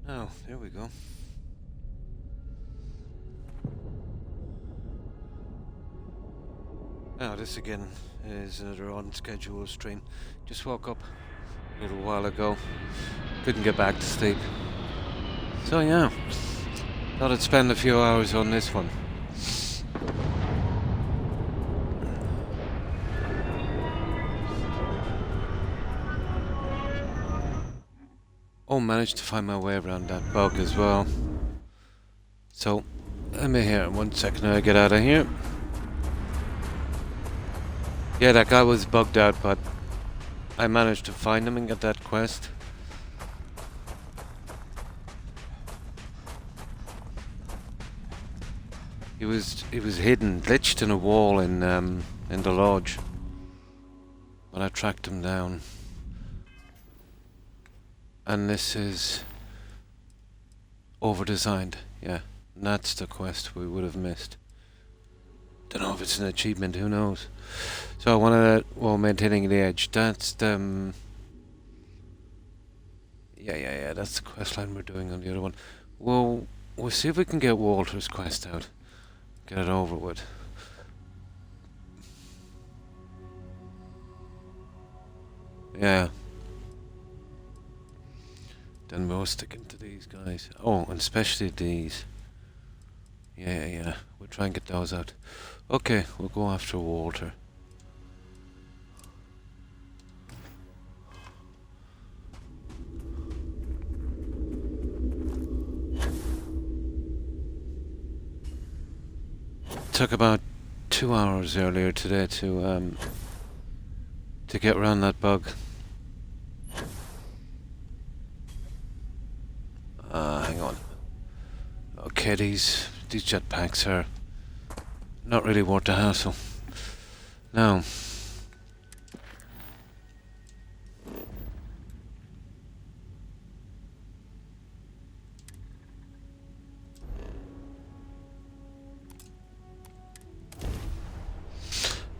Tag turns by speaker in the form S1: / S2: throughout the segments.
S1: Oh, there we go. Now this again is another unscheduled stream. Just woke up a little while ago. Couldn't get back to sleep. So yeah, thought I'd spend a few hours on this one. Oh, managed to find my way around that bug as well. So, let me hear 1 second I get out of here. Yeah, that guy was bugged out, but I managed to find him and get that quest. He was hidden, glitched in a wall in the lodge. But I tracked him down. And this is over-designed, yeah. And that's the quest we would have missed. Don't know if it's an achievement, who knows. So I wanted to, well, maintaining the edge. That's the yeah, that's the quest line we're doing on the other one. Well, we'll see if we can get Walter's quest out. Get it over with. Yeah. Then we'll stick into these guys. Oh, and especially these. Yeah. We'll try and get those out. Okay, we'll go after Walter. Took about 2 hours earlier today to get around that bug. Hang on. Okay, these jetpacks are not really worth the hassle. Now,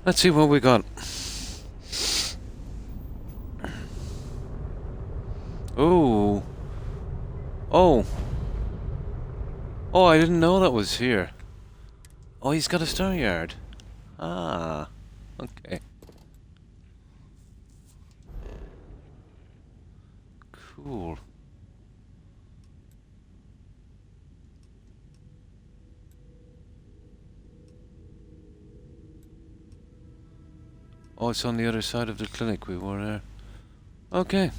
S1: let's see what we got. Ooh. Oh, I didn't know that was here. Oh, he's got a star yard. Ah, okay. Cool. Oh, it's on the other side of the clinic we were there. Okay.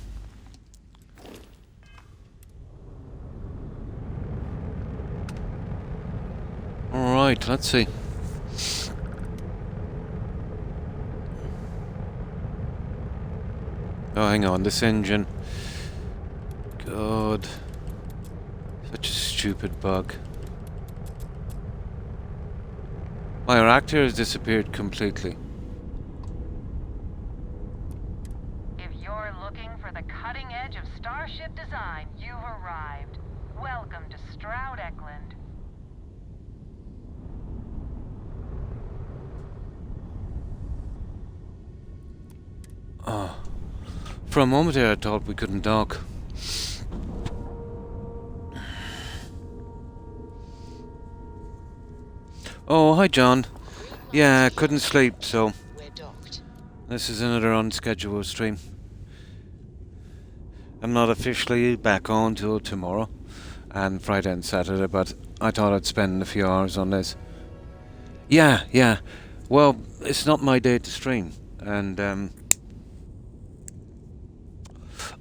S1: Alright, let's see. Oh, hang on, this engine. God. Such a stupid bug. My reactor has disappeared completely.
S2: If you're looking for the cutting edge of starship design, you've arrived. Welcome to Stroud Eklund.
S1: Oh. For a moment there I thought we couldn't dock. Oh, hi John. Yeah, couldn't sleep, so this is another unscheduled stream. I'm not officially back on till tomorrow and Friday and Saturday, but I thought I'd spend a few hours on this. Yeah. Well, it's not my day to stream, and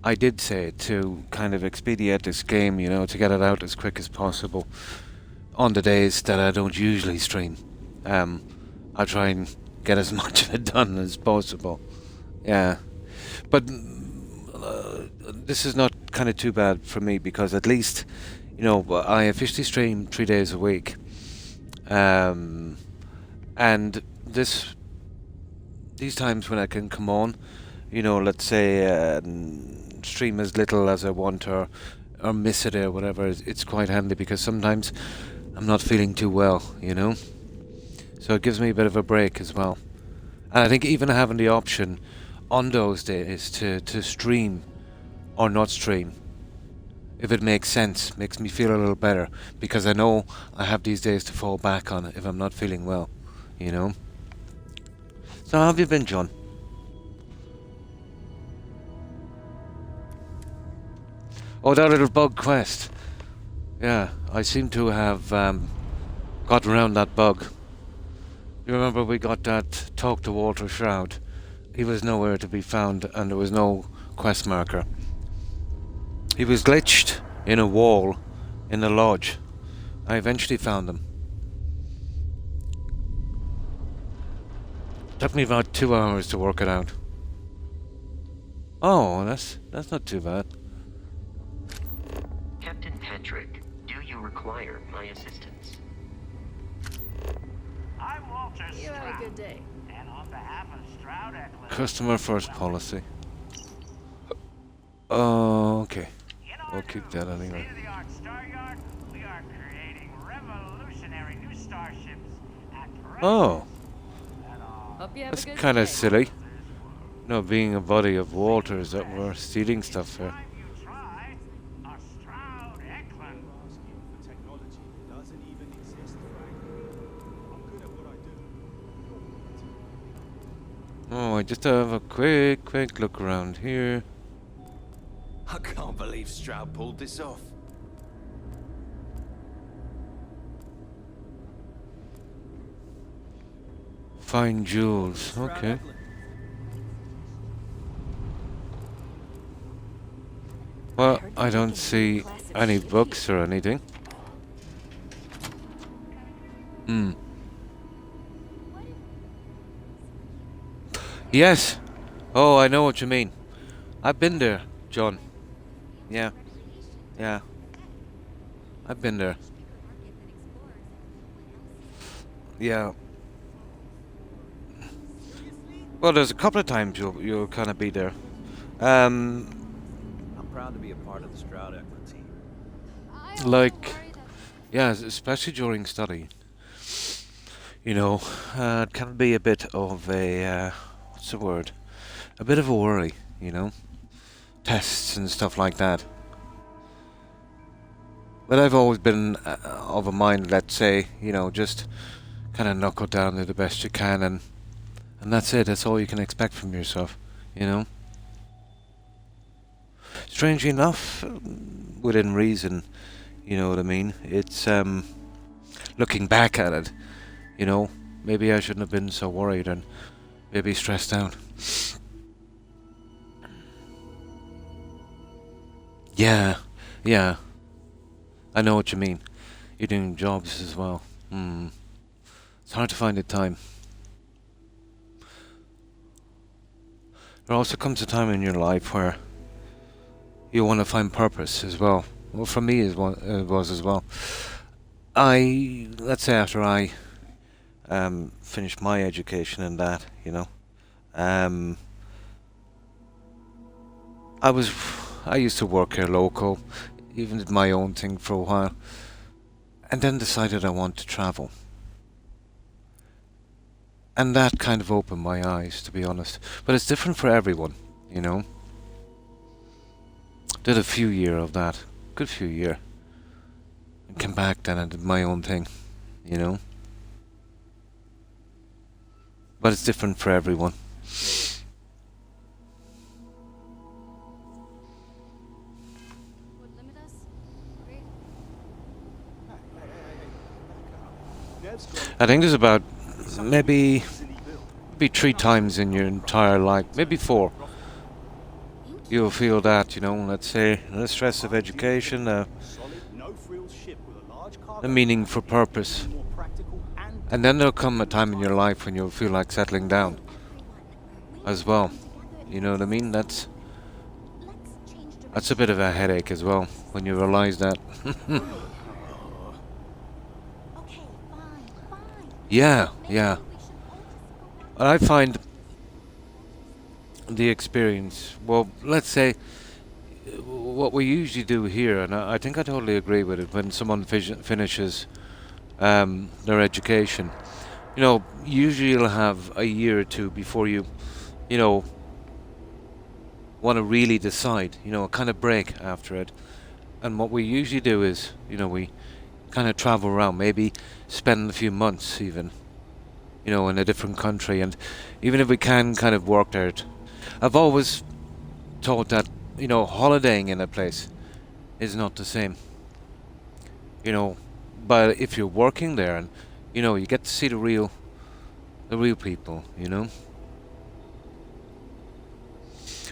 S1: I did say to kind of expedite this game, you know, to get it out as quick as possible on the days that I don't usually stream. I'll try and get as much of it done as possible. Yeah. But this is not kind of too bad for me because at least, you know, I officially stream 3 days a week. And these times when I can come on, you know, let's say stream as little as I want or miss it or whatever, it's quite handy because sometimes I'm not feeling too well, you know. So it gives me a bit of a break as well. And I think even having the option on those days to stream or not stream if it makes sense, makes me feel a little better, because I know I have these days to fall back on if I'm not feeling well, you know. So how have you been, John? Oh, that little bug quest. Yeah, I seem to have gotten around that bug. You remember we got that talk to Walter Shroud? He was nowhere to be found, and there was no quest marker. He was glitched in a wall in the lodge. I eventually found him. Took me about 2 hours to work it out. Oh, that's not too bad.
S3: Captain Patrick, do you require my assistance?
S4: I'm Walter
S5: You have a
S4: Stroud,
S5: good day.
S4: and on behalf of Stroud Eklund,
S1: Customer first policy. Oh, okay.
S4: in our
S1: We'll keep that
S4: new
S1: anyway.
S4: state-of-the-art star yard, we are creating revolutionary new starships at prices
S1: Oh,
S4: that are
S5: Hope you have
S1: that's
S5: a good
S1: kind of
S5: day.
S1: silly. No, being a buddy of Walter's that we're stealing stuff here.
S4: time you try a Stroud Eklund.
S6: Asking for technology that doesn't even exist, Frank. I'm good at what I do.
S1: Oh, I just have a quick look around here.
S7: I can't believe Stroud pulled this off.
S1: Find jewels. Okay. Well, I don't see any books or anything. Yes. Oh, I know what you mean. I've been there, John. Yeah. Yeah. I've been there. Yeah. Well, there's a couple of times you'll kind of be there.
S7: I'm proud to be a part of the Stroud Eklund team.
S1: Like, yeah, especially during study. You know, it can be a bit of a what's the word? A bit of a worry, you know, tests and stuff like that. But I've always been of a mind, let's say, you know, just kind of knuckle down to the best you can, and that's it. That's all you can expect from yourself, you know. Strangely enough, within reason, you know what I mean. It's looking back at it, you know, maybe I shouldn't have been so worried and maybe stressed out. Yeah, yeah. I know what you mean. You're doing jobs as well. It's hard to find the time. There also comes a time in your life where you want to find purpose as well. Well, for me it was as well. Let's say after I finished my education and that, you know, I used to work here local, even did my own thing for a while, and then decided I want to travel. And that kind of opened my eyes, to be honest. But it's different for everyone, you know. Did a few year of that, good few year, and came back then and did my own thing, you know. But it's different for everyone.
S5: Would limit us? Great.
S6: Nev's got
S1: I think there's about maybe
S6: silly bill.
S1: 3 times in your entire life, maybe 4, you'll feel that, you know, let's say, the stress of education,
S6: Solid, no-frills ship with a large cargo.
S1: the meaning for purpose.
S6: More practical and
S1: And then there'll come a time in your life when you'll feel like settling down as well. You know what I mean? That's a bit of a headache as well when you realize that. Yeah, yeah. I find the experience, well, let's say, what we usually do here, and I think I totally agree with it, when someone finishes their education, you know, usually you'll have a year or two before you know, want to really decide, you know, a kind of break after it. And what we usually do is, you know, we kind of travel around, maybe spend a few months even, you know, in a different country. And even if we can kind of work there, I've always thought that, you know, holidaying in a place is not the same, you know. But if you're working there and, you know, you get to see the real people, you know.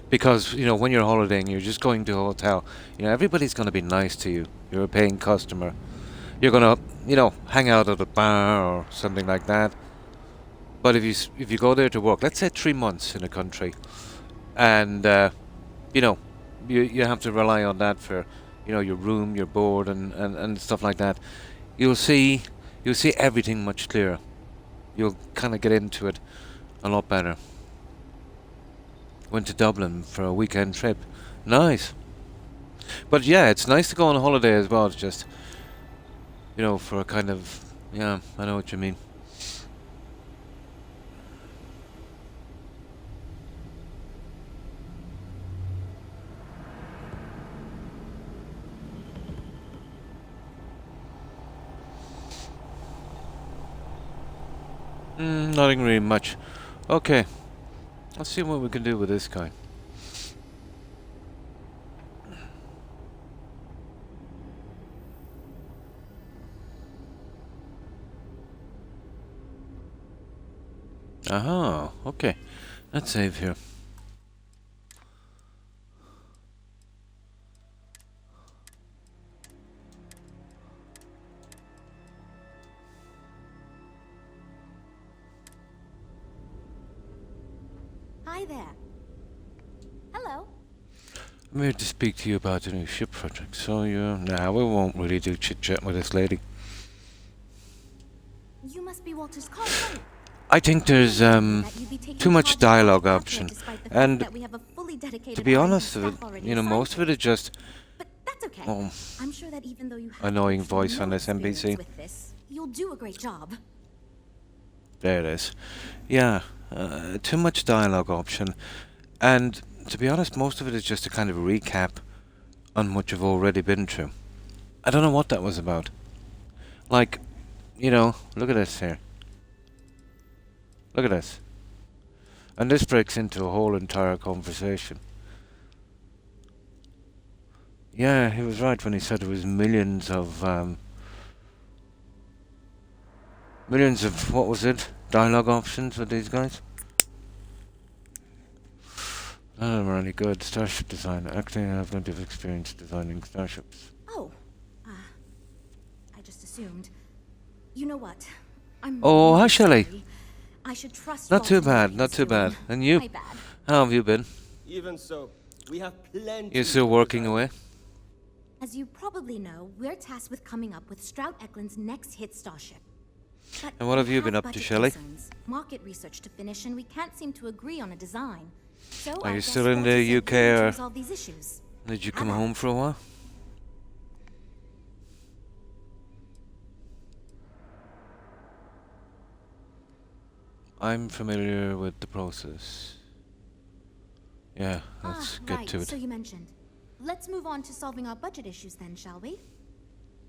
S1: Because, you know, when you're holidaying, you're just going to a hotel. You know, everybody's going to be nice to you. You're a paying customer. You're going to, you know, hang out at a bar or something like that. But if you go there to work, let's say 3 months in a country, and you know, you have to rely on that for, you know, your room, your board, and stuff like that. You'll see everything much clearer. You'll kind of get into it a lot better. Went to Dublin for a weekend trip. Nice. But yeah, it's nice to go on a holiday as well. It's just, you know, for a kind of, yeah, I know what you mean. Nothing really much. Okay. Let's see what we can do with this guy. Aha, okay. Let's save here.
S5: Hi there. Hello.
S1: I'm here to speak to you about the new ship project. So nah, we won't really do chit-chat with this lady.
S5: You must be Walter's colleague.
S1: I think there's too much dialogue option, and to be honest, you know, most of it is just
S5: But that's okay.
S1: well,
S5: I'm sure that even though you have
S1: annoying voice on
S5: no
S1: this NPC.
S5: experience with this, you'll do a great job.
S1: There it is. Yeah, too much dialogue option, and to be honest, most of it is just a kind of recap on what you've already been through. I don't know what that was about. Like, you know, look at this here. Look at this. And this breaks into a whole entire conversation. Yeah, he was right when he said there was millions of, what was it? Dialogue options with these guys? None of them are any good. Starship design. Actually, I have plenty of experience designing starships.
S5: Oh, I just assumed. You know what? I'm
S1: Oh,
S5: really
S1: hi, Shelley.
S5: sorry. I should trust
S1: Not too
S5: Walter in what
S1: bad, not
S5: he's
S1: too
S5: doing.
S1: bad. And you?
S5: My bad.
S1: How have you been?
S6: Even so, we have plenty.
S1: You still
S6: of
S1: working
S6: design.
S1: away?
S5: As you probably know, we're tasked with coming up with Stroud Eklund's next hit starship. But
S1: And what have
S5: we
S1: you been up to,
S5: budget
S1: Shelley?
S5: concerns, market research to finish, and we can't seem to agree on a design. So
S1: Are
S5: I
S1: you
S5: guess
S1: still in
S5: Walter
S1: the
S5: said
S1: UK
S5: we need to
S1: or
S5: resolve these issues.
S1: did you come
S5: How about
S1: home for a while? I'm familiar with the process. Yeah, let's get
S5: right,
S1: to it.
S5: so you mentioned. Let's move on to solving our budget issues then, shall we?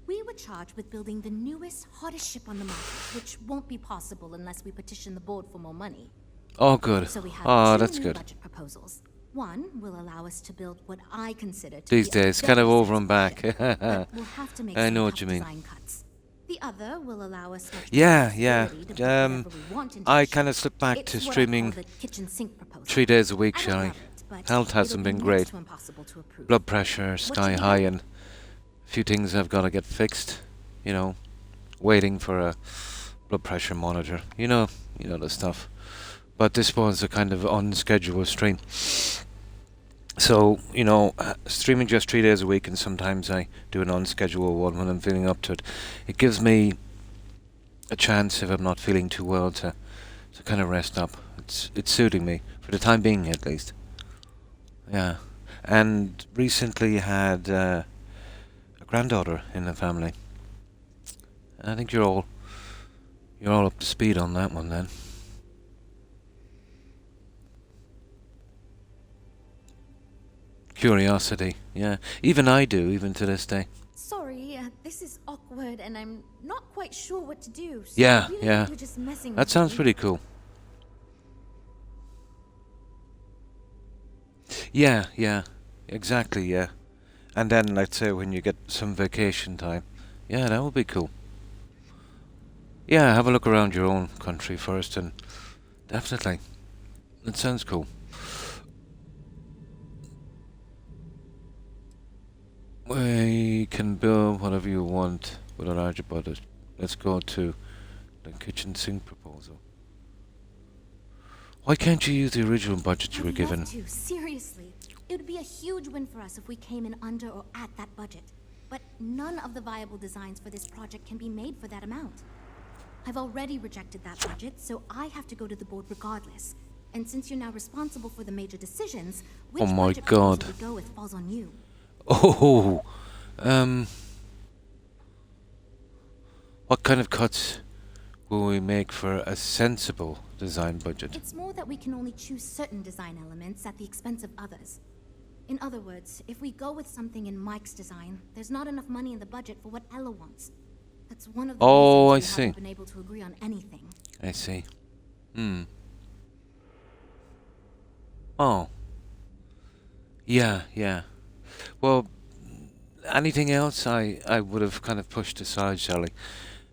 S5: We were charged with building the newest, hottest ship on the market, which won't be possible unless we petition the board for more money.
S1: Oh, good.
S5: So we have
S1: Oh,
S5: two
S1: that's
S5: new
S1: good.
S5: budget proposals. One will allow us to build what I consider to
S1: These
S5: be a
S1: days, kind of
S5: very
S1: over and back.
S5: sensible ship, but we'll have to make
S1: I
S5: some
S1: know what
S5: tough
S1: you mean.
S5: design cuts. The other will allow us much
S1: Yeah,
S5: more
S1: yeah.
S5: flexibility to put whatever we want into
S1: I
S5: the ship.
S1: kind of slipped back to
S5: It's what I
S1: streaming
S5: call the kitchen sink proposal.
S1: 3 days a week,
S5: I don't
S1: Shelley.
S5: love it, but
S1: Health
S5: it'll
S1: hasn't
S5: be
S1: been
S5: next
S1: great.
S5: to impossible to approve.
S1: Blood pressure sky
S5: you
S1: high
S5: got?
S1: and a few things I've got to get fixed. You know, waiting for a blood pressure monitor. You know the stuff. But this was a kind of unscheduled stream. So, you know, streaming just 3 days a week, and sometimes I do an unscheduled one when I'm feeling up to it. It gives me a chance, if I'm not feeling too well, to kind of rest up. It's suiting me, for the time being at least. Yeah. And recently had a granddaughter in the family. I think you're all up to speed on that one then. Curiosity Yeah. Even I do, even to this day.
S5: Sorry, this is awkward and I'm not quite sure what to do. So
S1: Yeah,
S5: I really
S1: yeah.
S5: think you're just messing
S1: That
S5: with
S1: sounds
S5: me.
S1: pretty cool. Yeah, yeah. Exactly, yeah. And then, let's say, when you get some vacation time. Yeah, that would be cool. Yeah, have a look around your own country first, and definitely. It sounds cool. We can build whatever you want with a larger budget. Let's go to the kitchen sink proposal. Why can't you use the original budget you were
S5: I'd
S1: given?
S5: love to, seriously. It would be a huge win for us if we came in under or at that budget. But none of the viable designs for this project can be made for that amount. I've already rejected that budget, so I have to go to the board regardless. And since you're now responsible for the major decisions, which
S1: Oh my
S5: budget proposal
S1: God.
S5: we go with falls on you.
S1: Oh, what kind of cuts will we make for a sensible design budget?
S5: It's more that we can only choose certain design elements at the expense of others. In other words, if we go with something in Mike's design, there's not enough money in the budget for what Ella wants. That's one of the
S1: Oh, I
S5: reasons we
S1: see.
S5: haven't been able to agree on anything.
S1: I see. Oh. Yeah, yeah. Well, anything else I would have kind of pushed aside, Sally.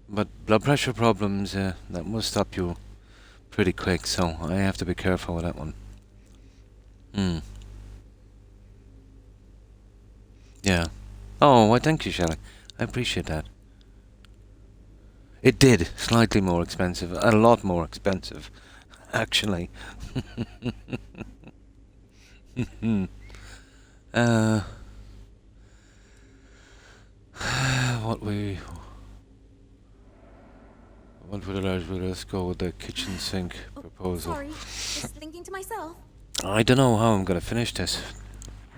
S1: But blood pressure problems, that must stop you pretty quick, so I have to be careful with that one. Yeah. Oh, why thank you, Shelley. I appreciate that. It did. Slightly more expensive. A lot more expensive, actually. What would allow you? Let's go with the kitchen sink proposal.
S5: Sorry, just thinking to myself.
S1: I don't know how I'm gonna finish this.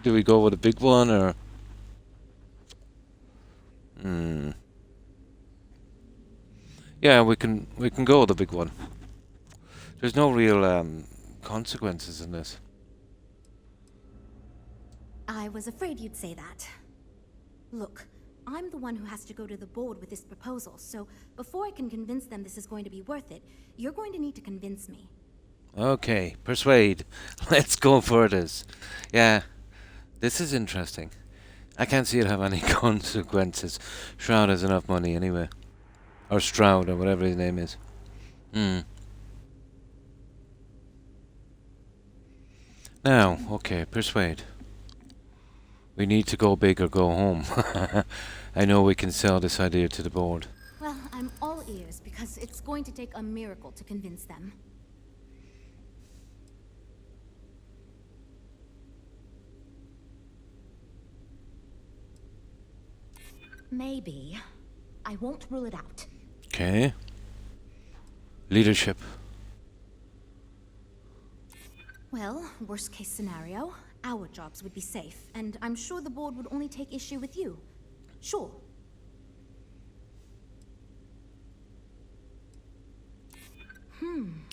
S1: Do we go with a big one or? Yeah, we can go with the big one. There's no real consequences in this.
S5: I was afraid you'd say that. Look, I'm the one who has to go to the board with this proposal, so before I can convince them this is going to be worth it, you're going to need to convince me.
S1: Okay, persuade. Let's go for this. Yeah, this is interesting. I can't see it have any consequences. Shroud has enough money anyway. Or Stroud, or whatever his name is. Now, okay, persuade. We need to go big or go home. I know we can sell this idea to the board.
S5: Well, I'm all ears because it's going to take a miracle to convince them. Maybe. I won't rule it out.
S1: Okay. Leadership.
S5: Well, worst case scenario, our jobs would be safe, and I'm sure the board would only take issue with you. Sure.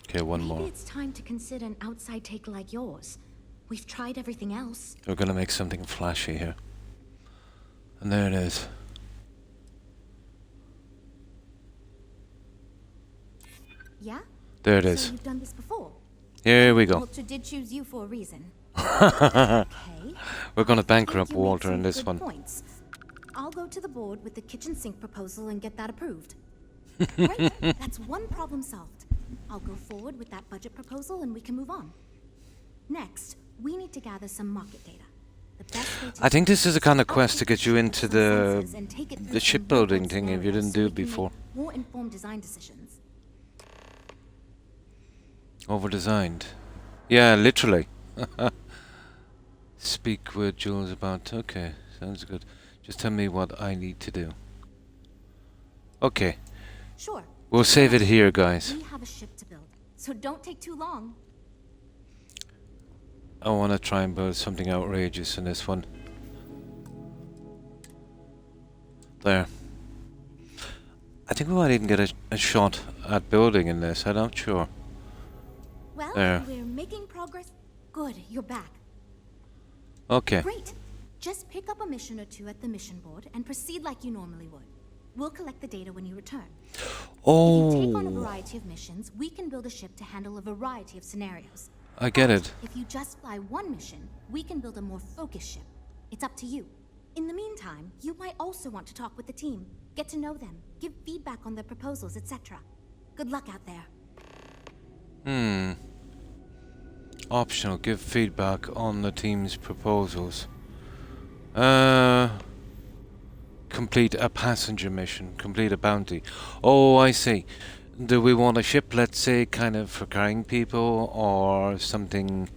S1: Okay, one
S5: Maybe
S1: more.
S5: it's time to consider an outside take like yours. We've tried everything else.
S1: We're gonna make something flashy here. And there it is.
S5: Yeah?
S1: There it
S5: So
S1: is.
S5: you've done this before?
S1: Here we go.
S5: Walter did choose you for a reason. Okay.
S1: We're gonna
S5: I think
S1: bankrupt
S5: you made
S1: Walter
S5: some
S1: in this
S5: good
S1: one.
S5: points. I'll go to the board with the kitchen sink proposal and get that approved. Great, that's one problem solved. I'll go forward with that budget proposal and we can move on. Next, we need to gather some market data. The best way to
S1: I think
S5: do
S1: this is a kind of quest to get you
S5: is
S1: into
S5: some
S1: the
S5: sensors and take it through
S1: the
S5: some
S1: shipbuilding
S5: real-world
S1: thing if you
S5: scenarios
S1: didn't
S5: so
S1: do
S5: we
S1: it
S5: can
S1: before.
S5: make more informed design decisions.
S1: Over-designed. Yeah, literally. Speak with Jules about... Okay, sounds good. Just tell me what I need to do. Okay,
S5: Sure.
S1: we'll save it here, guys.
S5: We have a ship to build, so don't take too long.
S1: I want to try and build something outrageous in this one. There. I think we might even get a shot at building in this. I'm not sure.
S5: Well,
S1: There.
S5: we're making progress. Good, you're back.
S1: Okay.
S5: Great. Just pick up a mission or two at the mission board and proceed like you normally would. We'll collect the data when you return. If you take on a
S1: Oh,
S5: variety of missions, we can build a ship to handle a variety of scenarios.
S1: I get
S5: But
S1: it.
S5: if you just fly one mission, we can build a more focused ship. It's up to you. In the meantime, you might also want to talk with the team, get to know them, give feedback on their proposals, etc. Good luck out there.
S1: Optional. Give feedback on the team's proposals. Complete a passenger mission. Complete a bounty. Oh, I see. Do we want a ship, let's say, kind of for carrying people, or something,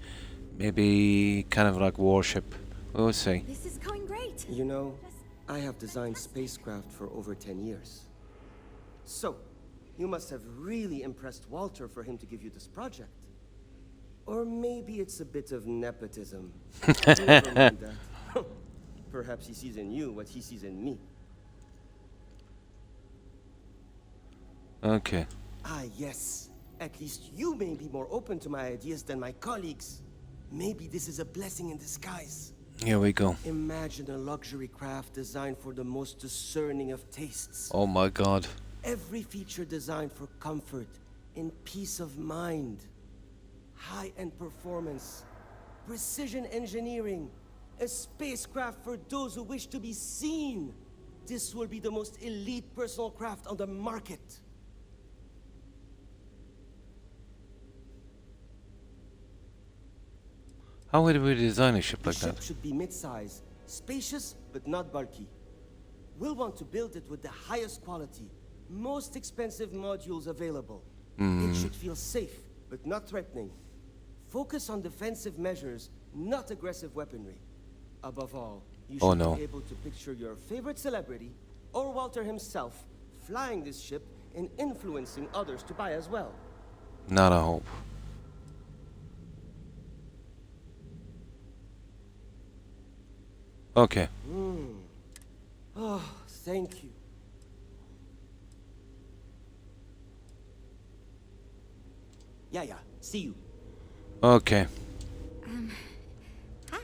S1: maybe kind of like warship? We'll see.
S5: This is going great.
S8: You know, I have designed spacecraft for over 10 years. So, you must have really impressed Walter for him to give you this project. Or maybe it's a bit of nepotism. Never mind that. Perhaps he sees in you what he sees in me.
S1: Okay.
S8: Ah, yes. At least you may be more open to my ideas than my colleagues. Maybe this is a blessing in disguise.
S1: Here we go.
S8: Imagine a luxury craft designed for the most discerning of tastes.
S1: Oh my god.
S8: Every feature designed for comfort and peace of mind. High-end performance, precision engineering, a spacecraft for those who wish to be seen. This will be the most elite personal craft on the market.
S1: How would we design a ship
S8: The
S1: like
S8: ship
S1: that?
S8: should be mid-size, spacious but not bulky. We'll want to build it with the highest quality, most expensive modules available. It should feel safe but not threatening. Focus on defensive measures, not aggressive weaponry. Above all, you should
S1: Oh, no.
S8: be able to picture your favorite celebrity, or Walter himself, flying this ship and influencing others to buy as well.
S1: Not a hope. Okay.
S8: Oh, thank you. Yeah, see you.
S1: Okay.
S5: Hi.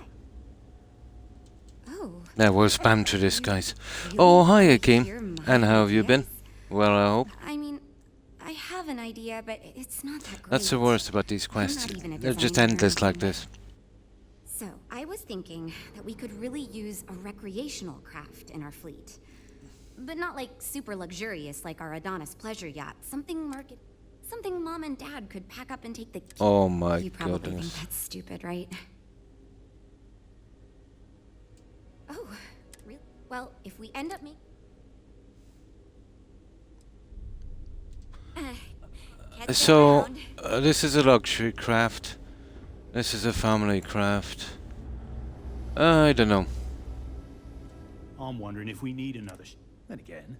S5: Oh.
S1: Now we'll spam through this, guys.
S9: Really
S1: Oh, hi,
S9: hear
S1: Akeem.
S9: my
S1: And how have you been?
S9: ideas?
S1: Well, I hope.
S9: I mean, I have an idea, but it's not that great.
S1: That's the worst about these
S9: I'm
S1: quests.
S9: not even a
S1: They're just
S9: designer or
S1: endless like
S9: anything.
S1: this.
S9: So, I was thinking that we could really use a recreational craft in our fleet. But not like super luxurious like our Adonis pleasure yacht. Something Mom and Dad could pack up and take the...
S1: Oh my
S9: You probably
S1: goodness.
S9: think that's stupid, right? Oh, really? Well, if we end up
S1: So, this is a luxury craft. This is a family craft. I don't know.
S6: I'm wondering if we need another Then again.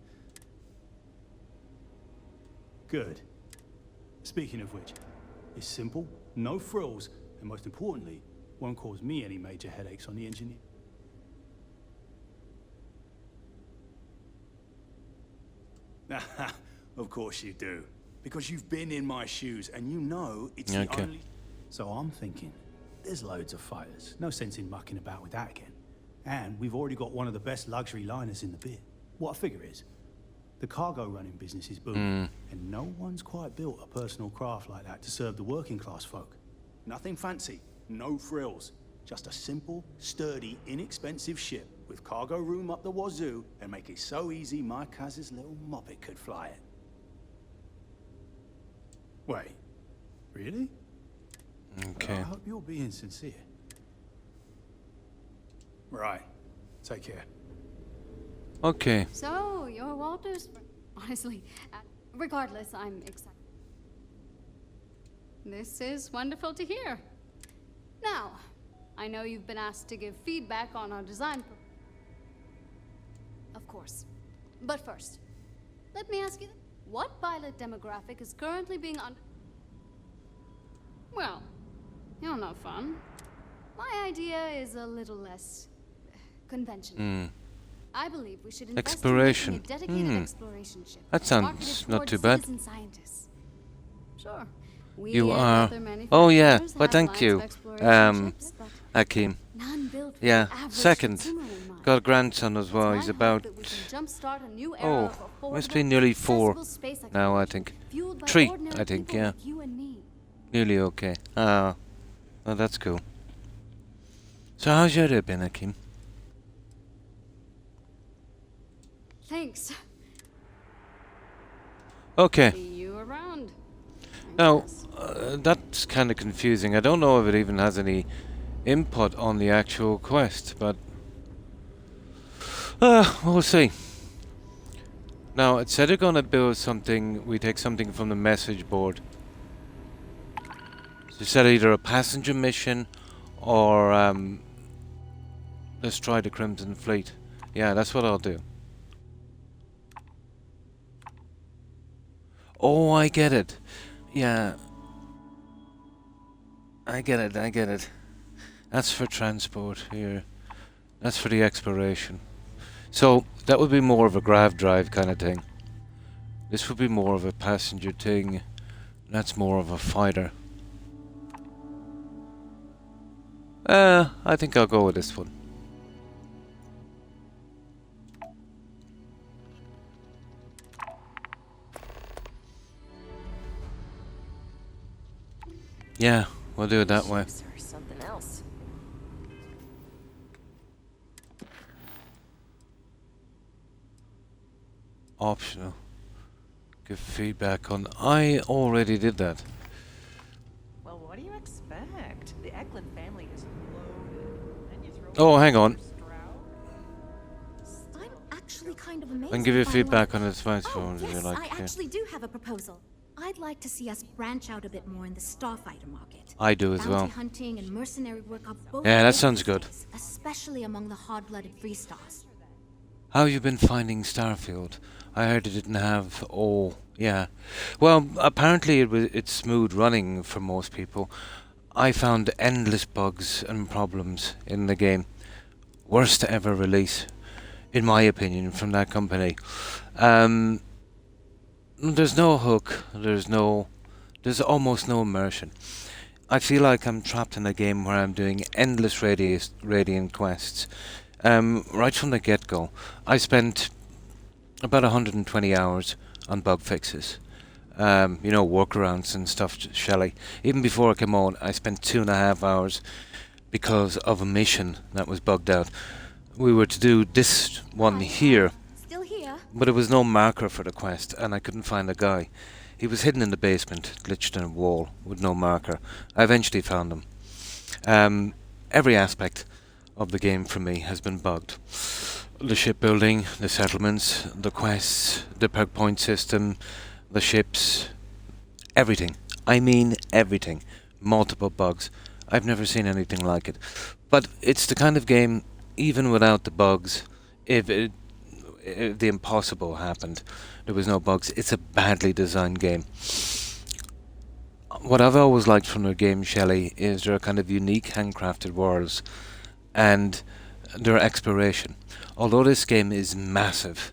S6: Good. Speaking of which, it's simple, no frills, and most importantly, won't cause me any major headaches on the engineer. Of course you do. Because you've been in my shoes and you know it's
S1: Okay.
S6: the only... So I'm thinking, there's loads of fighters. No sense in mucking about with that again. And we've already got one of the best luxury liners in the bid. What I figure is, the cargo running business is booming, and no one's quite built a personal craft like that to serve the working class folk. Nothing fancy, no frills. Just a simple, sturdy, inexpensive ship with cargo room up the wazoo and make it so easy my cousin's little moppet could fly it. Wait, really?
S1: Okay.
S6: I hope you're being sincere. Right. Take care.
S1: Okay.
S10: So, you're Walter's... Honestly, regardless, I'm excited. This is wonderful to hear. Now, I know you've been asked to give feedback on our design... Of course. But first, let me ask you, what pilot demographic is currently being under... Well, you're not fun. My idea is a little less conventional. I believe we should invest
S1: Exploration.
S10: in making a dedicated exploration ship.
S1: That sounds
S10: marketed
S1: not
S10: towards
S1: too bad.
S10: citizen scientists. Sure. We
S1: You
S10: and
S1: are...
S10: other
S1: Oh yeah,
S10: manufacturers
S1: well
S10: have
S1: thank
S10: lines
S1: you.
S10: of exploration ships, but
S1: Hakeem.
S10: None built for
S1: Yeah,
S10: the average
S1: second.
S10: Timmerman mind.
S1: Got a grandson as well.
S10: It's
S1: He's
S10: my hope
S1: about...
S10: that we can jumpstart a new era
S1: Oh,
S10: of
S1: must be
S10: affordable,
S1: nearly 4
S10: accessible space
S1: now, I
S10: exploration,
S1: think.
S10: fueled by
S1: 3,
S10: ordinary
S1: I think,
S10: people
S1: yeah.
S10: like you and me.
S1: Nearly okay. Ah, well, that's cool. So how's your day been, Hakeem?
S10: Thanks.
S1: Okay.
S10: See you around. I
S1: Now,
S10: guess.
S1: that's kind of confusing. I don't know if it even has any input on the actual quest, but we'll see. Now, it said they're going to build something. We take something from the message board. So it said either a passenger mission or let's try the Crimson Fleet. Yeah, that's what I'll do. Oh, I get it. Yeah. I get it. That's for transport here. That's for the exploration. So, that would be more of a grav drive kind of thing. This would be more of a passenger thing. That's more of a fighter. I think I'll go with this one. Yeah, we'll do it that way.
S2: Ships are something else.
S1: Optional. Give feedback on... I already did that.
S2: Well, what do you expect? The Eklund family is loaded. And you throw
S1: Oh, hang on.
S5: I'm actually kind of amazed.
S1: I can give you
S5: by
S1: feedback
S5: what-
S1: on the device
S5: Oh,
S1: phone if
S5: yes,
S1: you like.
S5: I
S1: Yeah.
S5: actually do have a proposal. I'd like to see us branch out a bit more in the starfighter market.
S1: I do as
S5: Bounty
S1: well.
S5: hunting and mercenary work are both
S1: Yeah, that
S5: big
S1: sounds good.
S5: business, especially among the hard-blooded free stars.
S1: How you been finding Starfield? I heard it didn't have... Oh, yeah. Well, apparently it's smooth running for most people. I found endless bugs and problems in the game. Worst ever release, in my opinion, from that company. There's no hook. There's almost no immersion. I feel like I'm trapped in a game where I'm doing endless radiant quests. Right from the get-go, I spent about 120 hours on bug fixes. Workarounds and stuff, Shelley. Even before I came on, I spent 2.5 hours because of a mission that was bugged out. We were to do this one here,
S5: Still here?
S1: but there was no marker for the quest, and I couldn't find the guy. He was hidden in the basement, glitched in a wall, with no marker. I eventually found him. Every aspect of the game for me has been bugged. The shipbuilding, the settlements, the quests, the perk point system, the ships, everything. I mean everything. Multiple bugs. I've never seen anything like it. But it's the kind of game, even without the bugs, if the impossible happened, there was no bugs, it's a badly designed game. What I've always liked from their game, Shelley, is their kind of unique handcrafted worlds and their exploration. Although this game is massive,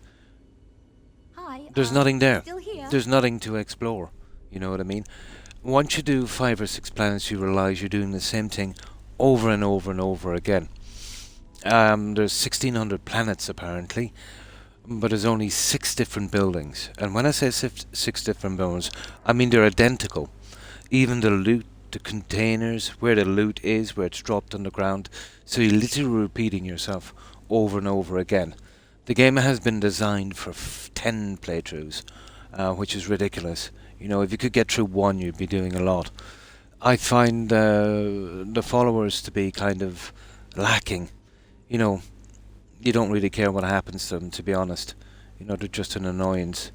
S5: Hi.
S1: there's nothing there.
S5: Still here?
S1: There's nothing to explore. You know what I mean? Once you do 5 or 6 planets, you realize you're doing the same thing over and over and over again. There's 1,600 planets apparently, but there's only 6 different buildings. And when I say 6 different buildings, I mean they're identical. Even the loot, the containers, where the loot is, where it's dropped on the ground. So you're literally repeating yourself over and over again. The game has been designed for 10 playthroughs, which is ridiculous. You know, if you could get through 1, you'd be doing a lot. I find the followers to be kind of lacking. You know, you don't really care what happens to them, to be honest. You know, they're just an annoyance.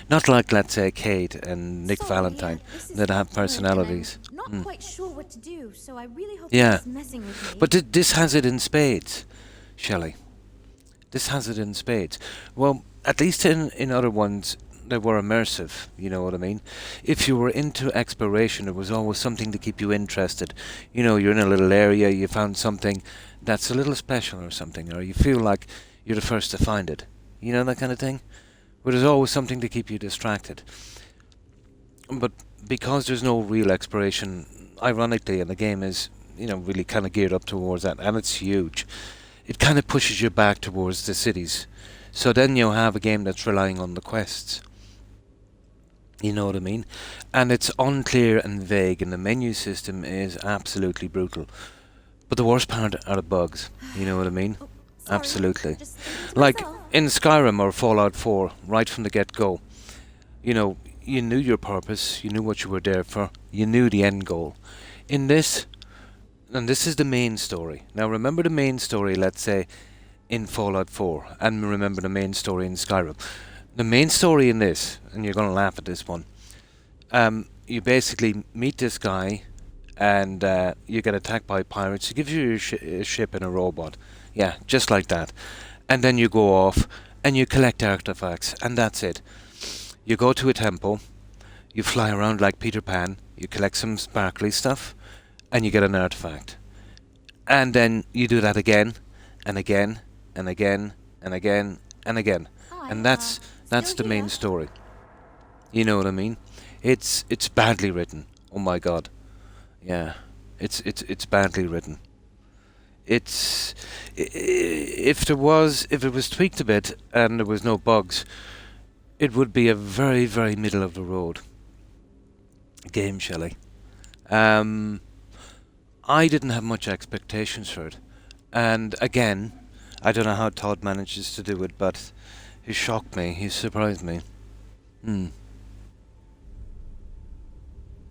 S1: Not like, let's say, Kate and Nick
S5: Sorry,
S1: Valentine,
S5: this is
S1: that have
S5: awkward, and
S1: personalities.
S5: I'm not quite sure what to do, so I really hope
S1: Yeah.
S5: you're just messing with me.
S1: But this has it in spades, Shelley. This has it in spades. Well, at least in other ones, they were immersive, you know what I mean? If you were into exploration, there was always something to keep you interested. You know, you're in a little area, you found something that's a little special or something, or you feel like you're the first to find it. You know, that kind of thing? Where there's always something to keep you distracted. But because there's no real exploration, ironically, and the game is really kind of geared up towards that, and it's huge. It kind of pushes you back towards the cities. So then you have a game that's relying on the quests. You know what I mean? And it's unclear and vague, and the menu system is absolutely brutal. But the worst part are the bugs. You know what I mean?
S5: Oh, sorry,
S1: Absolutely.
S5: just thinking to
S1: Like
S5: myself.
S1: in Skyrim or Fallout 4, right from the get-go, you knew your purpose, you knew what you were there for, you knew the end goal. In this, and this is the main story. Now remember the main story, let's say, in Fallout 4, and remember the main story in Skyrim. The main story in this, and you're going to laugh at this one, you basically meet this guy, and you get attacked by pirates. He gives you a ship and a robot. Yeah, just like that. And then you go off, and you collect artifacts, and that's it. You go to a temple, you fly around like Peter Pan, you collect some sparkly stuff, and you get an artifact. And then you do that again, and again, and again, and again, and again. And that's the main story. You know what I mean? It's badly written. Oh my god. Yeah. It's badly written. If it was tweaked a bit and there was no bugs, it would be a very, very middle of the road game, Shelley. I didn't have much expectations for it. And again, I don't know how Todd manages to do it, but he shocked me. He surprised me.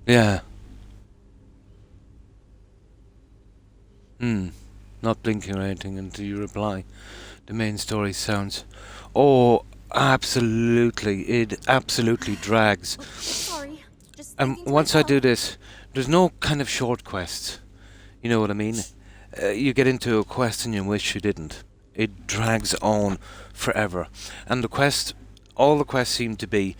S1: Yeah. Not blinking or anything until you reply. The main story sounds... Oh, absolutely. It absolutely drags.
S5: Sorry, just thinking to
S1: Once I
S5: myself.
S1: do this, there's no kind of short quests. You know what I mean? You get into a quest and you wish you didn't. It drags on forever. And all the quests seem to be,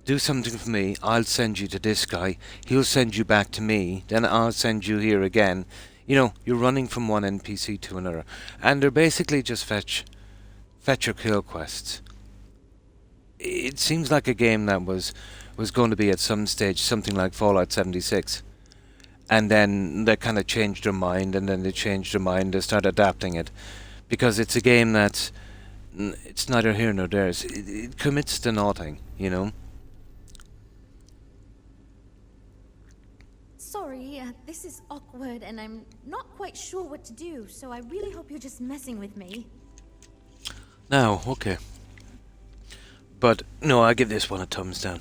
S1: do something for me, I'll send you to this guy, he'll send you back to me, then I'll send you here again. You're running from one NPC to another. And they're basically just fetch or kill quests. It seems like a game that was going to be at some stage something like Fallout 76. And then they kind of changed their mind, and then they changed their mind, they start adapting it. Because it's a game that's... It's neither here nor there. It commits to nothing,
S5: Sorry, this is awkward, and I'm not quite sure what to do, so I really hope you're just messing with me.
S1: Now, okay. But, no, I give this one a thumbs down.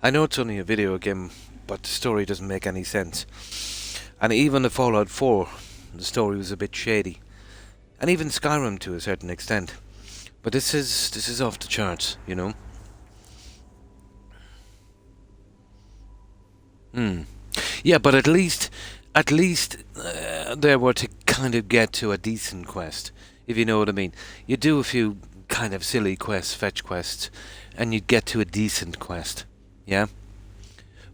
S1: I know it's only a video game, but the story doesn't make any sense. And even the Fallout 4, the story was a bit shady. And even Skyrim to a certain extent. But this is off the charts, Yeah, but at least they were to kind of get to a decent quest, if you know what I mean. You do a few kind of silly quests, fetch quests, and you'd get to a decent quest, yeah?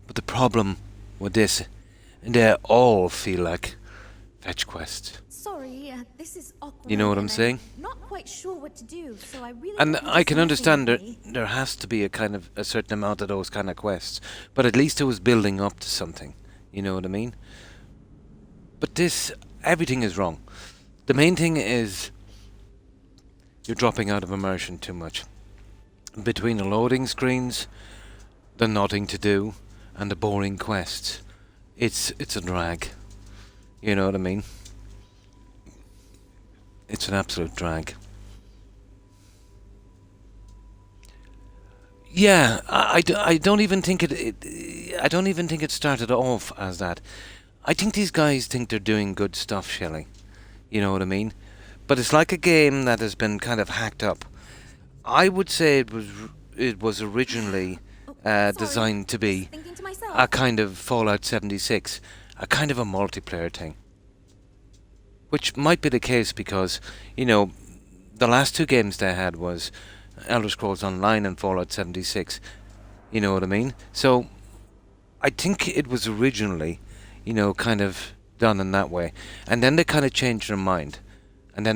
S1: But the problem with this, they all feel like fetch quests.
S5: Sorry, this is awkward.
S1: You know what I'm
S5: and
S1: saying?
S5: Not quite sure what to do, so I really.
S1: And
S5: hope you're
S1: I
S5: just
S1: can
S5: messing
S1: understand
S5: with
S1: that
S5: me.
S1: there has to be a certain amount of those kind of quests, but at least it was building up to something. You know what I mean? But everything is wrong. The main thing is you're dropping out of immersion too much. Between the loading screens, the nothing to do, and the boring quests, it's a drag. You know what I mean? It's an absolute drag. Yeah, I don't even think I don't even think it started off as that. I think these guys think they're doing good stuff, Shelley. You know what I mean? But it's like a game that has been kind of hacked up. I would say it was originally
S5: Sorry,
S1: designed to be
S5: just thinking to myself.
S1: a kind of Fallout 76, a kind of a multiplayer thing. Which might be the case because, the last two games they had was Elder Scrolls Online and Fallout 76. You know what I mean? So, I think it was originally, kind of done in that way. And then they kind of changed their mind. And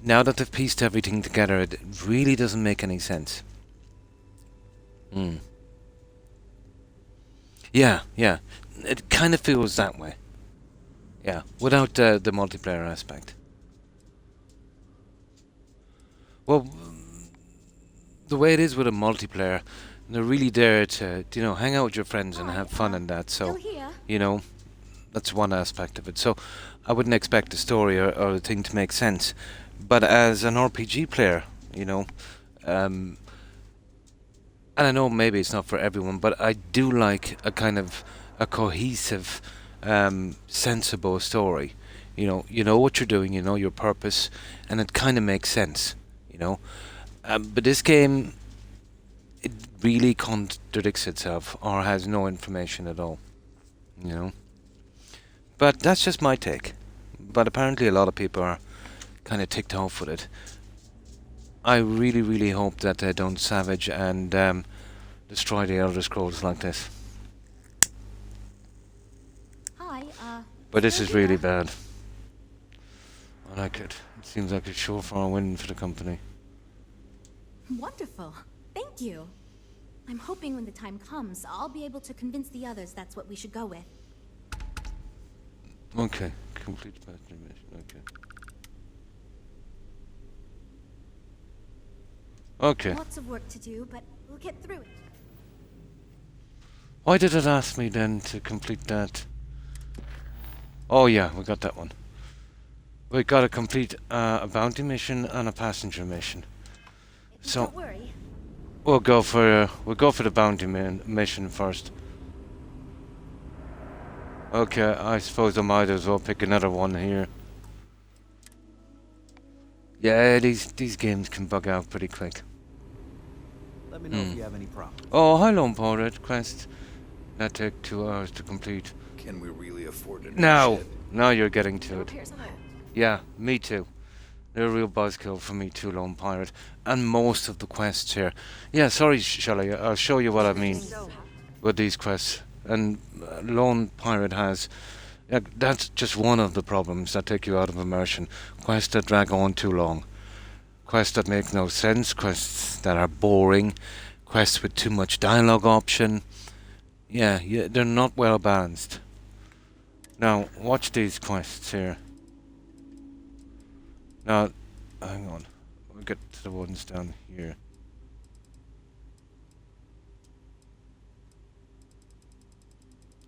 S1: now that they've pieced everything together, it really doesn't make any sense. Yeah, yeah. It kind of feels that way. Yeah, without the multiplayer aspect. Well, the way it is with a multiplayer, they're really there to, hang out with your friends and have fun and that. So,
S5: Still here?
S1: that's one aspect of it. So, I wouldn't expect the story or the thing to make sense. But as an RPG player, and I know maybe it's not for everyone, but I do like a kind of a cohesive, sensible story. You know what you're doing, you know your purpose, and it kind of makes sense. But this game, it really contradicts itself or has no information at all. But that's just my take. But apparently, a lot of people are kind of ticked off with it. I really, really hope that they don't savage and destroy the Elder Scrolls like this.
S5: Hi,
S1: But this
S5: still
S1: is really
S5: here?
S1: bad. I like it. It seems like a surefire win for the company.
S5: Wonderful. Thank you. I'm hoping when the time comes, I'll be able to convince the others that's what we should go with.
S1: Okay, complete passenger mission. Okay.
S5: Lots of work to do, but we'll get through it.
S1: Why did it ask me then to complete that? Oh yeah, we got that one. We got to complete a bounty mission and a passenger mission. So
S5: Don't worry.
S1: we'll go for the bounty mission first. Okay, I suppose I might as well pick another one here. Yeah, these games can bug out pretty quick.
S7: Let me know if you have any problems.
S1: Oh, hi, Lone Pirate quest. That take 2 hours to complete.
S7: Can we really afford a new
S1: Now,
S7: ship?
S1: now you're getting to it. Yeah, me too. They're a real buzzkill for me too, Lone Pirate. And most of the quests here. Yeah, sorry, Shelley, I'll show you what I mean with these quests. And Lone Pirate has... Yeah, that's just one of the problems that take you out of immersion. Quests that drag on too long. Quests that make no sense. Quests that are boring. Quests with too much dialogue option. Yeah, they're not well balanced. Now, watch these quests here. Now, hang on. We'll get to the ones down here.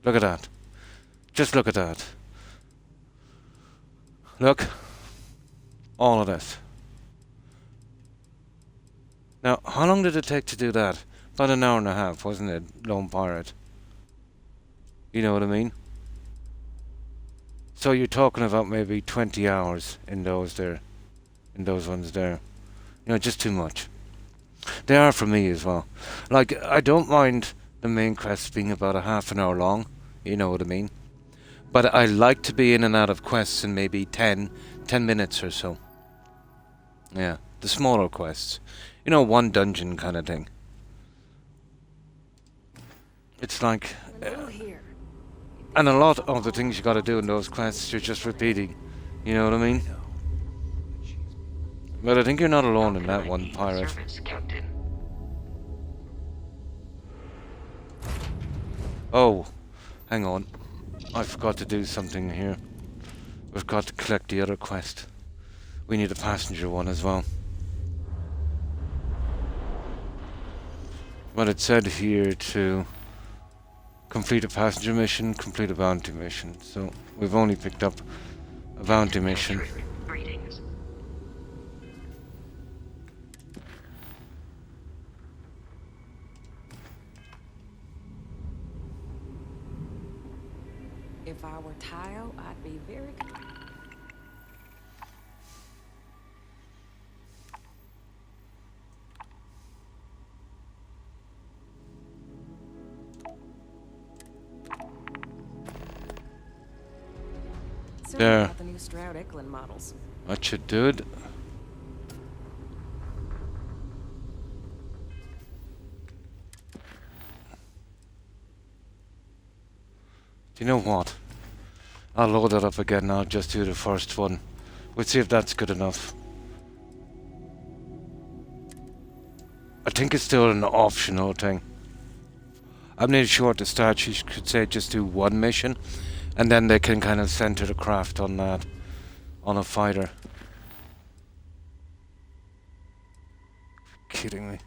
S1: Look at that. Just look at that. Look. All of this. Now, how long did it take to do that? About an hour and a half, wasn't it, Lone Pirate? You know what I mean? So you're talking about maybe 20 hours in those ones there. Just too much. They are for me as well. Like, I don't mind the main quests being about a half an hour long. You know what I mean? But I like to be in and out of quests in maybe 10 minutes or so. Yeah, the smaller quests. One dungeon kind of thing. It's like... and a lot of the things you gotta do in those quests, you're just repeating. You know what I mean? But I think you're not alone in that one, Pirate.
S3: Service, Captain.
S1: Oh, hang on. I forgot to do something here. We've got to collect the other quest. We need a passenger one as well. But it said here to complete a passenger mission, complete a bounty mission. So we've only picked up a bounty mission.
S3: Greetings.
S11: If I were Tile, I'd be very...
S1: There.
S11: About the new Stroud-Eklund models.
S1: That should do it. Do you know what? I'll load that up again. I'll just do the first one. We'll see if that's good enough. I think it's still an optional thing. I'm nearly sure at the start she could say just do one mission, and then they can kind of center the craft on that, on a fighter. Kidding me.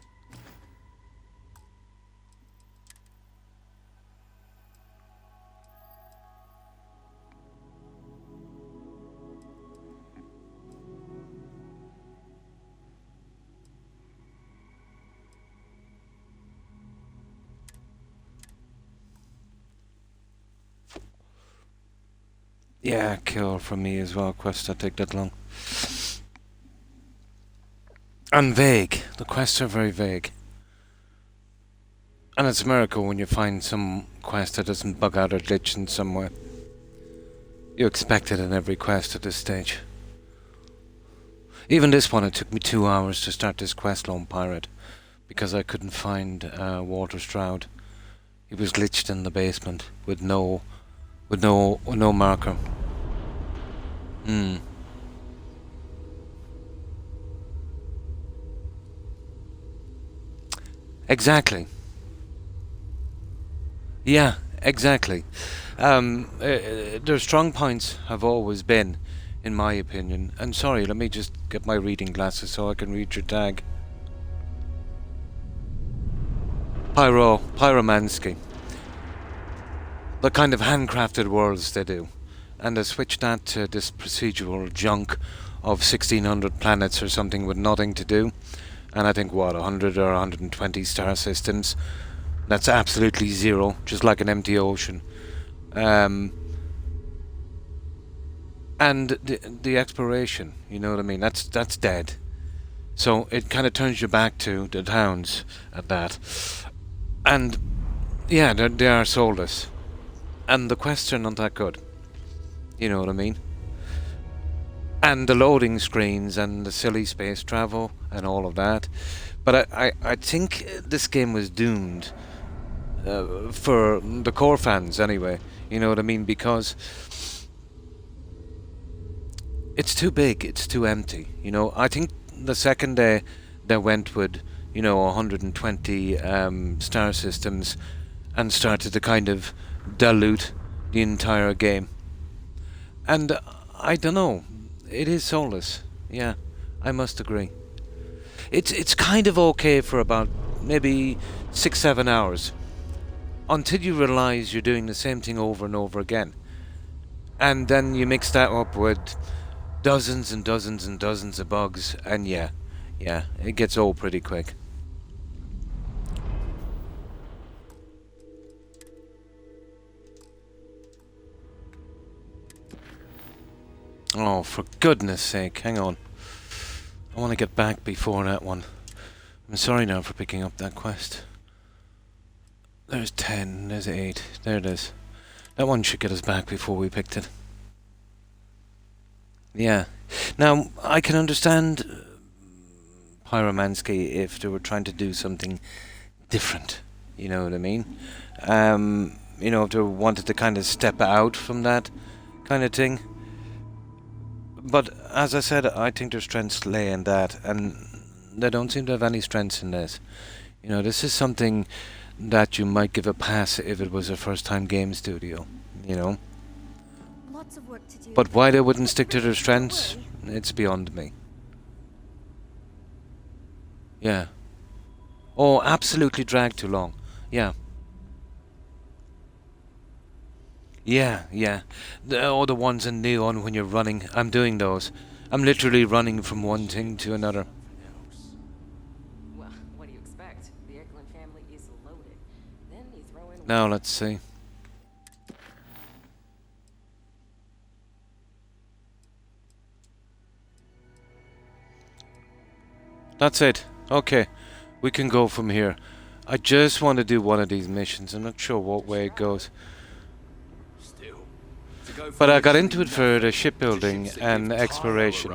S1: Yeah, kill from me as well. Quests that take that long. And vague. The quests are very vague. And it's a miracle when you find some quest that doesn't bug out or glitch in some way. You expect it in every quest at this stage. Even this one, it took me 2 hours to start this quest, Lone Pirate, because I couldn't find Walter Stroud. He was glitched in the basement with no marker. Exactly. Yeah, exactly. Their strong points have always been, in my opinion, and sorry, let me just get my reading glasses so I can read your tag. Pyromancy. The kind of handcrafted worlds they do. And they switch that to this procedural junk of 1600 planets or something with nothing to do. And I think, what, 100 or 120 star systems. That's absolutely zero, just like an empty ocean. And the exploration, you know what I mean? That's dead. So it kind of turns you back to the towns at that. And yeah, they are soulless. And the quests are not that good. You know what I mean? And the loading screens and the silly space travel and all of that. But I think this game was doomed for the core fans anyway. You know what I mean? Because it's too big, it's too empty. You know, I think the second day they went with, 120 star systems and started to kind of dilute the entire game. And I don't know, it is soulless. Yeah, I must agree. It's kind of okay for about maybe 6-7 hours until you realize you're doing the same thing over and over again. And then you mix that up with dozens and dozens and dozens of bugs, and yeah, it gets old pretty quick. Oh, for goodness sake, hang on. I want to get back before that one. I'm sorry now for picking up that quest. There's 10, there's 8, there it is. That one should get us back before we picked it. Yeah. Now, I can understand Pyromancy if they were trying to do something different. You know what I mean? If they wanted to kind of step out from that kind of thing. But as I said, I think their strengths lay in that, and they don't seem to have any strengths in this. This is something that you might give a pass if it was a first-time game studio,
S5: Lots of work to do.
S1: But why they wouldn't stick to their strengths, it's beyond me. Yeah. Oh, absolutely dragged too long. Yeah. Yeah. The ones in neon when you're running. I'm doing those. I'm literally running from one thing to another.
S11: Well, what do you expect? The Eklund family is loaded. Then you throw in...
S1: Now, let's see. That's it. Okay. We can go from here. I just want to do one of these missions. I'm not sure what way it goes. But I got into it for the shipbuilding and exploration.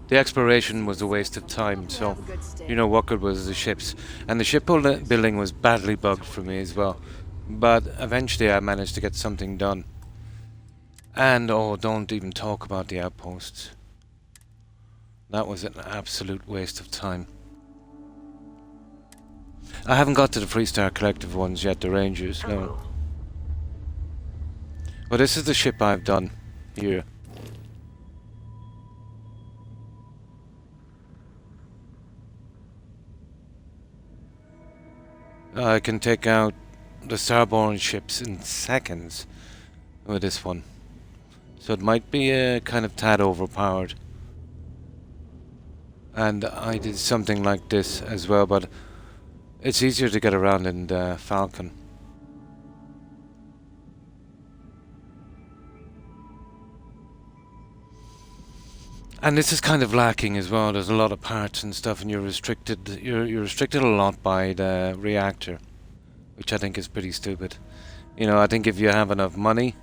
S1: The exploration was a waste of time, so what good was the ships? And the shipbuilding was badly bugged for me as well. But eventually I managed to get something done. And don't even talk about the outposts. That was an absolute waste of time. I haven't got to the Freestar Collective ones yet, the Rangers, no. Well, this is the ship I've done here. I can take out the Starborn ships in seconds with this one. So it might be a kind of tad overpowered. And I did something like this as well, but it's easier to get around in the Falcon. And this is kind of lacking as well. There's a lot of parts and stuff, and you're restricted. You're restricted a lot by the reactor, which I think is pretty stupid. You know, I think if you have enough money,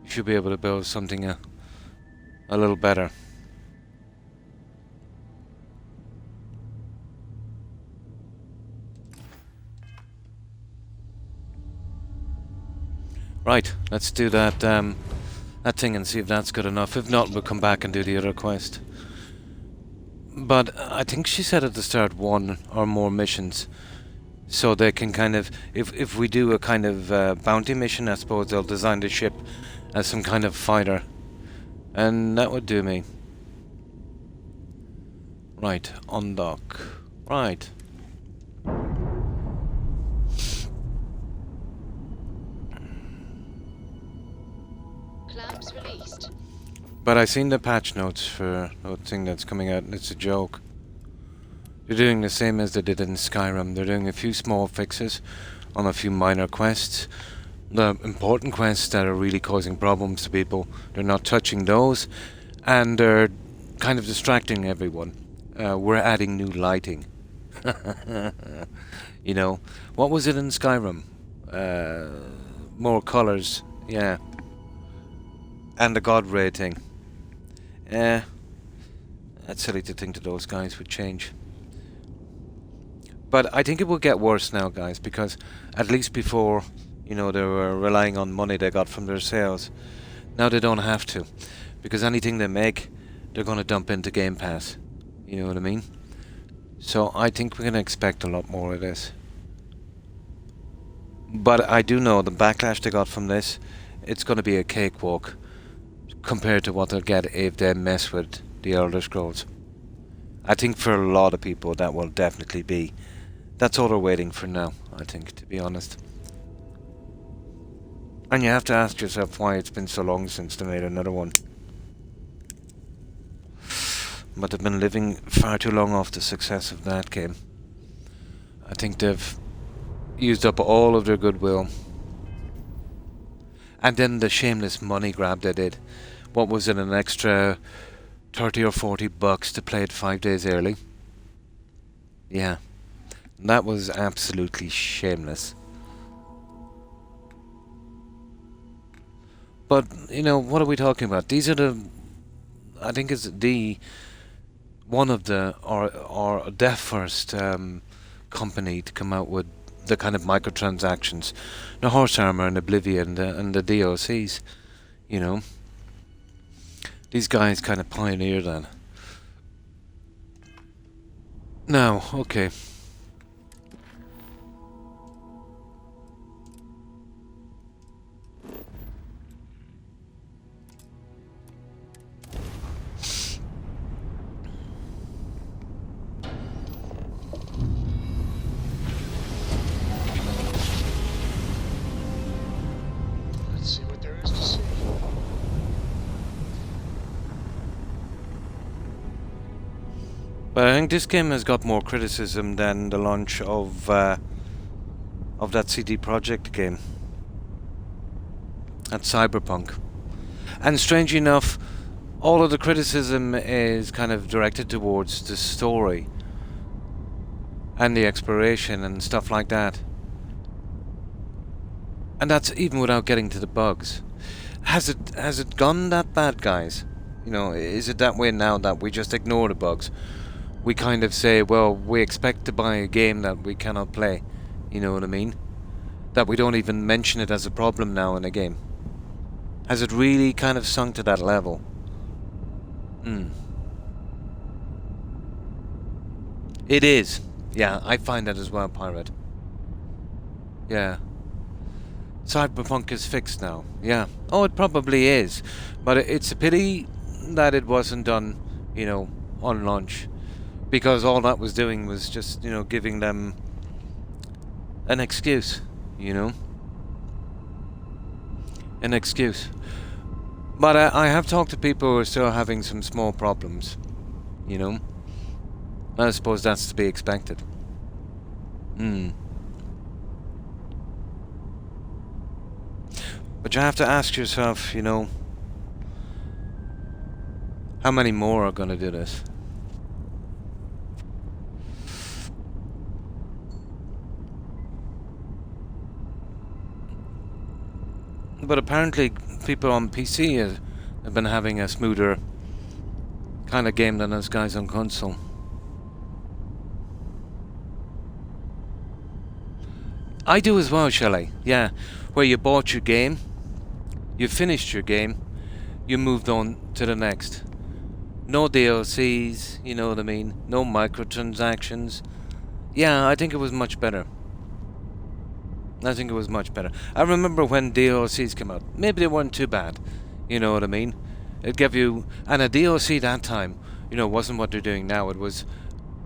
S1: you should be able to build something a little better. Right, let's do that that thing and see if that's good enough. If not, we'll come back and do the other quest. But I think she said at the start 1 or more missions. So they can kind of, if we do a kind of bounty mission, I suppose they'll design the ship as some kind of fighter. And that would do me. Right, undock. Right.
S12: Clamps released.
S1: But I seen the patch notes for the thing that's coming out, and it's a joke. They're doing the same as they did in Skyrim. They're doing a few small fixes on a few minor quests. The important quests that are really causing problems to people, they're not touching those, and they're kind of distracting everyone. We're adding new lighting. You know, what was it in Skyrim? More colors, yeah. And the god rating. That's silly to think that those guys would change. But I think it will get worse now, guys, because at least before, you know, they were relying on money they got from their sales. Now they don't have to, because anything they make, they're going to dump into Game Pass. You know what I mean? So I think we're going to expect a lot more of this. But I do know the backlash they got from this, it's going to be a cakewalk compared to what they'll get if they mess with the Elder Scrolls. I think for a lot of people that will definitely be. That's all they're waiting for now, I think, to be honest. And you have to ask yourself why it's been so long since they made another one. But they've been living far too long off the success of that game. I think they've used up all of their goodwill. And then the shameless money grab they did. What was it, an extra 30 or 40 bucks to play it 5 days early? Yeah. That was absolutely shameless. But, you know, what are we talking about? These are the... I think it's the... one of the... or the first company to come out with the kind of microtransactions. The Horse Armor and Oblivion and the DLCs. You know. These guys kind of pioneered that. Now, okay.
S12: Let's see what there is to see.
S1: But I think this game has got more criticism than the launch of that CD Projekt game. At Cyberpunk. And strangely enough, all of the criticism is kind of directed towards the story. And the exploration and stuff like that. And that's even without getting to the bugs. Has it gone that bad, guys? You know, is it that way now that we just ignore the bugs? We kind of say, well, we expect to buy a game that we cannot play. You know what I mean? That we don't even mention it as a problem now in a game. Has it really kind of sunk to that level? It is. Yeah, I find that as well, Pirate. Yeah. Cyberpunk is fixed now. Yeah. Oh, it probably is. But it's a pity that it wasn't done, you know, on launch. Because all that was doing was just, you know, giving them an excuse, you know? An excuse. But I have talked to people who are still having some small problems, you know? I suppose that's to be expected. But you have to ask yourself, you know, how many more are gonna do this? But apparently people on PC have been having a smoother kind of game than us guys on console. I do as well, Shelley. Yeah, where you bought your game, you finished your game, you moved on to the next. No DLCs, you know what I mean? No microtransactions. Yeah, I think it was much better. I think it was much better. I remember when DLCs came out. Maybe they weren't too bad. You know what I mean? It gave you... And a DLC that time, you know, wasn't what they're doing now. It was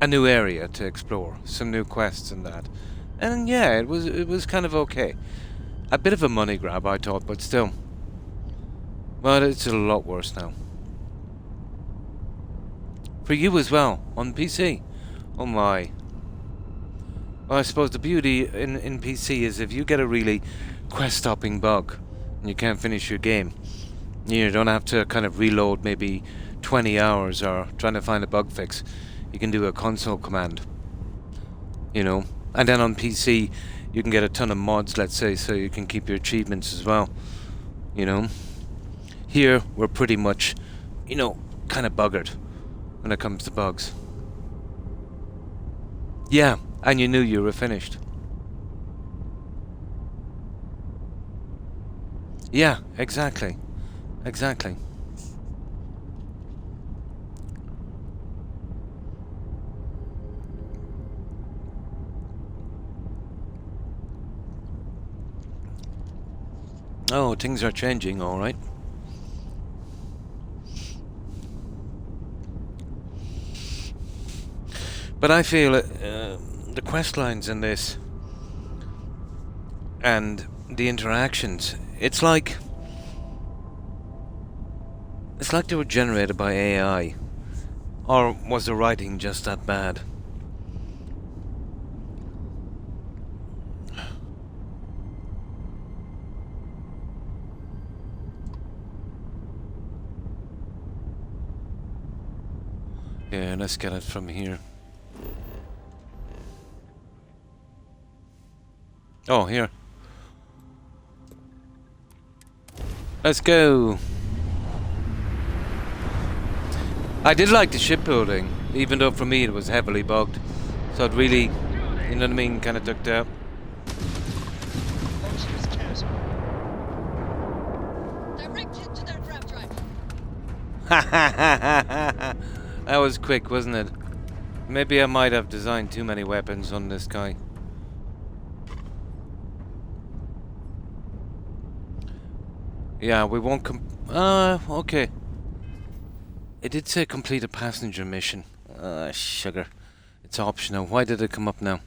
S1: a new area to explore. Some new quests and that. And yeah, it was kind of okay. A bit of a money grab, I thought, but still. But it's a lot worse now. For you as well, on PC. Oh my. Well, I suppose the beauty in PC is if you get a really quest-stopping bug and you can't finish your game, you don't have to kind of reload maybe 20 hours or trying to find a bug fix. You can do a console command, you know. And then on PC, you can get a ton of mods, let's say, so you can keep your achievements as well, you know. Here, we're pretty much, you know, kind of buggered when it comes to bugs. Yeah. And you knew you were finished. Yeah, exactly. Exactly. Oh, things are changing, all right. But I feel the quest lines in this and the interactions, it's like they were generated by AI. Or was the writing just that bad? Yeah, let's get it from here. Oh, here. Let's go. I did like the shipbuilding, even though for me it was heavily bugged. So it really, you know what I mean, kind of ducked out.
S13: Direct hit to their grab drive.
S1: That was quick, wasn't it? Maybe I might have designed too many weapons on this guy. Yeah, we won't okay. It did say complete a passenger mission. Sugar. It's optional. Why did it come up now?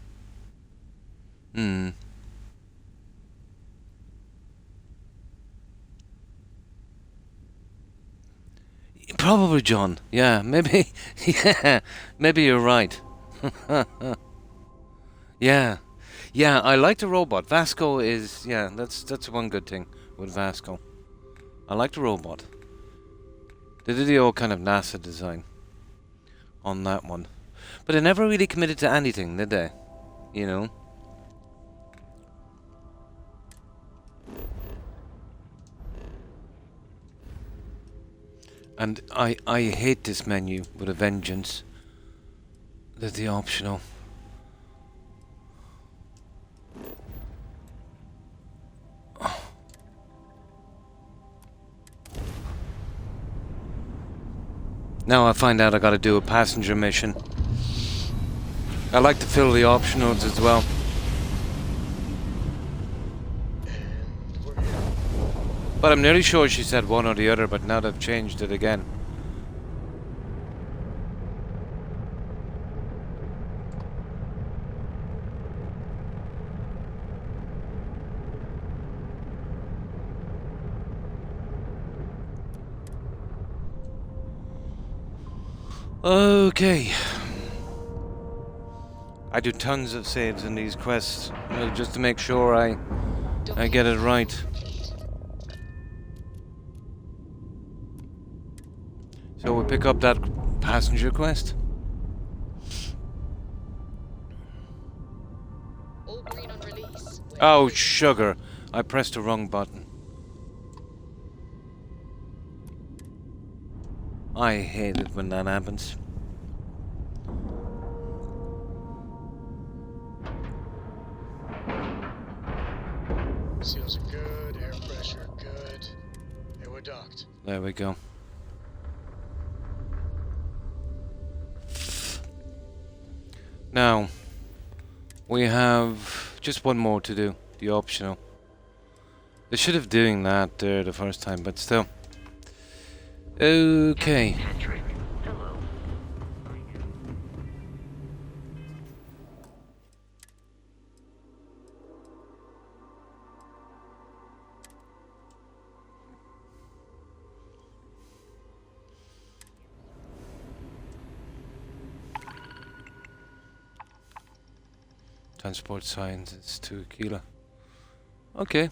S1: Probably, John. Yeah, maybe. Yeah, maybe you're right. Yeah. Yeah, I like the robot. Vasco is... Yeah, that's one good thing with Vasco. I like the robot. They did the old kind of NASA design on that one. But they never really committed to anything, did they? You know? And I hate this menu with a vengeance. The optional. Now I find out I gotta do a passenger mission. I like to fill the optionals as well.
S12: And we're here.
S1: But I'm nearly sure she said one or the other, but now they've changed it again. Okay. I do tons of saves in these quests, just to make sure I get it right. So we pick up that passenger quest.
S13: All green on release.
S1: Oh, sugar. I pressed the wrong button. I hate it when that happens.
S12: Seals are good, air pressure good. And we're docked.
S1: There we go. Now, we have just one more to do, the optional. They should have doing that there the first time, but still. Okay.
S3: Patrick, hello.
S1: Transport science is 2 kilo. Okay.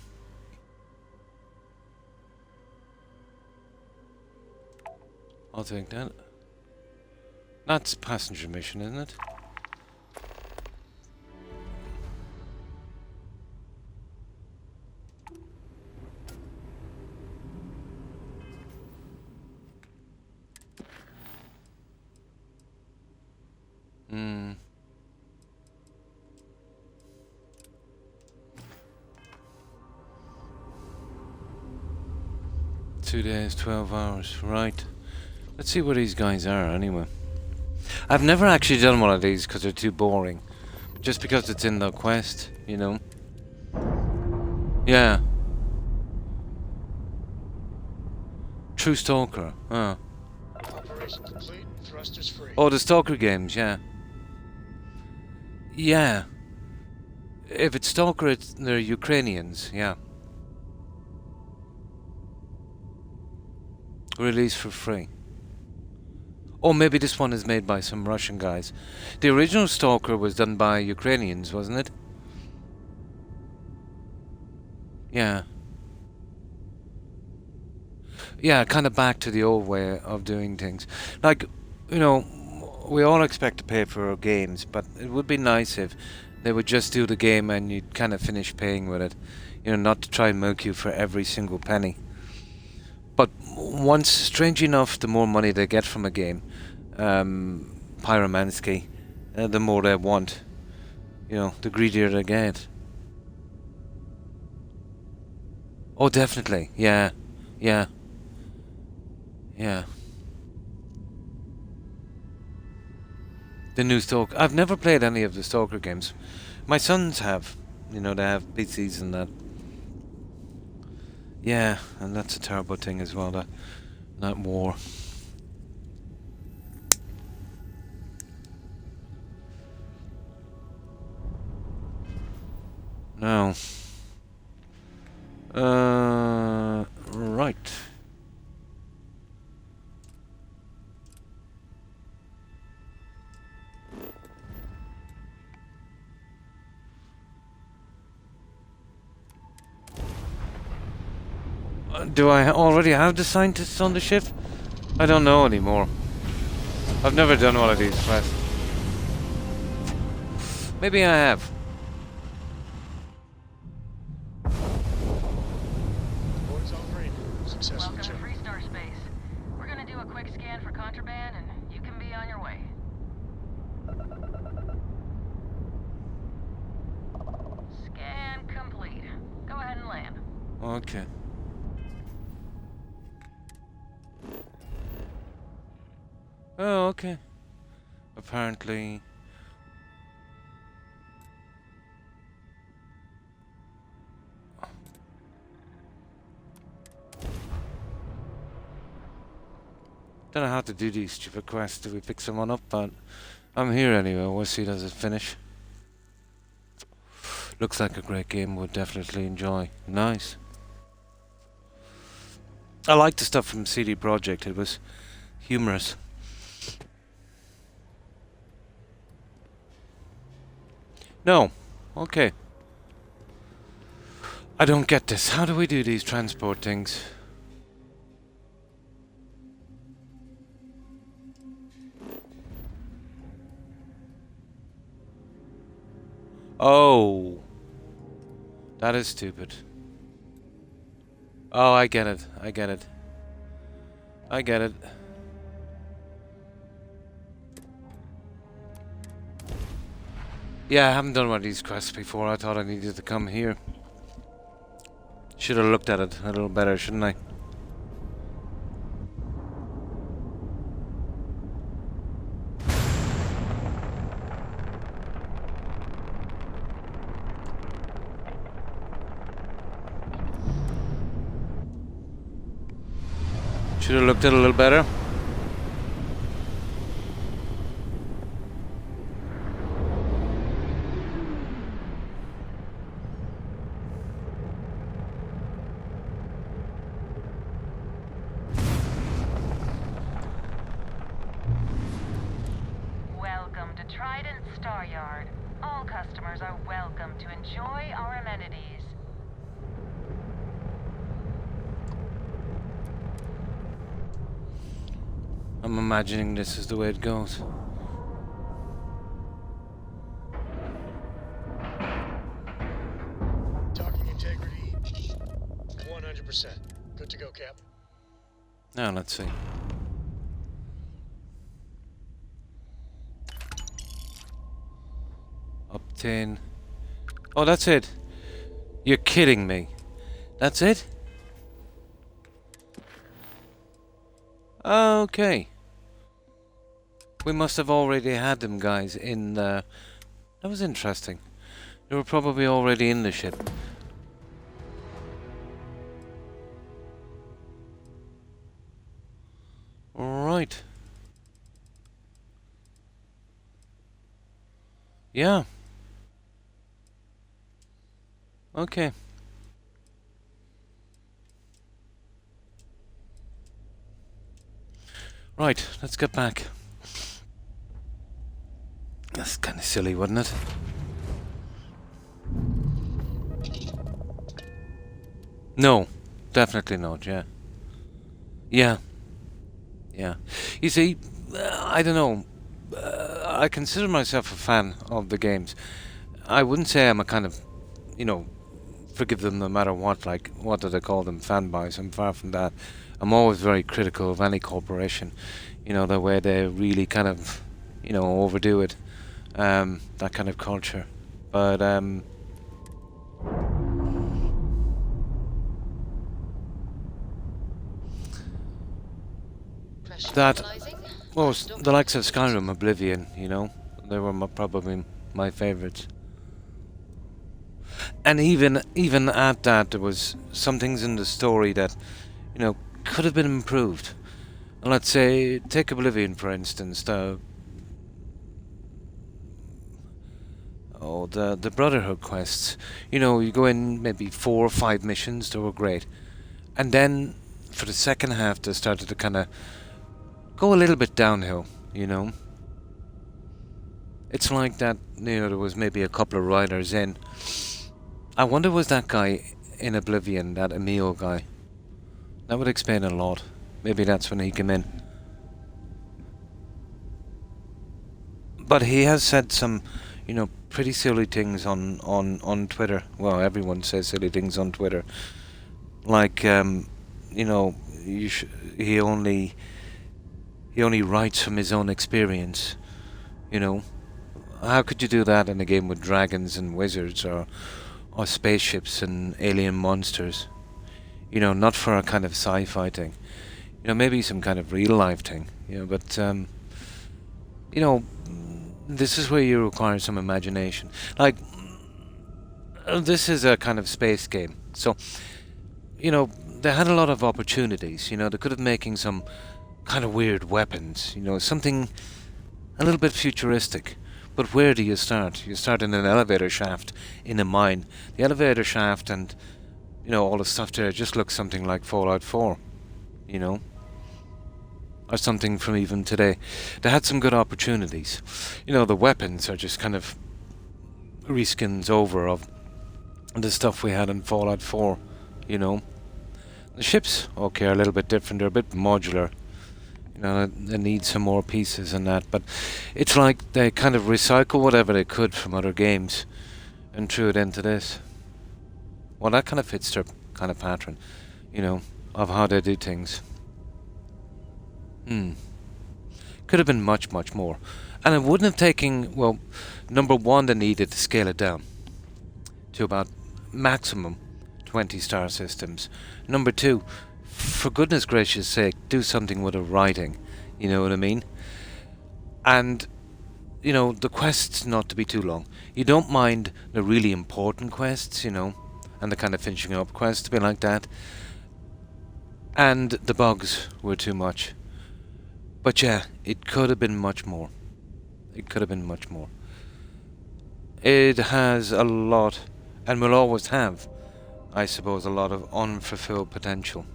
S1: I'll take that. That's passenger mission, isn't it? Hmm. 2 days, 12 hours, right. Let's see where these guys are anyway. I've never actually done one of these because they're too boring. Just because it's in the quest, you know. Yeah. True Stalker, huh.
S12: Operation complete, thrusters free.
S1: Oh, the Stalker games, yeah. Yeah. If it's Stalker, they're Ukrainians, yeah. Release for free. Or maybe this one is made by some Russian guys. The original Stalker was done by Ukrainians, wasn't it? Yeah. Yeah, kind of back to the old way of doing things. Like, you know, we all expect to pay for our games, but it would be nice if they would just do the game and you'd kind of finish paying with it. You know, not to try and milk you for every single penny. But once, strange enough, the more money they get from a game, Pyromansky, the more they want. You know, the greedier they get. Oh, definitely. Yeah. Yeah. Yeah. The new Stalker. I've never played any of the Stalker games. My sons have. You know, they have PCs and that. Yeah, and that's a terrible thing as well, that war. Now. Right. Do I already have the scientists on the ship? I don't know anymore. I've never done one of these quests. Maybe I have.
S12: Board's all green. Successful
S2: Welcome to
S12: check.
S2: Freestar Space. We're gonna do a quick scan for contraband, and you can be on your way. Scan complete. Go ahead and land.
S1: Okay. Oh, okay. Apparently... Don't know how to do these stupid quests. Do we pick someone up? But I'm here anyway. We'll see. Does it finish? Looks like a great game. Would definitely enjoy. Nice. I liked the stuff from CD Projekt. It was humorous. No. Okay. I don't get this. How do we do these transport things? Oh. That is stupid. Oh, I get it. I get it. I get it. Yeah, I haven't done one of these quests before. I thought I needed to come here. Should have looked at it a little better, shouldn't I? Should have looked at it a little better.
S2: Welcome to Trident Star Yard. All customers are welcome to enjoy our amenities.
S1: I'm imagining this is the way it goes.
S12: Talking integrity, 100%. Good to go, Cap.
S1: Now let's see. Obtain. Oh, that's it. You're kidding me. That's it? Okay. We must have already had them guys in the... That was interesting. They were probably already in the ship. Right. Yeah. Okay. Right, let's get back. That's kind of silly, wasn't it? No, definitely not, yeah. Yeah. Yeah. You see, I don't know. I consider myself a fan of the games. I wouldn't say I'm a kind of, you know, forgive them no matter what, like, what do they call them, fanboys. I'm far from that. I'm always very critical of any corporation. You know, the way they really kind of, you know, overdo it. That kind of culture. But, that, well, the likes of Skyrim, Oblivion, you know, they were probably my favourites. And even at that, there was some things in the story that, you know, could have been improved. Let's say, take Oblivion for instance. The Brotherhood quests. You know, you go in maybe 4 or 5 missions. They were great, and then for the second half, they started to kind of go a little bit downhill. You know, it's like that. You know, there was maybe a couple of riders in. I wonder, was that guy in Oblivion, that Emil guy? That would explain a lot. Maybe that's when he came in. But he has said some, you know, pretty silly things on Twitter. Well, everyone says silly things on Twitter. Like, you know, he only writes from his own experience. You know, how could you do that in a game with dragons and wizards or spaceships and alien monsters? You know, not for a kind of sci-fi thing. You know, maybe some kind of real life thing. You know, but you know, this is where you require some imagination. Like, this is a kind of space game, so you know they had a lot of opportunities. You know, they could have making some kind of weird weapons, you know, something a little bit futuristic. But where do you start? You start in an elevator shaft in a mine. The elevator shaft and, you know, all the stuff there just looks something like Fallout 4, you know, or something from even today. They had some good opportunities. You know, the weapons are just kind of reskins over of the stuff we had in Fallout 4, you know. The ships, okay, are a little bit different. They're a bit modular. You know, they need some more pieces and that. But it's like they kind of recycle whatever they could from other games and threw it into this. Well, that kind of fits their kind of pattern, you know, of how they do things. Could have been much, much more. And it wouldn't have taken, well, number one, they needed to scale it down to about maximum 20 star systems. Number two, for goodness gracious sake, do something with the writing, you know what I mean? And, you know, the quests not to be too long. You don't mind the really important quests, you know, and the kind of finishing up quests to be like that. And the bugs were too much. But yeah, it could have been much more. It could have been much more. It has a lot, and will always have, I suppose, a lot of unfulfilled potential.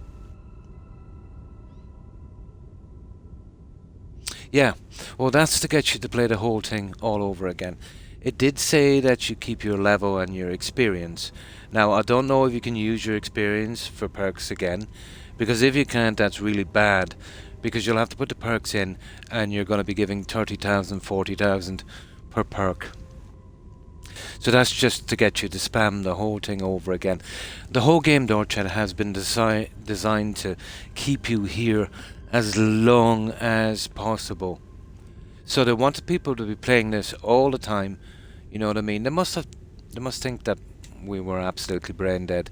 S1: Yeah, well, that's to get you to play the whole thing all over again. It did say that you keep your level and your experience. Now, I don't know if you can use your experience for perks again, because if you can't, that's really bad, because you'll have to put the perks in, and you're going to be giving 30,000, 40,000 per perk. So that's just to get you to spam the whole thing over again. The whole game, Dorchet, has been designed to keep you here as long as possible. So they wanted people to be playing this all the time. You know what I mean? They must think that we were absolutely brain dead,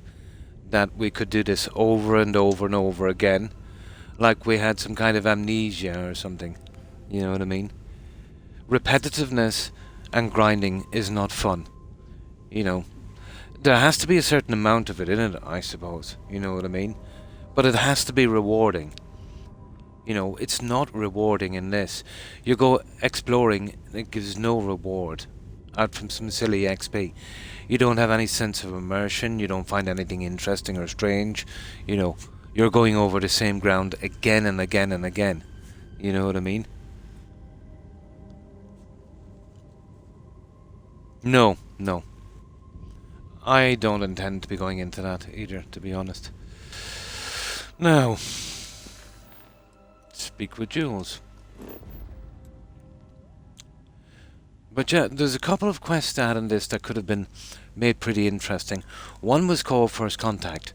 S1: that we could do this over and over and over again, like we had some kind of amnesia or something. You know what I mean? Repetitiveness and grinding is not fun. You know, there has to be a certain amount of it in it, I suppose. You know what I mean? But it has to be rewarding. You know, it's not rewarding in this. You go exploring, it gives no reward out from some silly XP. You don't have any sense of immersion. You don't find anything interesting or strange. You know, you're going over the same ground again and again and again. You know what I mean? No. I don't intend to be going into that either, to be honest. Now, speak with Jules. But yeah, there's a couple of quests to add in this that could have been made pretty interesting. One was called First Contact,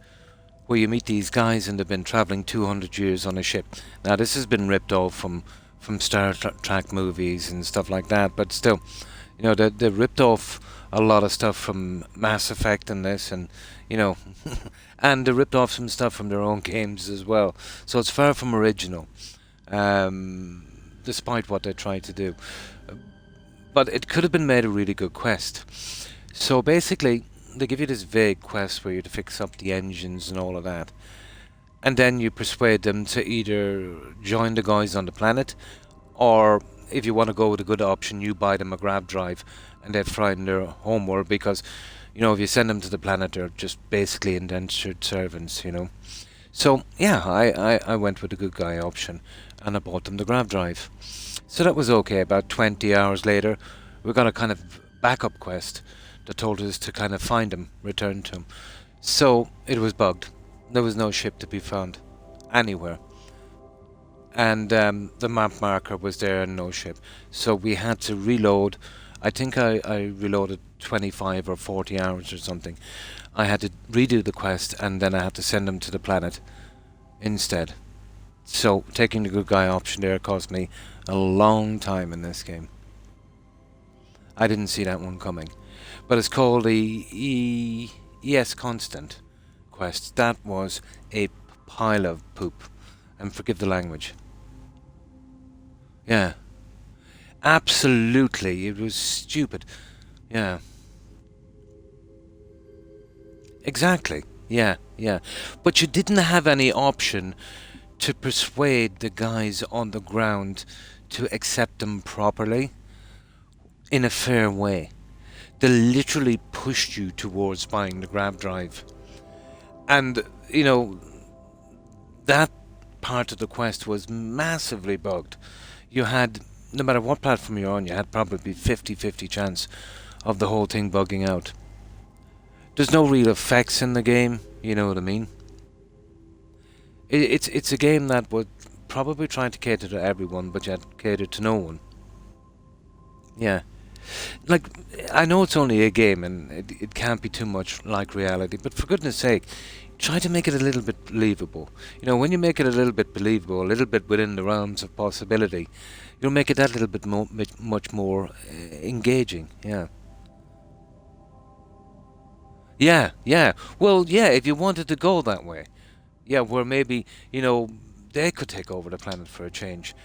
S1: where you meet these guys and they've been travelling 200 years on a ship. Now, this has been ripped off from Star Trek movies and stuff like that, but still, you know, they ripped off a lot of stuff from Mass Effect and this, and, you know, and they ripped off some stuff from their own games as well. So it's far from original, despite what they tried to do. But it could have been made a really good quest. So basically, they give you this vague quest where you have to fix up the engines and all of that. And then you persuade them to either join the guys on the planet, or if you want to go with a good option, you buy them a grav drive and they fly in their homeworld, because, you know, if you send them to the planet, they're just basically indentured servants, you know. So, yeah, I went with the good guy option, and I bought them the grav drive. So that was okay. About 20 hours later, we got a kind of backup quest that told us to kind of find him, return to him. So it was bugged. There was no ship to be found anywhere. And the map marker was there and no ship. So we had to reload. I think I reloaded 25 or 40 hours or something. I had to redo the quest, and then I had to send them to the planet instead. So taking the good guy option there cost me a long time in this game. I didn't see that one coming. But it's called the ES Constant quest. That was a pile of poop. And forgive the language. Yeah. Absolutely. It was stupid. Yeah. Exactly. Yeah. But you didn't have any option to persuade the guys on the ground to accept them properly in a fair way. They literally pushed you towards buying the grab drive. And, that part of the quest was massively bugged. You had, no matter what platform you're on, you had probably 50-50 chance of the whole thing bugging out. There's no real effects in the game, you know what I mean? It's a game that would probably try to cater to everyone, but yet cater to no one. Yeah. Like, I know it's only a game and it can't be too much like reality, but for goodness sake, try to make it a little bit believable. When you make it a little bit believable, a little bit within the realms of possibility, you'll make it that little bit much more engaging. Yeah. Yeah. Well, yeah, if you wanted to go that way. Yeah, where maybe, they could take over the planet for a change.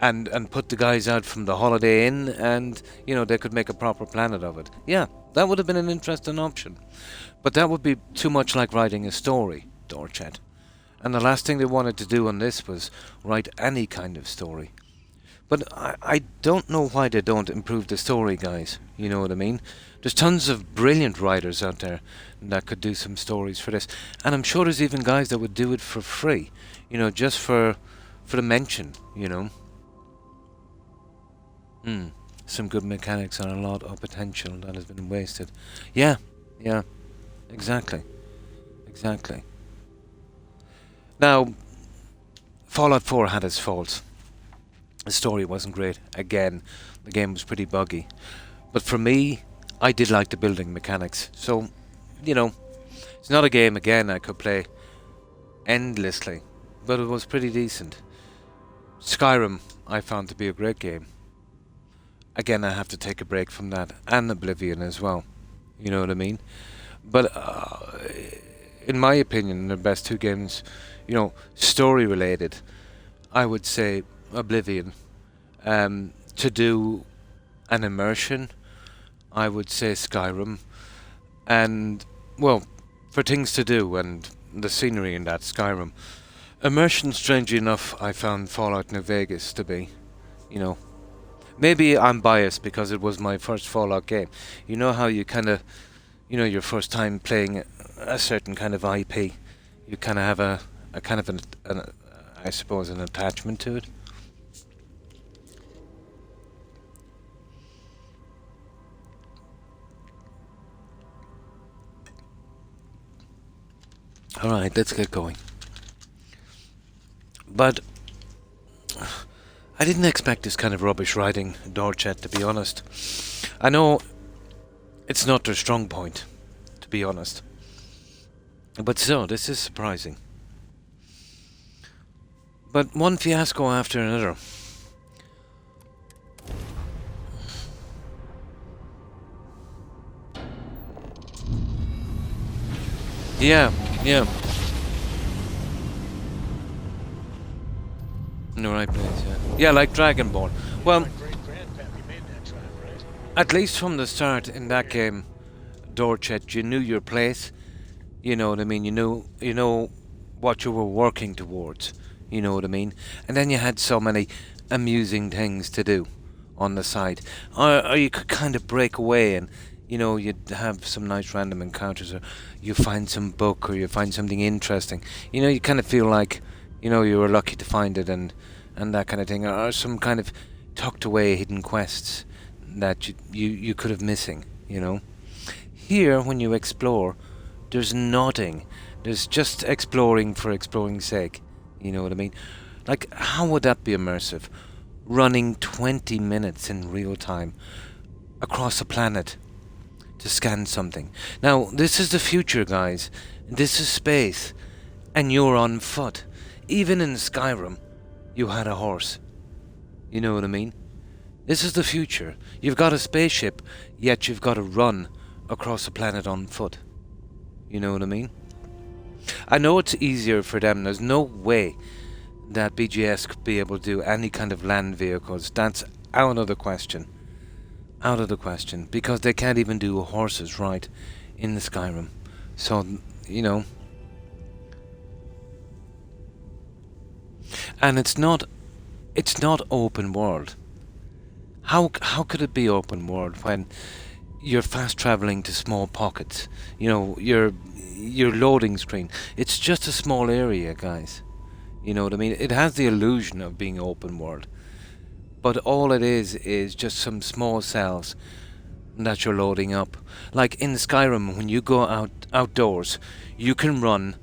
S1: And put the guys out from the Holiday Inn, and they could make a proper planet of it. Yeah, that would have been an interesting option, but that would be too much like writing a story, Dorchet. And the last thing they wanted to do on this was write any kind of story. But I don't know why they don't improve the story, guys. You know what I mean? There's tons of brilliant writers out there that could do some stories for this, and I'm sure there's even guys that would do it for free. Just for the mention. Some good mechanics and a lot of potential that has been wasted. Yeah, exactly. Now, Fallout 4 had its faults. The story wasn't great. Again, the game was pretty buggy. But for me, I did like the building mechanics. So, it's not a game, again, I could play endlessly. But it was pretty decent. Skyrim, I found to be a great game. Again, I have to take a break from that, and Oblivion as well. You know what I mean? But in my opinion, the best two games, story related, I would say Oblivion. To do an immersion, I would say Skyrim. And, well, for things to do and the scenery in that, Skyrim. Immersion, strangely enough, I found Fallout New Vegas to be, Maybe I'm biased because it was my first Fallout game. You know how you kind of, your first time playing a certain kind of IP, you kind of have a kind of I suppose, an attachment to it. Alright, let's get going. But I didn't expect this kind of rubbish writing, Dorchet, to be honest. I know it's not their strong point, to be honest. But still, this is surprising. But one fiasco after another. Yeah. In the right place, yeah. Yeah, like Dragonborn. Well, at least from the start in that game, Dorchet, you knew your place. You know what I mean? You know what you were working towards. You know what I mean? And then you had so many amusing things to do on the side. Or you could kind of break away and, you'd have some nice random encounters, or you find some book, or you find something interesting. You kind of feel like, you were lucky to find it, and that kind of thing, or some kind of tucked away hidden quests that you could have missing. Here, when you explore, there's nothing. There's just exploring for exploring's sake. You know what I mean? Like, how would that be immersive? Running 20 minutes in real time across a planet to scan something. Now, this is the future, guys. This is space, and you're on foot. Even in Skyrim, you had a horse. You know what I mean? This is the future. You've got a spaceship, yet you've got to run across a planet on foot. You know what I mean? I know it's easier for them. There's no way that BGS could be able to do any kind of land vehicles. That's out of the question. Out of the question. Because they can't even do horses right in the Skyrim. So, And it's not open world. How could it be open world when you're fast traveling to small pockets? You know, your loading screen. It's just a small area, guys. You know what I mean? It has the illusion of being open world, but all it is just some small cells that you're loading up. Like in Skyrim, when you go outdoors, you can run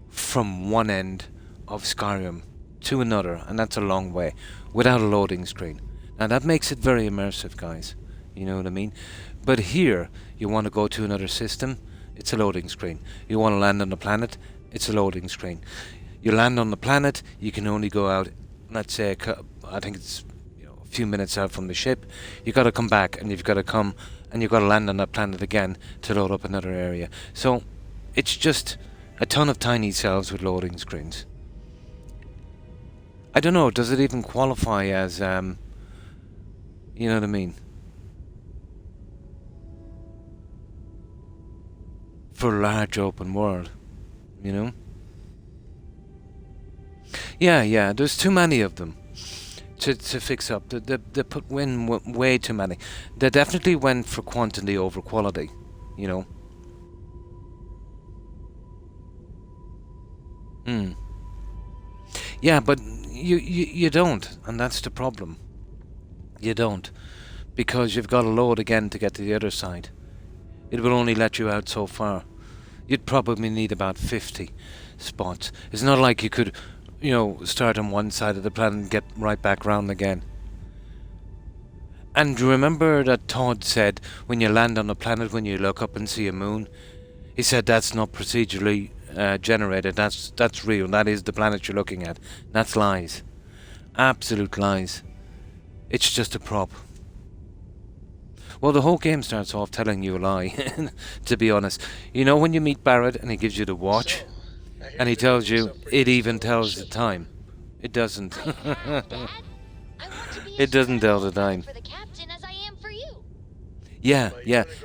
S1: from one end of Skyrim to another, and that's a long way, without a loading screen. Now that makes it very immersive, guys. You know what I mean? But here, you want to go to another system, it's a loading screen. You want to land on the planet, it's a loading screen. You land on the planet, you can only go out, let's say, I think it's a few minutes out from the ship. You got to come back, and you've got to come, and you've got to land on that planet again to load up another area. So, it's just a ton of tiny cells with loading screens. I don't know, does it even qualify as, you know what I mean? For a large open world, you know? Yeah, there's too many of them to fix up. They put in way too many. They definitely went for quantity over quality, you know? Yeah, but you don't, and that's the problem. You don't, because you've got to load again to get to the other side. It will only let you out so far. You'd probably need about 50 spots. It's not like you could, start on one side of the planet and get right back round again. And remember that Todd said when you land on a planet, when you look up and see a moon, he said that's not procedurally generated. That's real. That is the planet you're looking at. That's lies. Absolute lies. It's just a prop. Well, the whole game starts off telling you a lie, to be honest. You know when you meet Barrett and he gives you the watch, and he tells you, it even tells the time. It doesn't. It doesn't tell the time. Yeah,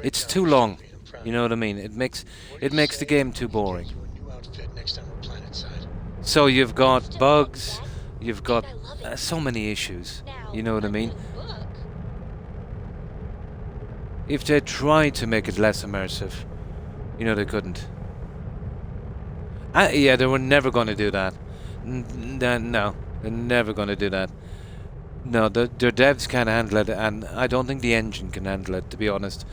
S1: it's too long. You know what I mean? It makes the game too boring. So you've got bugs, you've got so many issues. You know what I mean? If they tried to make it less immersive, they couldn't. Yeah, they were never going to do that. No, they're never going to do that. No, their devs can't handle it, and I don't think the engine can handle it, to be honest.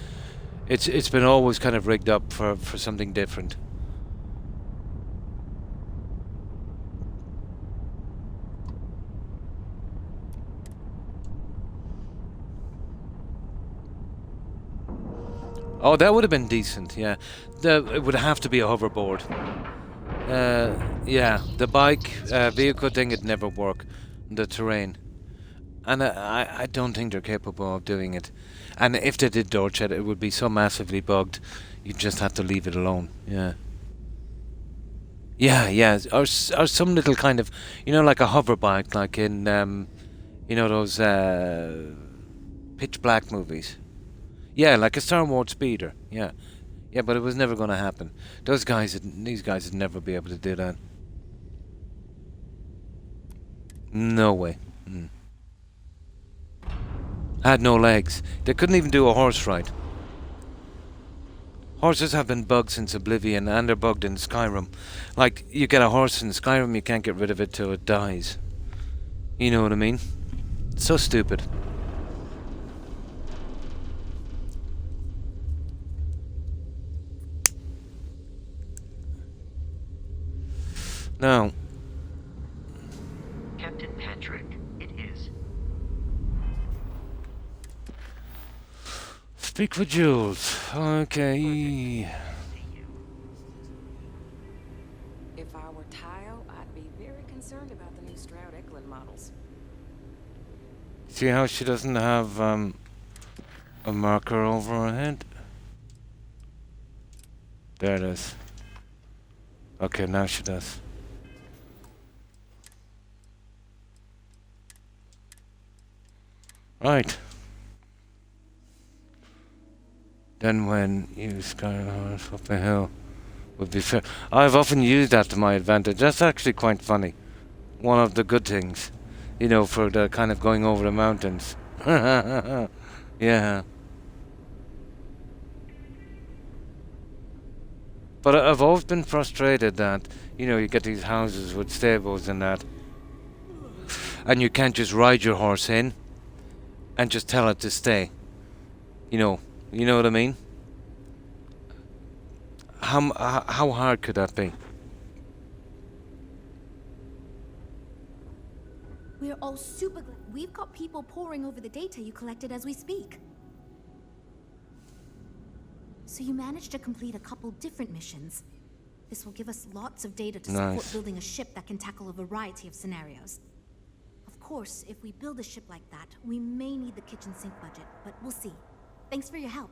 S1: It's been always kind of rigged up for something different. Oh, that would have been decent, yeah. It would have to be a hoverboard. Yeah, the bike vehicle thing would never work. The terrain. And I don't think they're capable of doing it. And if they did dodge it, it would be so massively bugged, you'd just have to leave it alone, yeah. Yeah, or some little kind of, like a hover bike, like in, those pitch black movies. Yeah, like a Star Wars speeder. Yeah, but it was never going to happen. These guys would never be able to do that. No way. Had no legs. They couldn't even do a horse ride. Horses have been bugged since Oblivion, and they're bugged in Skyrim. Like, you get a horse in Skyrim, you can't get rid of it till it dies. You know what I mean? It's so stupid. Now,
S3: Captain Patrick, it is.
S1: Speak with Jules. Okay.
S11: If I were Tile, I'd be very concerned about the new Stroud-Eklund models.
S1: See how she doesn't have a marker over her head? There it is. Okay, now she does. Right. Then when you skyhorse up a hill would be fair. I've often used that to my advantage. That's actually quite funny. one of the good things, you know, for the kind of going over the mountains. Yeah. But I've always been frustrated that, you know, you get these houses with stables and that, and you can't just ride your horse in and just tell it to stay. You know what I mean? How hard could that be?
S5: We're all super glad. We've got people poring over the data you collected as we speak. So you managed to complete a couple different missions. This will give us lots of data to support building a ship that can tackle a variety of scenarios. Of course, if we build a ship like that, we may need the kitchen sink budget, but we'll see. Thanks for your help.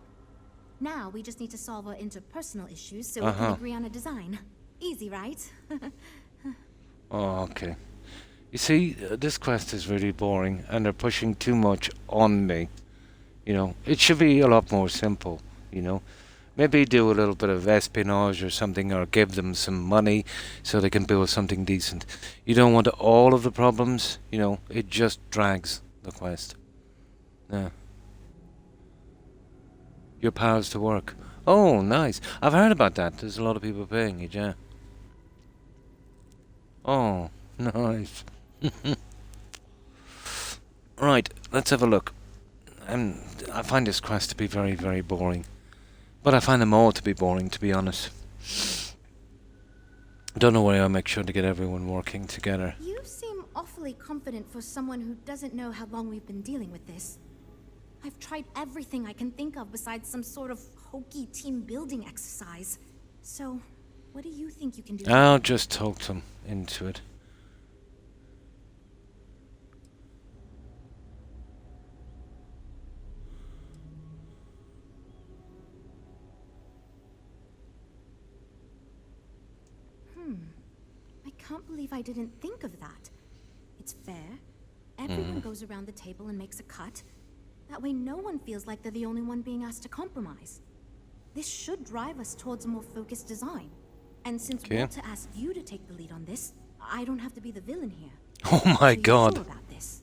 S5: Now we just need to solve our interpersonal issues so we can agree on a design. Easy, right?
S1: Oh, okay. You see, this quest is really boring, and they're pushing too much on me. You know, it should be a lot more simple, you know. Maybe do a little bit of espionage or something, or give them some money so they can build something decent. You don't want all of the problems, you know, it just drags the quest. Yeah. Your pals to work. Oh, nice. I've heard about that. There's a lot of people paying it, yeah. Oh, nice. Right, let's have a look. I find this quest to be very, very boring. But I find them all to be boring, to be honest. Don't know why I'll make sure to get everyone working together.
S5: You seem awfully confident for someone who doesn't know how long we've been dealing with this. I've tried everything I can think of besides some sort of hokey team building exercise. So, what do you think you can do?
S1: I'll just talk them into it.
S5: I can't believe I didn't think of that. It's fair. Everyone goes around the table and makes a cut. That way no one feels like they're the only one being asked to compromise. This should drive us towards a more focused design. And since Walter asked you to take the lead on this, I don't have to be the villain here.
S1: Oh my God.
S5: Sure about this?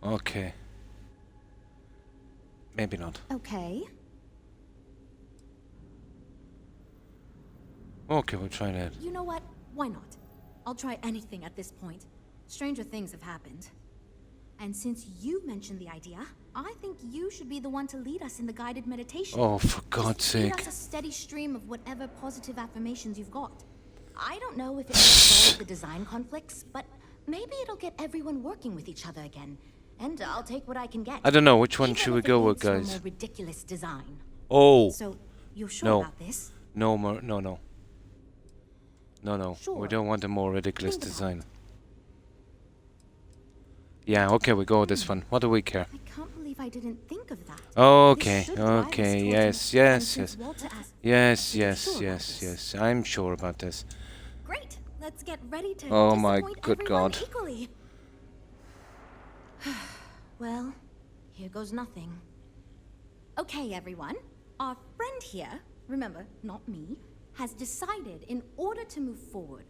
S1: Okay. Maybe not.
S5: Okay.
S1: Okay, we'll try that.
S5: You know what? Why not? I'll try anything at this point. Stranger things have happened. And since you mentioned the idea, I think you should be the one to lead us in the guided meditation.
S1: Oh, for God's sake.
S5: Lead us a steady stream of whatever positive affirmations you've got. I don't know if it will solve the design conflicts, but maybe it'll get everyone working with each other again. And I'll take what I can get.
S1: I don't know, which one should we go with,
S5: A
S1: guys?
S5: more ridiculous design.
S1: Oh.
S5: So, you're sure about this?
S1: No more, no.
S5: Sure.
S1: We don't want a more ridiculous design. Yeah, okay, we go with this one. What do we care?
S5: I can't believe I didn't think of that.
S1: Okay, yes. I'm sure about this.
S5: Great. Let's get ready to
S1: Oh my
S5: disappoint
S1: good
S5: everyone
S1: God.
S5: equally. Well, here goes nothing. Okay, everyone. Our friend here, remember, not me, has decided in order to move forward,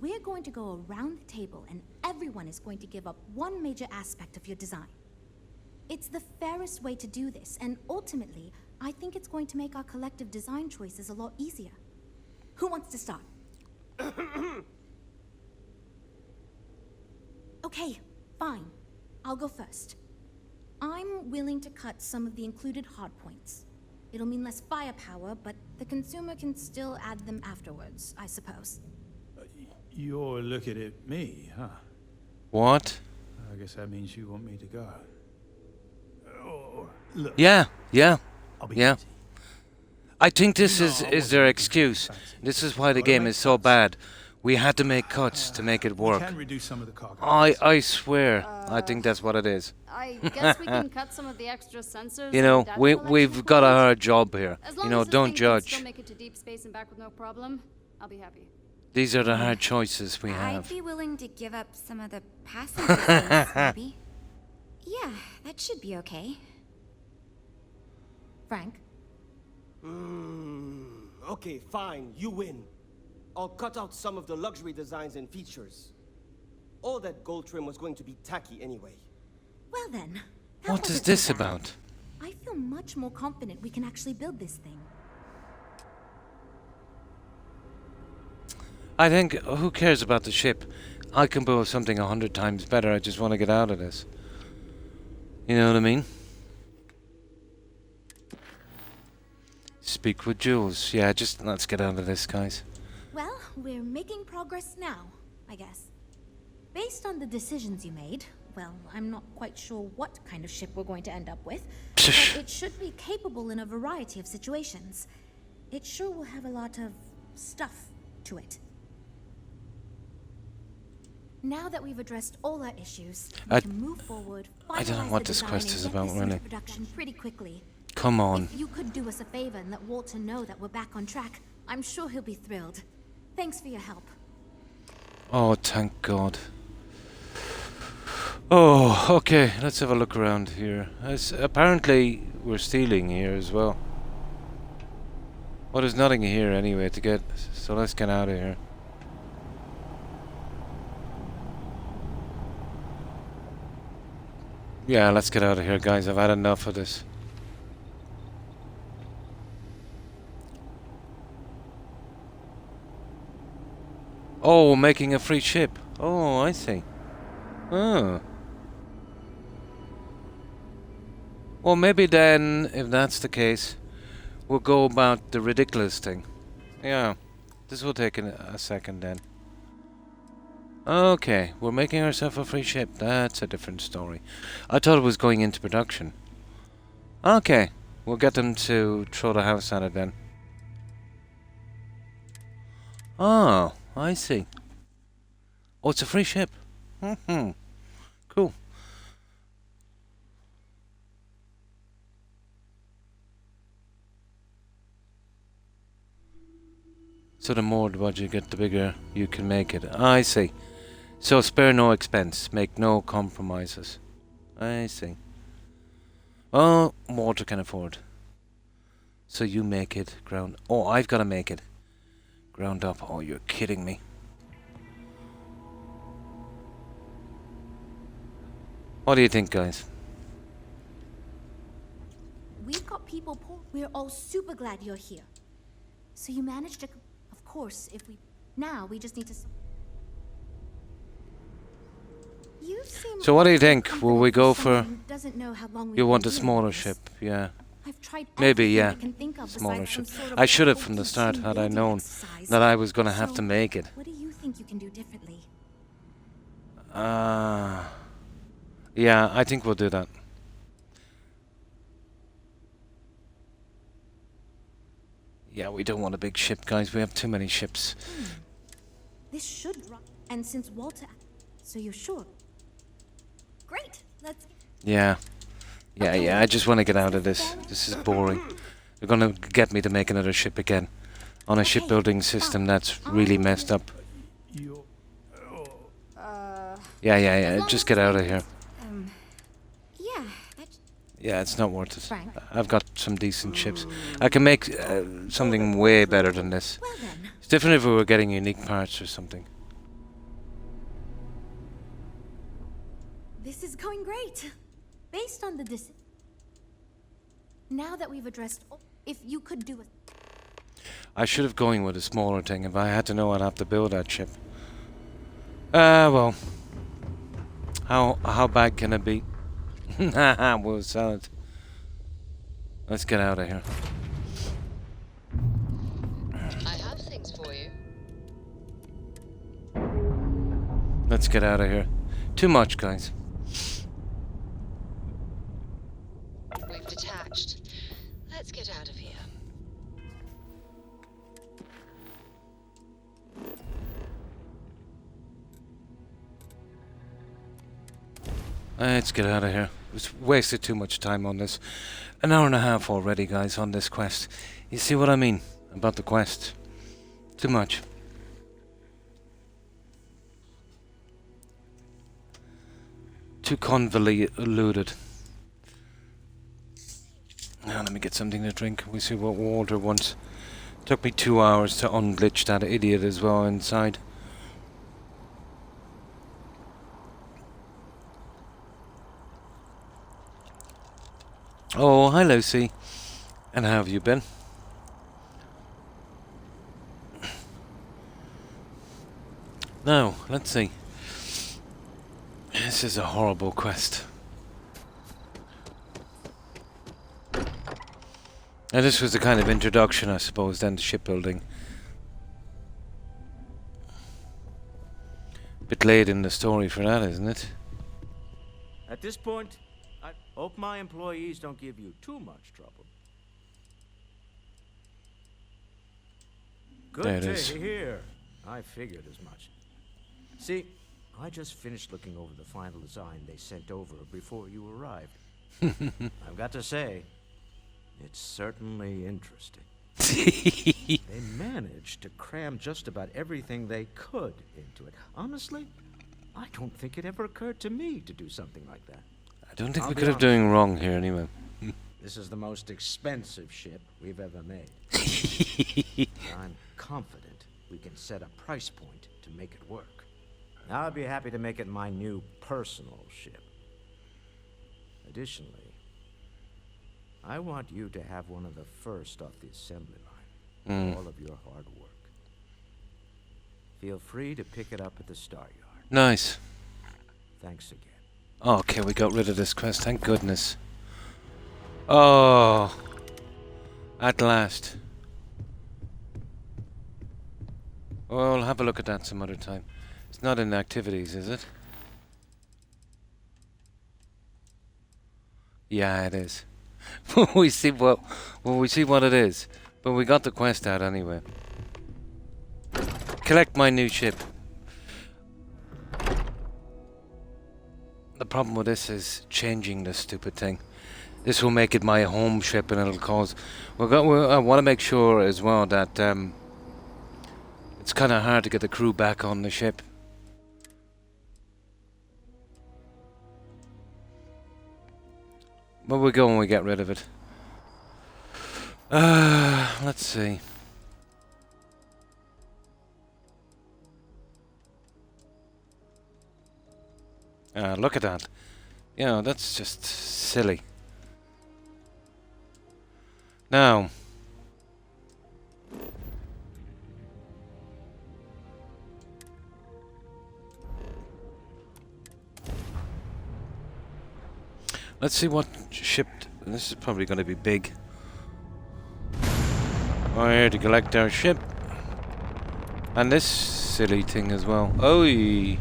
S5: we're going to go around the table and everyone is going to give up one major aspect of your design. It's the fairest way to do this, and ultimately, I think it's going to make our collective design choices a lot easier. Who wants to start? Okay, fine. I'll go first. I'm willing to cut some of the included hardpoints. It'll mean less firepower, but the consumer can still add them afterwards, I suppose.
S6: You're looking at me, huh?
S1: What?
S6: I guess that means you want me to go. Oh, look.
S1: Yeah.
S6: I'll be easy.
S1: I think this is their excuse. This is why the game is so bad. We had to make cuts to make it work.
S6: We can reduce some of the cargo.
S1: I swear, I think that's what it is.
S10: I guess we can cut some of the extra sensors.
S1: You know,
S10: and data
S1: we've
S10: collection
S1: got a
S10: equipment.
S1: hard job here.
S10: As long
S1: You know,
S10: as this
S1: don't
S10: thing can
S1: judge.
S10: still make it to deep space and back with no problem, I'll be happy.
S1: These are the hard choices we
S9: I'd
S1: have.
S9: be willing to give up some of the passenger space, maybe. Yeah, that should be okay.
S5: Frank?
S8: Okay, fine. You win. I'll cut out some of the luxury designs and features. All that gold trim was going to be tacky anyway.
S5: Well then, that
S1: What
S5: wasn't
S1: is this
S5: so bad.
S1: about?
S5: I feel much more confident we can actually build this thing.
S1: I think, who cares about the ship? I can build something 100 times better. I just want to get out of this. You know what I mean? Speak with Jules. Yeah, just let's get out of this, guys.
S5: Well, we're making progress now, I guess. Based on the decisions you made, well, I'm not quite sure what kind of ship we're going to end up with, but it should be capable in a variety of situations. It sure will have a lot of stuff to it. Now that we've addressed all our issues, we can move forward.
S1: I don't know what this quest is about, really.
S5: Production pretty quickly.
S1: Come on.
S5: If you could do us a favor and let Walter know that we're back on track, I'm sure he'll be thrilled. Thanks for your help.
S1: Oh, thank God. Oh, okay. Let's have a look around here. Apparently, we're stealing here as well. Well, there's nothing here anyway to get, so let's get out of here. Yeah, let's get out of here, guys. I've had enough of this. Oh, making a free ship. Oh, I see. Oh. Well, maybe then, if that's the case, we'll go about the ridiculous thing. Yeah. This will take a second then. Okay, we're making ourselves a free ship. That's a different story. I thought it was going into production. Okay, we'll get them to throw the house at it then. Oh, I see. Oh, it's a free ship. Mm-hmm. Cool. So the more the budget you get, the bigger you can make it. I see. So spare no expense, make no compromises. I see. Oh, Walter can afford. So you make it ground... Oh, I've got to make it ground up. Oh, you're kidding me. What do you think, guys?
S5: We've got people we're all super glad you're here. So you managed to... Of course, if we... Now, we just need to... You seem
S1: So what do you think? Will we go for...
S5: doesn't know how long
S1: You want a smaller ship, yeah.
S5: I've tried
S1: Maybe, yeah.
S5: I can think of
S1: Smaller
S5: besides some
S1: ship.
S5: sort of
S1: I should have from the start, had I
S5: building
S1: known
S5: exercise.
S1: that I was going to have to make it.
S5: What do you think you can do differently?
S1: Yeah, I think we'll do that. Yeah, we don't want a big ship, guys. We have too many ships.
S5: This should run. And since Walter... So you're sure? Great. Let's...
S1: Yeah. Yeah, I just want to get out of this. This is boring. They're going to get me to make another ship again. On a shipbuilding system that's really messed up. Yeah. Just get out of here.
S9: Yeah.
S1: Yeah, it's not worth it. I've got some decent ships. I can make something way better than this. It's different if we were getting unique parts or something.
S5: This is going great. Based on the now that we've addressed... If you could do it...
S1: I should have gone with a smaller thing. If I had to know, I'd have to build that ship. Well. How bad can it be? We'll sell it. Let's get out of here.
S13: I have things for you.
S1: Let's get out of here. Too much, guys.
S13: We've detached. Let's get out of here.
S1: Let's get out of here. We've wasted too much time on this. An hour and a half already, guys, on this quest. You see what I mean about the quest? Too much. Too convoluted. Now let me get something to drink. We see what Walter wants. Took me 2 hours to unglitch that idiot as well inside. Oh, hi Lucy. And how have you been? Now, let's see. This is a horrible quest. Now this was the kind of introduction, I suppose, then to shipbuilding. Bit late in the story for that, isn't it?
S7: At this point, I hope my employees don't give you too much trouble. Good to hear. I figured as much. See, I just finished looking over the final design they sent over before you arrived. I've got to say, it's certainly interesting. They managed to cram just about everything they could into it. Honestly, I don't think it ever occurred to me to do something like that.
S1: I don't think we could have doing wrong here anyway.
S7: This is the most expensive ship we've ever made. I'm confident we can set a price point to make it work. I'll be happy to make it my new personal ship. Additionally, I want you to have one of the first off the assembly line. All of your hard work. Feel free to pick it up at the Star Yard.
S1: Nice.
S7: Thanks again.
S1: Okay, we got rid of this quest, thank goodness. Oh, at last. Well, we'll have a look at that some other time. It's not in activities, is it? Yeah, it is. we see what it is. But we got the quest out anyway. Collect my new ship. The problem with this is changing this stupid thing. This will make it my home ship, and it'll cause. I want to make sure as well that it's kind of hard to get the crew back on the ship. But we'll go when we get rid of it. Let's see. Look at that. You know, that's just silly. Now. Let's see what shipped. This is probably going to be big. We're here to collect our ship. And this silly thing as well. Oi!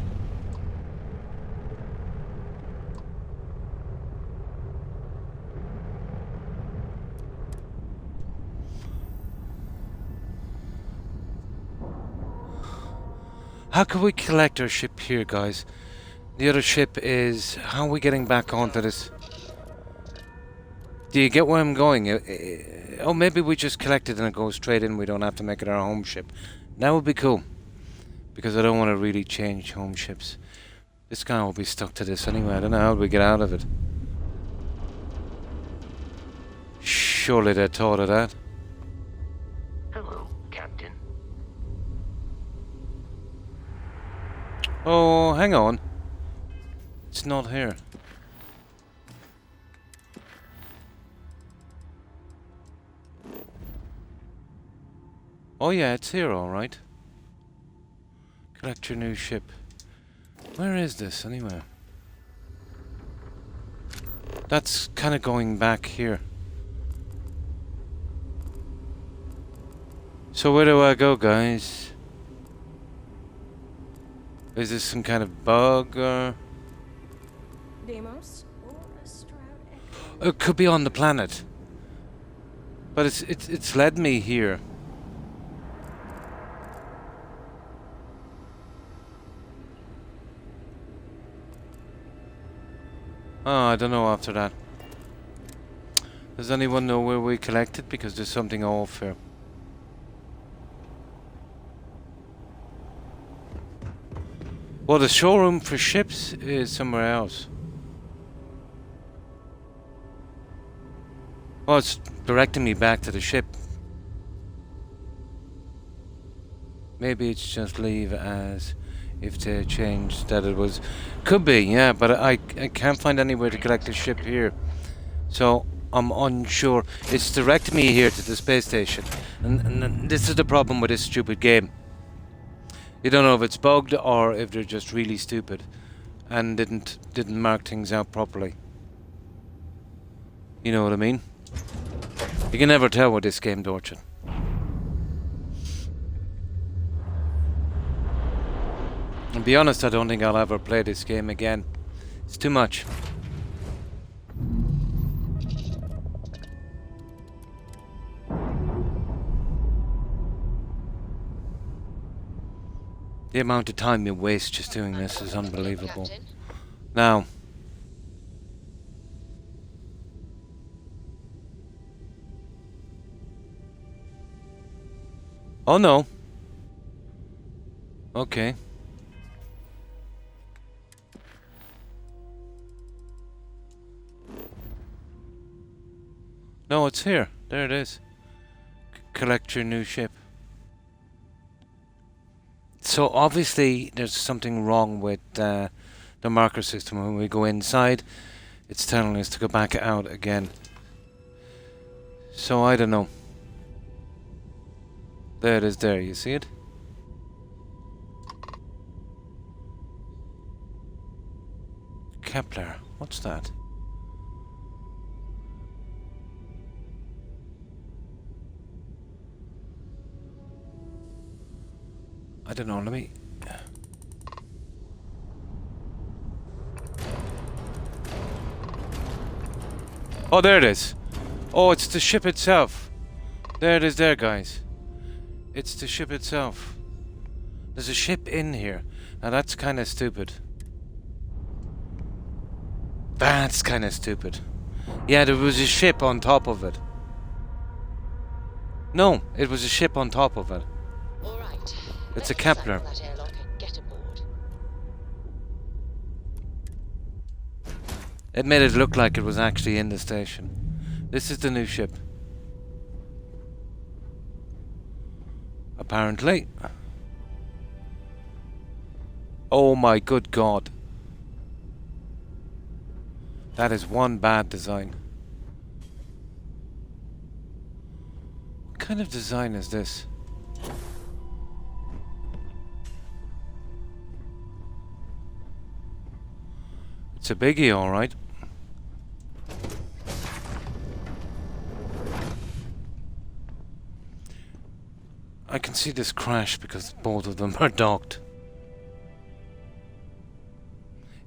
S1: How can we collect our ship here, guys? The other ship is... How are we getting back onto this? Do you get where I'm going? Oh, maybe we just collect it and it goes straight in. We don't have to make it our home ship. That would be cool. Because I don't want to really change home ships. This guy will be stuck to this anyway. I don't know how we get out of it. Surely they thought of that.
S3: Hello, Captain.
S1: Oh, hang on. It's not here. Oh yeah, it's here, alright. Collect your new ship. Where is this, anyway? That's kind of going back here. So where do I go, guys? Is this some kind of bug, or...?
S11: Deimos or a Stroud Echo?
S1: It could be on the planet. But it's led me here. Oh, I don't know after that. Does anyone know where we collected? Because there's something off here. Well, the showroom for ships is somewhere else. Well, it's directing me back to the ship. Maybe it's just leave as if they changed that it was... Could be, yeah, but I can't find anywhere to collect the ship here. So, I'm unsure. It's directing me here to the space station. And this is the problem with this stupid game. You don't know if it's bugged or if they're just really stupid and didn't mark things out properly. You know what I mean? You can never tell with this game, don't you? And be honest, I don't think I'll ever play this game again. It's too much. The amount of time you waste just doing this is unbelievable. Now, oh no. Okay. No, it's here. There it is. Collect your new ship. So obviously there's something wrong with the marker system. When we go inside, it's telling us to go back out again. So I don't know. There it is there, you see it? Kepler, what's that? I don't know, let me... Oh, there it is. Oh, it's the ship itself. There it is there, guys. It's the ship itself. There's a ship in here. Now that's kind of stupid. That's kind of stupid. Yeah, there was a ship on top of it. No, it was a ship on top of it. It's a Kepler. It made it look like it was actually in the station. This is the new ship. Apparently. Oh my good God. That is one bad design. What kind of design is this? It's a biggie, alright. I can see this crash because both of them are docked.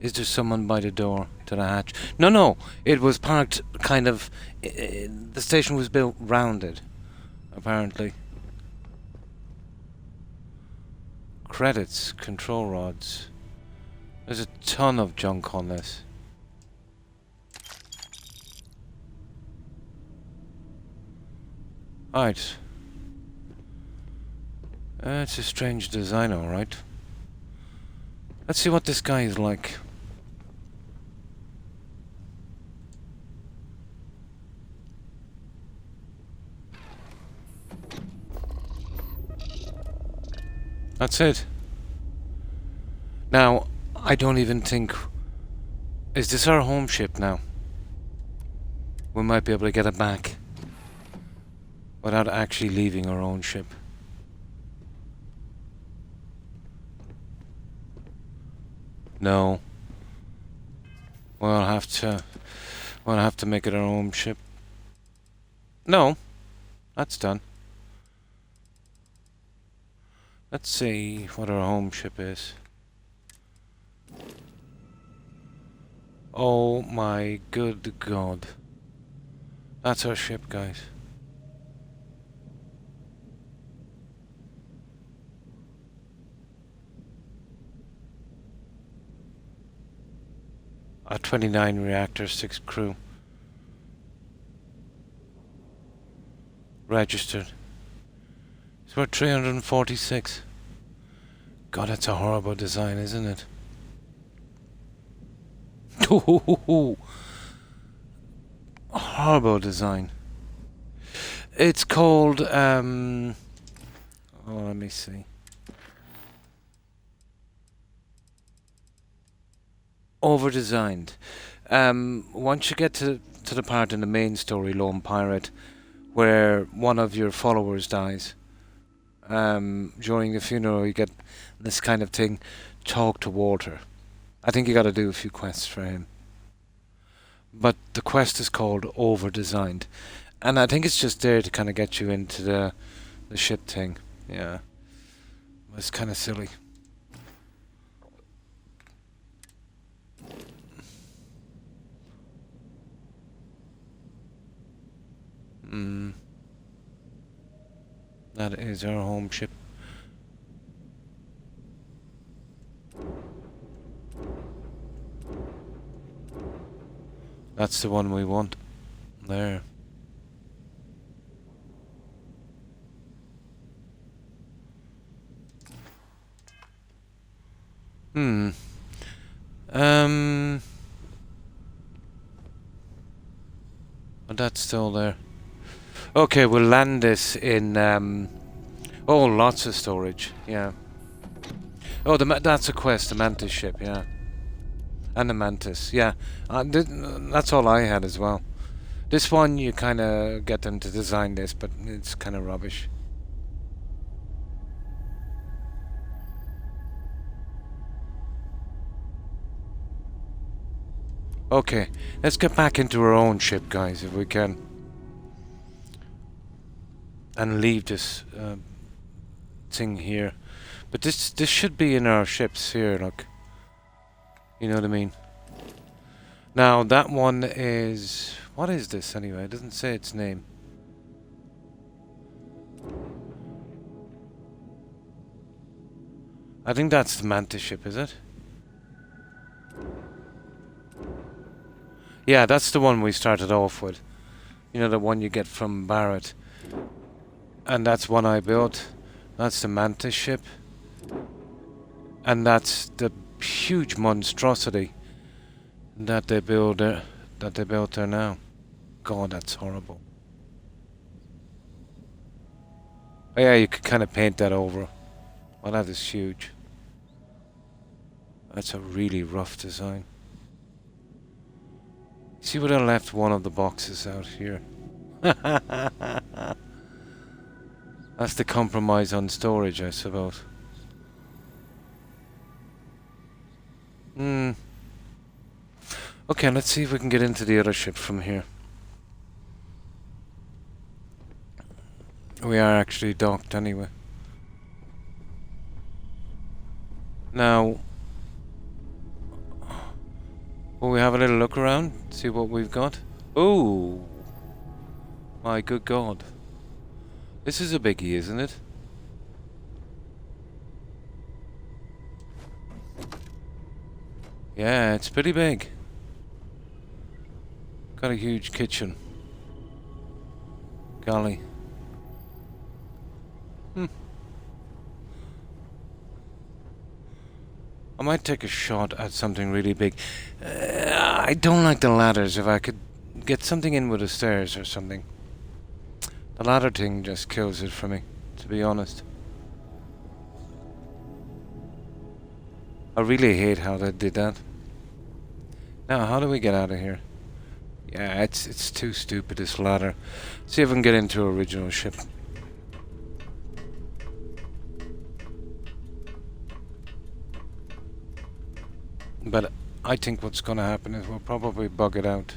S1: Is there someone by the door to the hatch? No, no, it was parked kind of... the station was built rounded, apparently. Credits, control rods. There's a ton of junk on this. Alright. It's a strange design, alright. Let's see what this guy is like. That's it. Now, I don't even think... Is this our home ship now? We might be able to get it back without actually leaving our own ship. No. We'll have to make it our own ship. No. That's done. Let's see what our home ship is. Oh my good God. That's our ship, guys. A 29 reactors, 6 crew. Registered. It's worth 346. God, that's a horrible design, isn't it? Horrible design. It's called, oh, let me see. Over-designed. Once you get to the part in the main story, Lone Pirate, where one of your followers dies, during the funeral you get this kind of thing, talk to Walter. I think you got to do a few quests for him. But the quest is called Over-designed. And I think it's just there to kind of get you into the ship thing. Yeah. It's kind of silly. That is our home ship. That's the one we want. There. But that's still there. Okay, we'll land this in, oh, lots of storage, yeah. Oh, that's a quest, the Mantis ship, yeah. And the Mantis, yeah. That's all I had as well. This one, you kind of get them to design this, but it's kind of rubbish. Okay, let's get back into our own ship, guys, if we can. And leave this thing here. But this should be in our ships here, look. You know what I mean? Now, that one is... What is this, anyway? It doesn't say its name. I think that's the Mantis ship, is it? Yeah, that's the one we started off with. You know, the one you get from Barrett. And that's one I built. That's the Mantis ship. And that's the huge monstrosity that they built there now. God, that's horrible. Oh, yeah, you could kind of paint that over. Well, that is huge. That's a really rough design. See what I left one of the boxes out here. That's the compromise on storage, I suppose. Okay, let's see if we can get into the other ship from here. We are actually docked anyway. Now, will we have a little look around? See what we've got? Oh! My good God. This is a biggie, isn't it? Yeah, it's pretty big. Got a huge kitchen. Golly. I might take a shot at something really big. I don't like the ladders. If I could get something in with the stairs or something. The ladder thing just kills it for me, to be honest. I really hate how they did that. Now, how do we get out of here? Yeah, it's too stupid, this ladder. See if we can get into our original ship. But I think what's going to happen is we'll probably bug it out.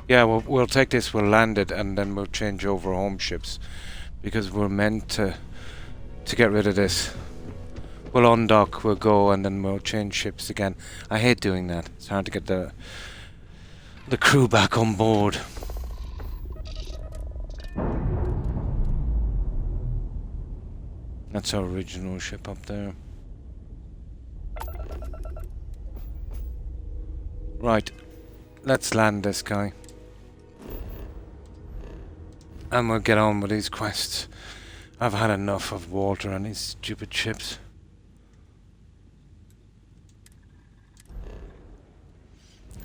S1: Yeah, we'll take this, we'll land it, and then we'll change over home ships. Because we're meant to get rid of this. We'll undock, we'll go, and then we'll change ships again. I hate doing that. It's hard to get the crew back on board. That's our original ship up there. Right, let's land this guy. And we'll get on with these quests. I've had enough of Walter and his stupid ships.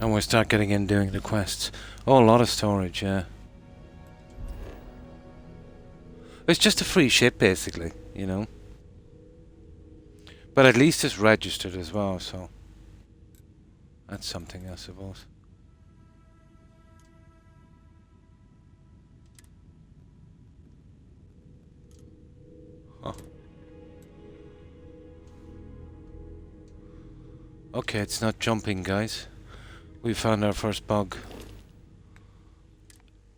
S1: And we'll start getting in doing the quests. Oh, a lot of storage, yeah. It's just a free ship, basically, you know. But at least it's registered as well, so... That's something, I suppose. Huh. Okay, it's not jumping, guys. We found our first bug.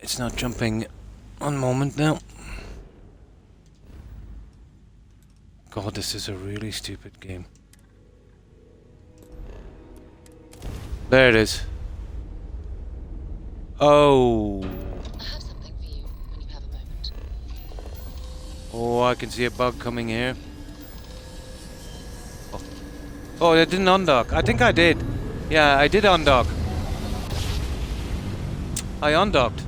S1: It's not jumping. One moment now. God, this is a really stupid game. There it is. Oh.
S13: I have something for you when you have a moment.
S1: Oh, I can see a bug coming here. Oh, oh, it didn't undock. I think I did. Yeah, I did undock. I undocked.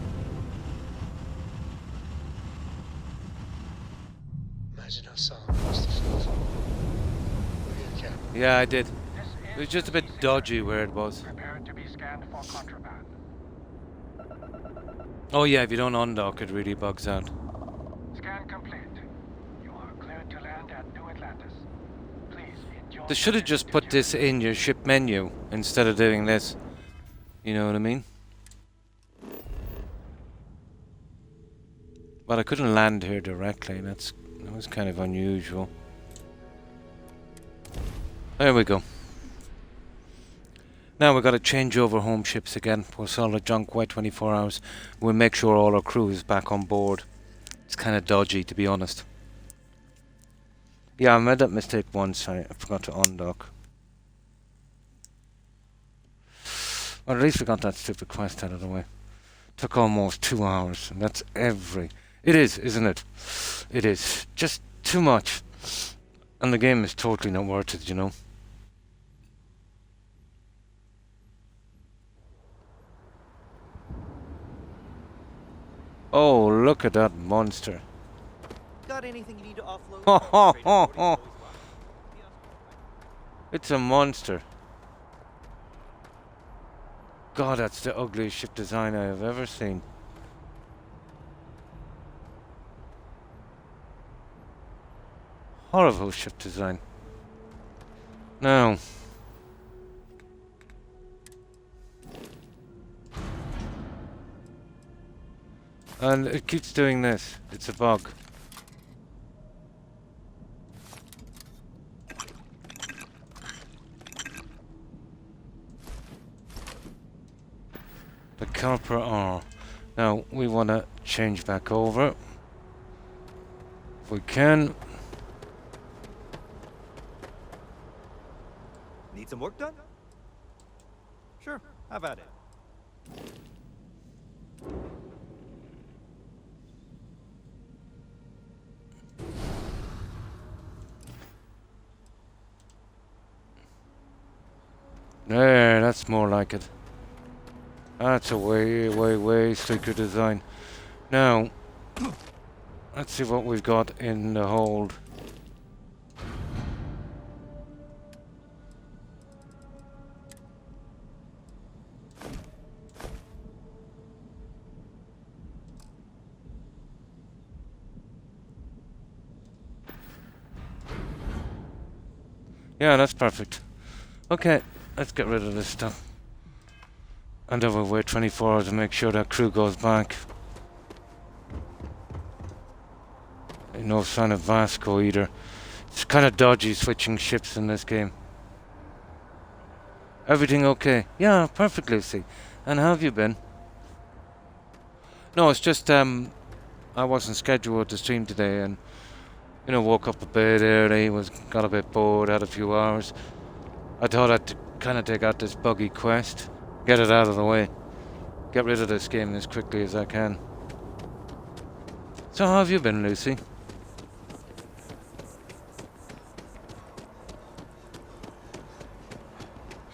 S12: Imagine how solid must have felt. Look at your cap.
S1: Yeah, I did. It was just a bit dodgy where it was.
S4: Prepare to be scanned for contraband.
S1: Oh yeah, if you don't undock, it really bugs out.
S4: Scan complete. You are cleared to land at New Atlantis. Please enjoy.
S1: They should have just put this in your ship menu instead of doing this. You know what I mean? But I couldn't land here directly. That was kind of unusual. There we go. Now we've got to change over home ships again. We'll sell the junk, wait 24 hours. We'll make sure all our crew is back on board. It's kind of dodgy, to be honest. Yeah, I made that mistake once. I forgot to undock. Well, at least we got that stupid quest out of the way. Took almost 2 hours, and that's every... It is, isn't it? It is. Just too much. And the game is totally not worth it, you know? Oh, look at that monster.
S14: Got anything you need to offload?
S1: Ho ho ho ho! It's a monster. God, that's the ugliest ship design I have ever seen. Horrible ship design. Now. And it keeps doing this. It's a bug. The Calpra R. Now we want to change back over. If we can.
S14: Need some work done? Sure, have at it.
S1: There, that's more like it. That's a way sleeker design. Now, let's see what we've got in the hold. Yeah, that's perfect. Okay, let's get rid of this stuff. And then we'll wait 24 hours to make sure that crew goes back. No sign of Vasco either. It's kind of dodgy switching ships in this game. Everything okay? Yeah, perfect, Lucy. And how have you been? No, it's just I wasn't scheduled to stream today, and you know, woke up a bit early, got a bit bored, had a few hours. I thought I'd kind of take out this buggy quest, get it out of the way, get rid of this game as quickly as I can. So how have you been, Lucy?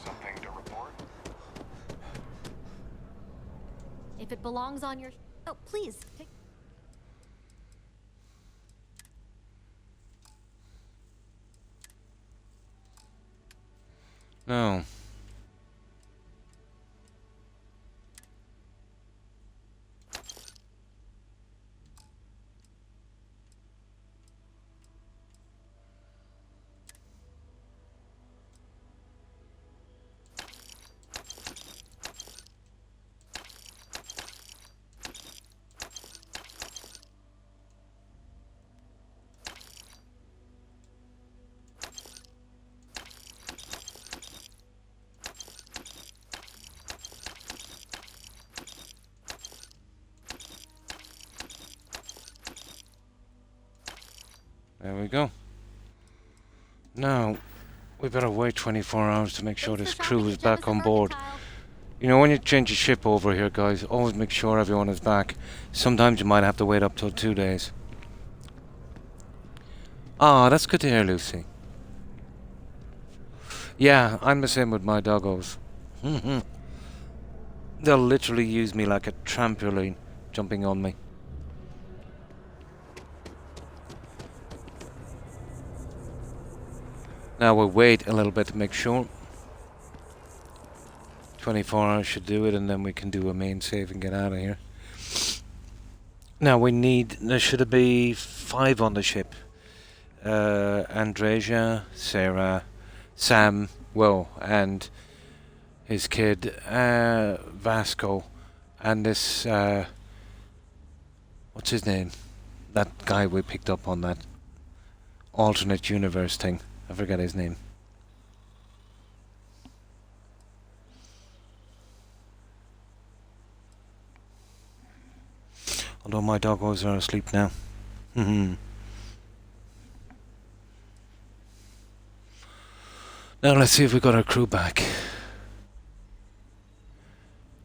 S4: Something to report?
S5: If it belongs on your... Oh, please, take...
S1: No. There we go. Now, we better wait 24 hours to make sure this crew is back on board. You know, when you change your ship over here, guys, always make sure everyone is back. Sometimes you might have to wait up till 2 days. Ah, that's good to hear, Lucy. Yeah, I'm the same with my doggos. They'll literally use me like a trampoline, jumping on me. Now we'll wait a little bit to make sure. 24 hours should do it, and then we can do a main save and get out of here. Now we need, there should be 5 on the ship. Andreja, Sarah, Sam, well, and his kid, Vasco, and this, what's his name? That guy we picked up on that alternate universe thing. I forget his name. Although my doggos are asleep now. Now let's see if we got our crew back.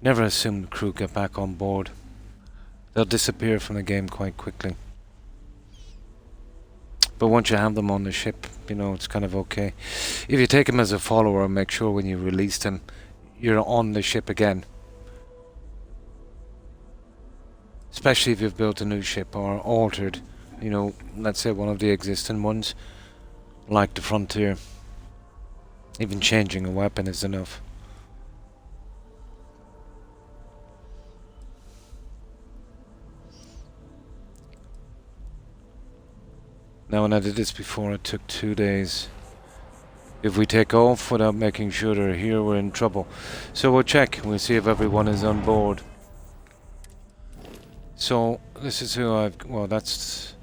S1: Never assume the crew get back on board. They'll disappear from the game quite quickly. But once you have them on the ship, you know, it's kind of okay. If you take them as a follower, make sure when you release them, you're on the ship again. Especially if you've built a new ship or altered, you know, let's say one of the existing ones, like the Frontier. Even changing a weapon is enough. Now, when I did this before, it took 2 days. If we take off without making sure they're here, we're in trouble. So we'll check. We'll see if everyone is on board. So, this is who I've... Well, that's...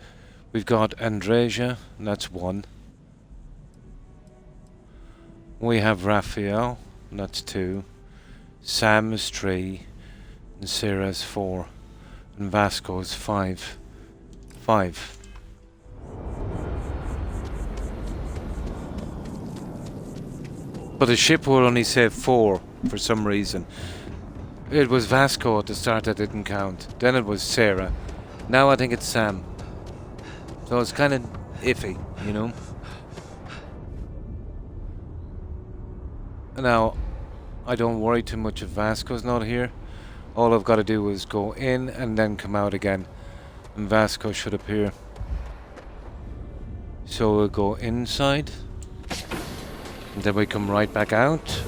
S1: We've got Andreja, and that's 1. We have Raphael, and that's 2. Sam is 3. And Sarah is 4. And Vasco is 5. 5. But the ship will only say 4 for some reason. It was Vasco at the start that didn't count. Then it was Sarah. Now I think it's Sam. So it's kind of iffy, you know. Now, I don't worry too much if Vasco's not here. All I've got to do is go in and then come out again. And Vasco should appear. So we'll go inside. And then we come right back out.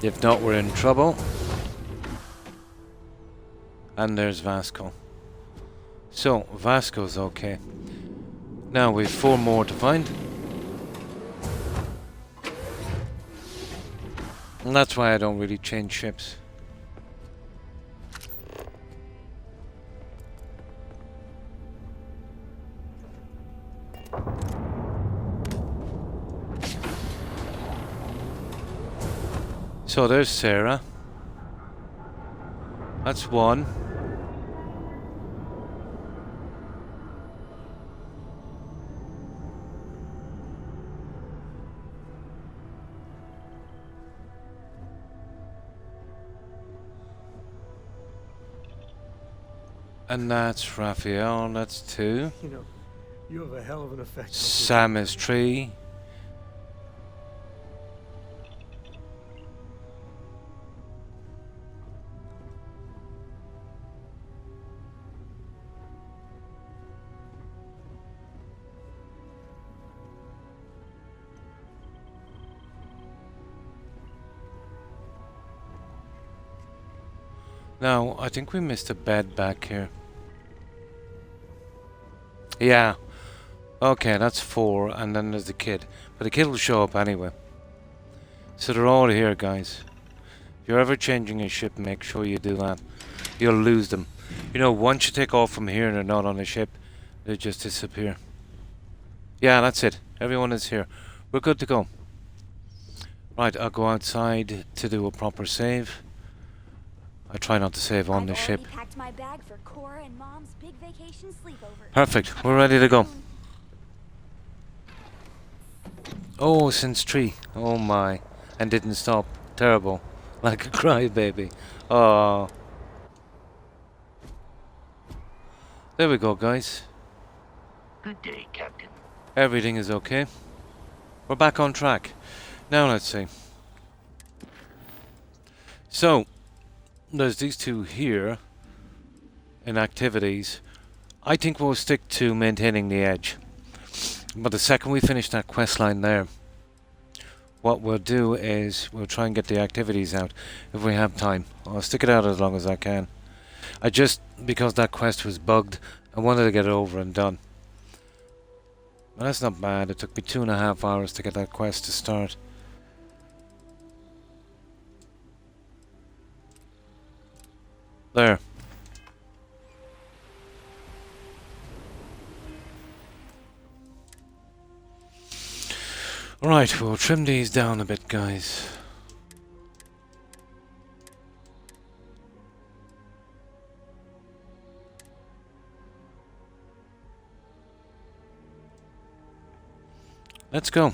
S1: If not, we're in trouble. And there's Vasco. So, Vasco's okay. Now we've 4 more to find. And that's why I don't really change ships. So there's Sarah. That's 1. And that's Raphael, that's 2.
S15: You know, you have a hell of an effect.
S1: Sam is 3. Now, I think we missed a bed back here. Yeah. Okay, that's 4, and then there's the kid. But the kid will show up anyway. So they're all here, guys. If you're ever changing a ship, make sure you do that. You'll lose them. You know, once you take off from here and they're not on the ship, they just disappear. Yeah, that's it. Everyone is here. We're good to go. Right, I'll go outside to do a proper save. I try not to save on the ship.
S16: Packed my bag for Cora and Mom's big vacation sleepover.
S1: Perfect. We're ready to go. Oh, since tree. Oh my. And didn't stop. Terrible. Like a crybaby. Oh. There we go, guys.
S3: Good day, Captain.
S1: Everything is okay. We're back on track. Now let's see. So, there's these two here in activities. I think we'll stick to maintaining the edge. But the second we finish that quest line there, what we'll do is we'll try and get the activities out if we have time. I'll stick it out as long as I can. Because that quest was bugged, I wanted to get it over and done. But that's not bad. It took me 2.5 hours to get that quest to start. There. Right, we'll trim these down a bit, guys. Let's go.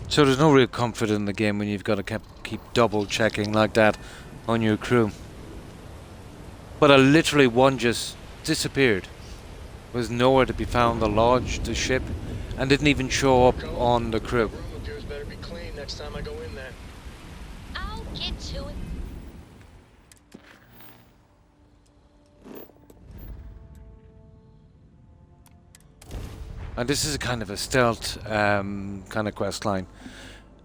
S1: So there's no real comfort in the game when you've got to keep double checking like that on your crew. But literally one just disappeared. Was nowhere to be found. The lodge, the ship, and didn't even show up on the crew.
S12: Room appears better be clean next time I go in there.
S13: I'll get to it.
S1: And this is a kind of a stealth kind of quest line.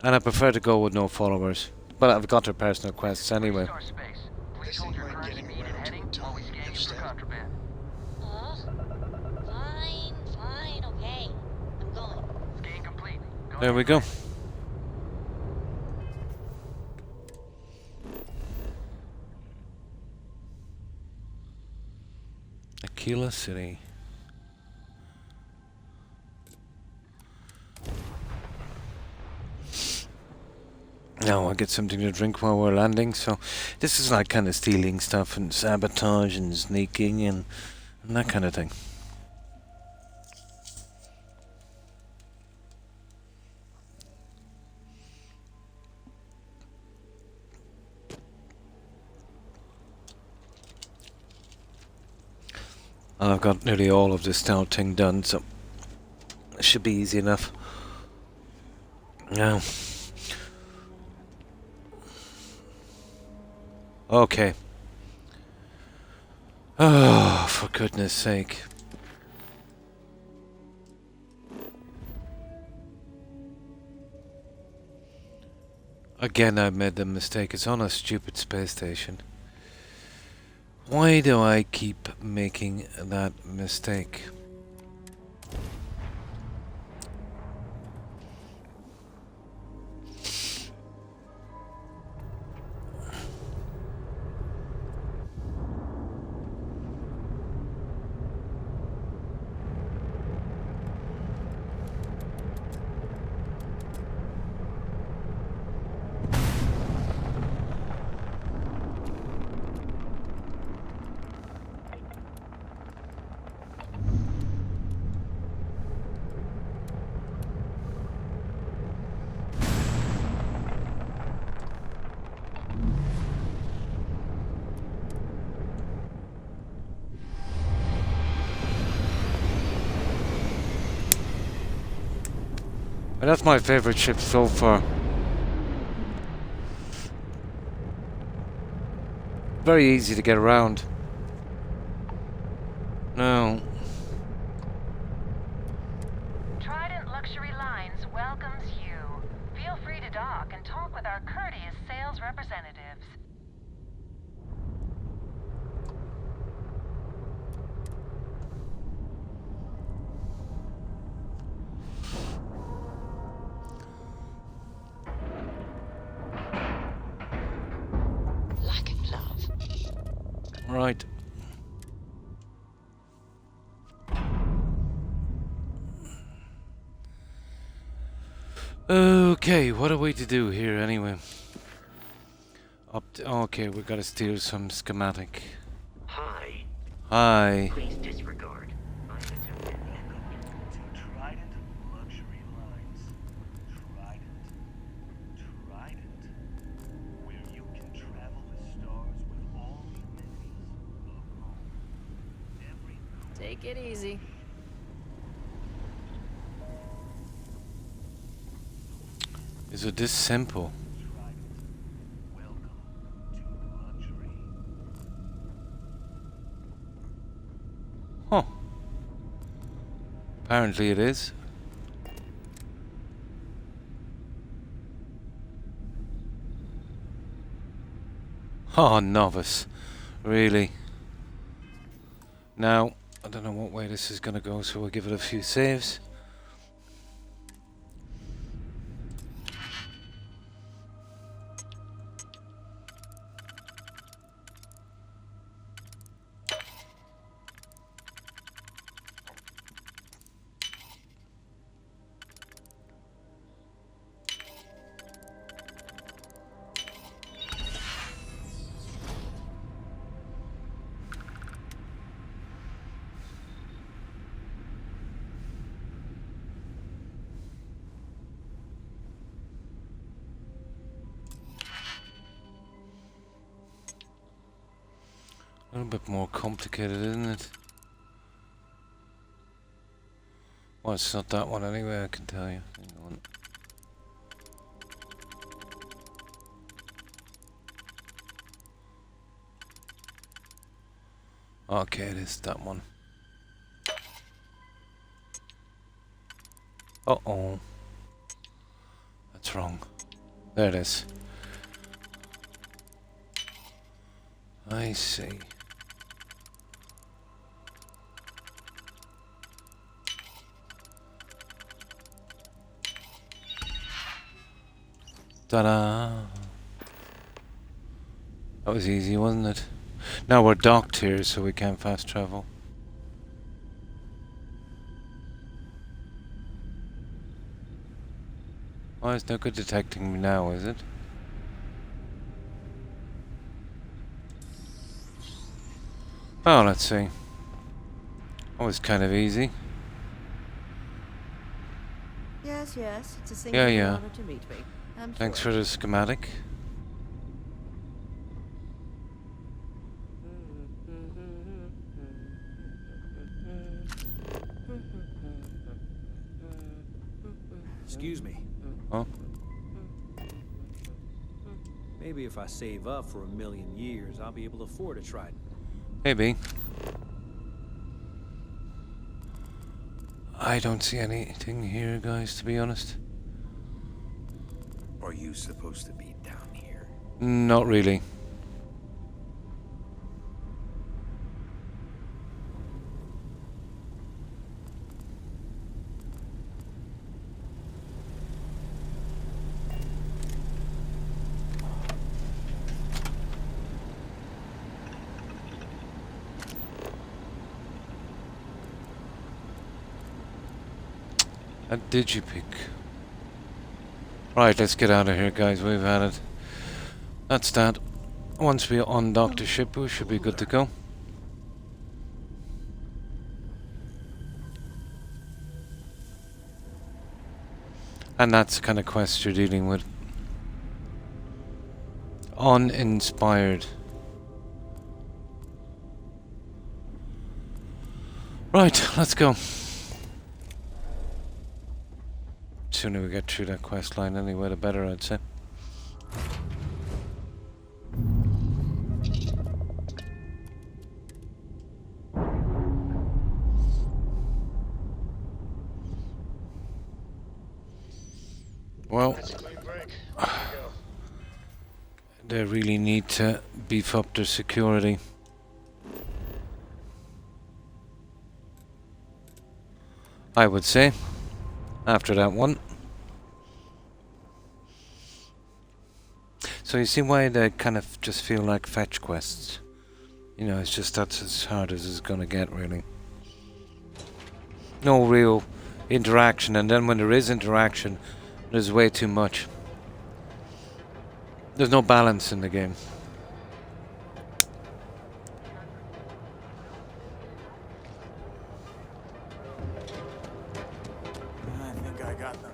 S1: And I prefer to go with no followers. But I've got their personal quests anyway.
S12: This thing might getting around to a time.
S13: Fine, okay. I'm going.
S2: Scan complete.
S1: There we go. Aquila City. Now I'll get something to drink while we're landing. So this is like kind of stealing stuff and sabotage and sneaking and that kind of thing. And I've got nearly all of this stealth thing done, so it should be easy enough. Now. Okay. Oh, for goodness sake. Again, I made the mistake. It's on a stupid space station. Why do I keep making that mistake? And that's my favorite ship so far. Very easy to get around. No.
S2: Trident Luxury Lines welcomes you. Feel free to dock and talk with our courteous sales representatives.
S13: Like a glove.
S1: Right. Okay, what are we to do here anyway? Okay, we gotta steal some schematic.
S3: Hi.
S1: Hi.
S3: Please disregard. I attempted
S4: To Trident Luxury Lines. Trident, where you can travel the stars with all the amenities of home. Every
S11: Take it easy.
S1: Is it this simple? Huh. Apparently it is. Oh, novice. Really? Now, I don't know what way this is gonna go, so we'll give it a few saves. A little bit more complicated, isn't it? Well, it's not that one anyway, I can tell you. Hang on. Okay, it is that one. Uh-oh. That's wrong. There it is. I see. Ta-da! That was easy, wasn't it? Now we're docked here, so we can't fast travel. Oh, it's no good detecting me now, is it? Oh, let's see. That was kind of easy.
S17: Yes, yes. It's a
S1: Yeah,
S17: singular
S1: yeah.
S17: honor to meet me. I'm
S1: Thanks
S17: sure.
S1: for the schematic.
S14: Excuse me.
S1: Huh?
S14: Maybe if I save up for 1,000,000 years, I'll be able to afford a Trident.
S1: Maybe. I don't see anything here, guys, to be honest.
S18: Are you supposed to be down here?
S1: Not really. A digipick. Right, let's get out of here, guys. We've had it. That's that. Once we undock the ship, we should be good to go. And that's the kind of quest you're dealing with. Uninspired. Right, let's go. Sooner we get through that quest line anyway, the better, I'd say. Well, they really need to beef up their security. I would say, after that one. So you see why they kind of just feel like fetch quests. You know, it's just that's as hard as it's gonna get, really. No real interaction, and then when there is interaction, There's way too much. There's no balance in the game.
S14: I think I got them.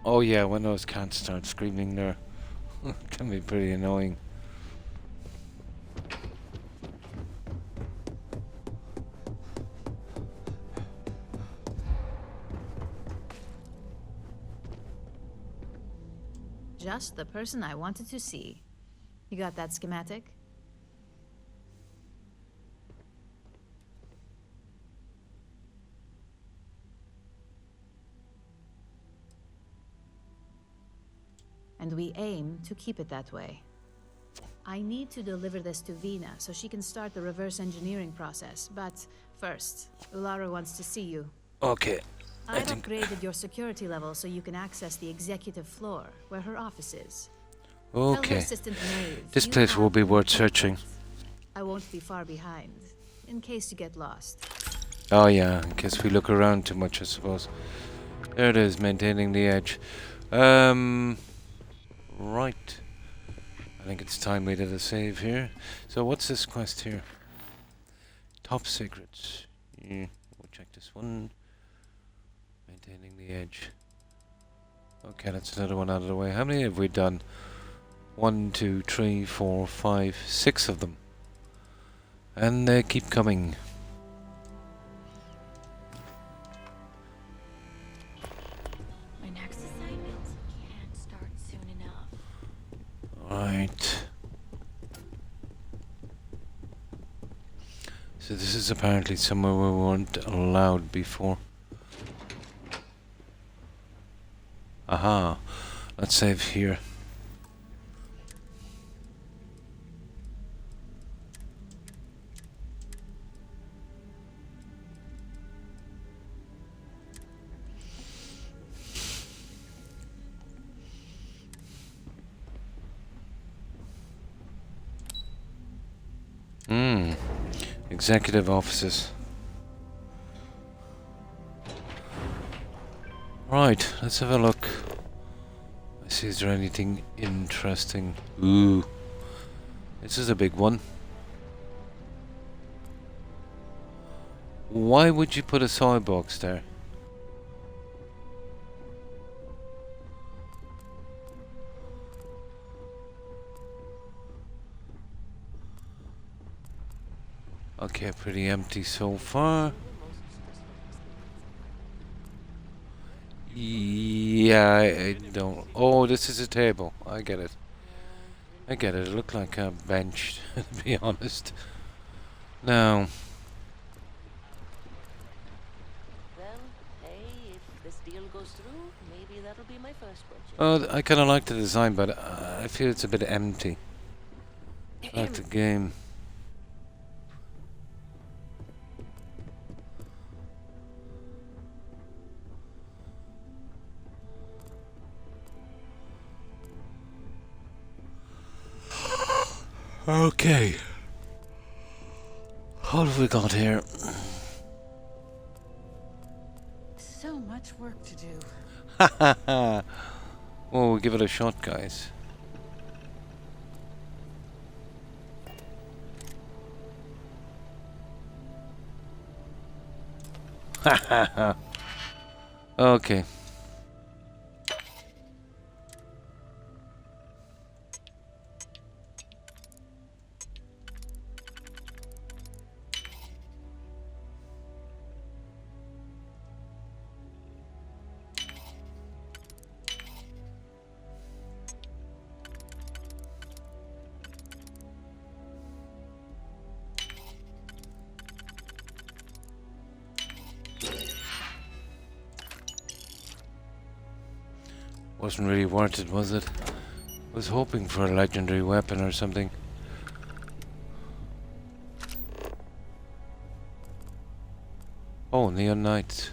S1: Oh yeah, when those cats start screaming there, can be pretty annoying.
S19: Just the person I wanted to see. You got that schematic? And we aim to keep it that way. I need to deliver this to Vina so she can start the reverse engineering process, but first, Ulara wants to see you.
S1: Okay.
S19: I've upgraded your security level so you can access the executive floor, where her office is. Tell her
S1: Okay.
S19: assistant Maeve
S1: This
S19: you
S1: place will
S19: have
S1: be
S19: the
S1: worth searching.
S19: I won't be far behind, in case you get lost.
S1: Oh yeah, in case we look around too much, I suppose. There it is, maintaining the edge. Right. I think it's time we did a save here. So what's this quest here? Top secrets. Yeah, we'll check this one. Maintaining the edge. Okay, that's another one out of the way. How many have we done? 1, 2, 3, 4, 5, 6 of them. And they keep coming.
S16: My next assignment can't start soon enough.
S1: Right. So this is apparently somewhere we weren't allowed before. Aha. Let's save here. Executive offices. Right, let's have a look. I see, is there anything interesting? Ooh. This is a big one. Why would you put a soy box there? Okay, pretty empty so far. Yeah, I don't... Oh, this is a table. I get it. I get it. It looked like a bench, to be honest. Now...
S11: Well, hey, if this deal goes through, maybe that'll be my first purchase.
S1: Oh, I kind of like the design, but I feel it's a bit empty. I like the game. Okay. What have we got here?
S17: So much work to do.
S1: Ha ha ha. Well, we'll give it a shot, guys. Ha ha ha. Okay. Wasn't really worth it, was it? Was hoping for a legendary weapon or something. Oh, Neon Knights.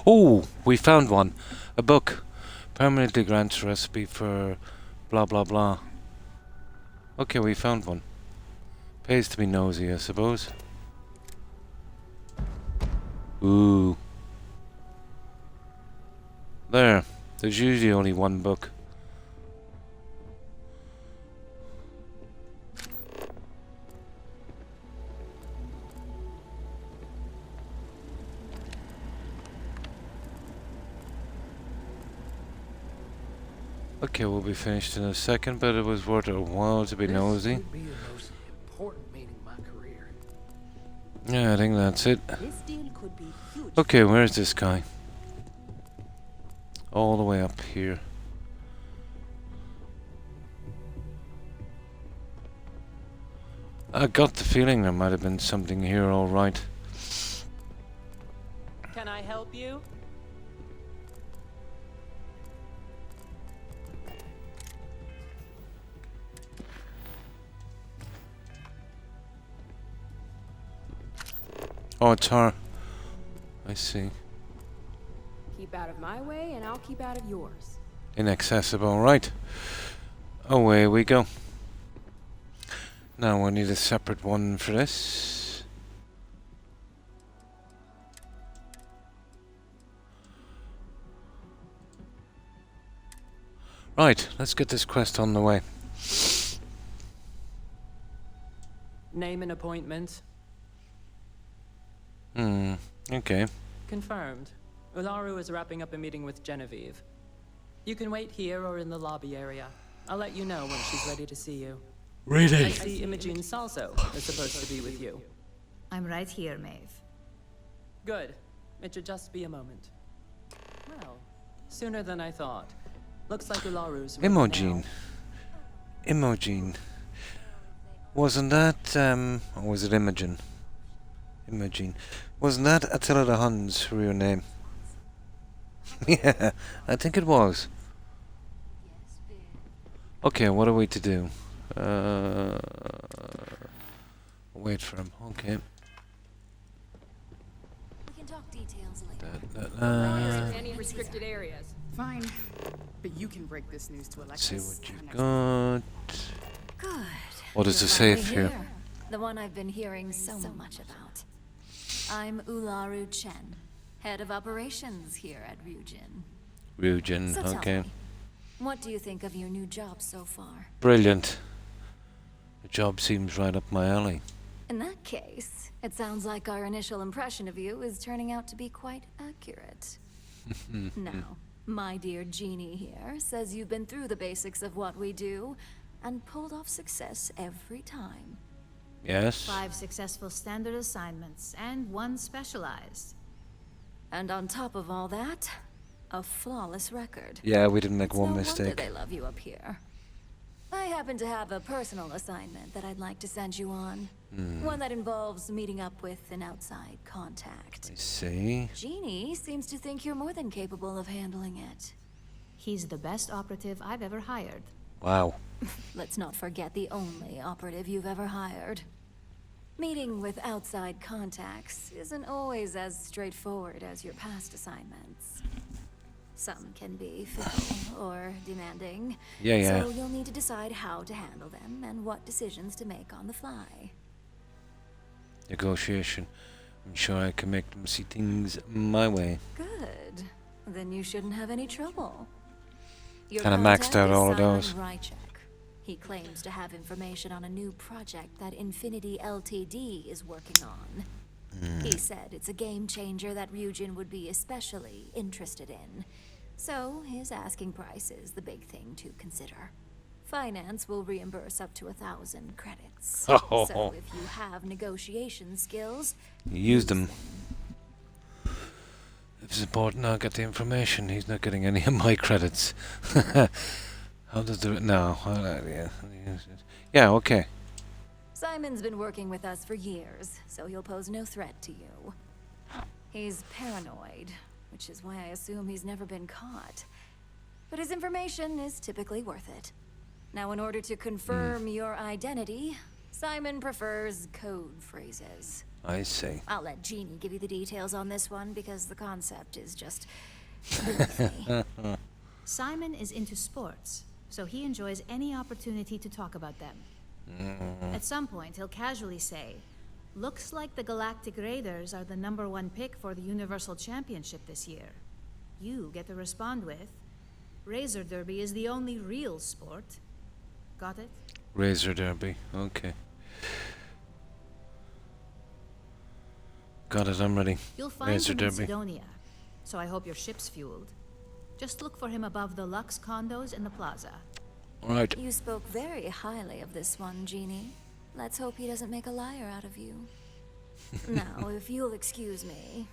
S1: Oh, we found one. A book. Permanently grants recipe for blah blah blah. Okay, we found one. Pays to be nosy, I suppose. Ooh. There. There's usually only one book. Okay, we'll be finished in a second, but it was worth it a while to be nosy.
S20: This could be the most important meeting of my career.
S1: Yeah, I think that's it.
S16: This deal could be huge.
S1: Okay, where's this guy? All the way up here. I got the feeling there might have been something here, alright.
S21: Can I help you?
S1: Oh, it's her. I see.
S11: Keep out of my way, and I'll keep out of yours.
S1: Inaccessible, right. Away we go. Now we need a separate one for this. Right, let's get this quest on the way.
S21: Name and appointment.
S1: Okay.
S21: Confirmed. Ularu is wrapping up a meeting with Genevieve. You can wait here or in the lobby area. I'll let you know when she's ready to see you.
S1: Ready.
S21: I see Imogen Salso is supposed to be with you.
S19: I'm right here, Maeve.
S21: Good. It should just be a moment. Well, sooner than I thought. Looks like Ularu's ready
S1: Imogen.
S21: now.
S1: Imogen. Wasn't that, or was it Imogen? Imogen. Wasn't that Attila the Hun's real name? Yeah, I think it was. Okay, what are we to do? Wait for him. Okay.
S16: We can talk details later.
S11: Any restricted areas.
S22: Fine. But you can break this news to
S1: Let's see
S22: Alexis.
S1: what you got.
S16: Good.
S1: What is the
S16: You're
S1: safe
S16: finally
S1: here?
S16: The one I've been hearing so much about. I'm Ularu Chen, head of operations here at Ryujin.
S1: Ryujin,
S16: So tell
S1: okay.
S16: me, what do you think of your new job so far?
S1: Brilliant. The job seems right up my alley.
S16: In that case, it sounds like our initial impression of you is turning out to be quite accurate. Now, my dear Jeannie here says you've been through the basics of what we do and pulled off success every time.
S1: Yes.
S19: 5 successful standard assignments and 1 specialized.
S16: And on top of all that, a flawless record.
S1: Yeah, we didn't make
S16: It's
S1: one
S16: no
S1: mistake.
S16: wonder they love you up here. I happen to have a personal assignment that I'd like to send you on. One that involves meeting up with an outside contact.
S1: I see.
S16: Jeannie seems to think you're more than capable of handling it.
S19: He's the best operative I've ever hired.
S1: Wow.
S16: Let's not forget the only operative you've ever hired. Meeting with outside contacts isn't always as straightforward as your past assignments. Some can be fickle or demanding.
S1: Yeah.
S16: So you'll need to decide how to handle them and what decisions to make on the fly.
S1: Negotiation. I'm sure I can make them see things my way.
S16: Good. Then you shouldn't have any trouble. Your
S1: Kinda maxed
S16: contact
S1: out
S16: is
S1: all of
S16: Simon
S1: those.
S16: Rychek. He claims to have information on a new project that Infinity Ltd is working on. He said it's a game changer that Ryujin would be especially interested in. So his asking price is the big thing to consider. Finance will reimburse up to 1,000 credits.
S1: Oh.
S16: So if you have negotiation skills,
S1: Use them. If it's important, I'll get the information. He's not getting any of my credits. How does it? No. Yeah. Okay.
S16: Simon's been working with us for years, so he'll pose no threat to you. He's paranoid, which is why I assume he's never been caught. But his information is typically worth it. Now, in order to confirm your identity, Simon prefers code phrases.
S1: I see.
S16: I'll let Jeannie give you the details on this one because the concept is just beneath me.
S19: Simon is into sports, so he enjoys any opportunity to talk about them. At some point, he'll casually say, "Looks like the Galactic Raiders are the #1 pick for the Universal Championship this year." You get to respond with, "Razor Derby is the only real sport." Got it?
S1: Razor Derby. Okay. Got it, I'm ready.
S19: You'll find
S1: Razor
S19: him in
S1: Derby.
S19: Sidonia, so I hope your ship's fueled. Just look for him above the Lux condos in the plaza.
S1: Right.
S16: You spoke very highly of this one, Jeannie. Let's hope he doesn't make a liar out of you. Now, if you'll excuse me,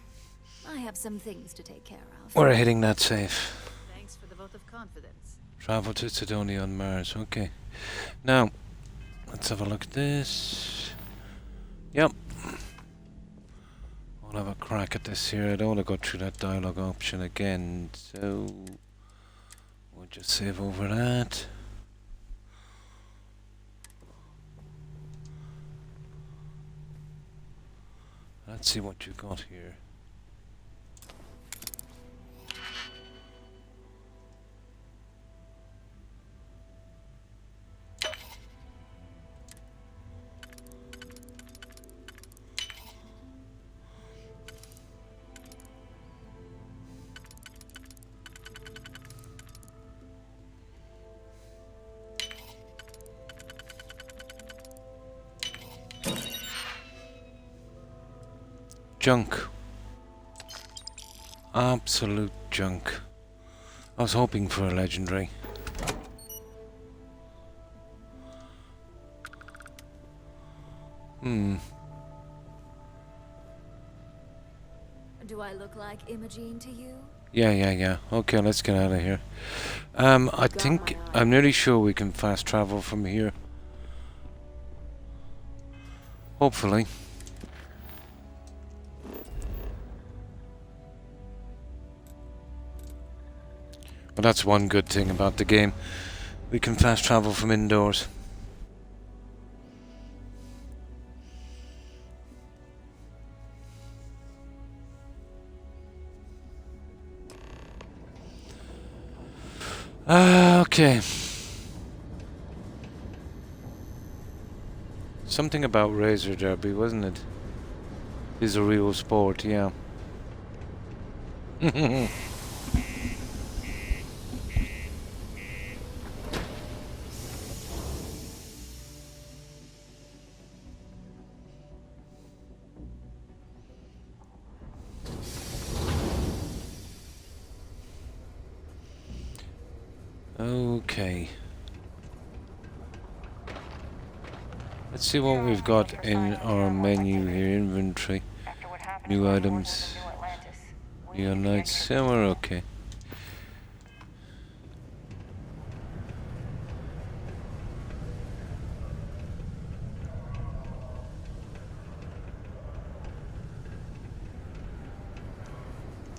S16: I have some things to take care of.
S1: We're hitting that safe.
S19: Thanks for the vote of confidence.
S1: Travel to Sidonia on Mars. Okay. Now, let's have a look at this. Yep. I'll have a crack at this here. I don't want to go through that dialogue option again, so we'll just save over that. Let's see what you got here. Junk. Absolute junk. I was hoping for a legendary.
S16: Do I look like Imogene to you?
S1: Yeah. Okay, let's get out of here. I think I'm nearly sure we can fast travel from here. Hopefully. But that's one good thing about the game. We can fast travel from indoors. Okay. Something about Razor Derby, wasn't it? Is a real sport, yeah. Okay. Let's see what we've got in our menu here. Inventory. New items. Neon Night Summer, okay.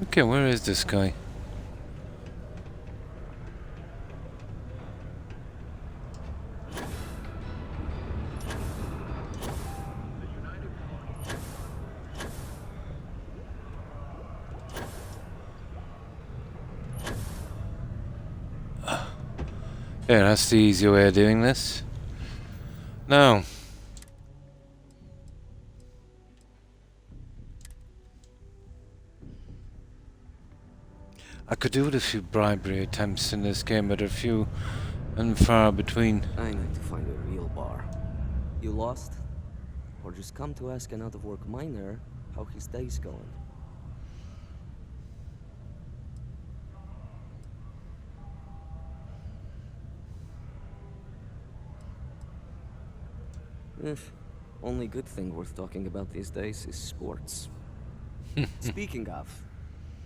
S1: Okay, where is this guy? Yeah, that's the easy way of doing this. Now, I could do with a few bribery attempts in this game, but a few and far between.
S6: I need to find a real bar. You lost? Or just come to ask an out-of-work miner how his day's going? Only good thing worth talking about these days is sports. Speaking of,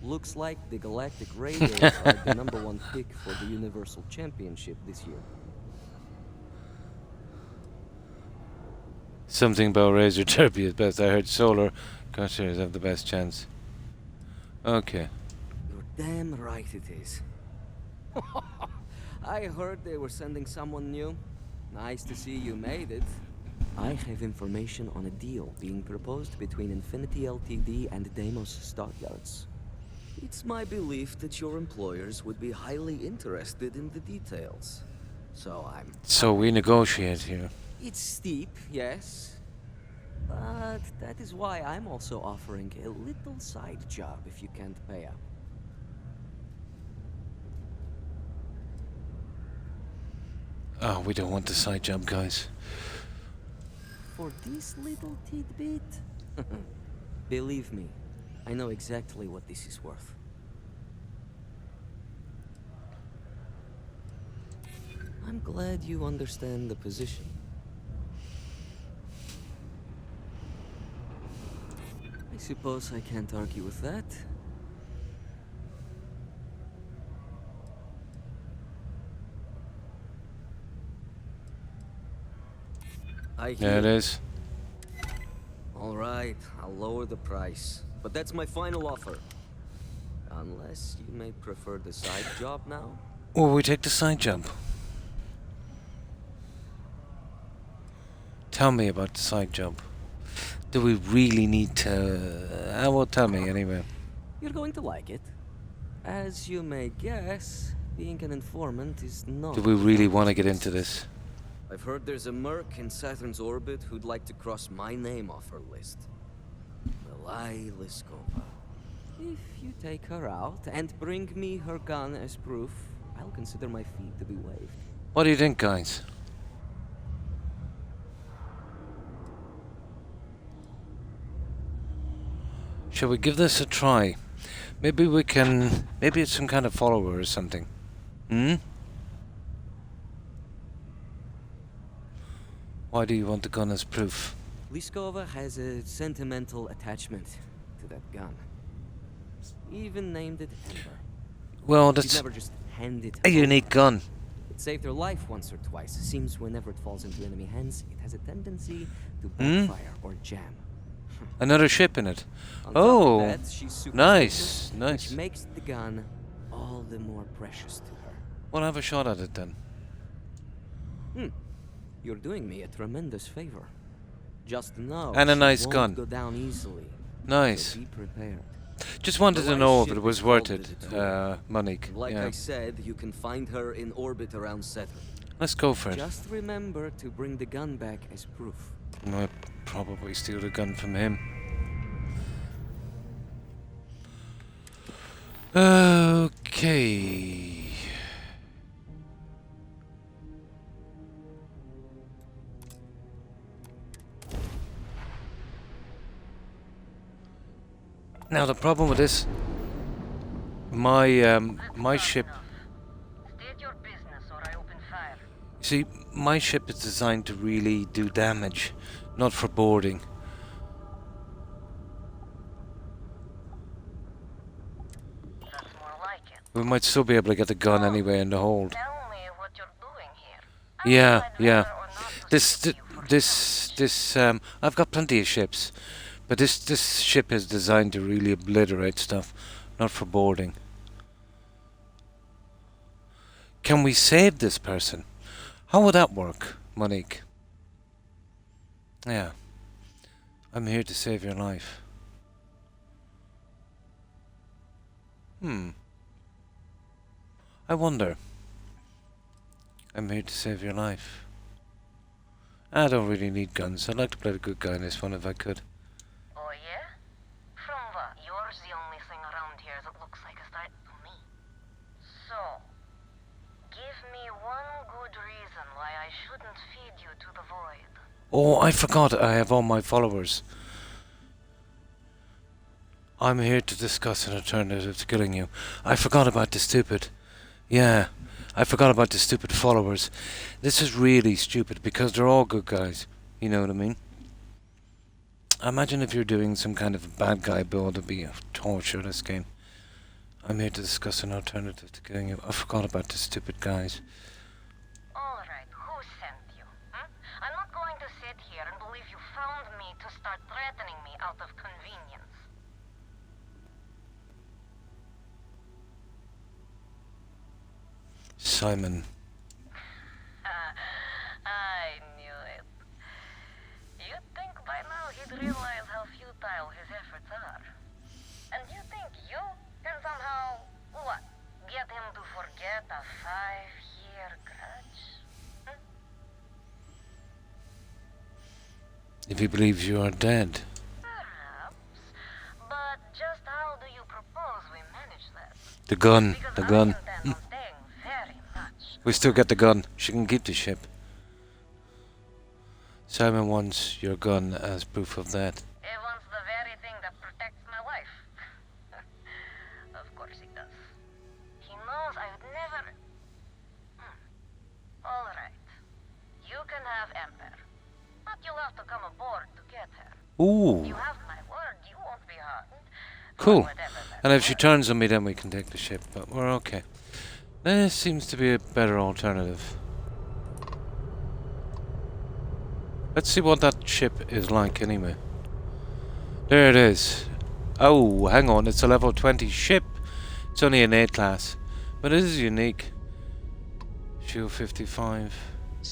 S6: looks like the Galactic Raiders are the #1 pick for the Universal Championship this year.
S1: Something about Razor Derby is best. I heard Solar Cutters have the best chance. Okay.
S6: You're damn right it is. I heard they were sending someone new. Nice to see you made it. I have information on a deal being proposed between Infinity Ltd and Deimos Stockyards. It's my belief that your employers would be highly interested in the details.
S1: So we negotiate here.
S6: It's steep, yes. But that is why I'm also offering a little side job if you can't pay up.
S1: Oh, we don't want the side job, guys.
S6: For this little tidbit? Believe me, I know exactly what this is worth. I'm glad you understand the position. I suppose I can't argue with that.
S1: There it is.
S6: All right, I'll lower the price. But that's my final offer. Unless you may prefer the side job now.
S1: Or we take the side job. Tell me about the side job. Do we really need to... well, tell me anyway.
S6: You're going to like it. As you may guess, being an informant is not...
S1: Do we really want to get into this?
S6: I've heard there's a merc in Saturn's orbit who'd like to cross my name off her list. Malai Liskova. If you take her out and bring me her gun as proof, I'll consider my fee to be waived.
S1: What do you think, guys? Shall we give this a try? Maybe we can... Maybe it's some kind of follower or something. Hmm? Why do you want the gun as proof?
S6: Liskova has a sentimental attachment to that gun. Even named it Ember.
S1: Well,
S6: She'd
S1: that's
S6: never just hand it
S1: a
S6: over.
S1: unique gun.
S6: It saved her life once or twice. Seems whenever it falls into enemy hands, it has a tendency to backfire or jam.
S1: Another ship in it.
S6: On top
S1: Oh,
S6: of that, she's super
S1: nice,
S6: focused,
S1: nice.
S6: Which makes the gun all the more precious to her.
S1: Well, have a shot at it then.
S6: You're doing me a tremendous favor. Just know
S1: And a
S6: she
S1: nice
S6: won't
S1: gun.
S6: go down easily.
S1: Nice.
S6: So be prepared.
S1: Just wanted to
S6: Malai's
S1: know if
S6: ship
S1: it was
S6: is
S1: worth
S6: called
S1: it,
S6: the
S1: Monique.
S6: Like
S1: Yeah.
S6: I said, you can find her in orbit around Saturn.
S1: Let's go for it.
S6: Just remember to bring the gun back as proof.
S1: I'll probably steal the gun from him. Okay. Now the problem with this, my ship.
S2: State your business or I open fire.
S1: See, my ship is designed to really do damage, not for boarding.
S2: That's more like it.
S1: We might still be able to get the gun anyway in the hold.
S2: Tell me what you're doing here.
S1: Yeah, yeah. I've got plenty of ships, but this ship is designed to really obliterate stuff, not for boarding. Can we save this person? How would that work, Monique? Yeah. I'm here to save your life. I wonder. I'm here to save your life. I don't really need guns. I'd like to play the good guy in this one if I could.
S2: Oh yeah? From what? Yours the only thing around here that looks like a threat to me. So, give me one good reason why I shouldn't feed you to the void.
S1: Oh, I forgot. I have all my followers. I'm here to discuss an alternative to killing you. I forgot about the stupid... Yeah, I forgot about the stupid followers. This is really stupid because they're all good guys. You know what I mean? Imagine if you're doing some kind of a bad guy build. It'd be a torture, this game. I'm here to discuss an alternative to killing you. I forgot about the stupid guys.
S2: Alright, who sent you? I'm not going to sit here and believe you found me to start threatening me out of convenience.
S1: Simon.
S2: I knew it.
S1: If he believes you are dead.
S2: Perhaps. But just how do you propose we manage that?
S1: The gun.
S2: Because
S1: The
S2: I
S1: gun.
S2: intend on staying very much.
S1: We still get the gun. She can keep the ship. Simon wants your gun as proof of that.
S2: He wants the very thing that protects my life. Of course he does. He knows I would never... All right. You can have Ember. But you'll have to come aboard to get her.
S1: Ooh.
S2: You have my word, you won't be harmed.
S1: Cool. And if she turns on me, then we can take the ship. But we're okay. This seems to be a better alternative. Let's see what that ship is like anyway. There it is. Oh, hang on. It's a level 20 ship. It's only an A class. But it is unique. Shield 55.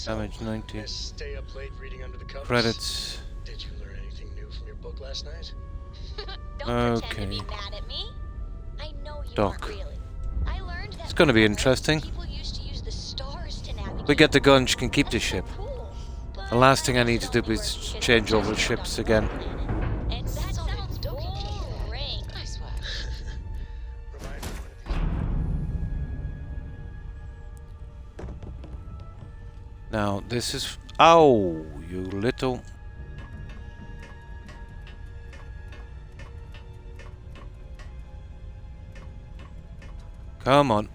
S1: Damage 90.
S12: Stay up late reading under the covers.
S1: Credits.
S12: Did you learn anything new from your book last night?
S13: Don't pretend to be mad at me. I know you
S1: Doc.
S13: aren't really. I learned that
S1: It's gonna be interesting.
S13: people used to use the stars to navigate.
S1: We get the gun, she can keep the ship. The last thing I need to do is change over ships again.
S13: And that sounds great. Nice one.
S1: Now, this is... Ow, you little... Come on.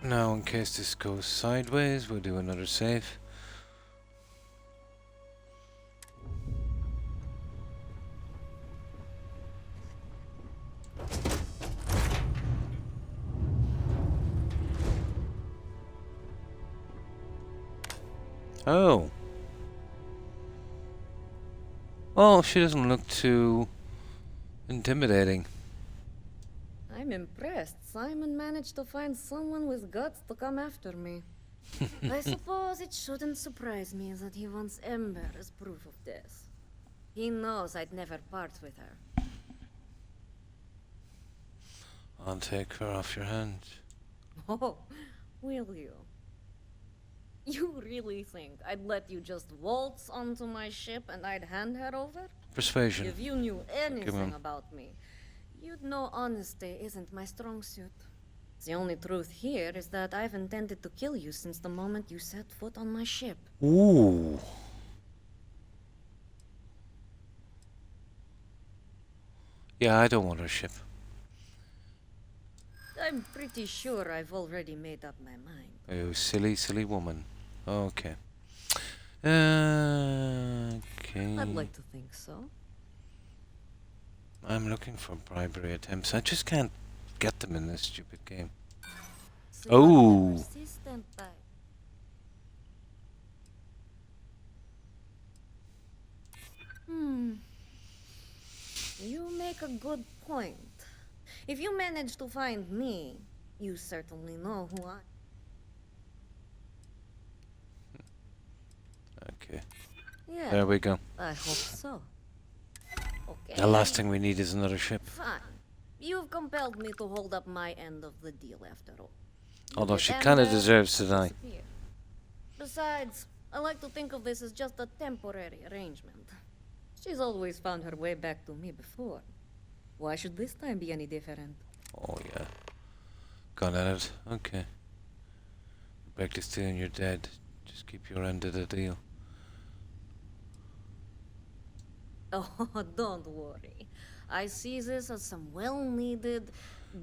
S1: Now, in case this goes sideways, we'll do another save. Oh. Oh, she doesn't look too intimidating.
S8: I'm impressed. Simon managed to find someone with guts to come after me. I suppose it shouldn't surprise me that he wants Ember as proof of this. He knows I'd never part with her.
S1: I'll take her off your hands.
S8: Oh, will you? You really think I'd let you just waltz onto my ship and I'd hand her over?
S1: Persuasion.
S8: If you knew
S1: Come
S8: anything
S1: on.
S8: about me, you'd know honesty isn't my strong suit. The only truth here is that I've intended to kill you since the moment you set foot on my ship.
S1: Ooh. Yeah, I don't want her ship.
S8: I'm pretty sure I've already made up my mind.
S1: Oh, silly, silly woman. Okay. Okay.
S8: I'd like to think so.
S1: I'm looking for bribery attempts. I just can't get them in this stupid game.
S8: So
S1: Oh.
S8: persistent type. You make a good point. If you manage to find me, you certainly know who I...
S1: Okay.
S8: Yeah.
S1: There we go.
S8: I hope so. Okay.
S1: The last thing we need is another ship.
S8: Fine. You've compelled me to hold up my end of the deal after all. You
S1: Although
S8: get
S1: she kind of
S8: Amber,
S1: deserves to die.
S8: disappear. Besides, I like to think of this as just a temporary arrangement. She's always found her way back to me before. Why should this time be any different?
S1: Oh, yeah. Gone at it. Okay. Break this deal and you're dead. Just keep your end of the deal.
S8: Oh, don't worry. I see this as some well-needed...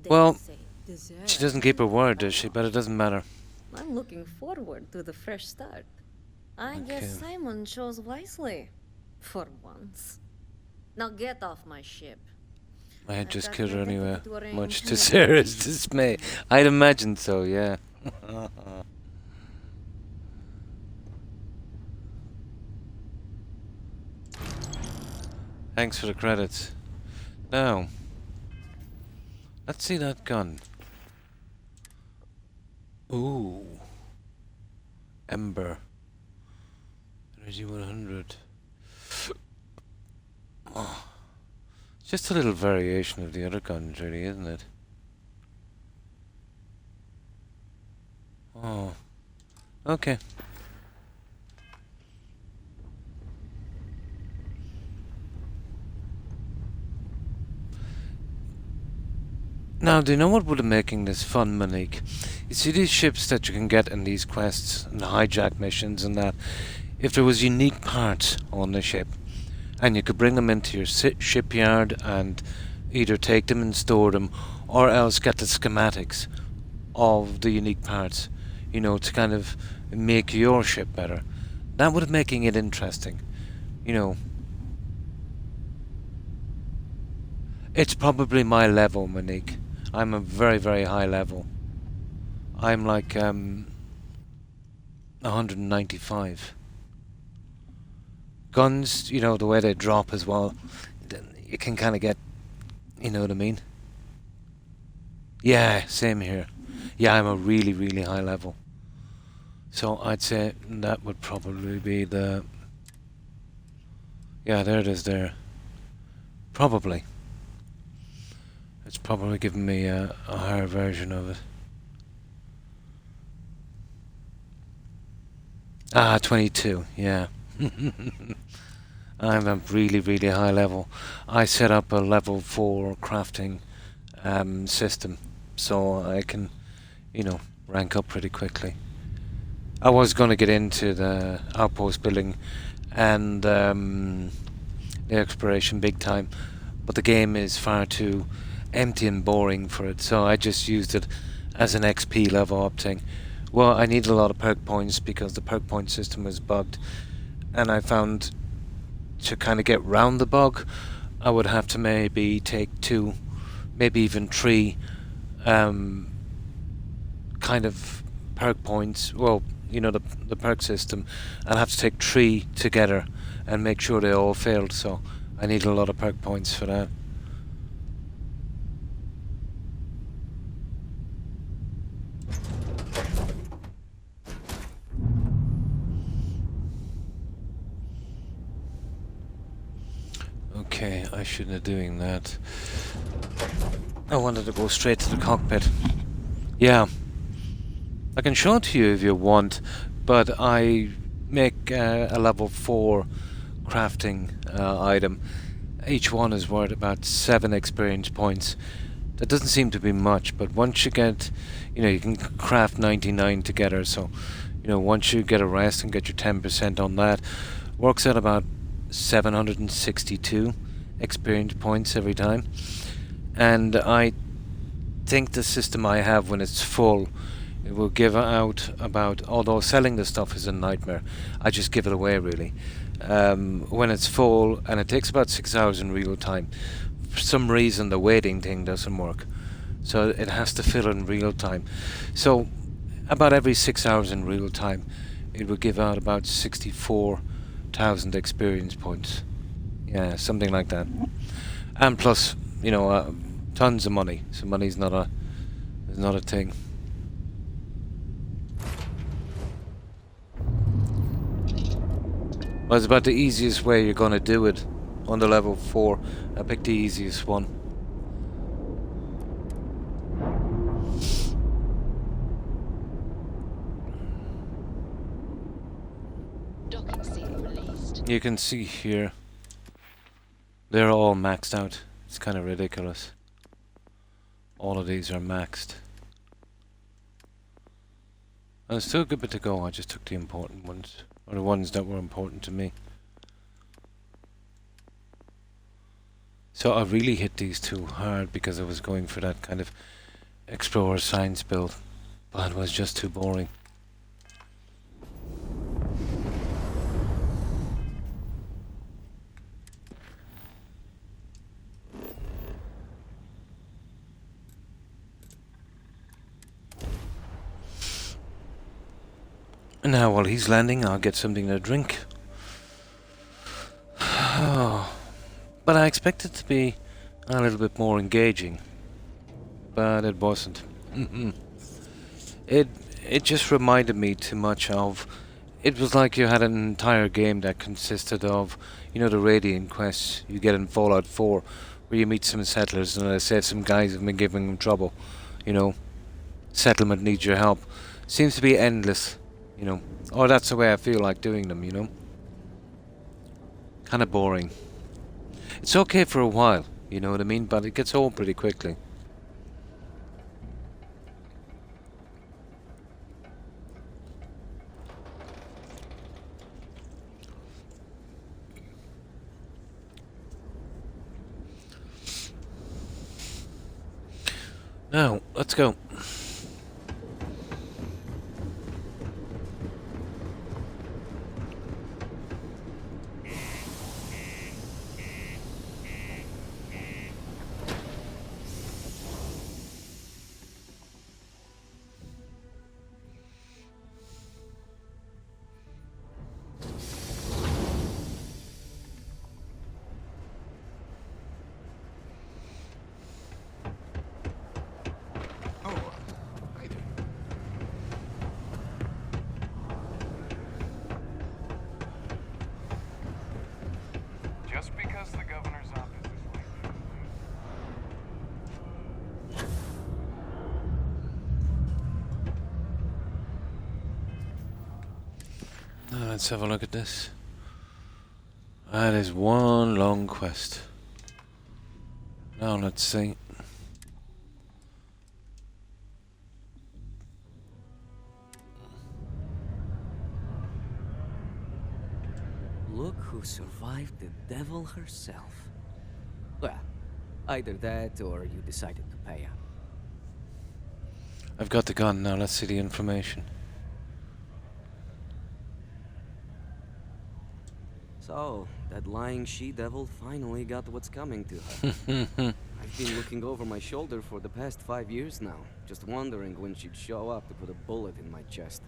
S1: Well,
S8: dessert.
S1: she doesn't keep her word, does she? But it doesn't matter.
S8: I'm looking forward to the fresh start. I guess
S1: Okay.
S8: Simon chose wisely. For once. Now get off my ship.
S1: I had
S8: I've
S1: just
S8: got
S1: killed her
S8: nothing
S1: anyway,
S8: to arrange.
S1: much to Sarah's dismay. I'd imagine so, yeah. Thanks for the credits. Now, let's see that gun. Ooh. Ember. Energy 100. Oh. It's just a little variation of the other guns, really, isn't it? Oh. Okay. Now, do you know what would be making this fun, Monique? You see these ships that you can get in these quests and hijack missions and that. If there was unique parts on the ship, and you could bring them into your shipyard and either take them and store them, or else get the schematics of the unique parts, you know, to kind of make your ship better. That would be making it interesting, you know. It's probably my level, Monique. I'm a very, very high level. I'm like 195. Guns, you know, the way they drop as well, you can kind of get, you know what I mean? Yeah, same here. Yeah, I'm a really, really high level. So I'd say that would probably be the... Yeah, there it is there. Probably. It's probably giving me a higher version of it. Ah, 22, yeah. I'm a really, really high level. I set up a level 4 crafting system, so I can, you know, rank up pretty quickly. I was going to get into the outpost building and the exploration big time, but the game is far too empty and boring for it, so I just used it as an XP level up thing. Well, I needed a lot of perk points because the perk point system was bugged, and I found to kind of get round the bug, I would have to maybe take 2, maybe even 3 kind of perk points, well, you know, the perk system. I'd have to take 3 together and make sure they all failed, so I needed a lot of perk points for that. Okay, I shouldn't have doing that. I wanted to go straight to the cockpit. Yeah. I can show it to you if you want, but I make a level 4 crafting item. Each one is worth about 7 experience points. That doesn't seem to be much, but once you get, you know, you can craft 99 together, so, you know, once you get a rest and get your 10% on that, works out about 762 experience points every time. And I think the system I have, when it's full, it will give out about, although selling the stuff is a nightmare, I just give it away really. When it's full, and it takes about 6 hours in real time, for some reason the waiting thing doesn't work, so it has to fill in real time. So about every 6 hours in real time, it will give out about 64,000 experience points. Yeah, something like that. And plus, you know, tons of money. So money's not a thing. Well, it's about the easiest way you're gonna do it on the level 4. I picked the easiest one.
S13: Docking seal released.
S1: You can see here, they're all maxed out. It's kind of ridiculous. All of these are maxed. And there's still a good bit to go. I just took the important ones, or the ones that were important to me. So I really hit these two hard because I was going for that kind of explorer science build, but it was just too boring. Now, while he's landing, I'll get something to drink. But I expect it to be a little bit more engaging. But it wasn't. It just reminded me too much of... It was like you had an entire game that consisted of, you know, the Radiant quests you get in Fallout 4, where you meet some settlers and they say some guys have been giving them trouble. You know, settlement needs your help. Seems to be endless, you know. Or that's the way I feel like doing them, you know. Kind of boring. It's okay for a while, you know what I mean? But it gets old pretty quickly. Now, let's go.
S9: Just because the governor's office is late.
S1: Now let's have a look at this. That is one long quest. Now let's see.
S6: Look who survived the devil herself. Well, either that or you decided to pay up.
S1: I've got the gun now, let's see the information.
S6: So, that lying she-devil finally got what's coming to her. I've been looking over my shoulder for the past 5 years now, just wondering when she'd show up to put a bullet in my chest.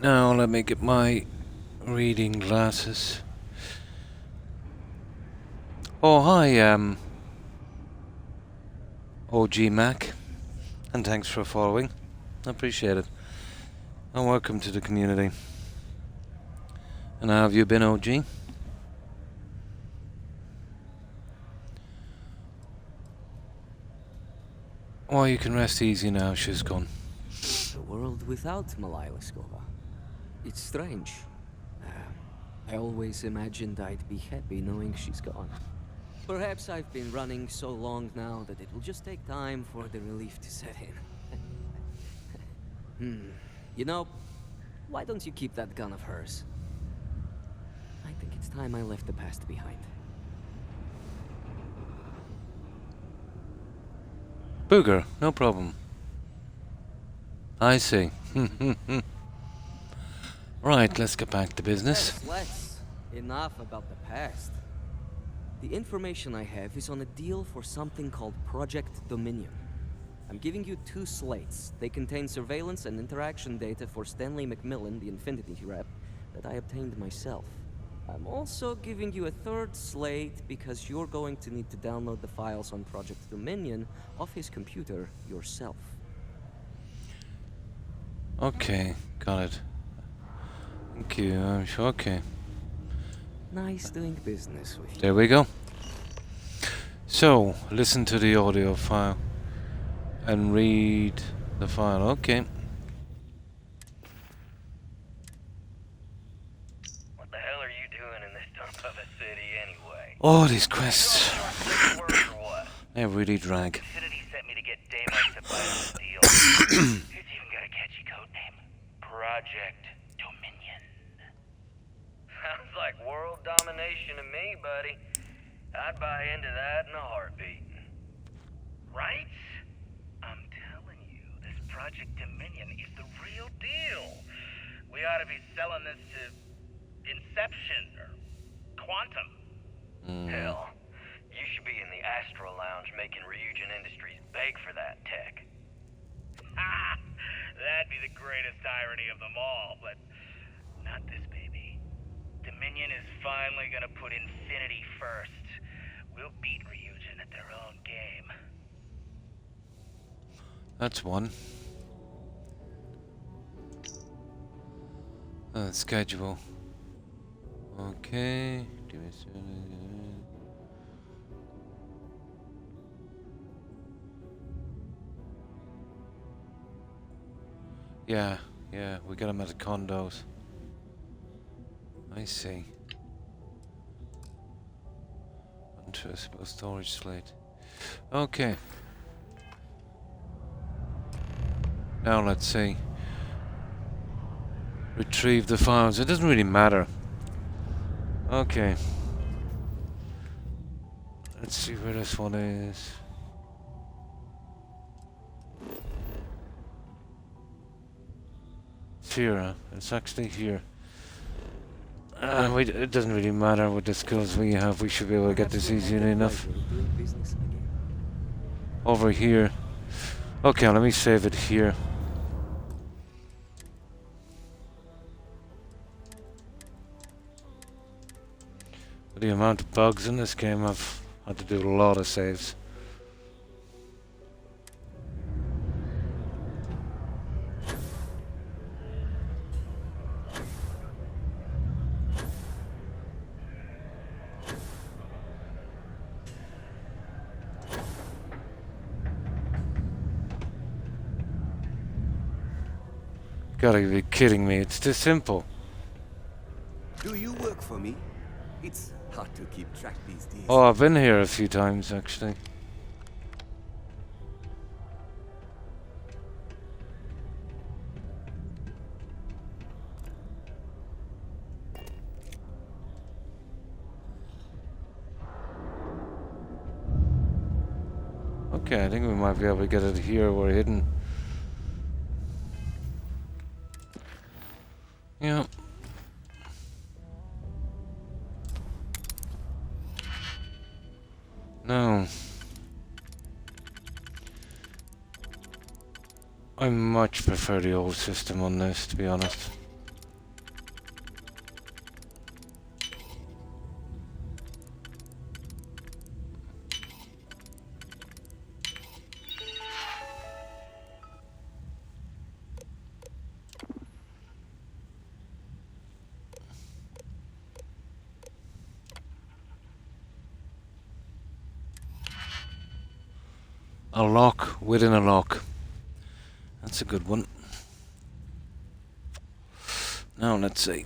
S1: Now let me get my reading glasses. Oh hi, OG Mac, and thanks for following. I appreciate it. And welcome to the community. And how have you been, OG? Oh, you can rest easy now, she's gone.
S6: The world without Malila Skova. It's strange. I always imagined I'd be happy knowing she's gone. Perhaps I've been running so long now that it will just take time for the relief to set in. You know, why don't you keep that gun of hers? I think it's time I left the past behind.
S1: Booger, no problem. I see. Right, let's get back to business.
S6: Let's. Enough about the past. The information I have is on a deal for something called Project Dominion. I'm giving you 2 slates. They contain surveillance and interaction data for Stanley McMillan, the Infinity rep, that I obtained myself. I'm also giving you a 3rd slate because you're going to need to download the files on Project Dominion off his computer yourself.
S1: Okay, got it. Thank you, I'm sure, okay.
S6: Nice doing business with you.
S1: There we go. So, listen to the audio file and read the file, okay.
S4: What the hell are you doing in this dump of a city anyway?
S1: Oh, these quests.
S4: Work or what?
S1: They really drag.
S4: Infinity sent me to get Damos to buy the deal. It's even got a catchy code name. Project Dominion. Sounds like world domination to me, buddy. I'd buy into that in a heartbeat. Right? I'm telling you, this Project Dominion is the real deal. We ought to be selling this to Inception or Quantum. Hell, you should be in the Astro Lounge making Ryujin Industries beg for that tech. Ha! That'd be the greatest irony of them all, but not this, baby. Dominion is finally gonna put Infinity first. We'll beat Ryujin at their own game.
S1: That's one. Schedule. Okay. Yeah, we get them at the condos. I see. Untraceable storage slate. Okay. Now let's see. Retrieve the files. It doesn't really matter. Okay. Let's see where this one is. It's here, huh? It's actually here. It doesn't really matter what the skills we have. We should be able to get this easily enough. Over here. Okay, let me save it here. The amount of bugs in this game, I've had to do a lot of saves. Gotta be kidding me, it's this simple.
S18: Do you work for me? It's hard to keep track these days.
S1: Oh, I've been here a few times actually. Okay, I think we might be able to get it here. We're hidden. Yeah. No. I much prefer the old system on this, to be honest. A lock within a lock. That's a good one. Now let's see.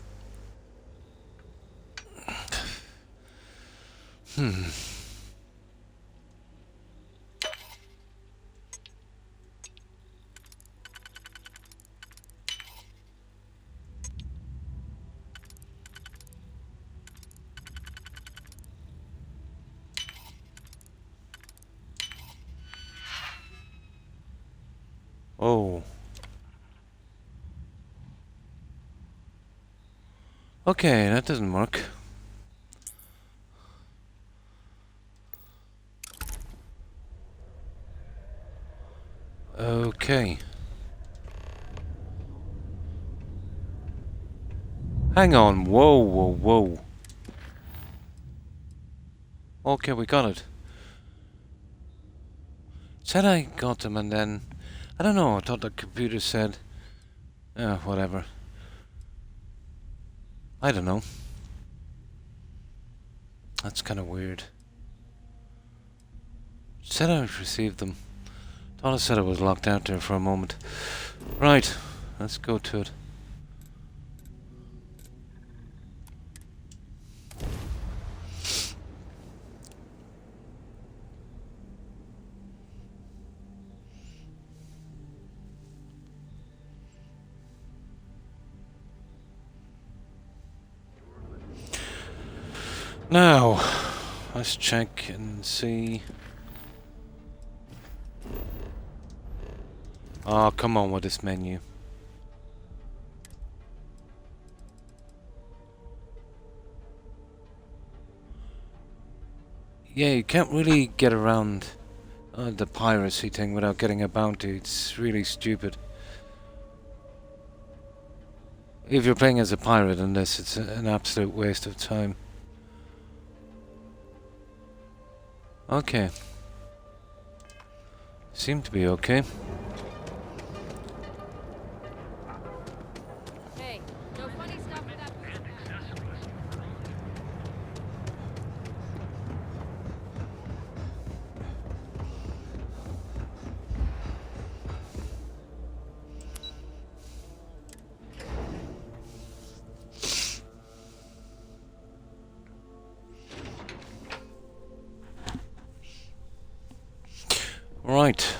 S1: Oh. Okay, that doesn't work. Okay. Hang on. Whoa, whoa, whoa. Okay, we got it. Said I got them and then... I don't know, I thought the computer said... whatever. I don't know. That's kind of weird. Said I received them. Thought I said I was locked out there for a moment. Right, let's go to it. Now, let's check and see. Oh, come on with this menu. Yeah, you can't really get around the piracy thing without getting a bounty. It's really stupid. If you're playing as a pirate in this, it's an absolute waste of time. Okay. Seem to be okay.
S8: Hey, no funny stuff with that.
S1: Right.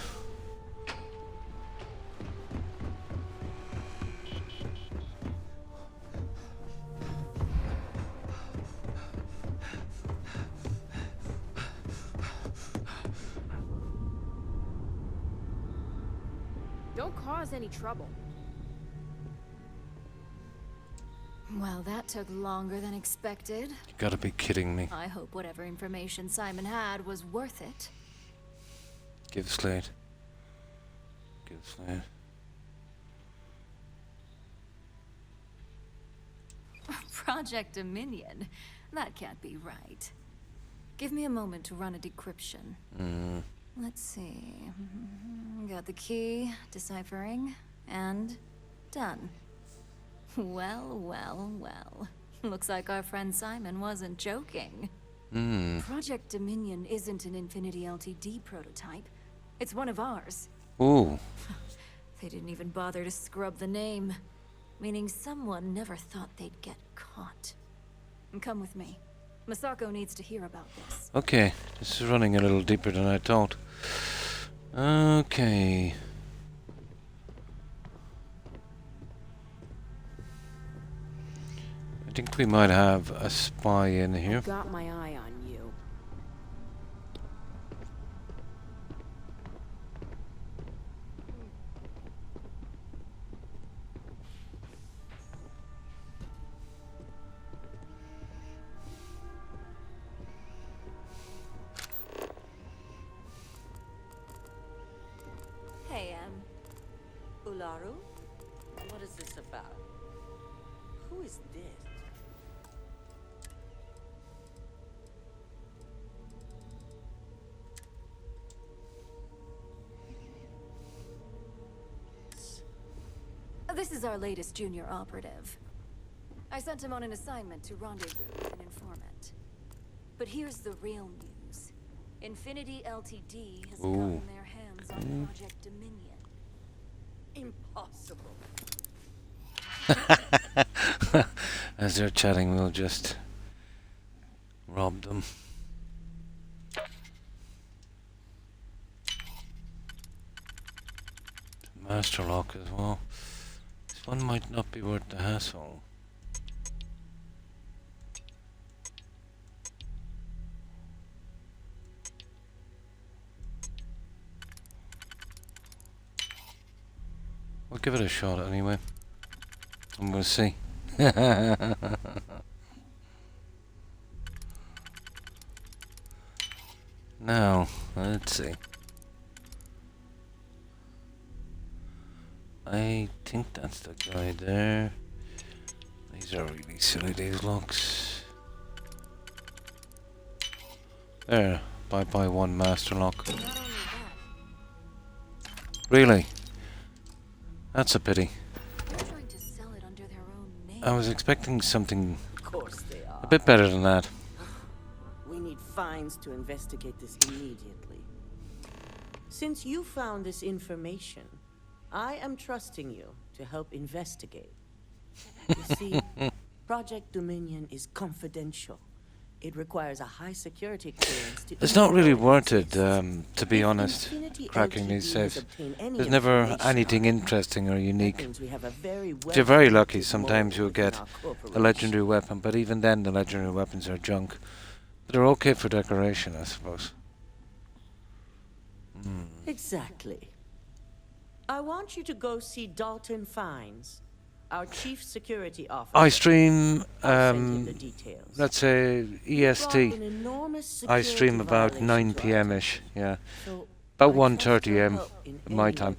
S7: Don't cause any trouble.
S16: Well, that took longer than expected.
S1: You gotta be kidding me.
S16: I hope whatever information Simon had was worth it.
S1: Give Slade. Give Slade.
S16: Project Dominion? That can't be right. Give me a moment to run a decryption. Let's see. Got the key, deciphering, and done. Well, well, well. Looks like our friend Simon wasn't joking. Project Dominion isn't an Infinity Ltd prototype. It's one of ours.
S1: Ooh.
S16: They didn't even bother to scrub the name. Meaning someone never thought they'd get caught. And come with me. Masako needs to hear about this.
S1: Okay, this is running a little deeper than I thought. Okay. I think we might have a spy in here.
S7: Got my eye on you.
S11: Hey, Ularu? What is this about? Who is this?
S16: This is our latest junior operative. I sent him on an assignment to rendezvous with an informant. But here's the real news. Infinity Ltd has gotten their hands on Project Dominion.
S11: Impossible.
S1: As they're chatting, we'll just rob them. Master lock as well. This one might not be worth the hassle. We'll give it a shot anyway. And we'll see. Now, let's see. I think that's the guy there. These are really silly, these locks. There, bye one master lock. Really? That's a pity. I was expecting something a bit better than that.
S11: We need fines to investigate this immediately. Since you found this information, I am trusting you to help investigate. You see, Project Dominion is confidential. It requires a high security clearance to...
S1: It's not really worth it, to be honest, cracking these safes. There's never anything interesting or unique. If you're very lucky, sometimes you'll get a legendary weapon, but even then the legendary weapons are junk. But they're okay for decoration, I suppose.
S11: Exactly. I want you to go see Dalton Fines, our chief security officer.
S1: I stream, let's say EST. I stream about 9 PM-ish, yeah. About 1:30 AM my time.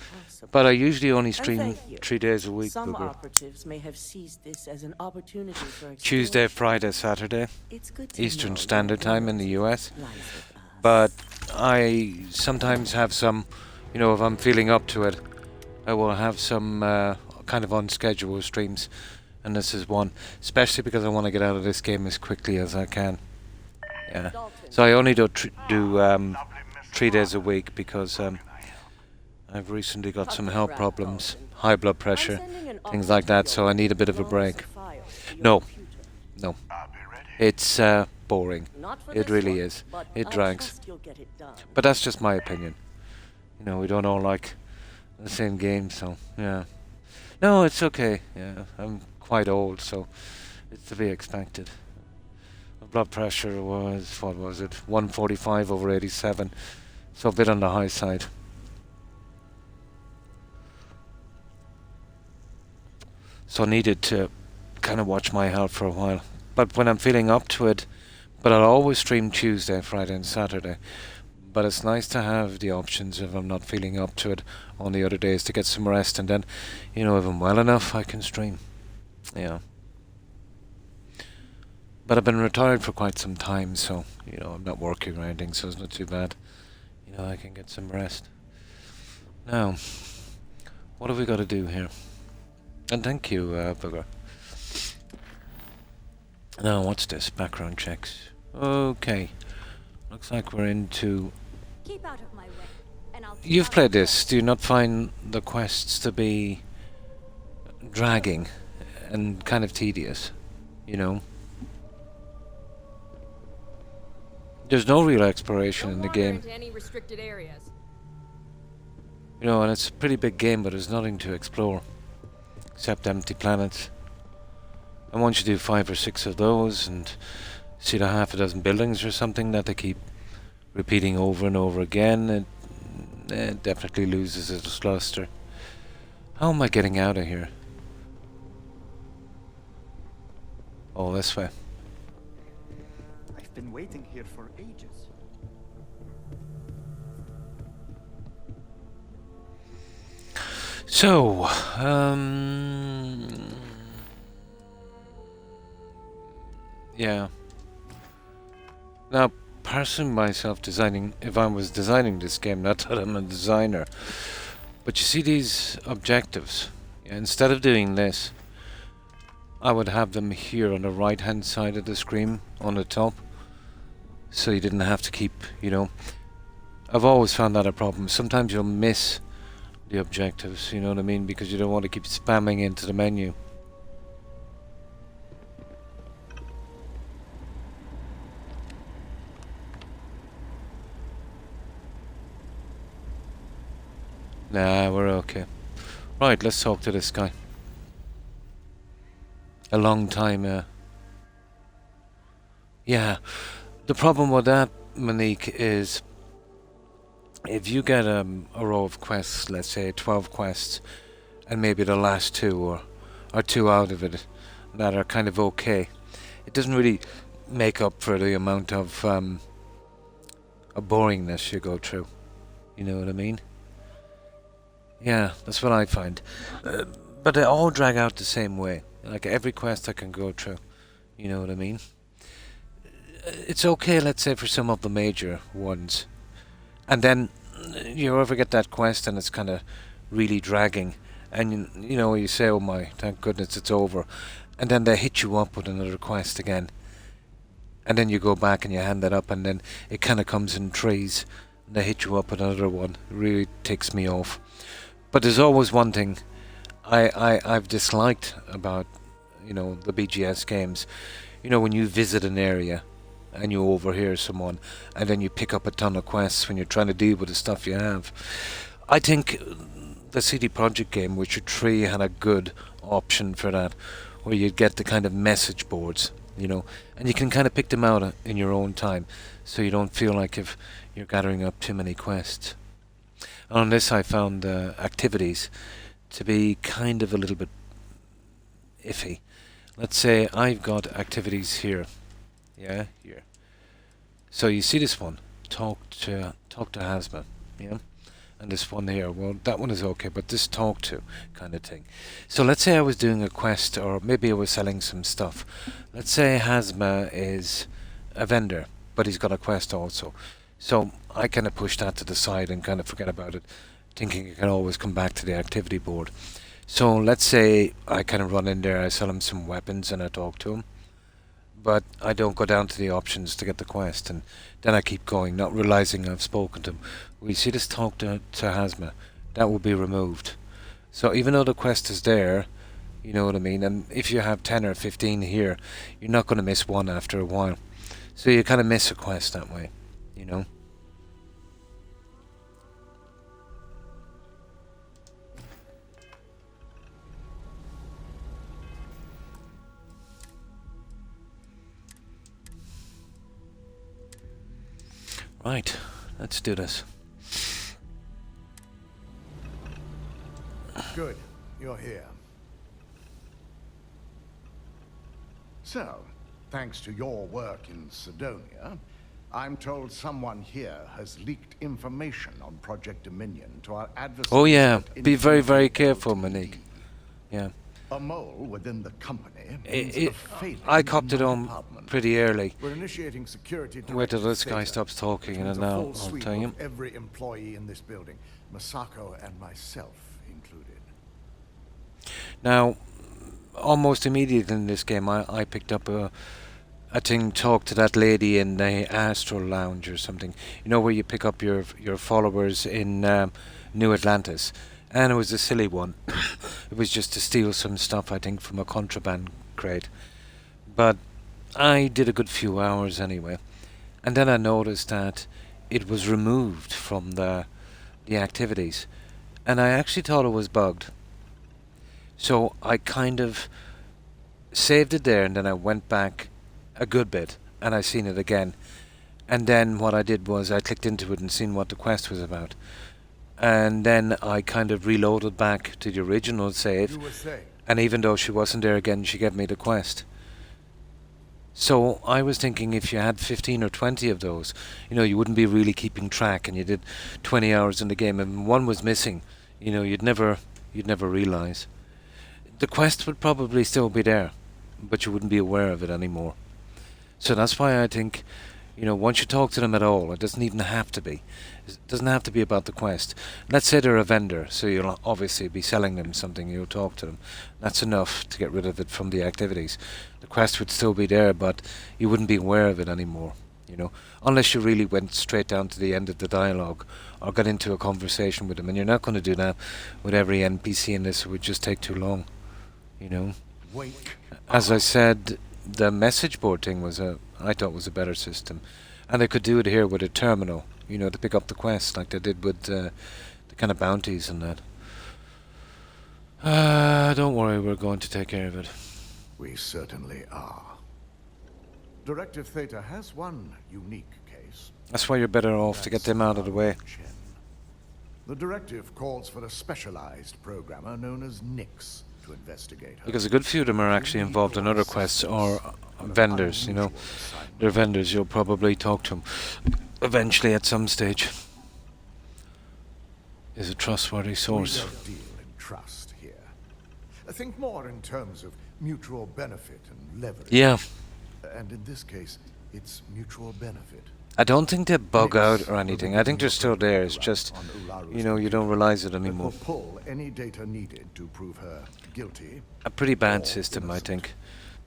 S1: But I usually only stream 3 days a week.
S11: Some operatives may have seized this as an opportunity for
S1: Tuesday, Friday, Saturday, Eastern Standard Time in the US. But I sometimes have some, you know, if I'm feeling up to it, I will have some kind of unscheduled streams, and this is one, especially because I want to get out of this game as quickly as I can. Yeah. So I only do 3 days a week because I've recently got some health problems, high blood pressure, things like that, so I need a bit of a break. No. It's boring. It really is. It drags. But that's just my opinion. You know, we don't all like the same game, so yeah. No, it's okay. Yeah, I'm quite old, so it's to be expected. My blood pressure was, what was it, 145 over 87, so a bit on the high side. So I needed to kind of watch my health for a while. But when I'm feeling up to it, but I'll always stream Tuesday, Friday and Saturday. But it's nice to have the options if I'm not feeling up to it on the other days to get some rest, and then, you know, if I'm well enough, I can stream. Yeah. But I've been retired for quite some time, so, you know, I'm not working or anything, so it's not too bad. You know, I can get some rest. Now, what have we got to do here? And thank you, Booger. Now, what's this? Background checks. Okay. Looks like we're into...
S16: Keep out of my way, and I'll keep
S1: You've
S16: out
S1: played
S16: of yours.
S1: this. Do you not find the quests to be dragging and kind of tedious? You know? There's no real exploration in the game.
S22: Into any restricted areas.
S1: You know, and it's a pretty big game, but there's nothing to explore. Except empty planets. And once you do 5 or 6 of those, and see the half a dozen buildings or something that they keep repeating over and over again, it definitely loses its luster. How am I getting out of here? Oh, this way.
S14: I've been waiting here for ages.
S1: So, yeah. Now, personally myself designing, if I was designing this game, not that I'm a designer, but you see these objectives, instead of doing this, I would have them here on the right hand side of the screen, on the top, so you didn't have to keep, you know, I've always found that a problem. Sometimes you'll miss the objectives, you know what I mean, because you don't want to keep spamming into the menu. Nah, we're okay. Right, let's talk to this guy. A long time, yeah. The problem with that, Monique, is if you get a row of quests, let's say 12 quests, and maybe the last 2 or 2 out of it that are kind of okay, it doesn't really make up for the amount of boringness you go through. You know what I mean? Yeah, that's what I find. But they all drag out the same way. Like every quest I can go through. You know what I mean? It's okay, let's say, for some of the major ones. And then you ever get that quest and it's kind of really dragging. And, you know, you say, oh my, thank goodness it's over. And then they hit you up with another quest again. And then you go back and you hand it up and then it kind of comes in threes. And they hit you up with another one. It really ticks me off. But there's always one thing I've disliked about, you know, the BGS games. You know, when you visit an area and you overhear someone and then you pick up a ton of quests when you're trying to deal with the stuff you have. I think the CD Projekt game, Witcher 3, had a good option for that, where you'd get the kind of message boards, you know, and you can kind of pick them out in your own time, so you don't feel like if you're gathering up too many quests. And on this I found the activities to be kind of a little bit iffy. Let's say I've got activities here. Yeah, here. So you see this one, talk to Hazma, yeah, and this one here. Well, that one is okay, but this talk to kind of thing. So let's say I was doing a quest, or maybe I was selling some stuff. Let's say Hazma is a vendor, but he's got a quest also. So I kind of push that to the side and kind of forget about it, thinking I can always come back to the activity board. So let's say I kind of run in there, I sell him some weapons and I talk to him. But I don't go down to the options to get the quest, and then I keep going, not realizing I've spoken to him. We see this talk to Hazma, that will be removed. So even though the quest is there, you know what I mean, and if you have 10 or 15 here, you're not going to miss one after a while. So you kind of miss a quest that way, you know. Right, let's do this.
S5: Good, you're here. So, thanks to your work in Sidonia, I'm told someone here has leaked information on Project Dominion to our adversaries.
S1: Oh yeah,
S5: at
S1: be very, very
S5: Infinity
S1: careful,
S5: LTD.
S1: Monique. Yeah.
S5: A mole within the company means a failing
S1: I
S5: in
S1: copped it
S5: my
S1: on
S5: department.
S1: pretty early.
S5: We're initiating security
S1: Wait till
S5: directive
S1: this guy
S5: theta,
S1: stops talking,
S5: which
S1: and
S5: means a
S1: now
S5: full
S1: I'll
S5: sweep
S1: tell you.
S5: of every employee in this building, Masako and myself included.
S1: Now, almost immediately in this game, I picked up a thing, talk to that lady in the Astral Lounge or something. You know, where you pick up your followers in New Atlantis. And it was a silly one. It was just to steal some stuff, I think, from a contraband crate. But I did a good few hours anyway. And then I noticed that it was removed from the activities. And I actually thought it was bugged. So I kind of saved it there, and then I went back a good bit, and I seen it again. And then what I did was I clicked into it and seen what the quest was about. And then I kind of reloaded back to the original save.
S5: You were saying?
S1: And even though she wasn't there again, she gave me the quest. So I was thinking if you had 15 or 20 of those, you know, you wouldn't be really keeping track, and you did 20 hours in the game and one was missing, you know, you'd never realize. The quest would probably still be there, but you wouldn't be aware of it anymore. So that's why I think, you know, once you talk to them at all, it doesn't even have to be. It doesn't have to be about the quest. Let's say they're a vendor, so you'll obviously be selling them something, you'll talk to them. That's enough to get rid of it from the activities. The quest would still be there, but you wouldn't be aware of it anymore, you know, unless you really went straight down to the end of the dialogue or got into a conversation with them, and you're not going to do that with every NPC in this. It would just take too long, you know. As I said, the message board thing I thought was a better system, and they could do it here with a terminal, you know, to pick up the quest like they did with the kind of bounties and that. Don't worry, we're going to take care of it.
S5: We certainly are. Directive Theta has one unique case.
S1: That's why you're better off to get them out of the way.
S5: The directive calls for a specialized programmer known as Nix to investigate her.
S1: Because a good few of them are actually involved in other quests or vendors, you know. They're vendors, you'll probably talk to them eventually at some stage. Is a trustworthy source.
S5: We don't deal in trust here. Think more in terms of mutual benefit and leverage.
S1: Yeah.
S5: And in this case, it's mutual benefit.
S1: I don't think they bug out or anything. I think they're still there. It's just, you know, you don't realize it anymore.
S5: Will pull any data needed to prove her guilty.
S1: A pretty bad system, I think,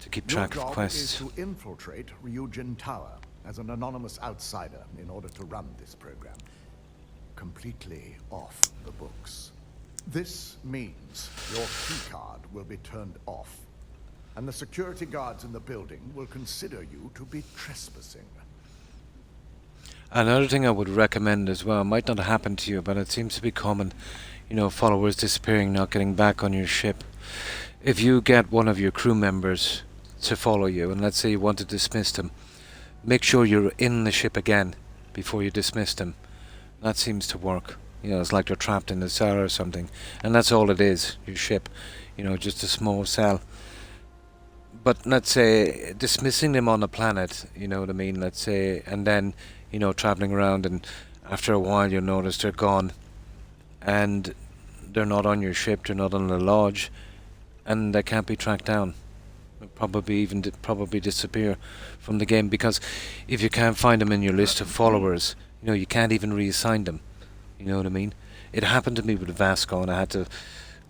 S1: to keep track of quests.
S5: Your job is to infiltrate Ryujin Tower as an anonymous outsider in order to run this program. Completely off the books. This means your keycard will be turned off, and the security guards in the building will consider you to be trespassing.
S1: Another thing I would recommend as well, might not happen to you, but it seems to be common, you know, followers disappearing, not getting back on your ship. If you get one of your crew members to follow you, and let's say you want to dismiss them, make sure you're in the ship again before you dismiss them. That seems to work. You know, it's like they're trapped in the cell or something, and that's all it is, your ship, you know, just a small cell. But let's say dismissing them on a planet, you know what I mean, let's say, and then, you know, traveling around, and after a while you'll notice they're gone, and they're not on your ship, they're not on the lodge, and they can't be tracked down. They'll probably disappear from the game, because if you can't find them in your list of followers, you know, you can't even reassign them. You know what I mean? It happened to me with Vasco, and I had to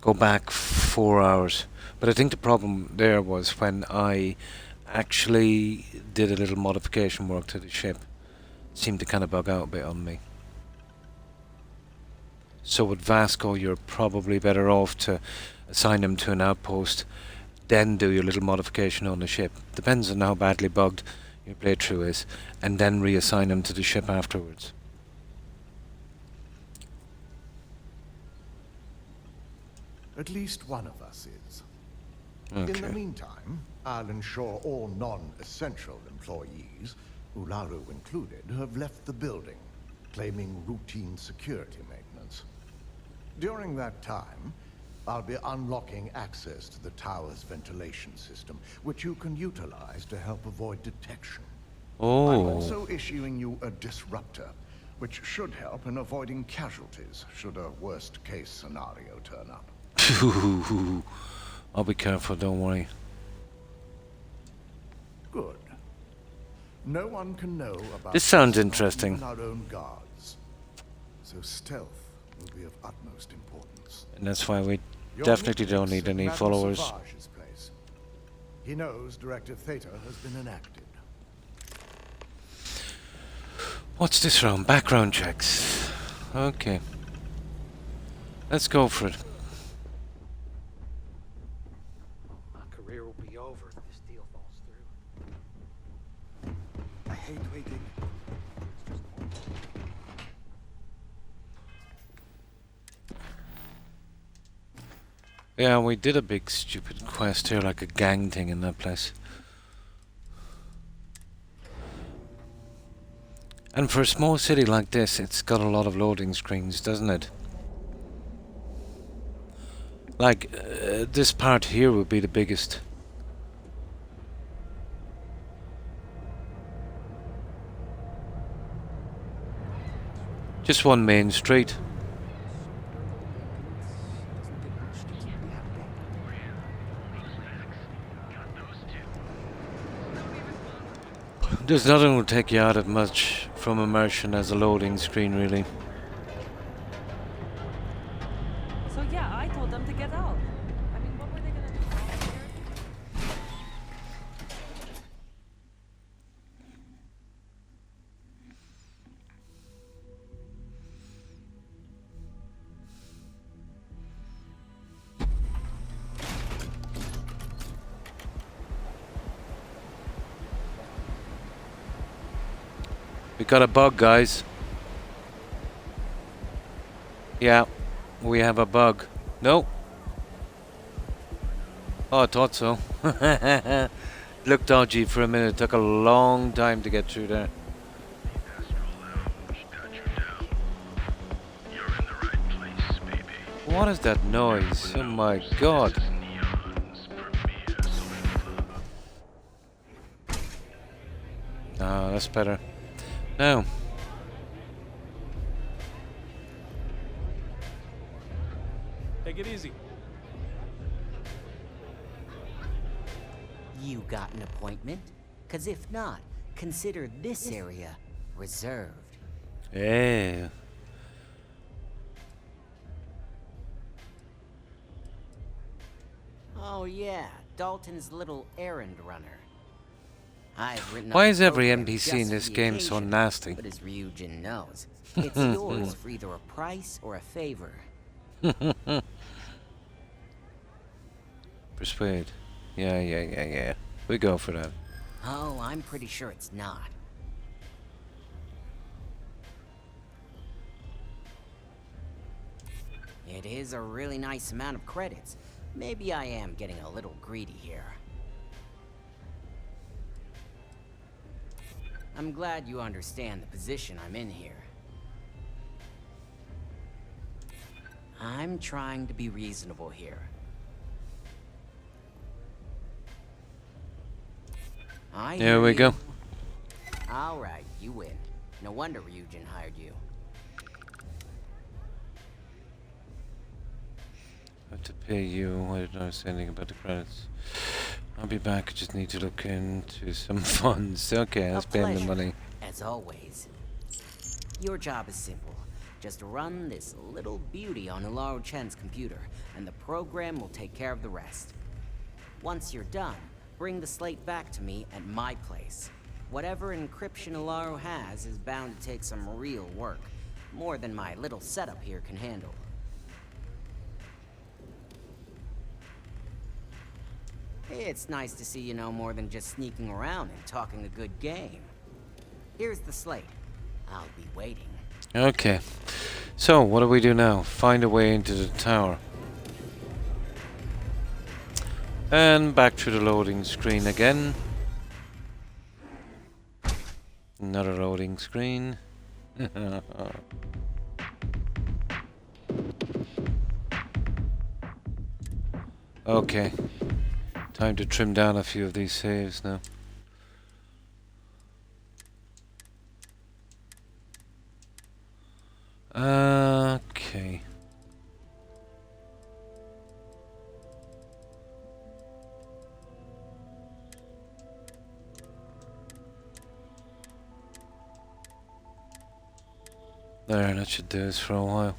S1: go back 4 hours. But I think the problem there was when I actually did a little modification work to the ship. It seemed to kind of bug out a bit on me. So with Vasco, you're probably better off to assign him to an outpost, then do your little modification on the ship. Depends on how badly bugged your playthrough is, and then reassign him to the ship afterwards.
S5: At least one of us is.
S1: Okay.
S5: In the meantime, I'll ensure all non-essential employees Ularu included, have left the building, claiming routine security maintenance. During that time, I'll be unlocking access to the tower's ventilation system, which you can utilize to help avoid detection. I'm also issuing you a disruptor, which should help in avoiding casualties should a worst-case scenario turn up.
S1: I'll be careful, don't worry.
S5: Good. No one can know about
S1: This sounds
S5: us,
S1: interesting.
S5: even our own guards. So stealth will be of utmost importance.
S1: And that's why we
S5: Your
S1: definitely
S5: meeting
S1: don't need
S5: is at
S1: any
S5: Madame
S1: followers.
S5: Savage's place. He knows Directive Theta has been enacted.
S1: What's this round? Background checks. Okay. Let's go for it.
S20: My career will be over if this deal falls through.
S18: I hate waiting.
S1: Yeah, we did a big stupid quest here, like a gang thing in that place. And for a small city like this, it's got a lot of loading screens, doesn't it? Like, this part here would be the biggest. Just one main street. There's nothing will take you out of much from immersion as a loading screen, really.
S10: So yeah, I told them to get out. I mean, what were they gonna do?
S1: We got a bug, guys. Yeah, we have a bug. No. Oh, I thought so. Looked dodgy for a minute. Took a long time to get through there. What is that noise? Oh my god. Ah, that's better. Now.
S14: Take it easy.
S15: You got an appointment? 'Cause if not, consider this area reserved.
S1: Yeah.
S15: Oh yeah, Dalton's little errand runner. I've written
S1: Why
S15: up
S1: is
S15: a
S1: every
S15: program
S1: NPC
S15: just
S1: in
S15: for
S1: this
S15: the
S1: game so
S15: occasion,
S1: nasty?
S15: But as Ryujin knows, it's yours for either a price or a favor.
S1: Persuade. Yeah. We go for that.
S15: Oh, I'm pretty sure it's not. It is a really nice amount of credits. Maybe I am getting a little greedy here. I'm glad you understand the position I'm in here. I'm trying to be reasonable here.
S1: There we go.
S15: Alright, you win. No wonder Ryujin hired you.
S1: I have to pay you. I don't know anything about the credits. I'll be back. I just need to look into some funds. Okay, let's pay him the money.
S15: As always. Your job is simple. Just run this little beauty on Ularu Chen's computer, and the program will take care of the rest. Once you're done, bring the slate back to me at my place. Whatever encryption Ularu has is bound to take some real work. More than my little setup here can handle. It's nice to see you know more than just sneaking around and talking a good game. Here's the slate. I'll be waiting.
S1: Okay. So, what do we do now? Find a way into the tower. And back to the loading screen again. Another loading screen. Okay. Time to trim down a few of these saves now. Okay. There, that should do us for a while.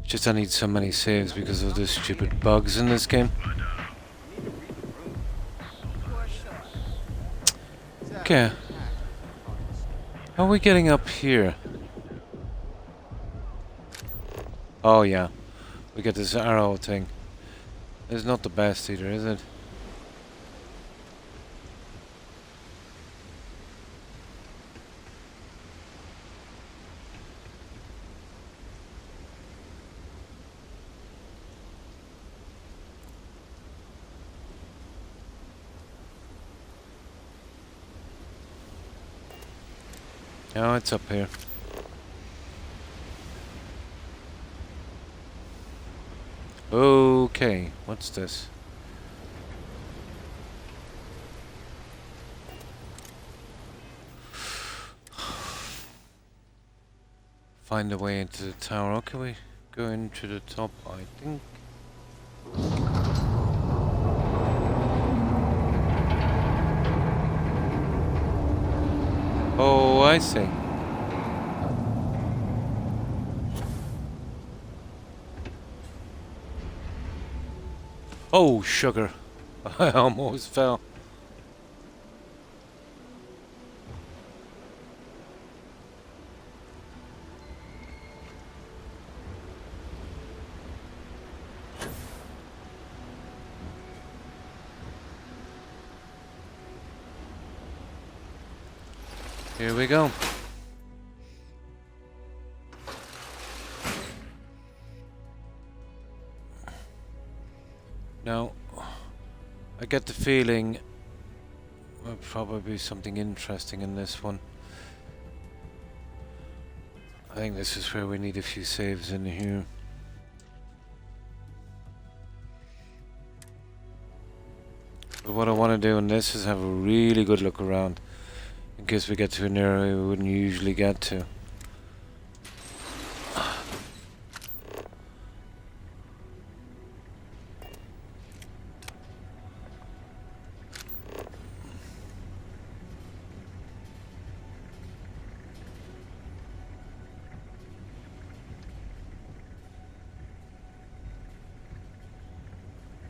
S1: Just I need so many saves because of the stupid bugs in this game. Okay. How are we getting up here? Oh yeah. We get this arrow thing. It's not the best either, is it? Oh, it's up here. Okay, what's this? Find a way into the tower. Okay, we go into the top, I think. Oh, I see. Oh, sugar. I almost fell. Here we go. Now, I get the feeling there'll probably be something interesting in this one. I think this is where we need a few saves in here. But what I want to do in this is have a really good look around in case we get to an area we wouldn't usually get to.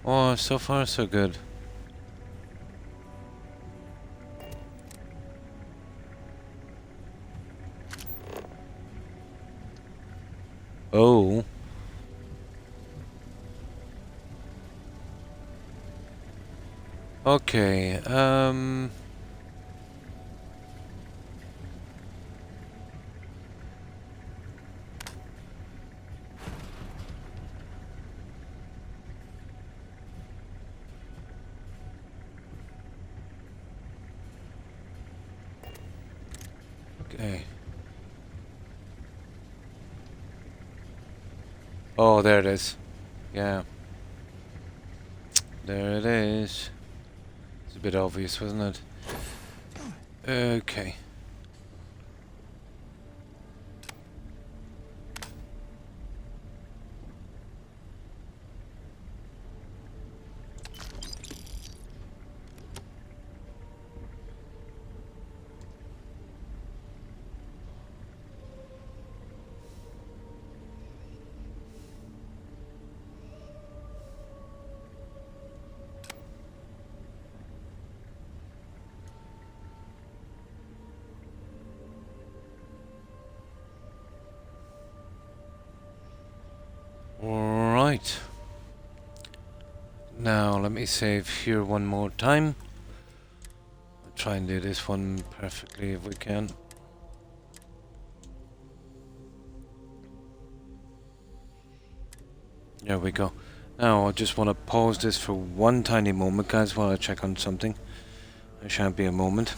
S1: Oh, so far so good. Oh. Okay, okay. Oh, there it is. Yeah. There it is. It's a bit obvious, wasn't it? Okay. Right. Now let me save here one more time. I'll try and do this one perfectly if we can. There we go. Now I just want to pause this for one tiny moment, guys, while I check on something. It shan't be a moment.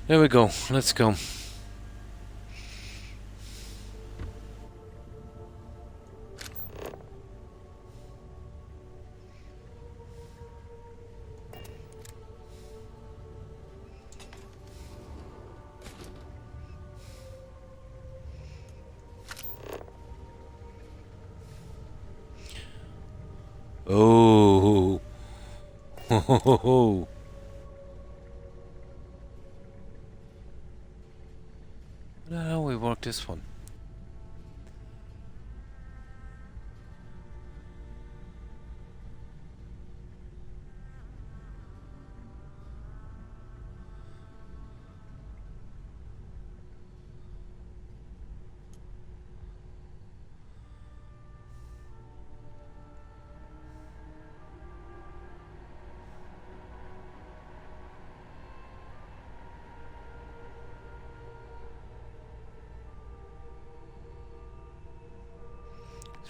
S1: There we go. Let's go. Oh. Ho ho ho ho. How we work this one?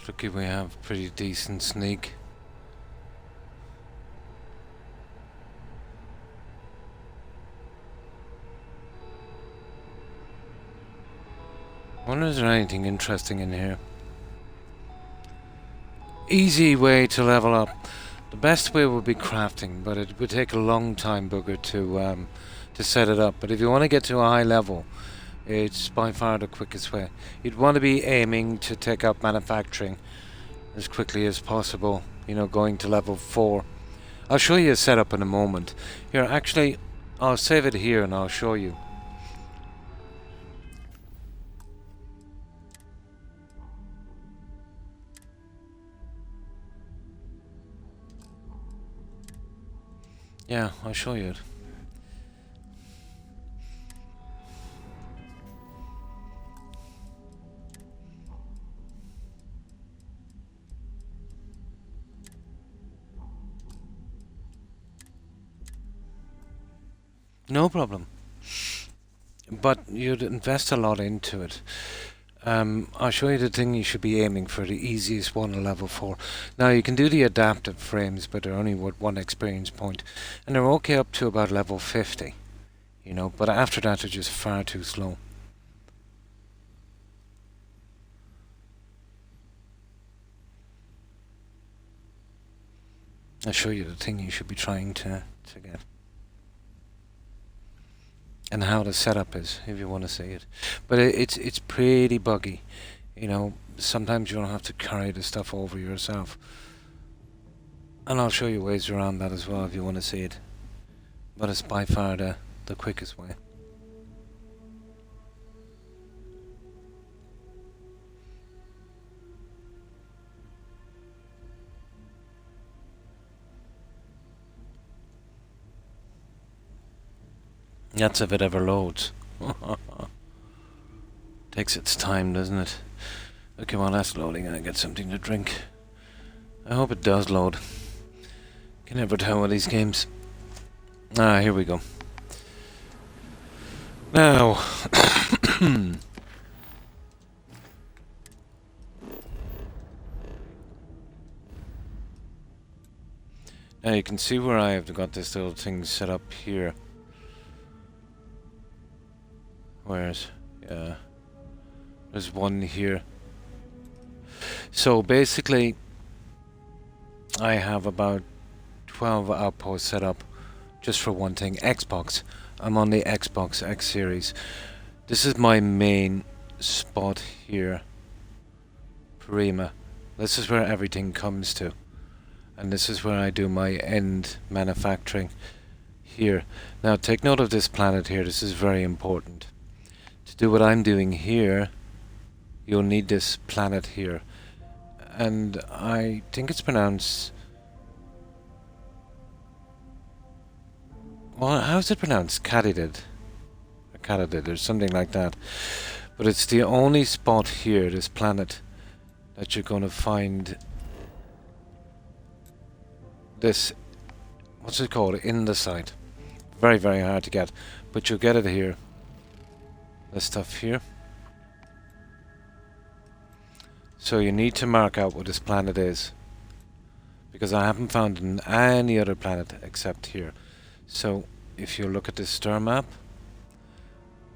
S1: Lucky we have pretty decent sneak. Wonder is there anything interesting in here? Easy way to level up. The best way would be crafting, but it would take a long time, bugger, to set it up. But if you want to get to a high level, it's by far the quickest way. You'd want to be aiming to take up manufacturing as quickly as possible, you know, going to level 4. I'll show you a setup in a moment. Here, actually, I'll save it here and I'll show you. Yeah, I'll show you it. No problem. But you'd invest a lot into it. I'll show you the thing you should be aiming for, the easiest one at level 4. Now you can do the adaptive frames, but they're only with 1 experience point. And they're okay up to about level 50. You know, but after that they're just far too slow. I'll show you the thing you should be trying to get. And how the setup is, if you want to see it. But it's pretty buggy. You know, sometimes you don't have to carry the stuff over yourself. And I'll show you ways around that as well if you want to see it. But it's by far the quickest way. That's if it ever loads. Takes its time, doesn't it? Okay, while that's loading, I get something to drink. I hope it does load. Can never tell with these games. Ah, here we go. Now, now you can see where I have got this little thing set up here. Where's, yeah, there's one here. So basically, I have about 12 outposts set up just for one thing, Xbox. I'm on the Xbox X series. This is my main spot here. Prima. This is where everything comes to. And this is where I do my end manufacturing here. Now take note of this planet here, this is very important. To do what I'm doing here, you'll need this planet here. And I think it's pronounced... Well, how's it pronounced? Katydid. Or Katydid, or something like that. But it's the only spot here, this planet, that you're going to find this... What's it called? In the site. Very, very hard to get. But you'll get it here. This stuff here. So you need to mark out what this planet is, because I haven't found it in any other planet except here. So if you look at this star map,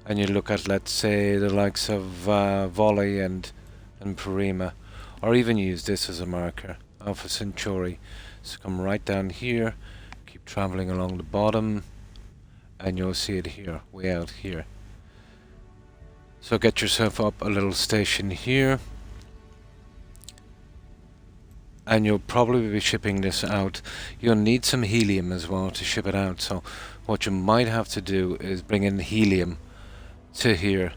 S1: and you look at, let's say, the likes of Volley and Parima, or even use this as a marker, Alpha Centauri. So come right down here, keep traveling along the bottom, and you'll see it here, way out here. So get yourself up a little station here, and you'll probably be shipping this out. You'll need some helium as well to ship it out, so what you might have to do is bring in helium to here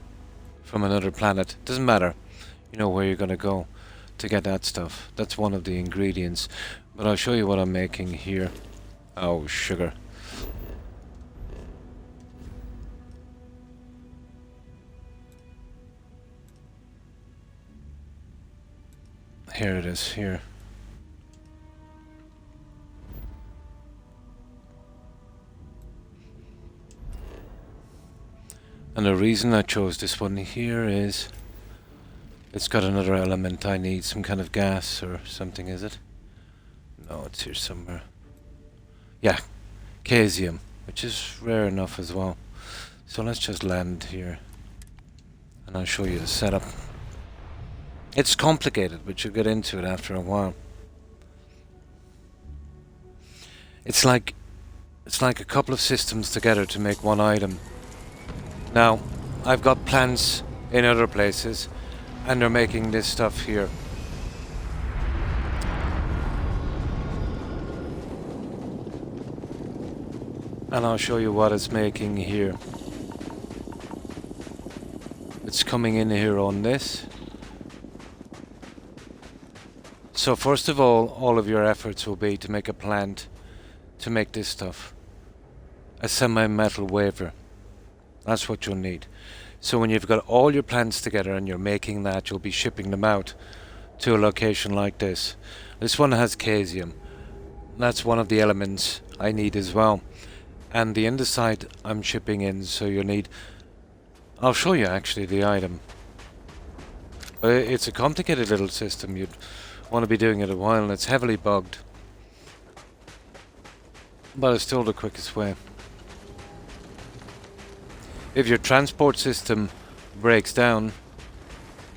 S1: from another planet. Doesn't matter, you know where you're going to go to get that stuff. That's one of the ingredients, but I'll show you what I'm making here. Oh, sugar. Here it is, here. And the reason I chose this one here is it's got another element I need, some kind of gas or something, is it? No, it's here somewhere. Yeah, casium, which is rare enough as well. So let's just land here and I'll show you the setup. It's complicated, but you'll get into it after a while. It's like a couple of systems together to make one item. Now, I've got plants in other places, and they're making this stuff here. And I'll show you what it's making here. It's coming in here on this. So first of all of your efforts will be to make a plant to make this stuff. A semi-metal wafer. That's what you'll need. So when you've got all your plants together and you're making that, you'll be shipping them out to a location like this. This one has casium. That's one of the elements I need as well. And the andesite I'm shipping in, so you'll need... I'll show you actually the item. It's a complicated little system. You'd want to be doing it a while, and it's heavily bugged. But it's still the quickest way. If your transport system breaks down,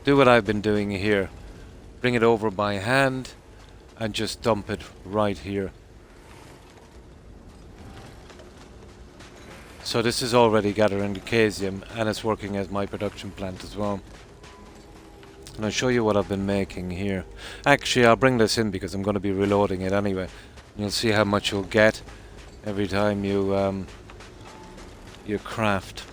S1: do what I've been doing here. Bring it over by hand and just dump it right here. So this is already gathering the casium, and it's working as my production plant as well. And I'll show you what I've been making here. Actually, I'll bring this in because I'm going to be reloading it anyway. You'll see how much you'll get every time you craft.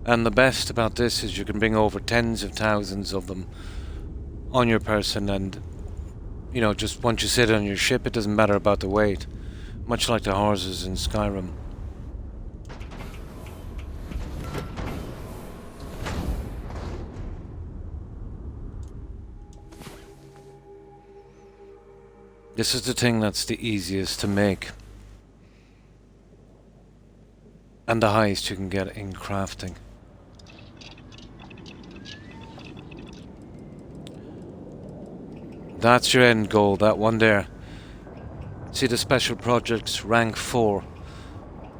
S1: And the best about this is you can bring over tens of thousands of them on your person, and you know, just once you sit on your ship, it doesn't matter about the weight, much like the horses in Skyrim. This is the thing that's the easiest to make and the highest you can get in crafting. That's your end goal, that one there. See the special projects, rank 4.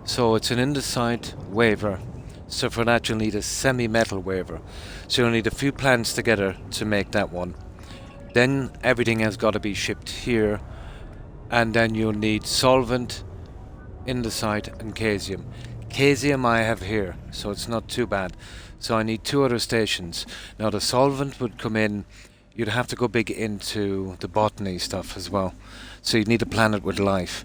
S1: So it's an andesite wafer. So for that you'll need a semi-metal wafer. So you'll need a few plants together to make that one. Then everything has got to be shipped here. And then you'll need solvent, andesite and casium. Casium I have here, so it's not too bad. So I need 2 other stations. Now the solvent would come in. You'd have to go big into the botany stuff as well. So you'd need a planet with life.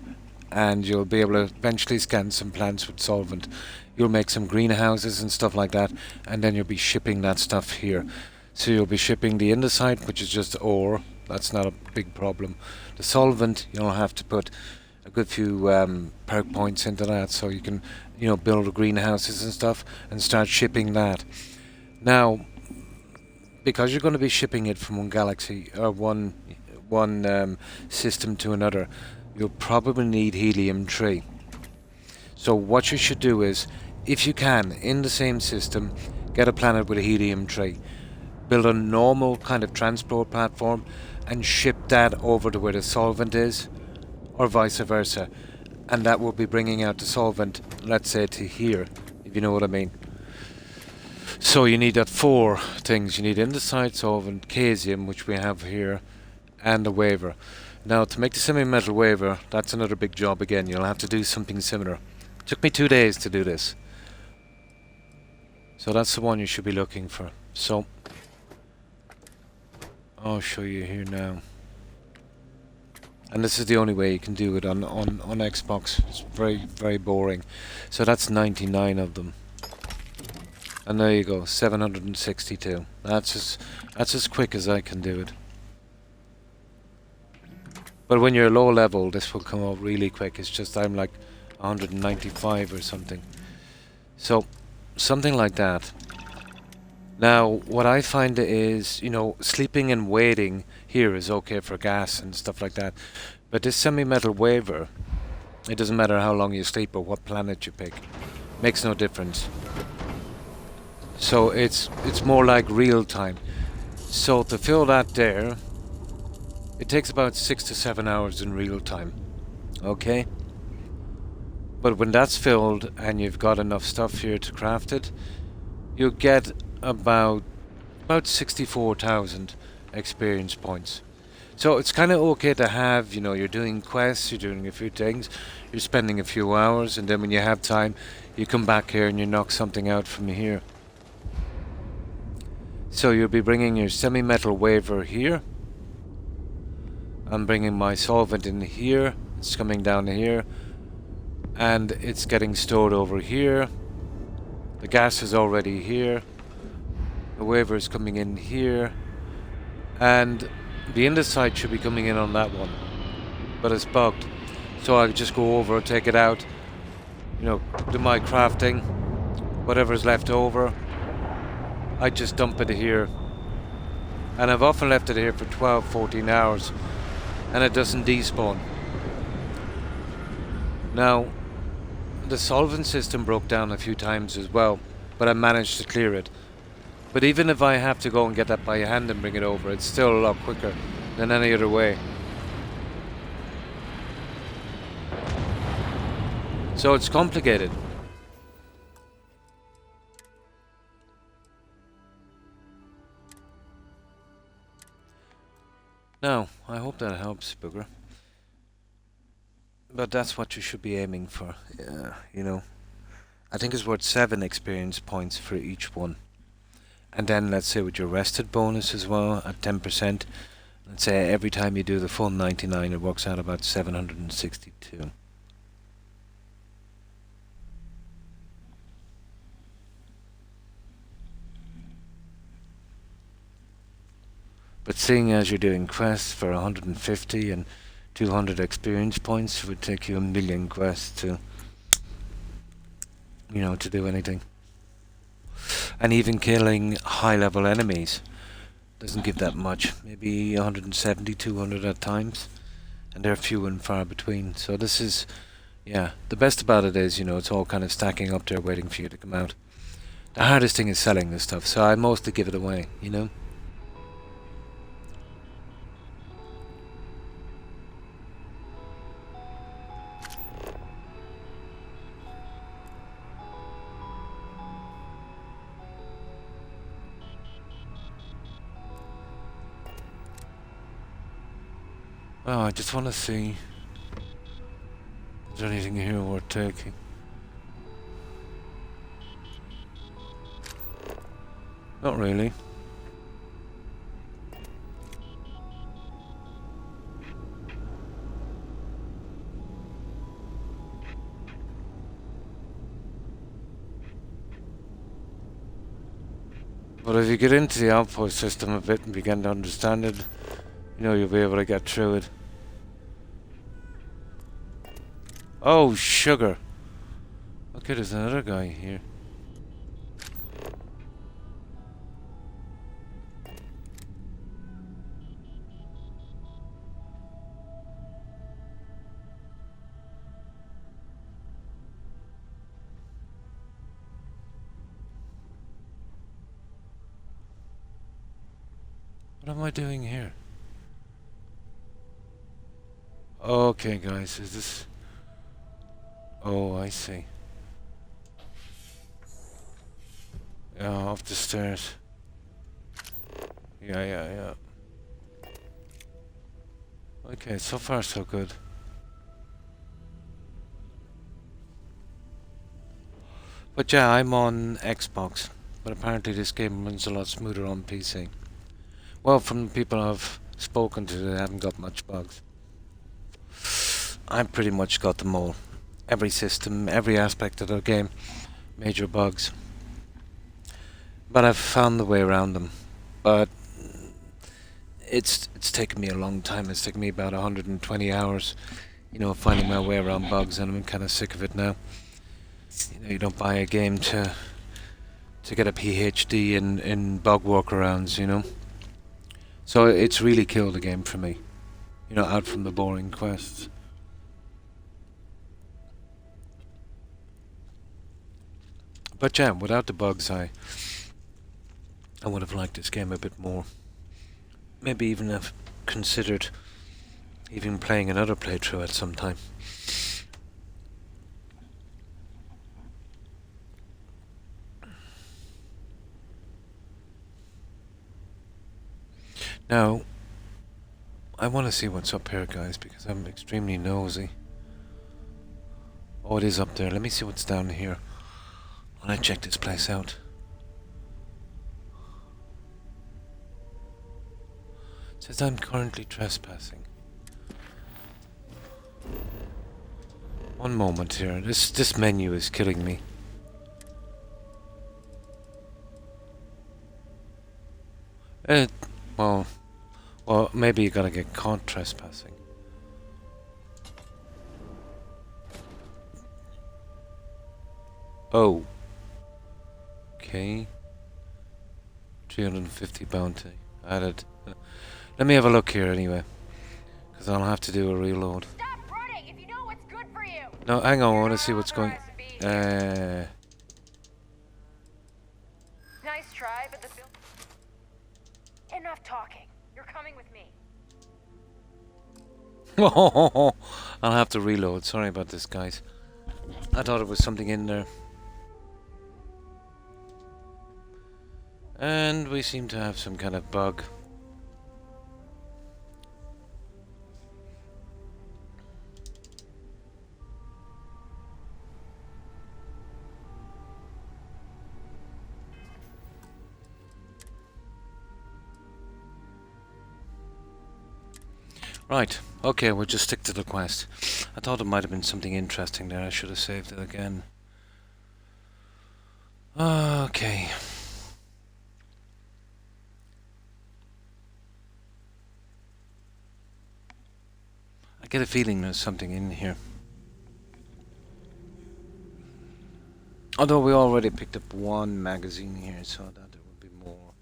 S1: And you'll be able to eventually scan some plants with solvent. You'll make some greenhouses and stuff like that. And then you'll be shipping that stuff here. So you'll be shipping the andesite, which is just ore. That's not a big problem. The solvent, you'll have to put a good few perk points into that. So you can, you know, build greenhouses and stuff and start shipping that. Now, because you're going to be shipping it from one galaxy or one system to another, you'll probably need helium-3. So what you should do is, if you can, in the same system, get a planet with a helium-3. Build a normal kind of transport platform and ship that over to where the solvent is, or vice versa. and that will be bringing out the solvent, let's say, to here, if you know what I mean. So you need that 4 things. You need andesite, solvent, casium, which we have here, and a waver. Now, to make the semi-metal waver, that's another big job again. You'll have to do something similar. It took me 2 days to do this. So that's the one you should be looking for. So, I'll show you here now. And this is the only way you can do it on Xbox. It's very, very boring. So that's 99 of them. And there you go, 762. That's as quick as I can do it. But when you're low level, this will come out really quick. It's just I'm like 195 or something. So, something like that. Now, what I find is, you know, sleeping and waiting here is okay for gas and stuff like that. But this semi-metal waver, it doesn't matter how long you sleep or what planet you pick. Makes no difference. So it's more like real time. So to fill that there, it takes about 6 to 7 hours in real time. Okay? But when that's filled and you've got enough stuff here to craft it, you'll get about 64,000 experience points. So it's kind of okay to have, you know, you're doing quests, you're doing a few things, you're spending a few hours, and then when you have time, you come back here and you knock something out from here. So you'll be bringing your semi-metal waver here. I'm bringing my solvent in here. It's coming down here. And it's getting stored over here. The gas is already here. The waver is coming in here. And the andesite should be coming in on that one. But it's bugged. So I just go over, take it out. You know, do my crafting. Whatever's left over, I just dump it here. And I've often left it here for 12, 14 hours. And it doesn't despawn. Now, the solvent system broke down a few times as well. But I managed to clear it. But even if I have to go and get that by hand and bring it over, it's still a lot quicker than any other way. So it's complicated. Now, I hope that helps, Booger. But that's what you should be aiming for, you know. I think it's worth 7 experience points for each one. And then let's say with your rested bonus as well at 10%, let's say every time you do the full 99 it works out about 762. But seeing as you're doing quests for 150 and 200 experience points, it would take you 1,000,000 quests to, you know, to do anything. And even killing high-level enemies doesn't give that much. Maybe 170, 200 at times. And they're few and far between. So this is, yeah, the best about it is, you know, it's all kind of stacking up there waiting for you to come out. The hardest thing is selling this stuff, so I mostly give it away, you know. Oh, I just want to see. Is there anything here worth taking? Not really. But if you get into the outpost system a bit and begin to understand it, you know, you'll be able to get through it. Oh, sugar. Okay, there's another guy here. What am I doing here? Okay, guys, is this... Oh, I see. Off the stairs. Yeah. Okay, so far so good. But yeah, I'm on Xbox, but apparently this game runs a lot smoother on PC. Well, from the people I've spoken to, they haven't got much bugs. I've pretty much got them all. Every system, every aspect of the game, major bugs. But I've found the way around them. But it's taken me a long time. It's taken me about 120 hours, finding my way around bugs, and I'm kind of sick of it now. You don't buy a game to get a PhD in bug workarounds, So it's really killed the game for me, out from the boring quests. But yeah, without the bugs, I would have liked this game a bit more. Maybe even have considered even playing another playthrough at some time. Now, I want to see what's up here, guys, because I'm extremely nosy. Oh, it is up there. Let me see what's down here. When I check this place out. It says I'm currently trespassing. One moment here. This menu is killing me. Well, maybe you gotta get caught trespassing. Oh. Okay. 350 bounty added. Let me have a look here anyway, because I'll have to do a reload.
S2: Stop running if you know what's good for you.
S1: No, hang on. I want to see what's going.
S2: Nice try, but the bill. Enough talking. You're coming with me.
S1: I'll have to reload. Sorry about this, guys. I thought it was something in there. And we seem to have some kind of bug. Right, okay, we'll just stick to the quest. I thought it might have been something interesting there. I should have saved it again. Okay. I get a feeling there's something in here. Although we already picked up one magazine here, so that there would be more.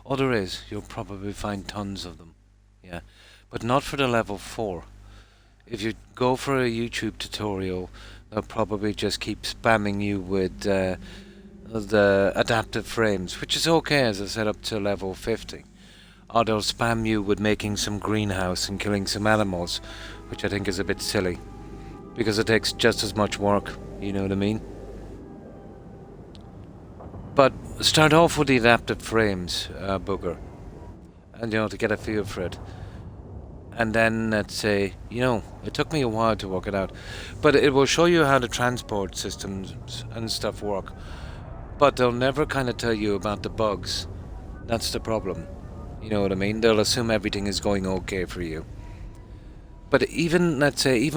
S1: Oh, there is. You'll probably find tons of them. Yeah. But not for the level 4. If you go for a YouTube tutorial, they'll probably just keep spamming you with the adaptive frames, which is okay as I said up to level 50. Or they'll spam you with making some greenhouse and killing some animals, which I think is a bit silly. Because it takes just as much work, you know what I mean? But start off with the adaptive frames, booger. And, to get a feel for it. And then, let's say, it took me a while to work it out. But it will show you how the transport systems and stuff work. But they'll never kind of tell you about the bugs. That's the problem. You know what I mean? They'll assume everything is going okay for you. But even, let's say, you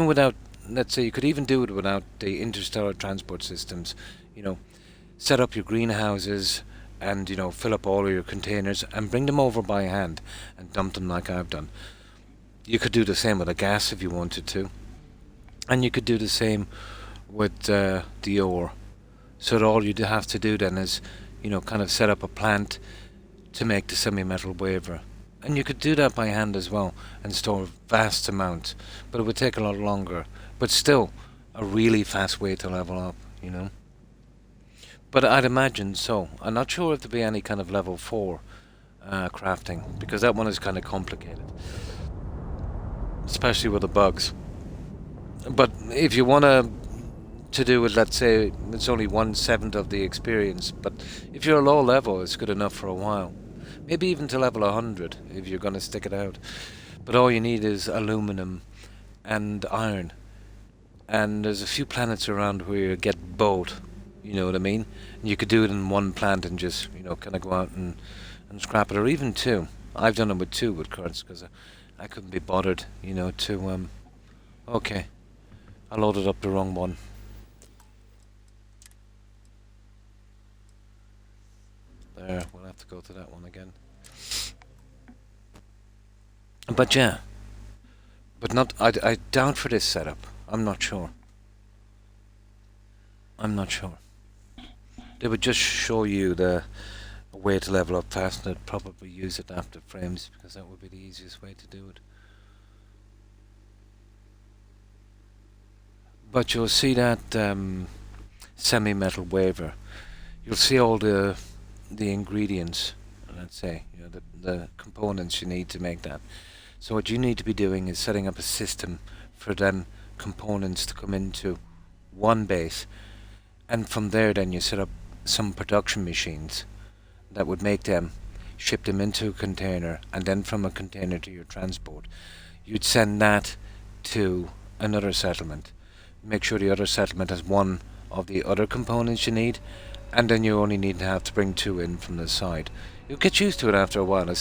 S1: could even do it without the interstellar transport systems, set up your greenhouses and, fill up all of your containers and bring them over by hand and dump them like I've done. You could do the same with the gas if you wanted to. And you could do the same with the ore. So that all you'd have to do then is, kind of set up a plant to make the semi-metal waver. And you could do that by hand as well and store vast amounts. But it would take a lot longer. But still, a really fast way to level up, But I'd imagine so. I'm not sure if there'll be any kind of level 4 crafting, because that one is kind of complicated. especially with the bugs. But if you want to do it, let's say it's only 1/7 of the experience, but if you're low level, it's good enough for a while. Maybe even to level 100 if you're going to stick it out. But all you need is aluminum and iron. And there's a few planets around where you get both, you know what I mean? And you could do it in one plant and just, you know, kind of go out and scrap it, or even two. I've done it with two with cards because I couldn't be bothered, you know, to, okay. I loaded up the wrong one. There, we'll have to go to that one again. But yeah. But not, I doubt for this setup. I'm not sure. I'm not sure. They would just show you the way to level up fast, and they'd probably use adaptive frames because that would be the easiest way to do it. But you'll see that semi-metal waver. You'll see all the ingredients, let's say, you know, the components you need to make that. So what you need to be doing is setting up a system for them components to come into one base, and from there then you set up some production machines that would make them, ship them into a container, and then from a container to your transport. You'd send that to another settlement. Make sure the other settlement has one of the other components you need, and then you only need to have to bring two in from the side. You'll get used to it after a while.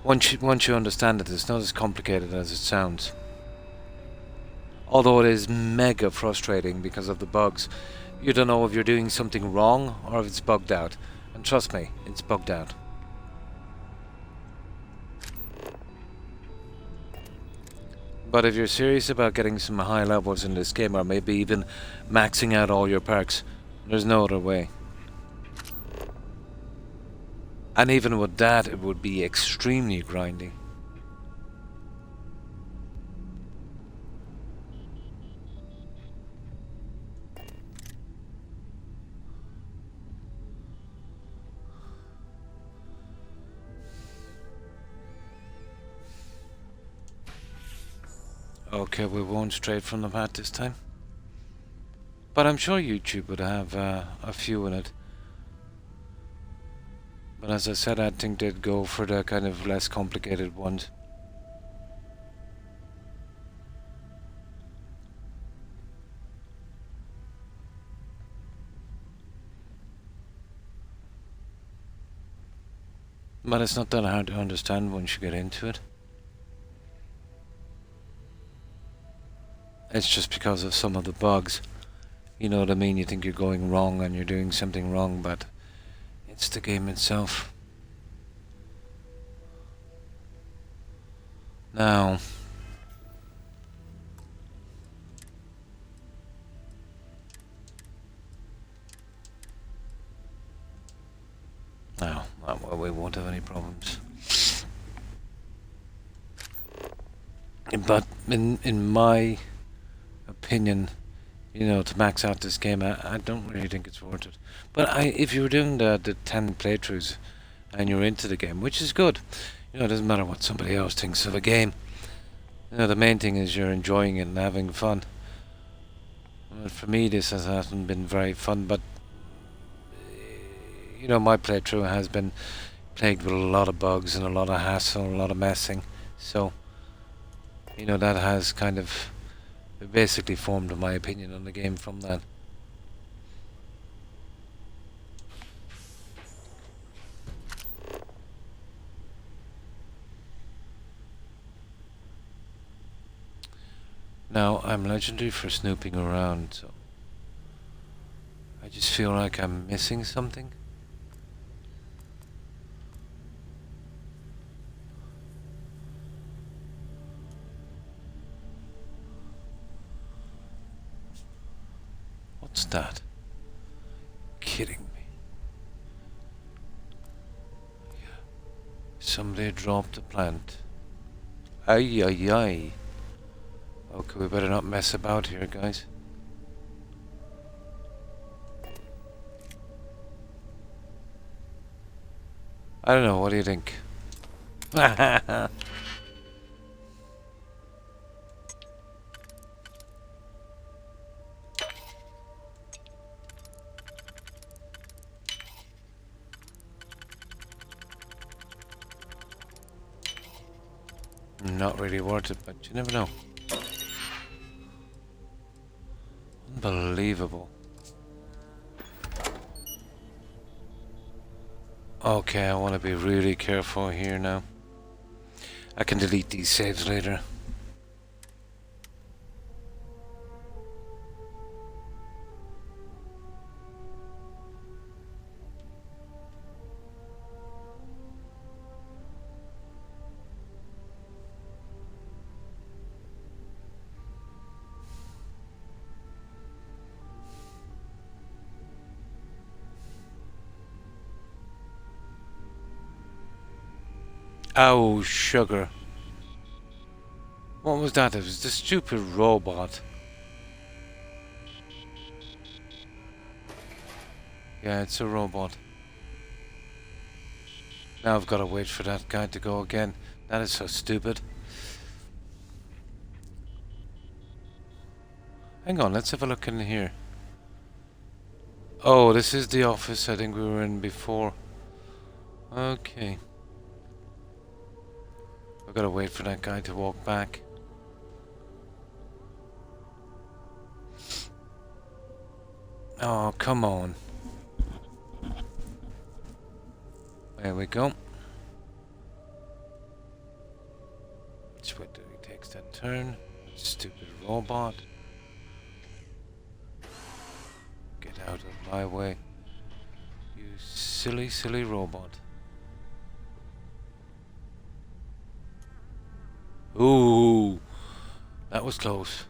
S1: Once you understand it, it's not as complicated as it sounds. Although it is mega frustrating because of the bugs. You don't know if you're doing something wrong or if it's bugged out. And trust me, it's bugged out. But if you're serious about getting some high levels in this game, or maybe even maxing out all your perks, there's no other way. And even with that, it would be extremely grindy. Okay, we won't stray from the path this time. But I'm sure YouTube would have a few in it. But as I said, I think they'd go for the kind of less complicated ones. But it's not that hard to understand once you get into it. It's just because of some of the bugs. You know what I mean? You think you're going wrong and you're doing something wrong, but it's the game itself. Now, well, we won't have any problems. But in my opinion, you know, to max out this game, I don't really think it's worth it. But if you were doing the 10 playthroughs and you're into the game, which is good, you know, it doesn't matter what somebody else thinks of a game. You know, the main thing is you're enjoying it and having fun. Well, for me, this hasn't been very fun, but you know, my playthrough has been plagued with a lot of bugs and a lot of hassle, a lot of messing. So, you know, that has kind of basically formed my opinion on the game from that. Now, I'm legendary for snooping around, so I just feel like I'm missing something. What's that? Kidding me. Somebody dropped a plant. Ay ay ay. Okay, we better not mess about here, guys. I don't know, what do you think? Not really worth it, but you never know. Unbelievable. Okay, I want to be really careful here now. I can delete these saves later. Oh, sugar. What was that? It was the stupid robot. Yeah, it's a robot. Now I've got to wait for that guy to go again. That is so stupid. Hang on, let's have a look in here. Oh, this is the office I think we were in before. Okay. I've got to wait for that guy to walk back. Oh, come on. There we go. Just wait till he takes that turn. Stupid robot. Get out of my way. You silly, silly robot. Ooh, that was close.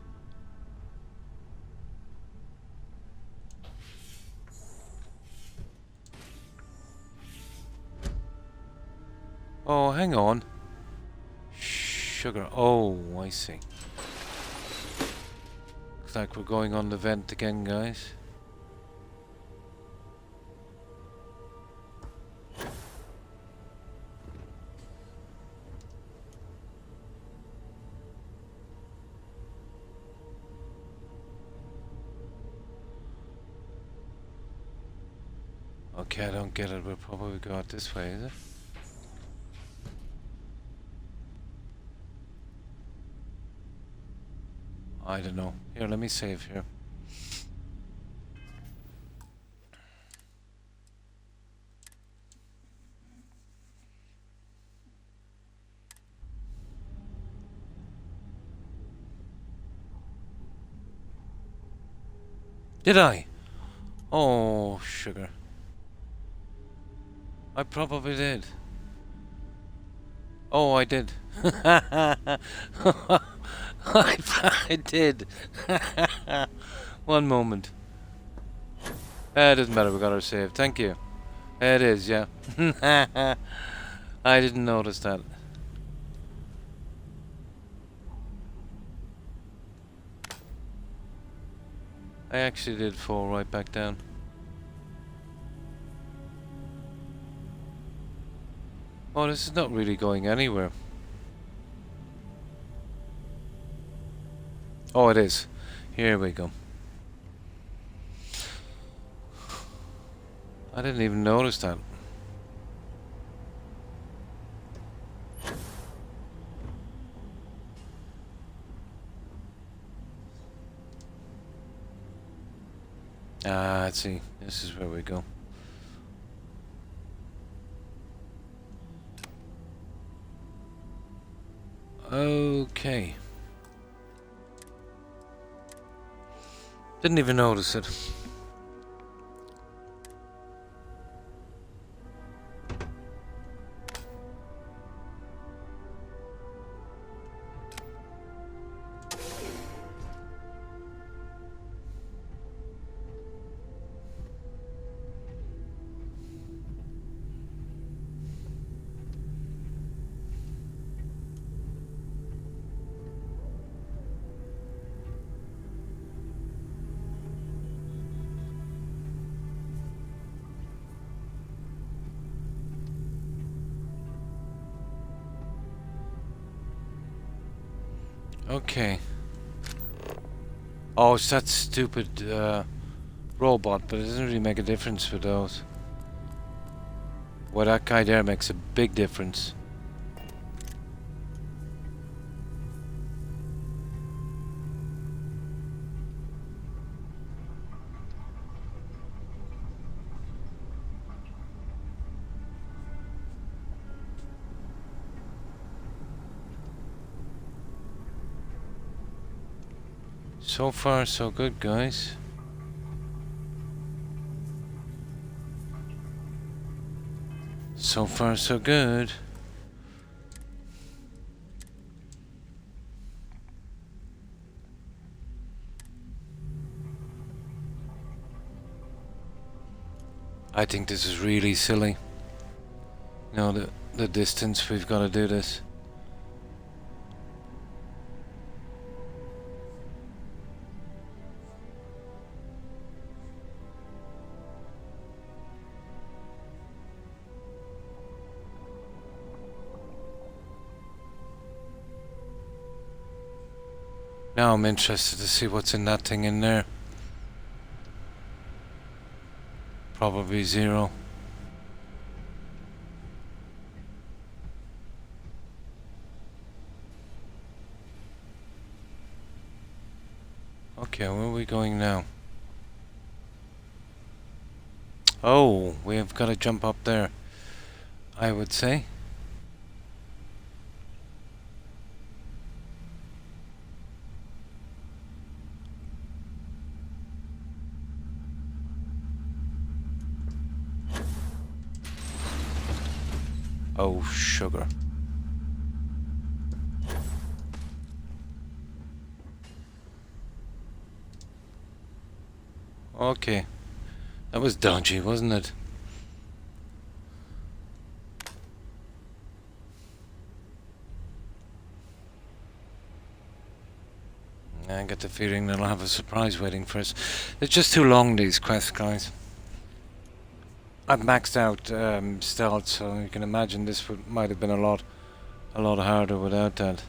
S1: Oh, hang on. Sugar. Oh, I see. Looks like we're going on the vent again, guys. Okay, I don't get it. We'll probably go out this way, is it? I don't know. Here, let me save here. Did I? Oh, sugar. I probably did. Oh, I did. I did. One moment. It doesn't matter, we got our save. Thank you. It is, yeah. I didn't notice that. I actually did fall right back down. Oh, this is not really going anywhere. Oh, it is. Here we go. I didn't even notice that. Ah, let's see. This is where we go. Okay. Didn't even notice it. Okay. Oh, it's that stupid robot, but it doesn't really make a difference for those. Well, that guy there makes a big difference. So far, so good, guys. So far, so good. I think this is really silly. You know, the distance we've got to do this. Now I'm interested to see what's in that thing in there. Probably 0. Okay, where are we going now? Oh, we have got to jump up there, I would say. Oh, sugar. Okay. That was dodgy, wasn't it? I get the feeling they'll have a surprise waiting for us. It's just too long, these quests, guys. I've maxed out stealth, so you can imagine this might have been a lot harder without that.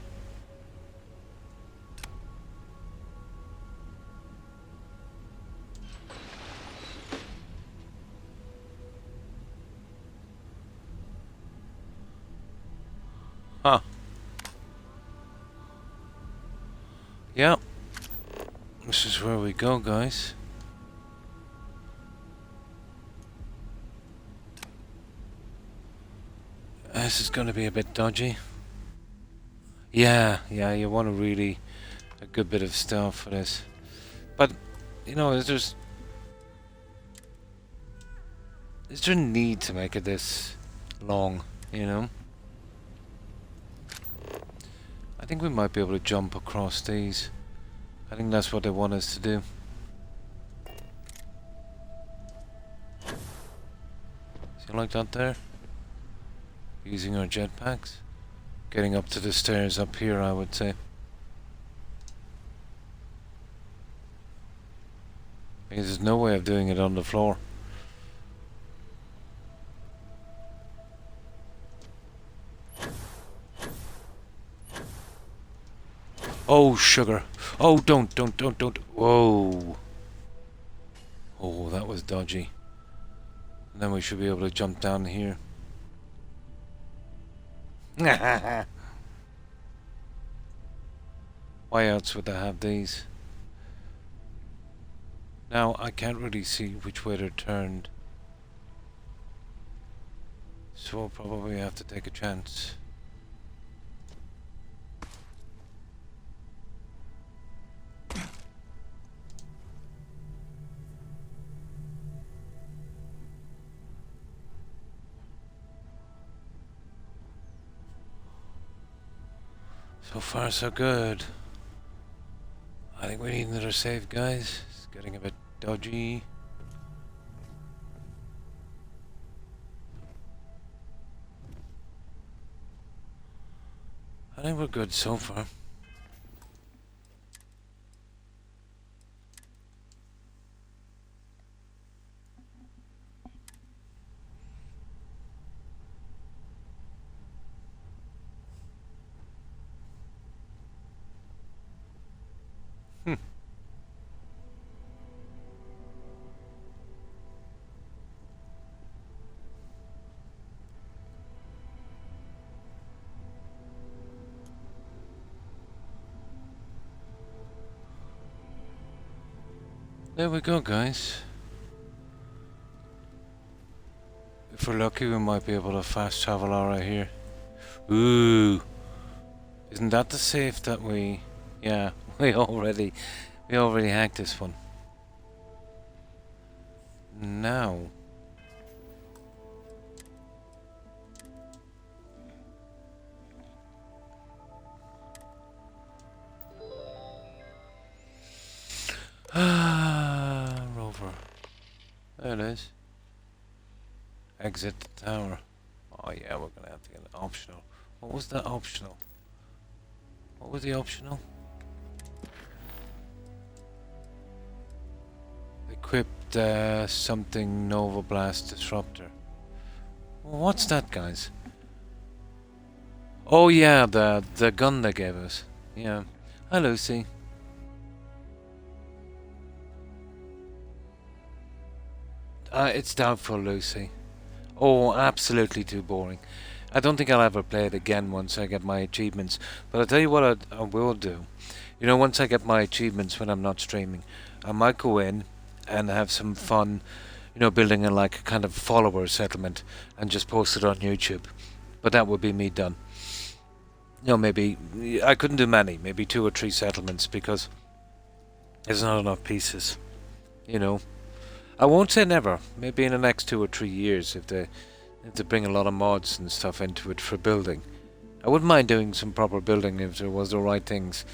S1: Huh. Yeah. This is where we go, guys. This is going to be a bit dodgy. Yeah, you want a good bit of stealth for this. But, you know, is there need to make it this long, you know? I think we might be able to jump across these. I think that's what they want us to do. See like that there? Using our jetpacks. Getting up to the stairs up here, I would say. Because there's no way of doing it on the floor. Oh, sugar. Oh, don't. Whoa. Oh, that was dodgy. And then we should be able to jump down here. Why else would they have these? Now, I can't really see which way they're turned. So we'll probably have to take a chance. So far, so good. I think we need another save, guys. It's getting a bit dodgy. I think we're good so far. There we go, guys. If we're lucky, we might be able to fast travel out here. Ooh. Isn't that the safe that we... Yeah, we We already hacked this one. Now. Rover. There it is. Exit the tower. Oh yeah, we're gonna have to get an optional. What was that optional? What was the optional? Equipped something Nova Blast Disruptor. Well, what's that, guys? Oh yeah, the gun they gave us. Yeah. Hi, Lucy. It's doubtful, Lucy. Oh, absolutely too boring. I don't think I'll ever play it again once I get my achievements. But I'll tell you what I will do. You know, once I get my achievements when I'm not streaming, I might go in and have some fun, you know, building a like a kind of follower settlement and just post it on YouTube. But that would be me done. You know, maybe I couldn't do many, maybe 2 or 3 settlements because there's not enough pieces. You know, I won't say never. Maybe in the next 2 or 3 years, if they bring a lot of mods and stuff into it for building, I wouldn't mind doing some proper building if there was the right things,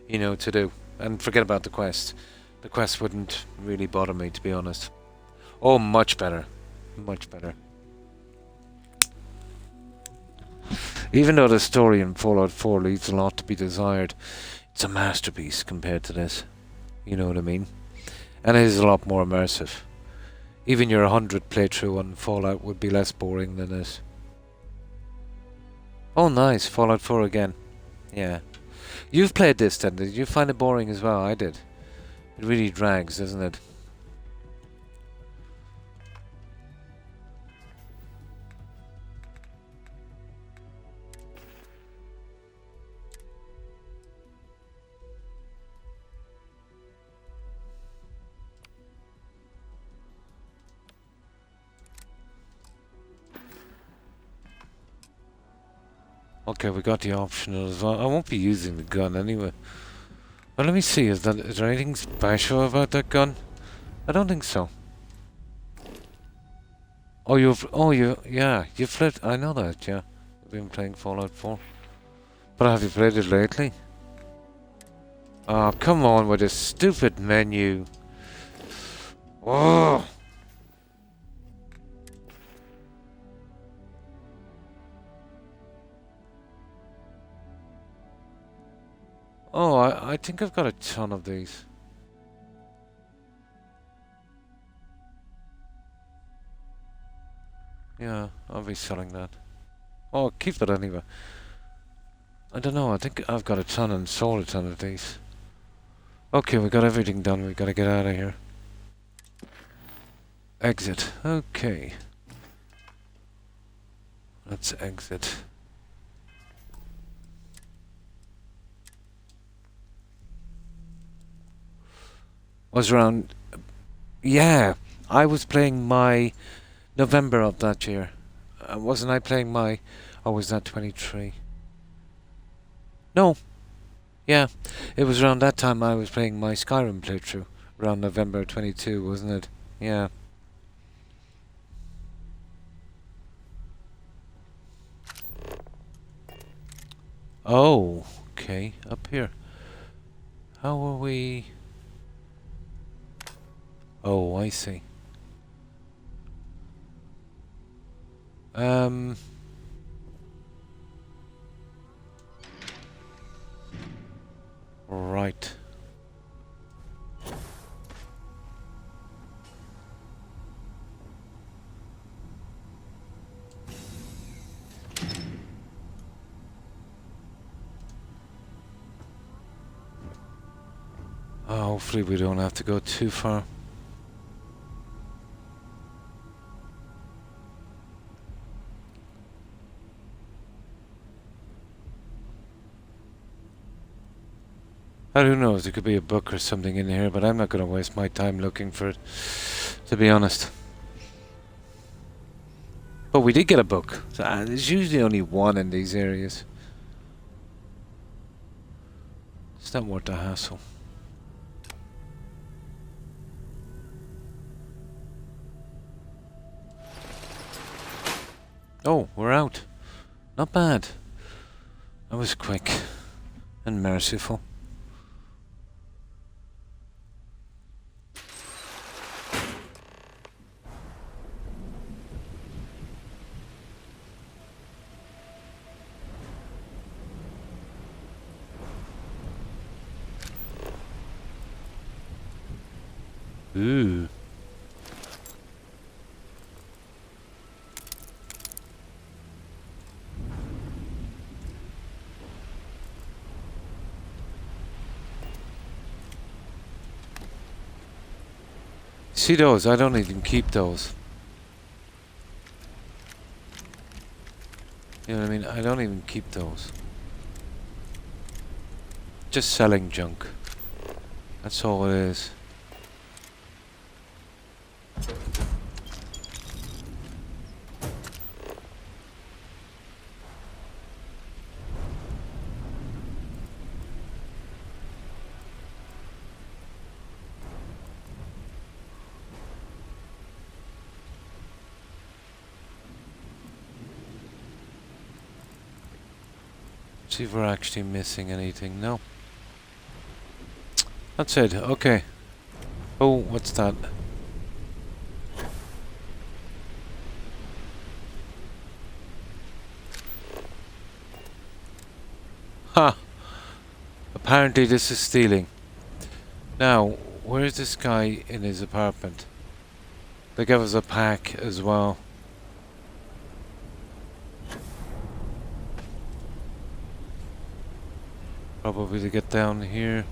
S1: you know, to do. And forget about the quest. The quest wouldn't really bother me, to be honest. Oh, much better. Much better. Even though the story in Fallout 4 leaves a lot to be desired, it's a masterpiece compared to this. You know what I mean? And it is a lot more immersive. Even your 100 playthrough on Fallout would be less boring than this. Oh nice, Fallout 4 again. Yeah. You've played this then, did you find it boring as well? I did. It really drags, doesn't it? Okay, we got the optional as well. I won't be using the gun anyway. Well, let me see. Is there anything special about that gun? I don't think so. Oh, yeah, you've played. I know that. Yeah, you've been playing Fallout 4. But have you played it lately? Oh, come on with this stupid menu. Oh. Oh, I think I've got a ton of these. Yeah, I'll be selling that. Oh, keep it anyway. I don't know, I think I've got a ton and sold a ton of these. Okay, we got everything done, we gotta get out of here. Exit, okay. Let's exit. Was around... Yeah, I was playing my November of that year. Wasn't I playing my... Or was that 23? No. Yeah, it was around that time I was playing my Skyrim playthrough. Around November 22, wasn't it? Yeah. Oh, okay, up here. How are we... Oh, I see. Right. Hopefully we don't have to go too far. Who knows, there could be a book or something in here, but I'm not going to waste my time looking for it, to be honest. But we did get a book. So, there's usually only one in these areas. It's not worth the hassle. Oh, we're out. Not bad. That was quick and merciful. Ooh. See those? I don't even keep those. You know what I mean? I don't even keep those. Just selling junk. That's all it is. See if we're actually missing anything. No. That's it. Okay. Oh, what's that? Ha! Apparently this is stealing. Now, where's this guy in his apartment? They gave us a pack as well. Probably to get down here.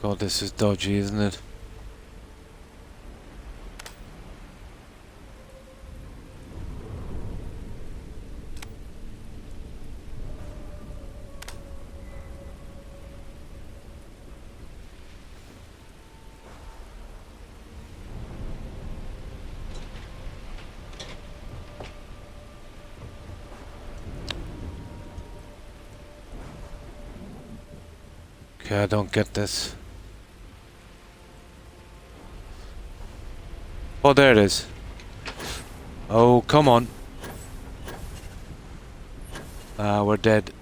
S1: God, this is dodgy, isn't it? Okay, I don't get this. Oh, there it is. Oh, come on. Ah, we're dead.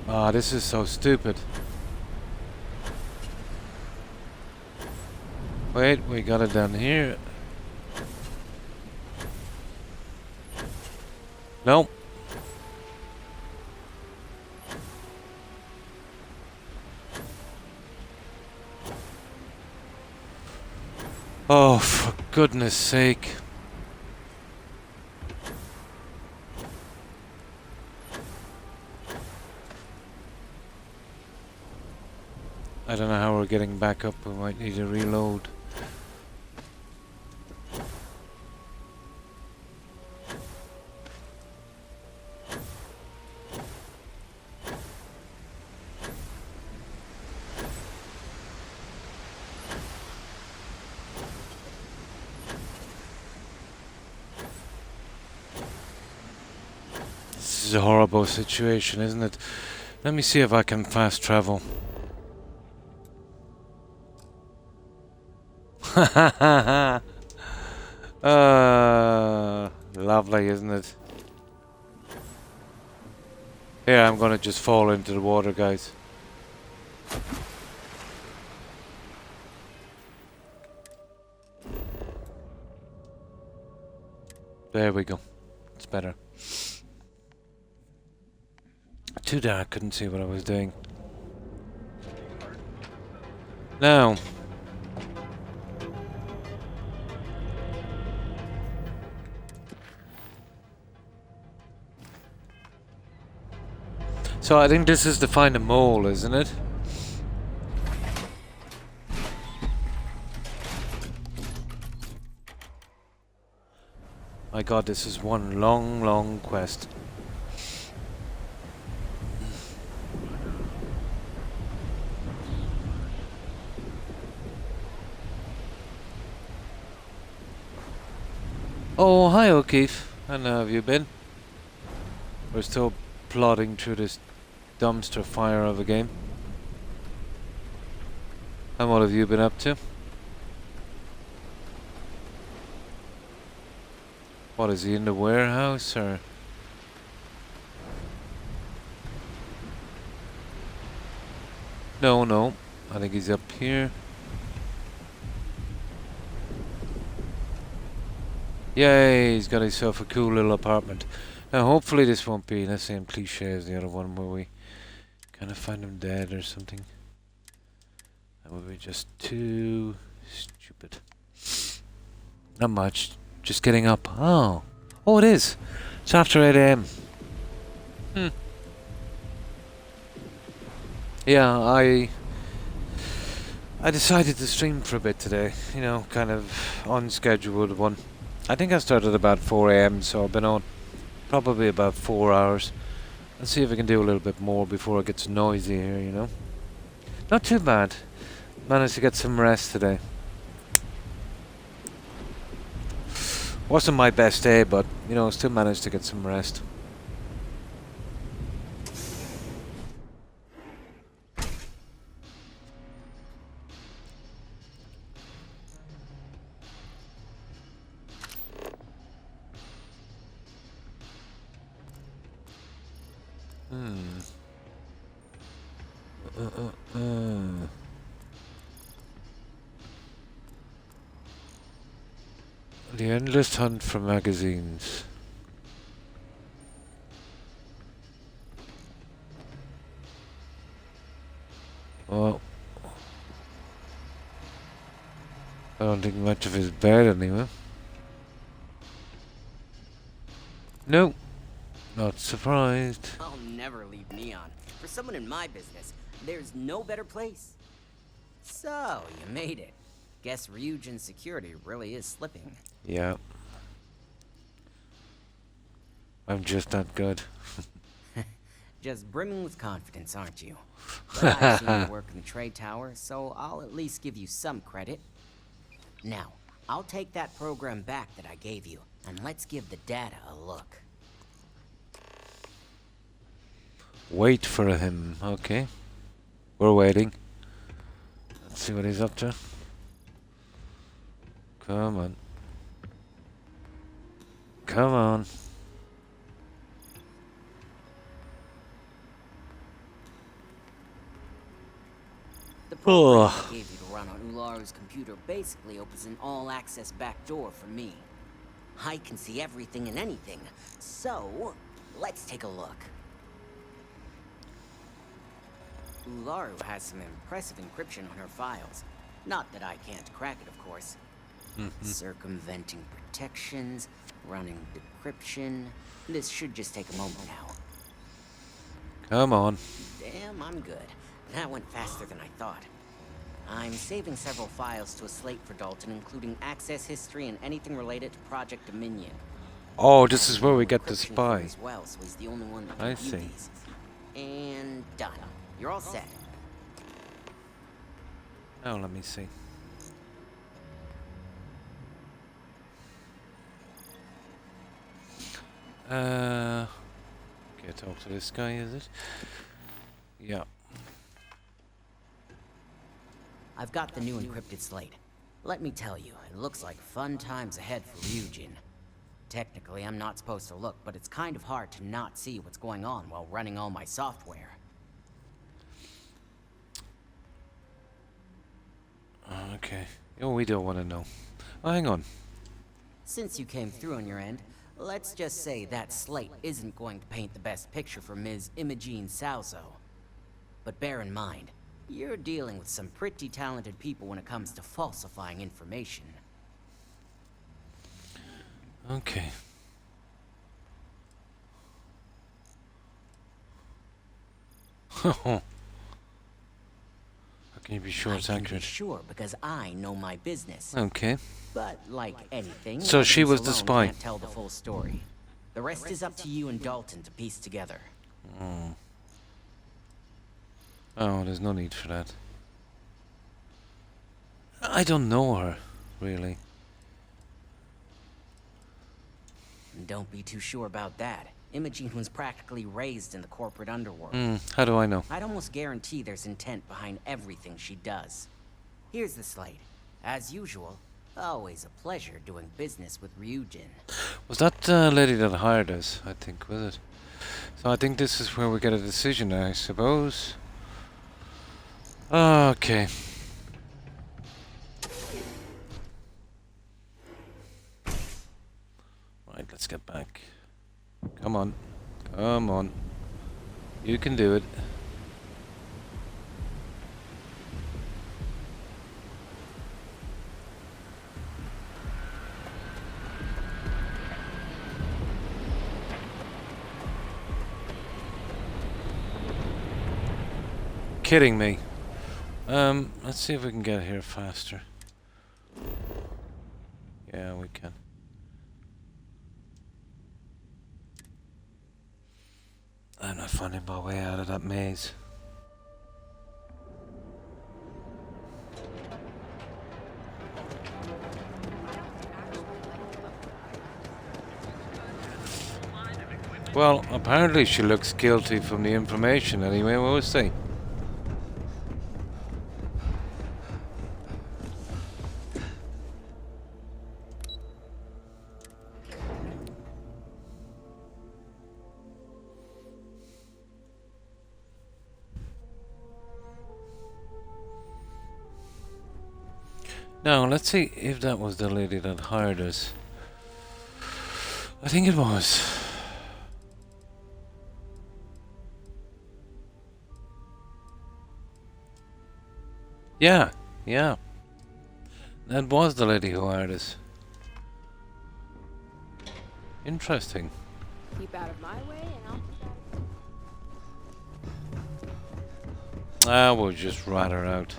S1: Ah, this is so stupid. Wait, we got it down here. Nope. Oh, for goodness sake. I don't know how we're getting back up. We might need to reload. This is a horrible situation, isn't it? Let me see if I can fast travel. Lovely, isn't it? Here, I'm gonna just fall into the water, guys. There we go. It's better. Too dark, couldn't see what I was doing. Now. So I think this is to find a mole, isn't it? My god, this is one long, long quest. Oh, hi O'Keefe. How have you been? We're still plodding through this dumpster fire of a game. And what have you been up to? What, is he in the warehouse or? No, no. I think he's up here. Yay, he's got himself a cool little apartment. Now hopefully this won't be the same cliche as the other one where we kind of find him dead or something. That would be just too stupid. Not much. Just getting up. Oh. Oh, it is. It's after 8 AM. Yeah, I decided to stream for a bit today. You know, kind of unscheduled one. I think I started about 4 AM, so I've been on probably about 4 hours. Let's see if I can do a little bit more before it gets noisy here, you know. Not too bad. Managed to get some rest today. Wasn't my best day, but, you know, still managed to get some rest. The endless hunt for magazines. Well, I don't think much of his bed anyway. No, not surprised.
S15: I'll never leave Neon. For someone in my business, there's no better place. So, you made it. Guess Ryujin's security really is slipping.
S1: Yeah. I'm just not good.
S15: Just brimming with confidence, aren't you? But I've seen you work in the trade tower, so I'll at least give you some credit. Now, I'll take that program back that I gave you, and let's give the data a look.
S1: Wait for him. Okay. We're waiting. Let's see what he's up to. Come on. Come on.
S15: The program I gave you to run on Ularu's computer basically opens an all-access backdoor for me. I can see everything and anything, so let's take a look. Ularu has some impressive encryption on her files. Not that I can't crack it, of course. Circumventing protections, running decryption. This should just take a moment now.
S1: Come on.
S15: Damn, I'm good. That went faster than I thought. I'm saving several files to a slate for Dalton, including access history and anything related to Project Dominion.
S1: Oh, this is where we get the spy.
S15: As well, so he's the only one that
S1: I
S15: can view
S1: see.
S15: these. And done. You're all set.
S1: Oh, let me see. Okay, talk to this guy, is it? Yeah.
S15: I've got the new encrypted slate. Let me tell you, it looks like fun times ahead for Ryujin. Technically, I'm not supposed to look, but it's kind of hard to not see what's going on while running all my software.
S1: Okay. Oh, we don't want to know. Oh, hang on.
S15: Since you came through on your end, let's just say that slate isn't going to paint the best picture for Ms. Imogene Salzo. But bear in mind, you're dealing with some pretty talented people when it comes to falsifying information.
S1: Okay. How can you be sure it's
S15: I can
S1: accurate?
S15: be sure because I know my business.
S1: Okay.
S15: But like anything,
S1: So she was
S15: evidence
S1: the
S15: alone
S1: spy.
S15: Can't tell the full story. The rest is up to you and Dalton to piece together.
S1: Oh. Oh, there's no need for that. I don't know her, really.
S15: Don't be too sure about that. Imogene was practically raised in the corporate underworld.
S1: How do I know?
S15: I'd almost guarantee there's intent behind everything she does. Here's the slate. As usual, Always a pleasure doing business with Ryujin.
S1: Was that lady that hired us? I think, was it? So I think this is where we get a decision, I suppose. Okay. Right, let's get back. Come on. Come on. You can do it. Kidding me. Let's see if we can get here faster. Yeah, we can. I'm not finding my way out of that maze. Well, apparently she looks guilty from the information anyway, we'll see. Now, let's see if that was the lady that hired us. I think it was. Yeah. That was the lady who hired us. Interesting.
S7: Keep out of my way and I'll keep out of
S1: We'll just rat her out.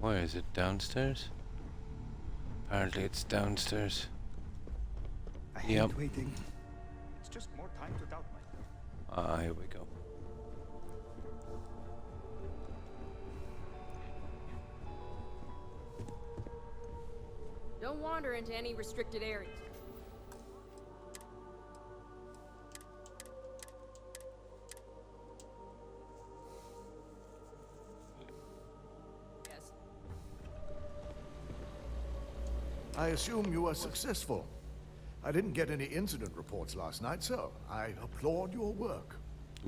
S1: Where is it? Downstairs? Apparently it's downstairs.
S12: I hate
S1: Yep.
S12: waiting. It's just more time to doubt myself.
S1: Here we go.
S7: Don't wander into any restricted areas. Yes.
S5: I assume you were successful. I didn't get any incident reports last night, so I applaud your work.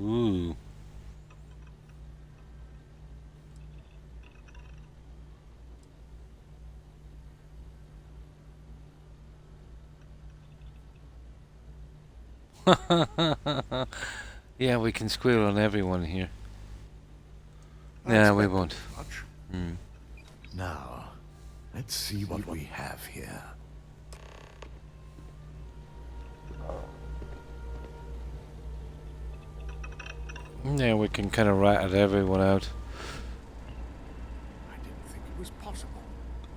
S1: Ooh. Yeah, we can squeal on everyone here. Yeah, we won't.
S5: Now, let's see what we have here.
S1: Yeah, we can kind of rat everyone out.
S5: I didn't think it was possible.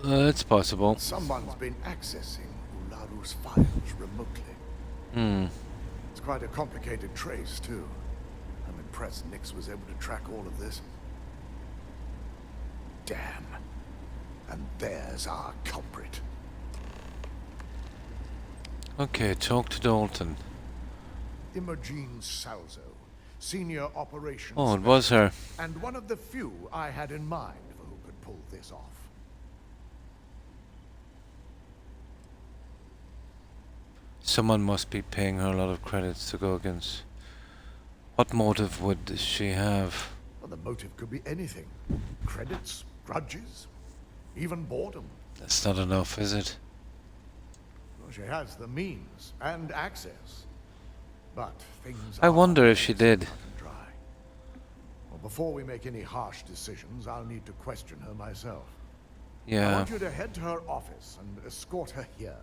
S1: It's possible.
S5: Someone's been accessing Ularu's files remotely. It's quite a complicated trace, too. I'm impressed Nix was able to track all of this. Damn. And there's our culprit.
S1: Okay, talk to Dalton.
S5: Imogen Salzo, Senior Operations
S1: Oh, it was her.
S5: and one of the few I had in mind for who could pull this off.
S1: Someone must be paying her a lot of credits to go against. What motive would she have?
S5: Well, the motive could be anything. Credits, grudges, even boredom.
S1: That's not enough, is it?
S5: Well, she has the means and access. But things
S1: I wonder if she did.
S5: dry. Well, before we make any harsh decisions, I'll need to question her myself. I
S1: Yeah.
S5: want you to head to her office and escort her here.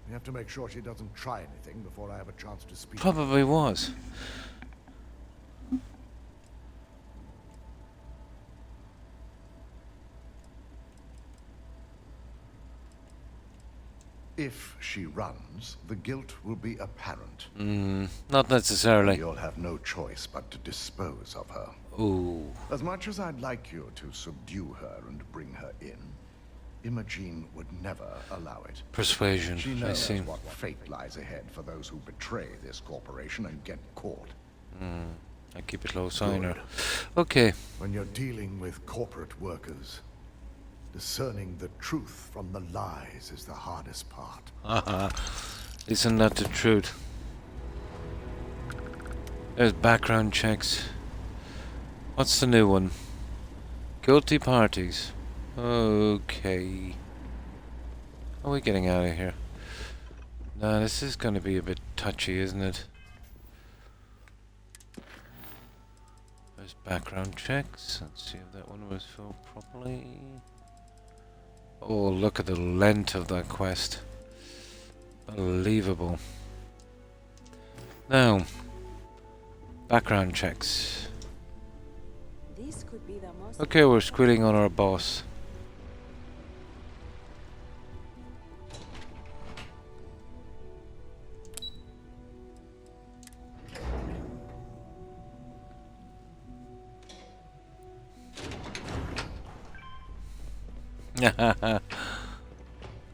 S5: We have to make sure she doesn't try anything before I have a chance to speak.
S1: Probably was.
S5: If she runs, the guilt will be apparent.
S1: Not necessarily.
S5: You'll have no choice but to dispose of her.
S1: Ooh.
S5: As much as I'd like you to subdue her and bring her in, Imogen would never allow it.
S1: Persuasion,
S5: She
S1: I
S5: knows
S1: see.
S5: what fate lies ahead for those who betray this corporation and get caught.
S1: I keep a close eye on her. Okay.
S5: When you're dealing with corporate workers, discerning the truth from the lies is the hardest part.
S1: Haha. Isn't that the truth? There's background checks. What's the new one? Guilty parties. Okay. How are we getting out of here? Nah, this is going to be a bit touchy, isn't it? There's background checks. Let's see if that one was filled properly. Oh, look at the length of that quest. Unbelievable. Now, background checks.
S11: This could be the most
S1: Okay, we're squilling on our boss.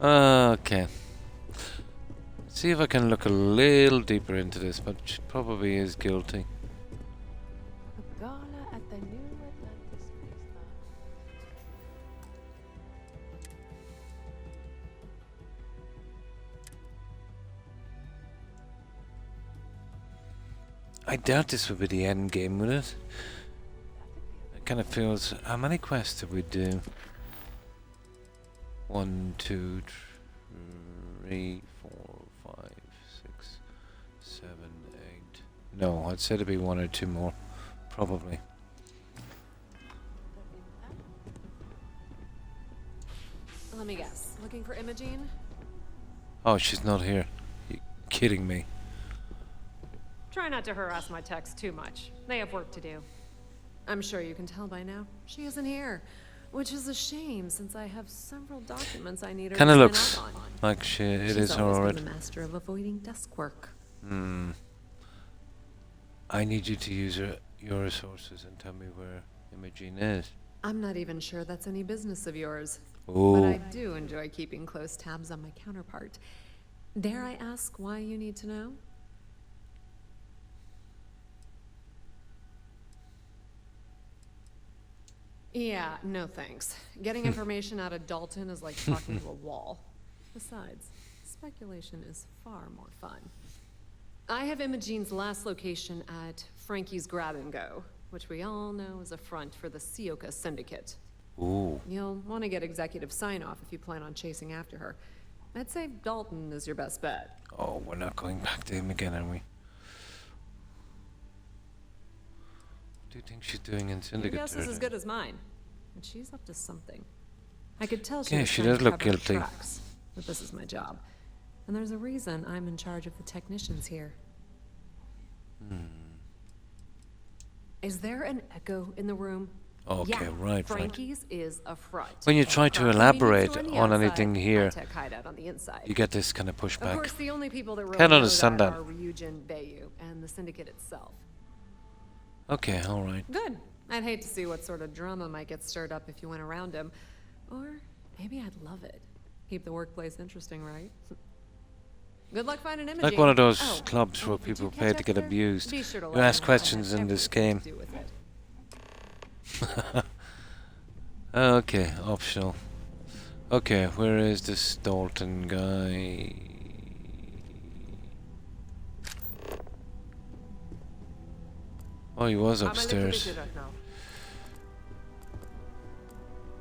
S1: Okay. See if I can look a little deeper into this, but she probably is guilty.
S22: A gala at the new Atlantis Space
S1: I doubt this would be the end game, would it? It kind of feels... How many quests did we do? 1, 2, 3, 4, 5, 6, 7, 8. No, I'd say it'd be 1 or 2 more. Probably.
S7: Let me guess. Looking for Imogene?
S1: Oh, she's not here. You kidding me?
S7: Try not to harass my techs too much. They have work to do. I'm sure you can tell by now. She isn't here. Which is a shame, since I have several documents I need her
S1: Kind of
S7: to
S1: looks
S7: sign off on.
S1: like it is
S7: She's always
S1: alright.
S7: been the master of avoiding desk work.
S1: Hmm. I need you to use your resources and tell me where Imogene is.
S7: I'm not even sure that's any business of yours.
S1: Ooh.
S7: But I do enjoy keeping close tabs on my counterpart. Dare I ask why you need to know? Yeah, no thanks. Getting information out of Dalton is like talking to a wall. Besides, speculation is far more fun. I have Imogene's last location at Frankie's Grab and Go, which we all know is a front for the Sioka Syndicate.
S1: Ooh.
S7: You'll want to get executive sign-off if you plan on chasing after her. I'd say Dalton is your best bet.
S1: Oh, we're not going back to him again, are we? What do you think she's doing in Syndicate?
S7: Your guess is as good as mine. And she's up to something. I could tell
S1: Yeah,
S7: was
S1: she
S7: trying
S1: does
S7: to
S1: look
S7: cover her
S1: guilty.
S7: tracks, but this is my job. And there's a reason I'm in charge of the technicians here. Is there an echo in the room?
S1: Okay,
S7: Yeah,
S1: right.
S7: Frankie's is a front.
S1: When you try to
S7: Croc
S1: elaborate
S7: convenience store
S1: on
S7: the
S1: anything
S7: outside,
S1: here,
S7: high-tech hideout on the inside.
S1: you get this kind of
S7: Of
S1: pushback.
S7: course, the only people that really
S1: Can't
S7: know
S1: understand
S7: that
S1: that.
S7: are Ryujin, Bayu, and the Syndicate itself.
S1: Okay, alright.
S7: Good. I'd hate to see what sort of drama might get stirred up if you went around him. Or maybe I'd love it. Keep the workplace interesting, right? Good luck finding Imogene.
S1: Like one of those
S7: Oh,
S1: clubs
S7: and
S1: where
S7: if you
S1: people
S7: do
S1: pay
S7: catch
S1: to
S7: up
S1: get
S7: with her,
S1: abused.
S7: be sure to
S1: You
S7: let
S1: ask
S7: her know I
S1: questions
S7: had
S1: in this
S7: everything
S1: game.
S7: to do with it.
S1: Okay, optional. Okay, where is this Dalton guy? Oh, he was upstairs.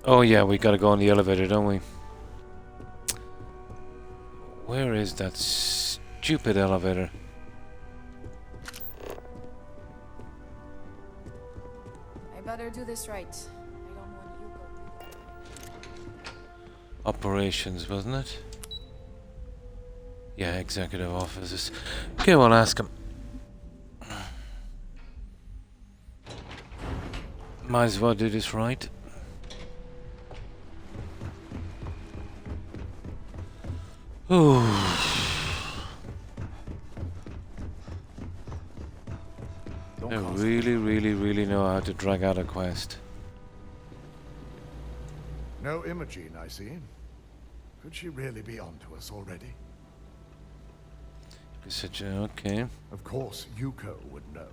S1: Oh yeah, we gotta go on the elevator, don't we? Where is that stupid elevator?
S3: I better do this right. I don't want you go.
S1: Operations, wasn't it? Yeah, executive offices. Okay, we'll ask him. Might as well do this right. Ooh. I really know how to drag out a quest.
S5: No Imogene, I see. Could she really be onto us already?
S1: Okay.
S5: Of course, Yuko would know.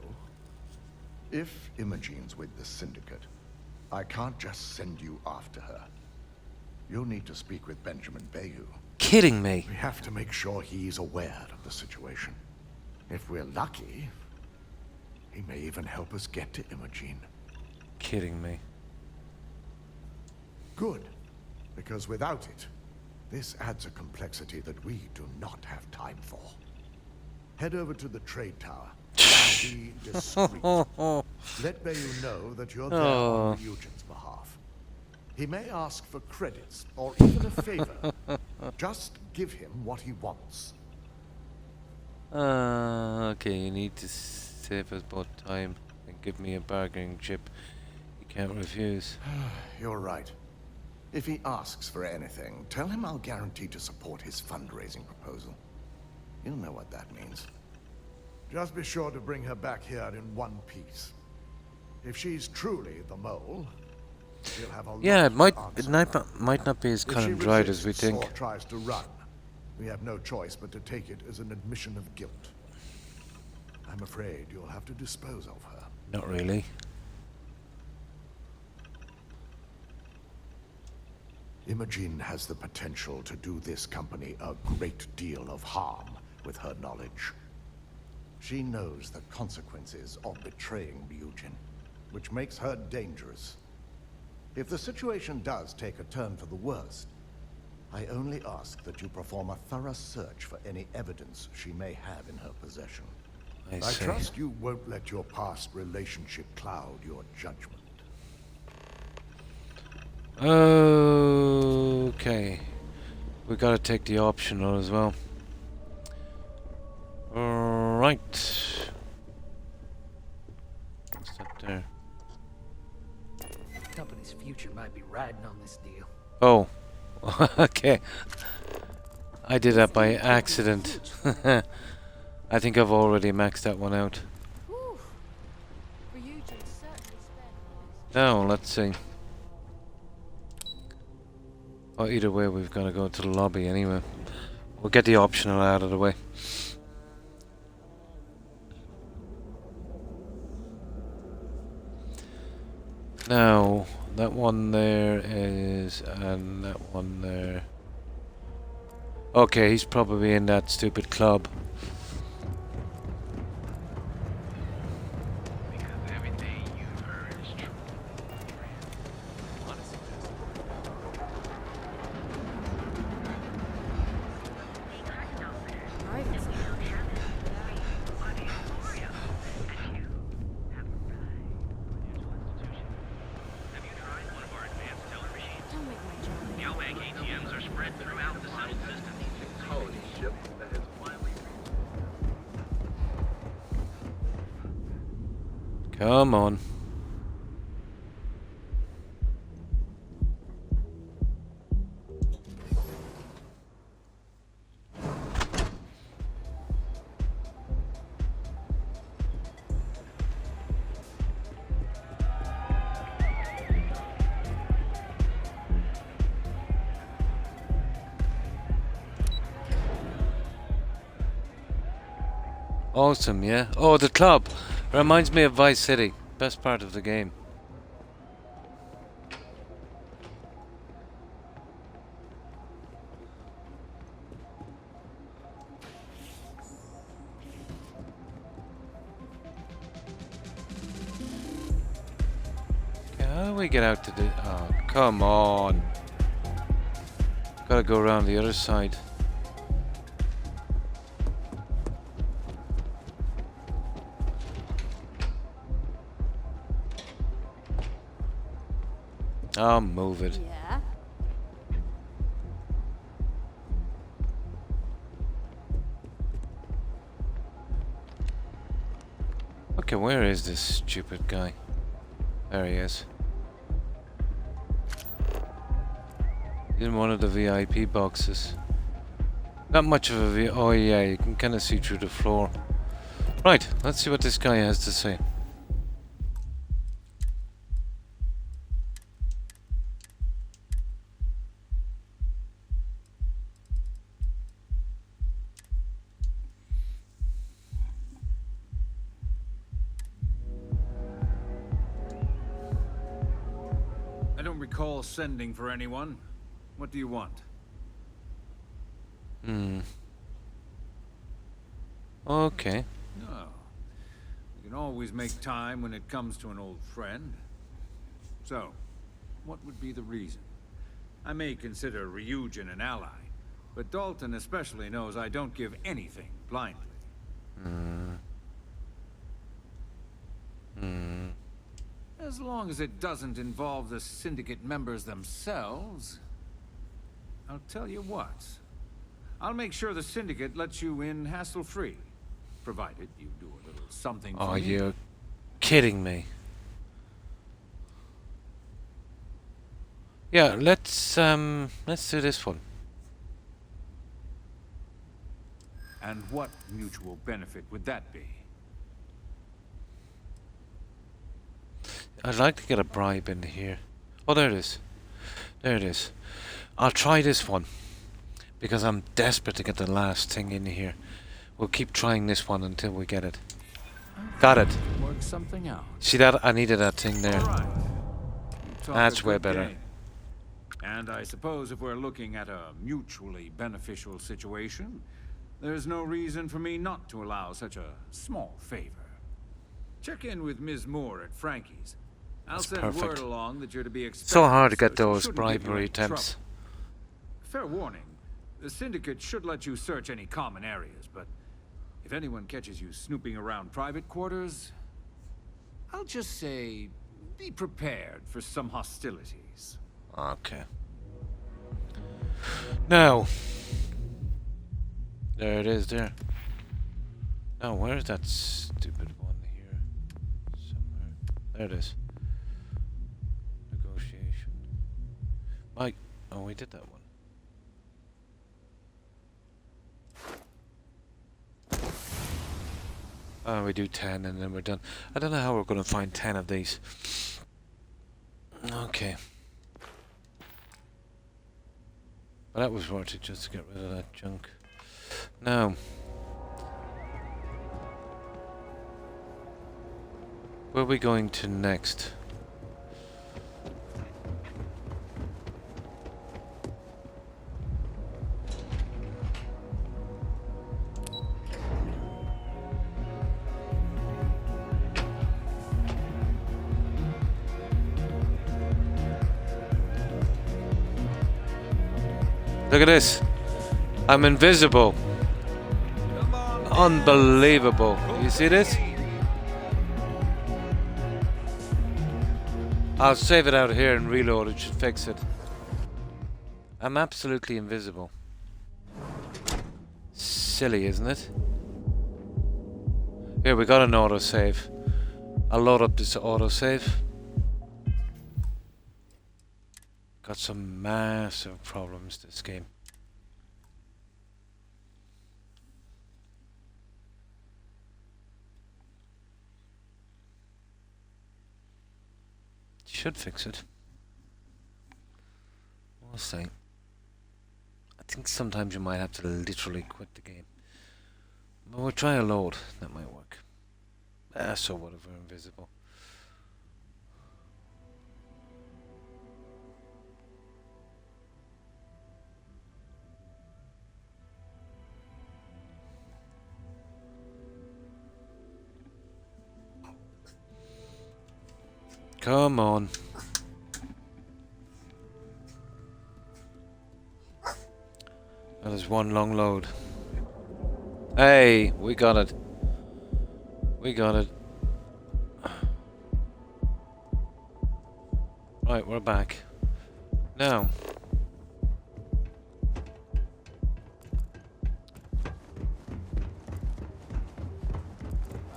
S5: If Imogene's with the Syndicate, I can't just send you after her. You'll need to speak with Benjamin Bayou.
S1: Kidding me.
S5: We have to make sure he's aware of the situation. If we're lucky, he may even help us get to Imogene.
S1: Kidding me.
S5: Good, because without it, this adds a complexity that we do not have time for. Head over to the trade tower. Be discreet. Let Bayou know that you're there on Ryujin's behalf. He may ask for credits or even a favor. Just give him what he wants.
S1: Okay, you need to save us both time and give me a bargaining chip you can't refuse.
S5: You're right. If he asks for anything, tell him I'll guarantee to support his fundraising proposal. You'll know what that means. Just be sure to bring her back here in one piece. If she's truly the mole, she'll have a
S1: yeah,
S5: lot
S1: it might not be as cut and dried as we think.
S5: If she tries to run, we have no choice but to take it as an admission of guilt. I'm afraid you'll have to dispose of her.
S1: Not really.
S5: Imogene has the potential to do this company a great deal of harm with her knowledge. She knows the consequences of betraying Ryujin, which makes her dangerous. If the situation does take a turn for the worst, I only ask that you perform a thorough search for any evidence she may have in her possession. I trust you won't let your past relationship cloud your judgment.
S1: Okay. We gotta take the optional as well. Right. What's up there?
S20: The company's future might be riding on this deal.
S1: Oh. Okay. I did that by accident. I think I've already maxed that one out. Now, let's see. Well, either way, we've got to go to the lobby anyway. We'll get the optional out of the way. Now, that one there is, and that one there. Okay, he's probably in that stupid club. Come on. Awesome, yeah? Oh, the club! Reminds me of Vice City. Best part of the game. Okay, how do we get out to the... Oh, come on. Gotta go around the other side. I'll move it.
S3: Yeah.
S1: Okay, where is this stupid guy? There he is. He's in one of the VIP boxes. Not much of a oh yeah, you can kind of see through the floor. Right, let's see what this guy has to say.
S17: recall sending for anyone. What do you want?
S1: Okay.
S17: No. You can always make time when it comes to an old friend. So, what would be the reason? I may consider Ryujin an ally, but Dalton especially knows I don't give anything blindly. As long as it doesn't involve the Syndicate members themselves, I'll tell you what. I'll make sure the Syndicate lets you in hassle-free, provided you do a little something for
S1: Oh,
S17: me.
S1: you're kidding me. Yeah, let's do this one.
S17: And what mutual benefit would that be?
S1: I'd like to get a bribe in here. Oh, there it is. There it is. I'll try this one, because I'm desperate to get the last thing in here. We'll keep trying this one until we get it. Got it.
S17: Work something out.
S1: See that? I needed that thing there.
S17: All right. Talk
S1: That's
S17: a
S1: way
S17: good
S1: better.
S17: game. And I suppose if we're looking at a mutually beneficial situation, there's no reason for me not to allow such a small favor. Check in with Ms. Moore at Frankie's. I'll
S1: That's
S17: send
S1: perfect.
S17: word along that you're to be expected.
S1: So hard to get
S17: so she
S1: those
S17: shouldn't give you
S1: bribery
S17: any
S1: attempts.
S17: trouble. Fair warning, the Syndicate should let you search any common areas, but if anyone catches you snooping around private quarters, I'll just say, be prepared for some hostilities.
S1: Okay. Now, there it is there. Now, where's that stupid one here? Somewhere. There it is. Negotiation. Mike. Oh, we did that one. Oh, we do 10 and then we're done. I don't know how we're going to find 10 of these. Okay. But that was worth it just to get rid of that junk. Now, where are we going to next? Look at this. I'm invisible. Unbelievable. You see this? I'll save it out here and reload. It should fix it. I'm absolutely invisible. Silly, isn't it? Here, we got an autosave. I'll load up this autosave. Got some massive problems this game. Should fix it. We'll see. I think sometimes you might have to literally quit the game. But we'll try a load. That might work. So what if we're invisible? Come on. That is one long load. Hey, we got it. We got it. Right, we're back. Now.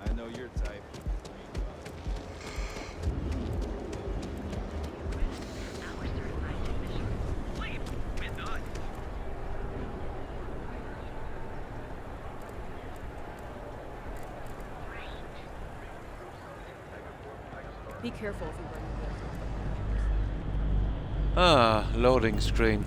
S14: I know your type.
S22: Be careful if you run into it.
S1: Ah, loading screen.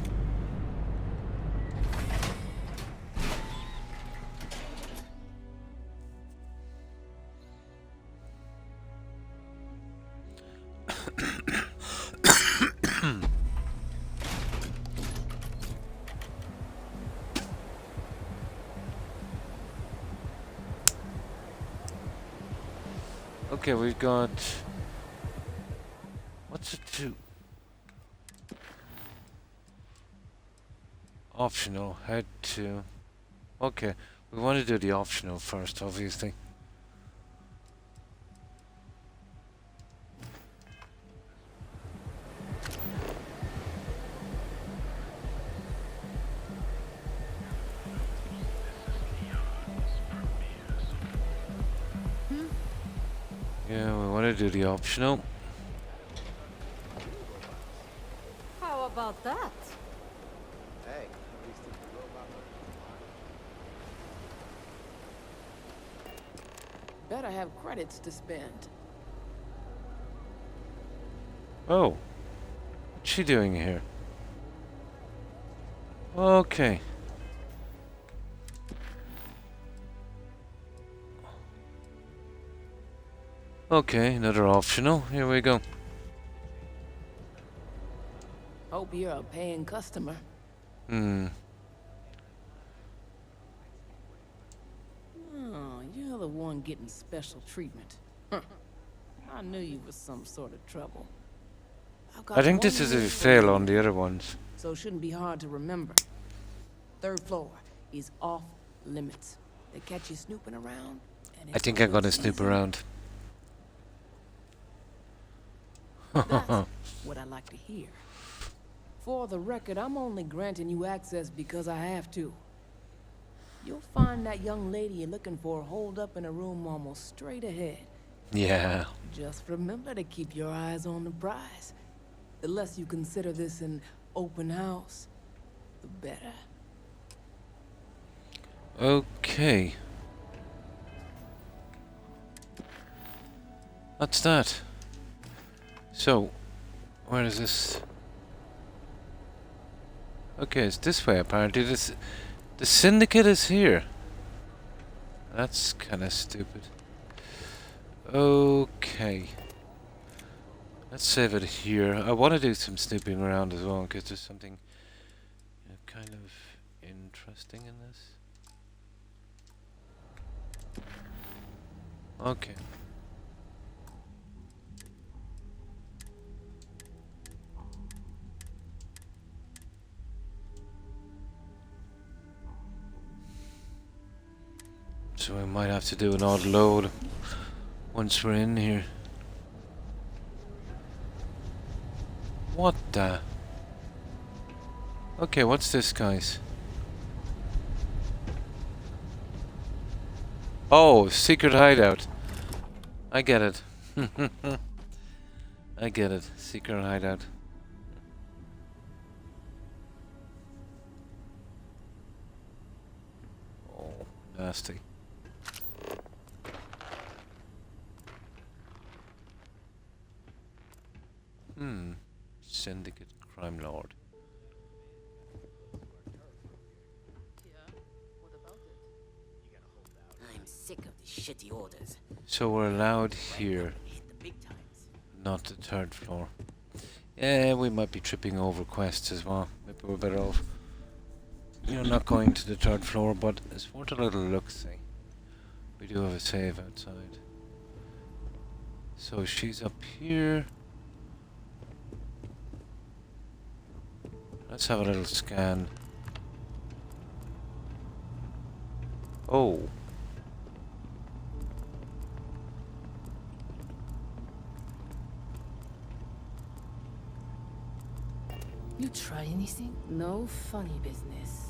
S1: Okay, we've got... What's it to... Optional, head to... Okay, we want to do the optional first, obviously. Yeah, we want to do the optional.
S22: How about that?
S14: Hey, at least if the robot
S19: Better have credits to spend.
S1: Oh. What's she doing here? Okay. Okay, another optional. Here we go.
S19: Hope you're a paying customer.
S1: Hmm.
S19: Oh, you're the one getting special treatment. Huh. I knew you was some sort of trouble. I've got
S1: I think this
S19: one
S1: is a
S19: rule for
S1: fail
S19: you,
S1: on the other ones.
S19: so it shouldn't be hard to remember. 3rd floor is off limits. They catch you snooping around, and
S1: I
S19: it's
S1: think I'm
S19: over
S1: gonna snoop
S19: season.
S1: around.
S19: That's what I like to hear. For the record, I'm only granting you access because I have to. You'll find that young lady you're looking for holed up in a room almost straight ahead.
S1: Yeah.
S19: Just remember to keep your eyes on the prize. The less you consider this an open house, the better.
S1: Okay. What's that? So, where is this? Okay, it's this way apparently. The syndicate is here. That's kind of stupid. Okay. Let's save it here. I want to do some snooping around as well, because there's something kind of interesting in this. Okay. So we might have to do an odd load once we're in here. What the? Okay, what's this, guys? Oh, secret hideout. I get it. I get it. Secret hideout. Oh, nasty. Syndicate crime lord.
S15: I'm sick of these shitty orders.
S1: So we're allowed here, not the 3rd floor. Yeah, we might be tripping over quests as well. Maybe we're better off, not going to the 3rd floor, but it's worth a little look-see. We do have a save outside. So she's up here. Let's have a little scan. Oh.
S19: You try anything? No funny business.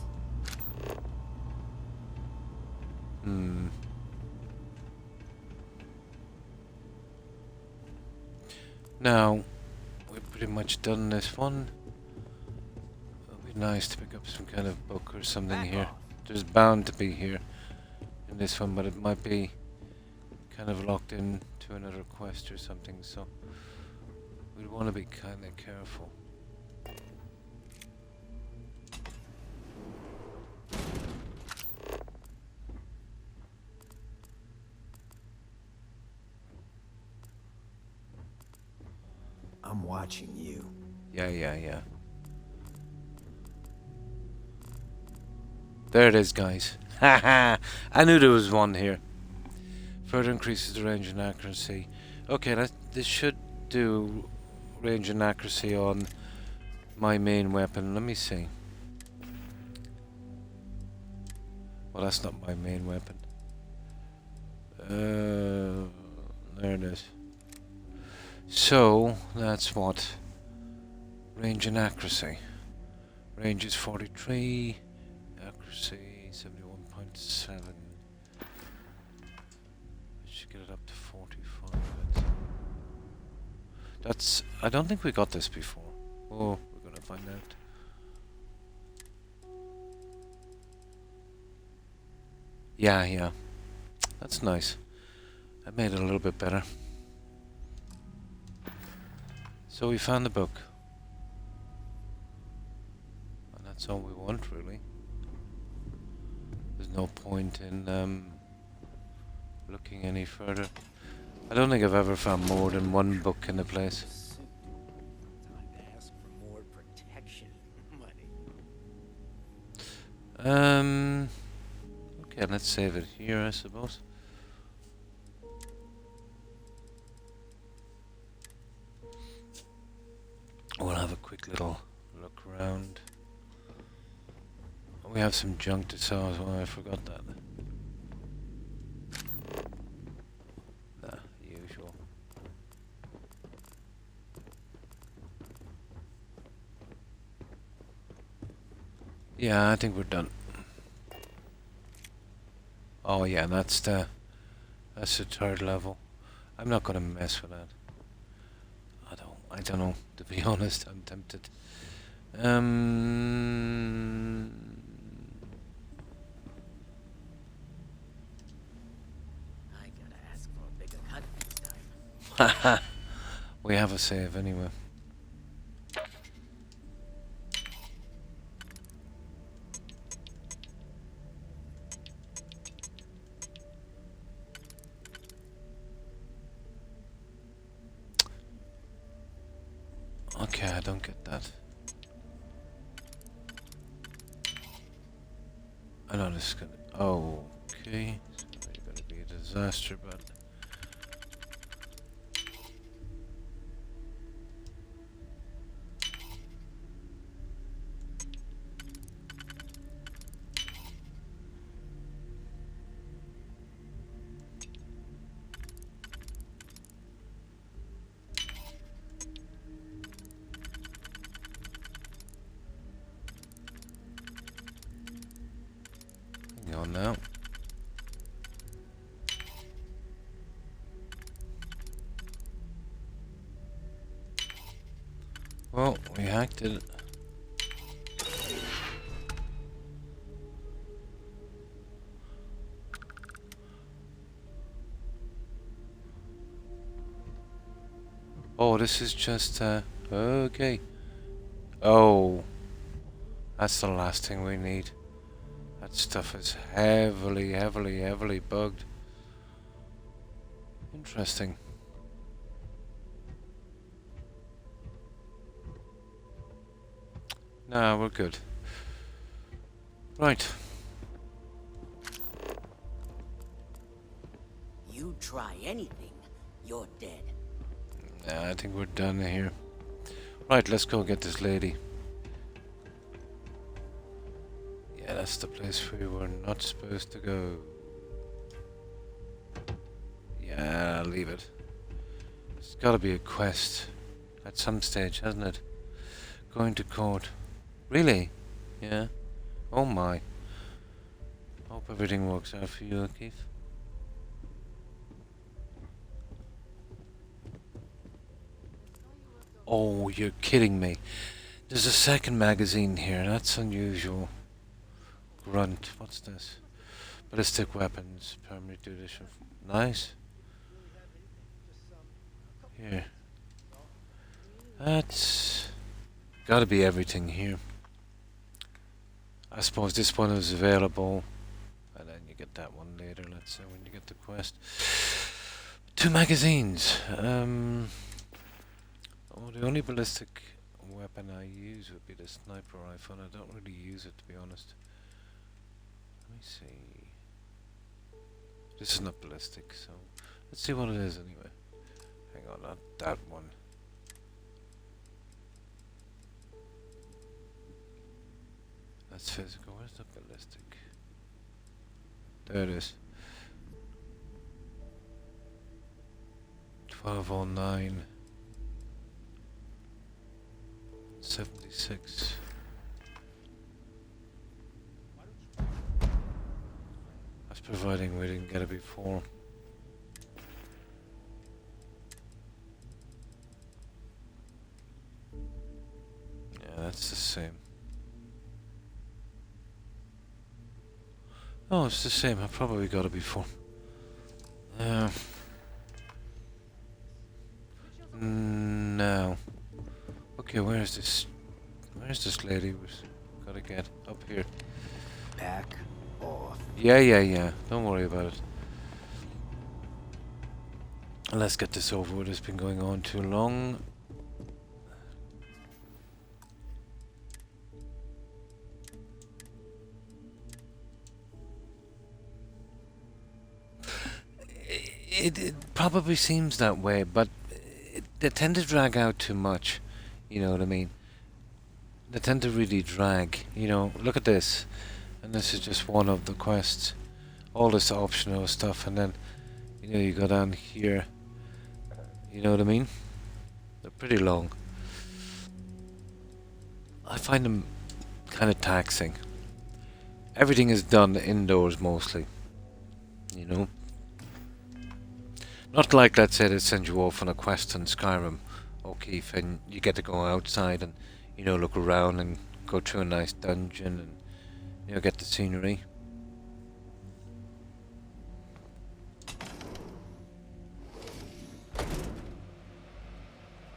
S1: Now, we've pretty much done this one. It'll be nice to pick up some kind of book or something here. There's bound to be here in this one, but it might be kind of locked in to another quest or something, so we'd want to be kind of careful.
S21: I'm watching you.
S1: Yeah. There it is, guys. Haha! I knew there was one here. Further increases the range and accuracy. Okay, this should do range and accuracy on my main weapon. Let me see. Well, that's not my main weapon. There it is. So, that's what? Range and accuracy. Range is 43, accuracy 71.7. I should get it up to 45. That's... I don't think we got this before. Oh, we're gonna find out. Yeah. That's nice. I made it a little bit better. So we found the book. And that's all we want, really. There's no point in looking any further. I don't think I've ever found more than one book in the place.
S18: Time to ask for more protection money.
S1: Okay, let's save it here, I suppose. We'll have a quick little look around. We have some junk to sell as well, I forgot that. Nah, usual. Yeah, I think we're done. Oh yeah, that's the third level. I'm not gonna mess with that. I don't know, to be honest. I'm tempted.
S11: I gotta ask for a bigger cut this time.
S1: We have a save anyway. Okay, I don't get that. I know this is gonna... Oh, okay. So you're gonna be a disaster, but... Hang on now. Well, we hacked it. Oh, this is just, okay. Oh. That's the last thing we need. That stuff is heavily bugged. Interesting. Nah, we're good. Right.
S15: You try anything, you're dead.
S1: Nah, I think we're done here. Right, let's go get this lady. Yeah, that's the place we were not supposed to go. Yeah, I'll leave it. It's gotta be a quest at some stage, hasn't it? Going to court. Really? Yeah? Oh my. Hope everything works out for you, Keith. Oh, you're kidding me. There's a second magazine here. That's unusual. Grunt. What's this? Ballistic weapons. Permanent edition. Nice. Here. That's gotta be everything here. I suppose this one is available. And then you get that one later, let's say, when you get the quest. 2 magazines. Oh, the only ballistic weapon I use would be the sniper rifle, and I don't really use it, to be honest. Let me see. This is not ballistic, so let's see what it is anyway. Hang on, not that one. That's physical. Where's the ballistic? There it is. 1209. 76. That's providing we didn't get it before. Yeah, that's the same. Oh, it's the same. I probably got it before. No. Okay, where's this lady? Gotta get up here.
S21: Back off.
S1: Yeah. Don't worry about it. Let's get this over with. It's been going on too long. It probably seems that way, but they tend to drag out too much. You know what I mean? They tend to really drag. You know, look at this. And this is just one of the quests. All this optional stuff, and then, you know, you go down here. You know what I mean? They're pretty long. I find them kind of taxing. Everything is done indoors mostly. You know? Not like, let's say, they send you off on a quest in Skyrim, O'Keefe, and you get to go outside and, you know, look around and go through a nice dungeon and, you know, get the scenery.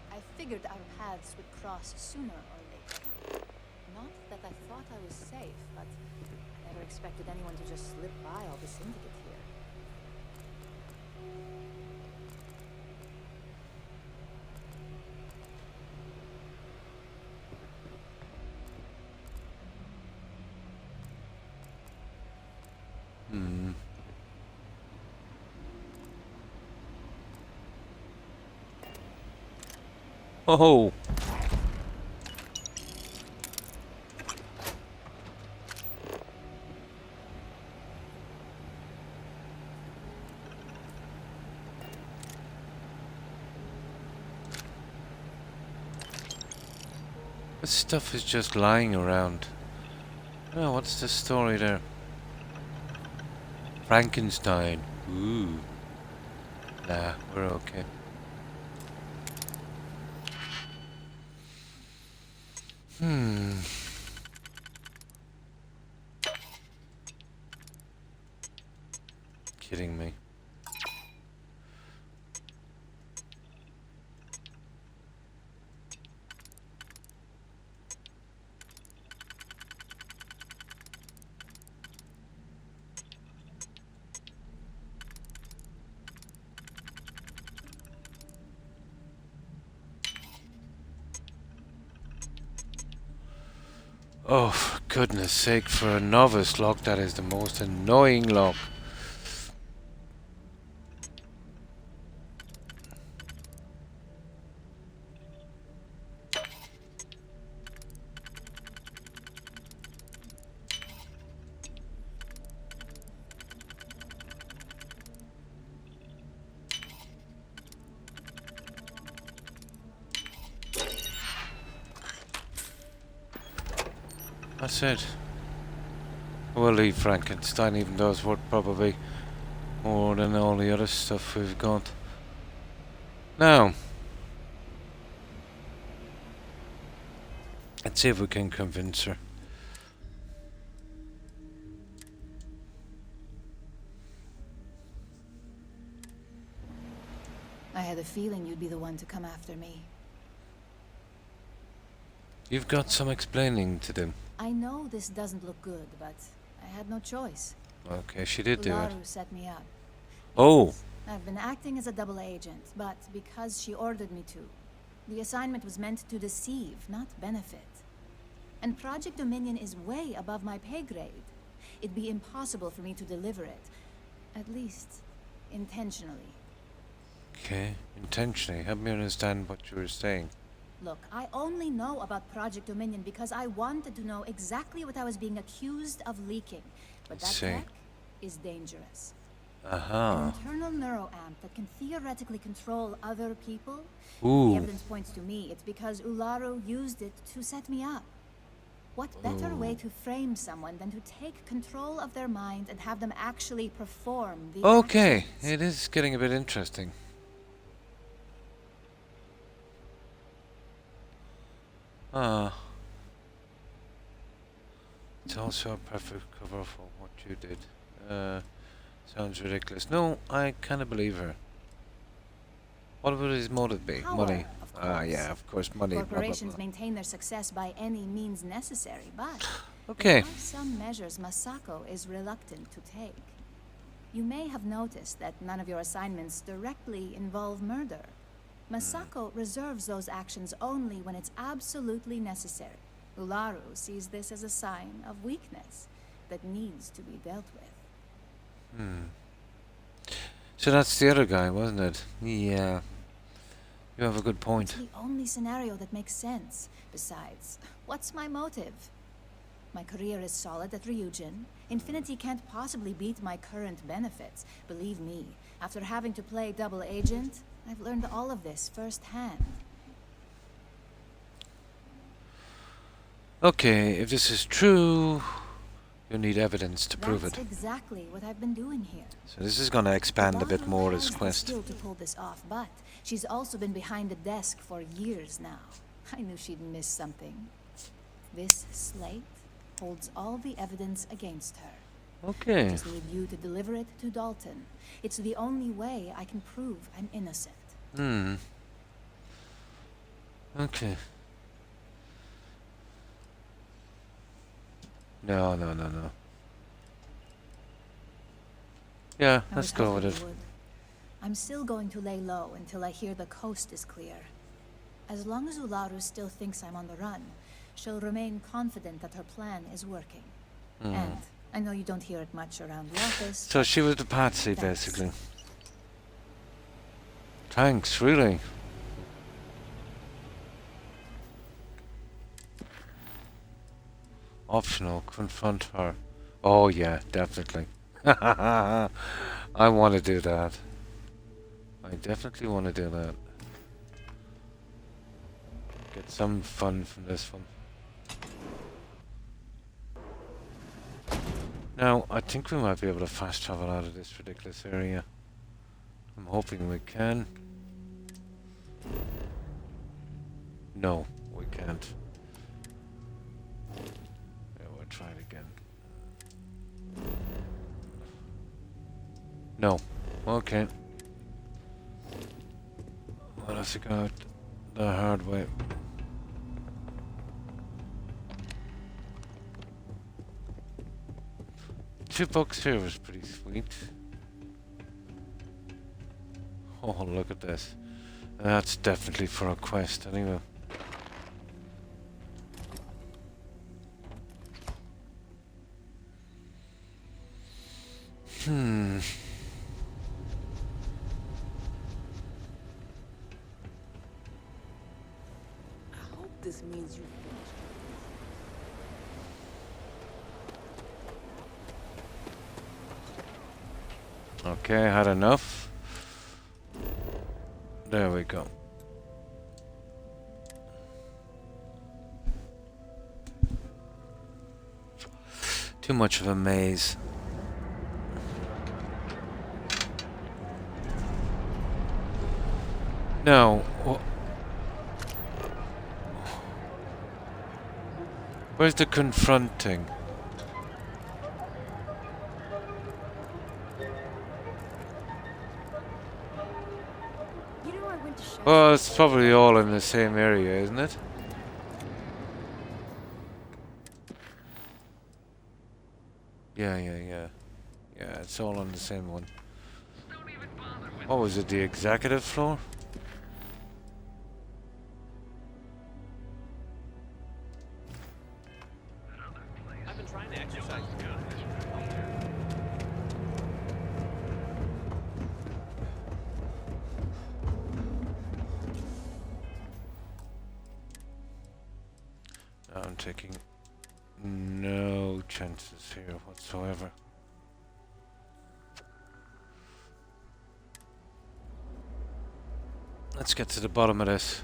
S9: I figured our paths would cross sooner or later. Not that I thought I was safe, but I never expected anyone to just slip by all the syndicate here.
S1: Oh! This stuff is just lying around. Oh, what's the story there? Frankenstein. Ooh. Nah, we're okay. Kidding me. Oh, for goodness sake, for a novice lock, that is the most annoying lock. That's it. We'll leave Frankenstein, even though it's worth probably more than all the other stuff we've got. Now, let's see if we can convince her.
S9: I had a feeling you'd be the one to come after me.
S1: You've got some explaining to do.
S9: I know this doesn't look good, but I had no choice.
S1: Okay, she did do it.
S9: Ularu set me up.
S1: Oh!
S9: I've been acting as a double agent, but because she ordered me to. The assignment was meant to deceive, not benefit. And Project Dominion is way above my pay grade. It'd be impossible for me to deliver it. At least, intentionally.
S1: Okay, intentionally. Help me understand what you were saying.
S9: Look, I only know about Project Dominion because I wanted to know exactly what I was being accused of leaking. But that tech is dangerous. An internal neuroamp that can theoretically control other people.
S1: Ooh.
S9: The evidence points to me. It's because Ularu used it to set me up. What better way to frame someone than to take control of their mind and have them actually perform the
S1: Okay,
S9: actions?
S1: it is getting a bit interesting. It's also a perfect cover for what you did. Sounds ridiculous. No, I kind of believe her. What would his motive be?
S9: Power,
S1: Money.
S9: of
S1: Yeah, of course, money.
S9: Corporations
S1: blah, blah,
S9: maintain their success by any means necessary, but
S1: Okay.
S9: there are some measures Masako is reluctant to take. You may have noticed that none of your assignments directly involve murder. Masako reserves those actions only when it's absolutely necessary. Ularu sees this as a sign of weakness that needs to be dealt with.
S1: So that's the other guy, wasn't it? Yeah. You have a good point.
S9: It's the only scenario that makes sense. Besides, what's my motive? My career is solid at Ryujin. Infinity can't possibly beat my current benefits. Believe me, after having to play double agent, I've learned all of this firsthand.
S1: Okay, if this is true, you need evidence to prove it.
S9: That's exactly what I've been doing here.
S1: So this is going to expand a bit more,
S9: has
S1: this
S9: the
S1: quest.
S9: skill to pull this off, but she's also been behind the desk for years now. I knew she'd miss something. This slate holds all the evidence against her.
S1: Okay.
S9: I just need you to deliver it to Dalton. It's the only way I can prove I'm innocent.
S1: Okay. No. Yeah, let's go with it.
S9: I'm still going to lay low until I hear the coast is clear. As long as Ularu still thinks I'm on the run, she'll remain confident that her plan is working. And I know you don't hear it much around the office.
S1: So she was the patsy, basically. Thanks, really. Optional, confront her. Oh yeah, definitely. I want to do that. I definitely want to do that. Get some fun from this one. Now, I think we might be able to fast travel out of this ridiculous area. I'm hoping we can. No, we can't. Yeah, we'll try it again. No. Okay. We'll have to go out the hard way. $2 here was pretty sweet. Oh, look at this. That's definitely for a quest, anyway.
S19: I hope this means you finished.
S1: Okay, I had enough. There we go. Too much of a maze. Now, where's the confronting?
S8: You know, I went to show
S1: Well, it's probably all in the same area, isn't it? Yeah, it's all on the same one. What was it, the executive floor?
S14: I've been trying to exercise.
S1: taking no chances here whatsoever. Let's get to the bottom of this.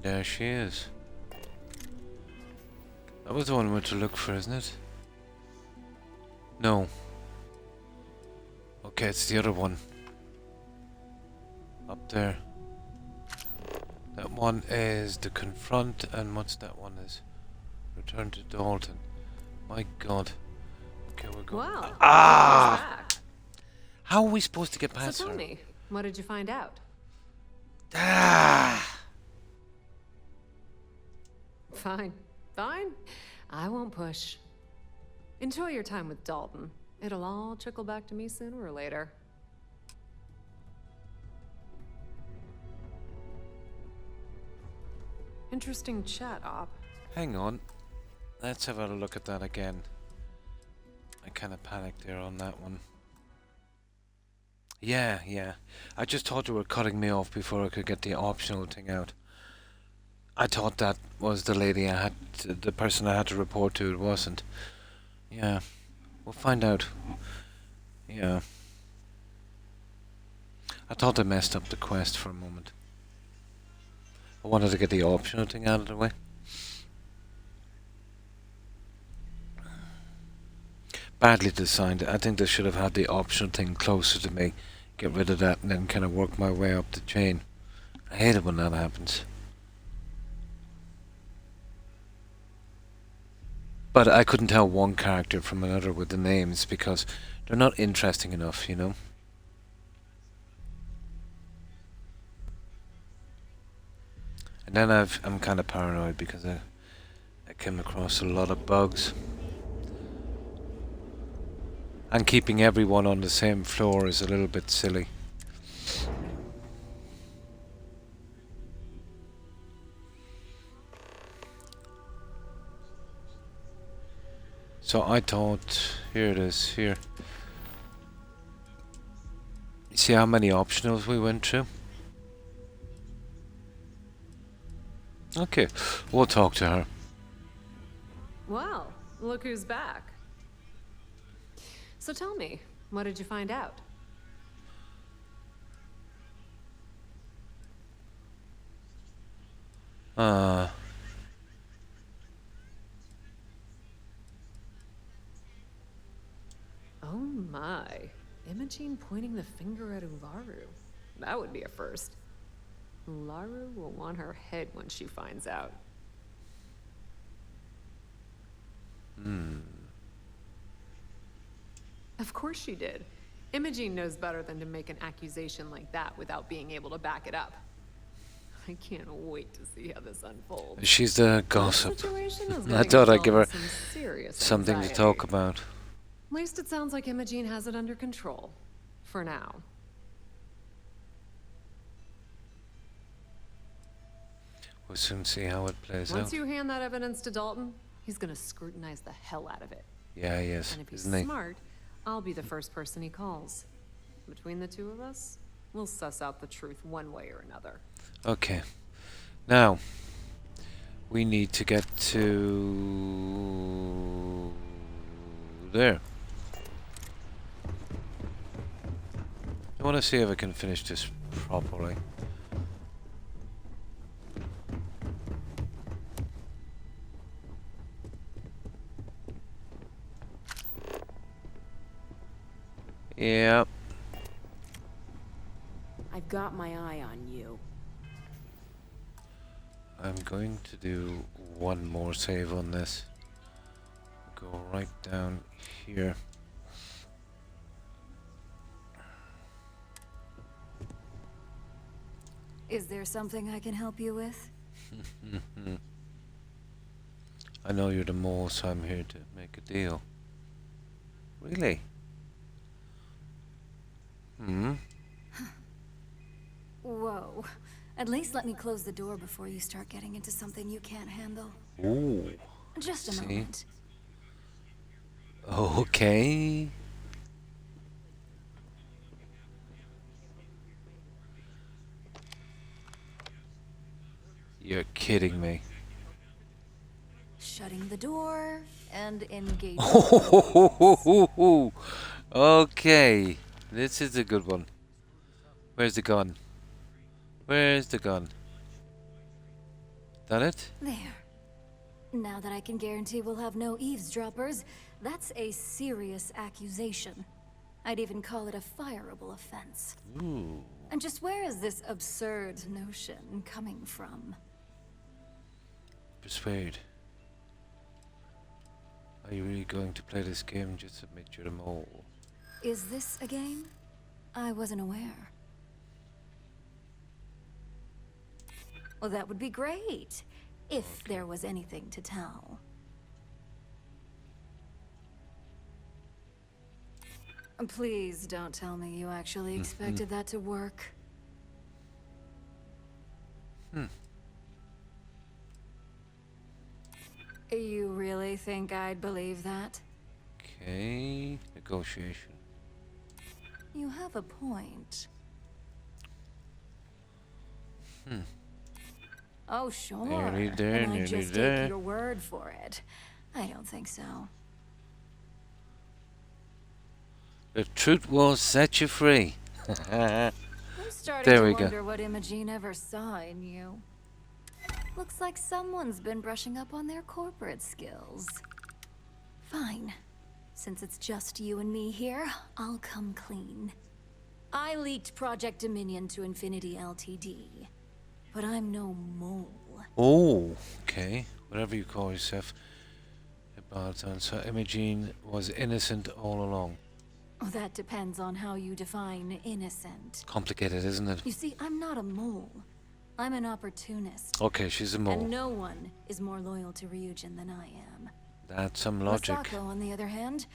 S1: There she is. That was the one we went to look for, isn't it? No. Okay, it's the other one. Up there. That one is the confront, and what's that one is? Return to Dalton. My god. Okay, we're going.
S7: Wow.
S1: Ah! How are we supposed to get past
S7: So tell
S1: her?
S7: me, what did you find out?
S1: Ah!
S7: Fine. Fine. I won't push. Enjoy your time with Dalton. It'll all trickle back to me sooner or later. Interesting chat, Op.
S1: Hang on. Let's have a look at that again. I kind of panicked there on that one. Yeah. I just thought you were cutting me off before I could get the optional thing out. I thought that was the lady I had the person I had to report to. It wasn't. Yeah. We'll find out. Yeah. I thought I messed up the quest for a moment. I wanted to get the optional thing out of the way. Badly designed. I think they should have had the optional thing closer to me. Get rid of that and then kind of work my way up the chain. I hate it when that happens. But I couldn't tell one character from another with the names because they're not interesting enough, you know? And then I'm kind of paranoid because I came across a lot of bugs. And keeping everyone on the same floor is a little bit silly. So I thought, here it is, here. You see how many optionals we went through? Okay, we'll talk to her.
S7: Well, look who's back. So tell me, what did you find out? Oh my. Imogene pointing the finger at Ularu. That would be a first. Ularu will want her head when she finds out. Of course she did. Imogene knows better than to make an accusation like that without being able to back it up. I can't wait to see how this unfolds.
S1: She's the gossip.
S7: This situation is
S1: I
S7: getting
S1: thought I'd give her
S7: some serious
S1: something to
S7: anxiety.
S1: talk about.
S7: At least it sounds like Imogene has it under control. For now.
S1: We'll soon see how it plays
S7: Once
S1: out.
S7: you hand that evidence to Dalton, he's gonna scrutinize the hell out of it.
S1: Yeah, he is,
S7: And if he's
S1: isn't he?
S7: smart, I'll be the first person he calls. Between the two of us, we'll suss out the truth one way or another.
S1: Okay. Now, we need to get to there. I want to see if I can finish this properly. Yeah.
S19: I've got my eye on you.
S1: I'm going to do one more save on this. Go right down here.
S16: Is there something I can help you with?
S1: I know you're the mole, so I'm here to make a deal. Really?
S16: Whoa. At least let me close the door before you start getting into something you can't handle.
S1: Ooh.
S16: Just a
S1: See?
S16: moment.
S1: Okay. You're kidding me.
S16: Shutting the door and engaging.
S1: Okay. This is a good one. Where's the gun? Where's the gun? That it?
S16: There. Now that I can guarantee we'll have no eavesdroppers, that's a serious accusation. I'd even call it a fireable offense.
S1: Ooh.
S16: And just where is this absurd notion coming from?
S1: Persuade. Are you really going to play this game? Just admit you're the mole.
S16: Is this a game? I wasn't aware. Well, that would be great, if there was anything to tell. Please don't tell me you actually expected that to work. You really think I'd believe that?
S1: Okay. Negotiation.
S16: You have a point. Oh, sure.
S1: Nearly there,
S16: And I
S1: nearly
S16: just
S1: there.
S16: take your word for it. I don't think so.
S1: The truth will set you free.
S16: I'm starting
S1: There
S16: to
S1: we go.
S16: wonder what Imogene ever saw in you. Looks like someone's been brushing up on their corporate skills. Fine. Since it's just you and me here, I'll come clean. I leaked Project Dominion to Infinity Ltd. But I'm no mole.
S1: Oh, okay. Whatever you call yourself. So Imogene was innocent all along.
S16: Oh, that depends on how you define innocent.
S1: Complicated, isn't it?
S16: You see, I'm not a mole. I'm an opportunist.
S1: Okay, she's a mole.
S16: And no one is more loyal to Ryujin than I am.
S1: That's some logic.
S16: Masako, on the other hand,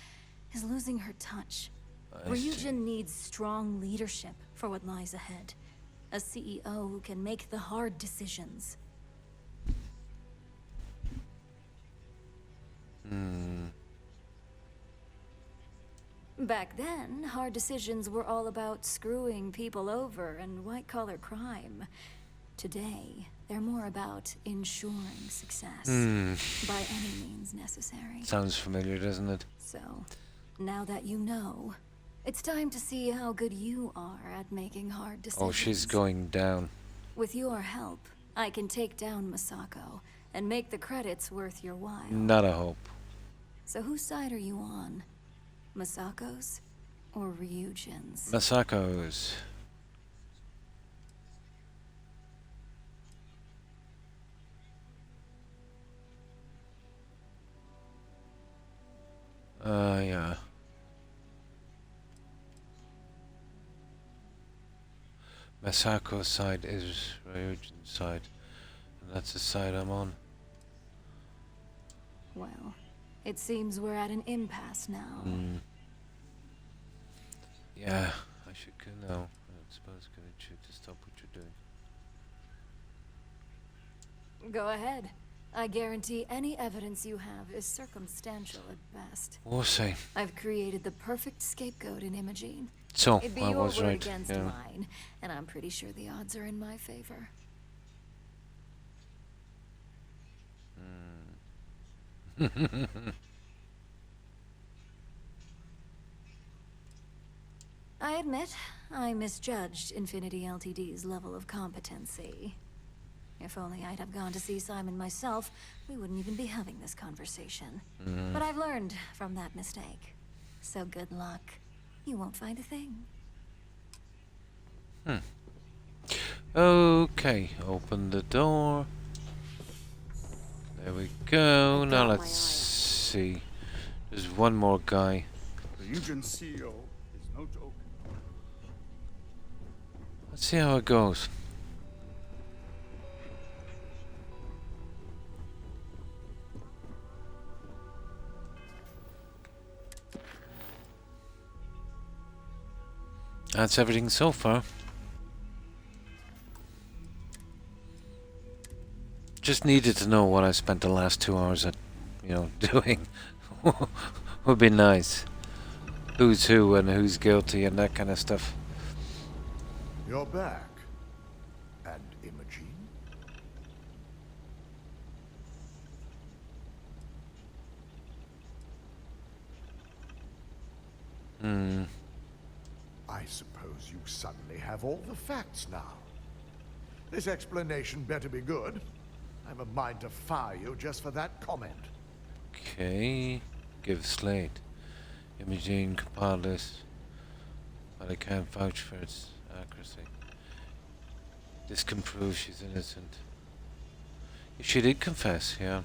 S16: is losing her touch.
S1: I see.
S16: Ryujin needs strong leadership for what lies ahead. A CEO who can make the hard decisions. Back then, hard decisions were all about screwing people over and white-collar crime. Today, they're more about ensuring success by any means necessary.
S1: Sounds familiar, doesn't it?
S16: So, now that you know, it's time to see how good you are at making hard decisions.
S1: Oh, she's going down.
S16: With your help, I can take down Masako and make the credits worth your while.
S1: Not a hope.
S16: So whose side are you on? Masako's or Ryujin's?
S1: Masako's. Yeah. Masako's side is Ryujin's side, and that's the side I'm on.
S16: Well, it seems we're at an impasse now.
S1: Yeah, I should go now. I suppose I should to stop what you're doing.
S16: Go ahead. I guarantee any evidence you have is circumstantial at best.
S1: We'll see.
S16: I've created the perfect scapegoat in Imogene.
S1: So,
S16: It'd be
S1: I
S16: your
S1: was
S16: word
S1: right.
S16: against
S1: Yeah.
S16: mine, and I'm pretty sure the odds are in my favor. I admit, I misjudged Infinity Ltd's level of competency. If only I'd have gone to see Simon myself, we wouldn't even be having this conversation. But I've learned from that mistake. So good luck. You won't find a thing.
S1: Okay, open the door. There we go. Now let's see. There's one more guy.
S6: The Eugen CEO is no joke.
S1: Let's see how it goes. That's everything so far. just needed to know what I spent the last 2 hours at, doing. Would be nice. Who's who and who's guilty and that kind of stuff.
S5: You're back. And Imogene? I suppose you suddenly have all the facts now. This explanation better be good. I'm a mind to fire you just for that comment.
S1: Okay. Give Slate. Imogene compiled this, but I can't vouch for its accuracy. This can prove she's innocent. If she did confess, yeah.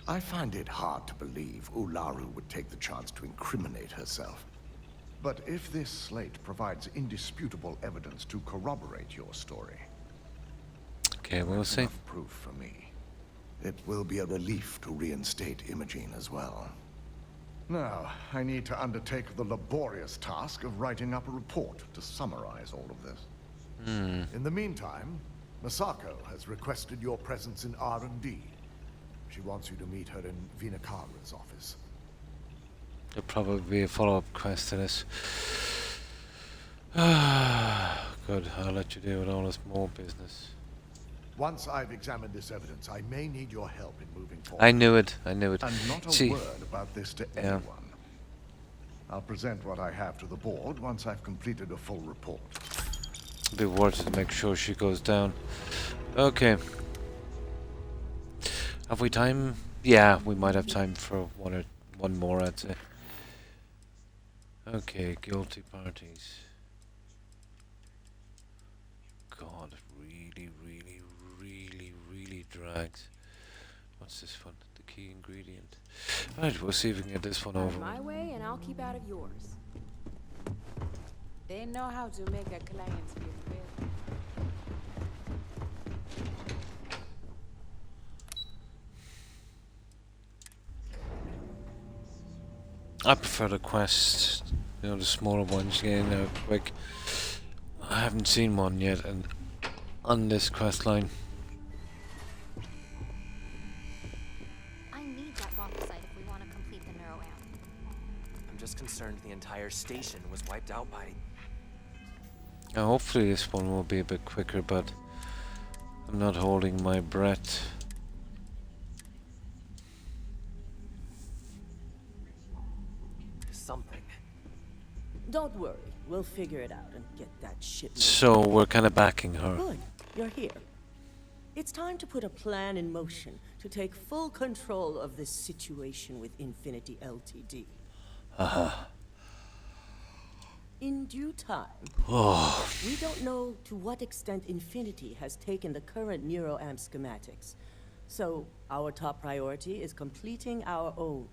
S5: I find it hard to believe Ularu would take the chance to incriminate herself. But if this slate provides indisputable evidence to corroborate your story,
S1: okay, we'll see.
S5: Enough proof for me. It will be a relief to reinstate Imogene as well. Now, I need to undertake the laborious task of writing up a report to summarize all of this. In the meantime, Masako has requested your presence in R&D. She wants you to meet her in Vinakara's office.
S1: There'll probably be a follow-up quest to this. Good, I'll let you deal with all this more business.
S5: Once I've examined this evidence, I may need your help in moving forward.
S1: I knew it. And
S5: not a word about this to anyone. I'll present what I have to the board once I've completed a full report.
S1: It'll be worth it to make sure she goes down. Okay. Have we time? Yeah, we might have time for one more, I'd say. Okay, guilty parties. God, it really drags. What's this one? The key ingredient. Right, we'll see if we can get this one over.
S22: My way, and I'll keep out of yours. They know how to make a client feel real.
S1: I prefer the quests, the smaller ones getting out quick. I haven't seen one yet, and on this quest line.
S16: I need that rock site if we want to complete the neuroamp.
S4: I'm just concerned the entire station was wiped out by...
S1: Now, hopefully this one will be a bit quicker, but I'm not holding my breath.
S4: Something.
S11: Don't worry, we'll figure it out and get that shit.
S1: So we're kind of backing her.
S11: Good, you're here. It's time to put a plan in motion to take full control of this situation with Infinity Ltd. In due time. We don't know to what extent Infinity has taken the current neuroamp schematics, so our top priority is completing our own.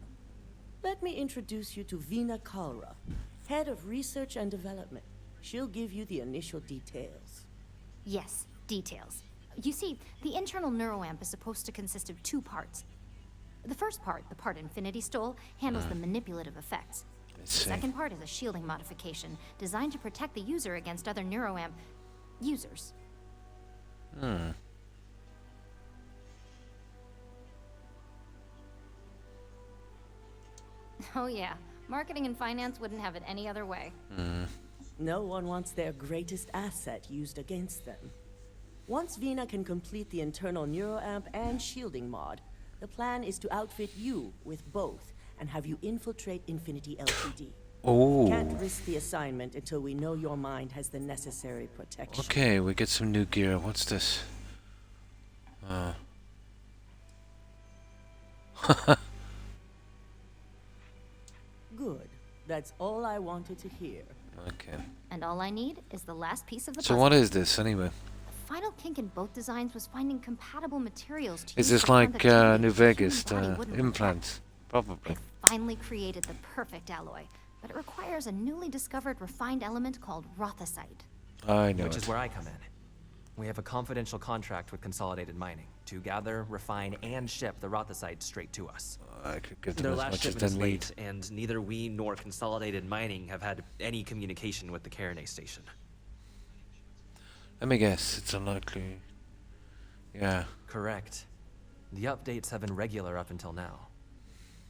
S11: Let me introduce you to Vinakara, Head of Research and Development. She'll give you the initial details.
S16: Yes, details. You see, the internal neuroamp is supposed to consist of 2 parts. The first part, the part Infinity stole, handles the manipulative effects. The second part is a shielding modification designed to protect the user against other neuroamp users. Oh yeah, marketing and finance wouldn't have it any other way.
S11: No one wants their greatest asset used against them. Once Vina can complete the internal neuroamp and shielding mod, the plan is to outfit you with both and have you infiltrate Infinity Ltd.
S1: Oh.
S11: Can't risk the assignment until we know your mind has the necessary protection.
S1: Okay, we get some new gear. What's this?
S11: Good. That's all I wanted to hear.
S1: Okay.
S16: And all I need is the last piece of the
S1: So
S16: puzzle.
S1: what is this anyway?
S16: The final kink in both designs was finding compatible materials to
S1: Is
S16: use
S1: this
S16: to form
S1: like
S16: the
S1: New
S16: tools
S1: Vegas
S16: the human body wouldn't
S1: implants? Probably.
S16: finally created the perfect alloy, but it requires a newly discovered refined element called rothosite.
S1: I know.
S4: Which is where I come in. We have a confidential contract with Consolidated Mining to gather, refine, and ship the rothosite straight to us.
S1: I could give them
S4: Their
S1: as
S4: last
S1: much as
S4: shipment is
S1: they need.
S4: late, and neither we nor Consolidated Mining have had any communication with the Carinase station.
S1: Let me guess, it's unlikely. Yeah.
S4: Correct. The updates have been regular up until now.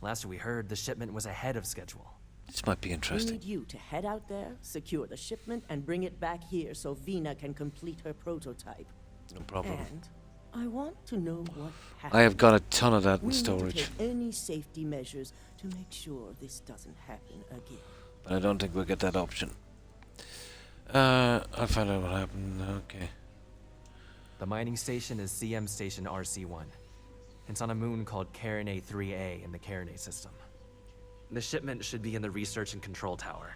S4: Last we heard, the shipment was ahead of schedule.
S1: This might be
S11: We
S1: interesting.
S11: need you to head out there, secure the shipment, and bring it back here so Vina can complete her prototype.
S1: No problem.
S11: And I want to know what happened.
S1: I have got a ton of that in
S11: We need to
S1: storage.
S11: take any safety measures to make sure this doesn't happen again.
S1: But I don't think we'll get that option. I'll find out what happened. Okay.
S4: The mining station is CM Station RC-1. It's on a moon called Carinae 3A in the Carinae system. The shipment should be in the research and control tower,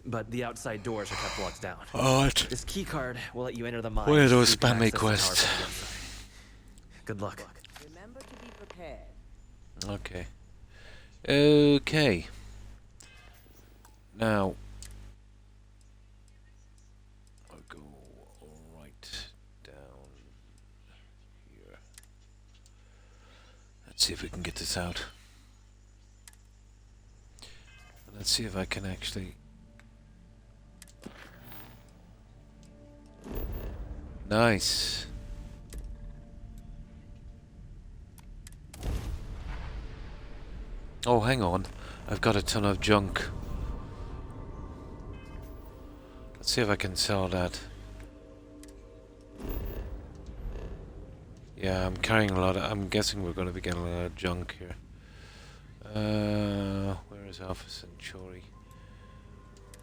S4: but the outside doors are kept locked down.
S1: What?
S4: This keycard will let you enter the mine.
S1: Where are those
S4: so you can
S1: spammy
S4: access the tower
S1: quests?
S4: from the outside. Good luck.
S11: Remember to be prepared.
S1: Okay. Okay. Now, I'll go right down here. Let's see if we can get this out. Let's see if I can actually... Nice. Oh, hang on. I've got a ton of junk. Let's see if I can sell that. Yeah, I'm carrying a lot of... I'm guessing we're going to be getting a lot of junk here. Where is Office and Chori?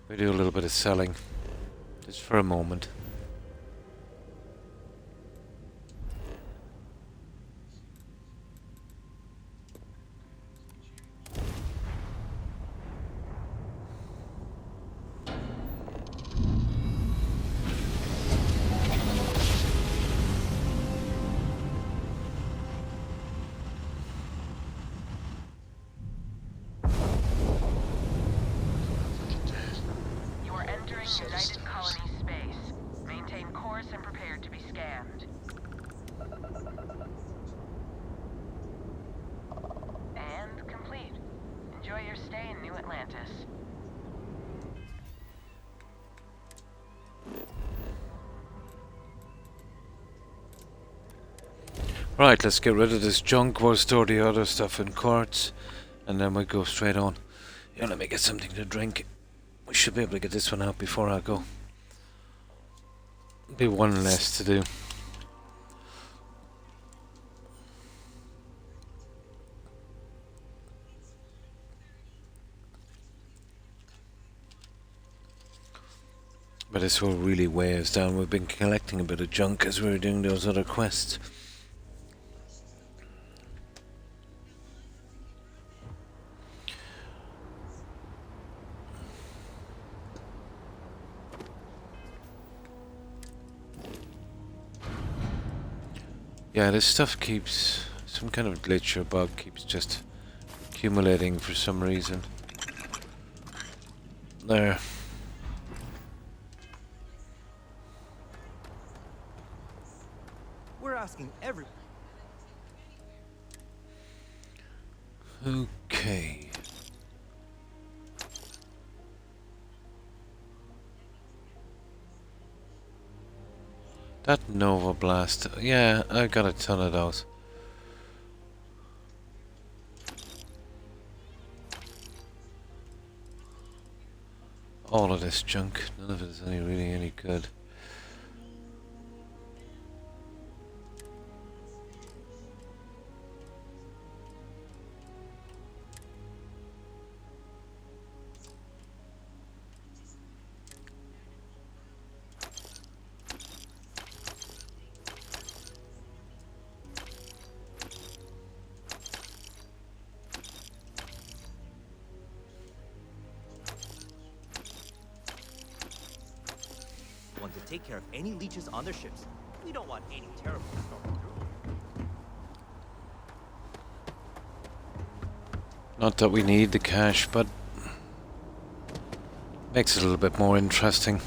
S1: We do a little bit of selling. Just for a moment.
S2: You are entering United Colony space. Maintain course and prepare to be scanned. And complete. Enjoy your stay in New Atlantis.
S1: Right, let's get rid of this junk. We'll store the other stuff in quartz. And then we go straight on. Yeah, let me get something to drink. We should be able to get this one out before I go. Be one less to do. But this will really weigh us down. We've been collecting a bit of junk as we were doing those other quests. Yeah, this stuff keeps... some kind of glitch or bug keeps just accumulating for some reason. There.
S14: We're asking everyone.
S1: Okay. That Nova Blast. Yeah, I got a ton of those. All of this junk. None of it is really any good.
S14: Want to take care of any leeches on their ships. We don't want any terrible storming through.
S1: Not that we need the cash, but makes it a little bit more interesting.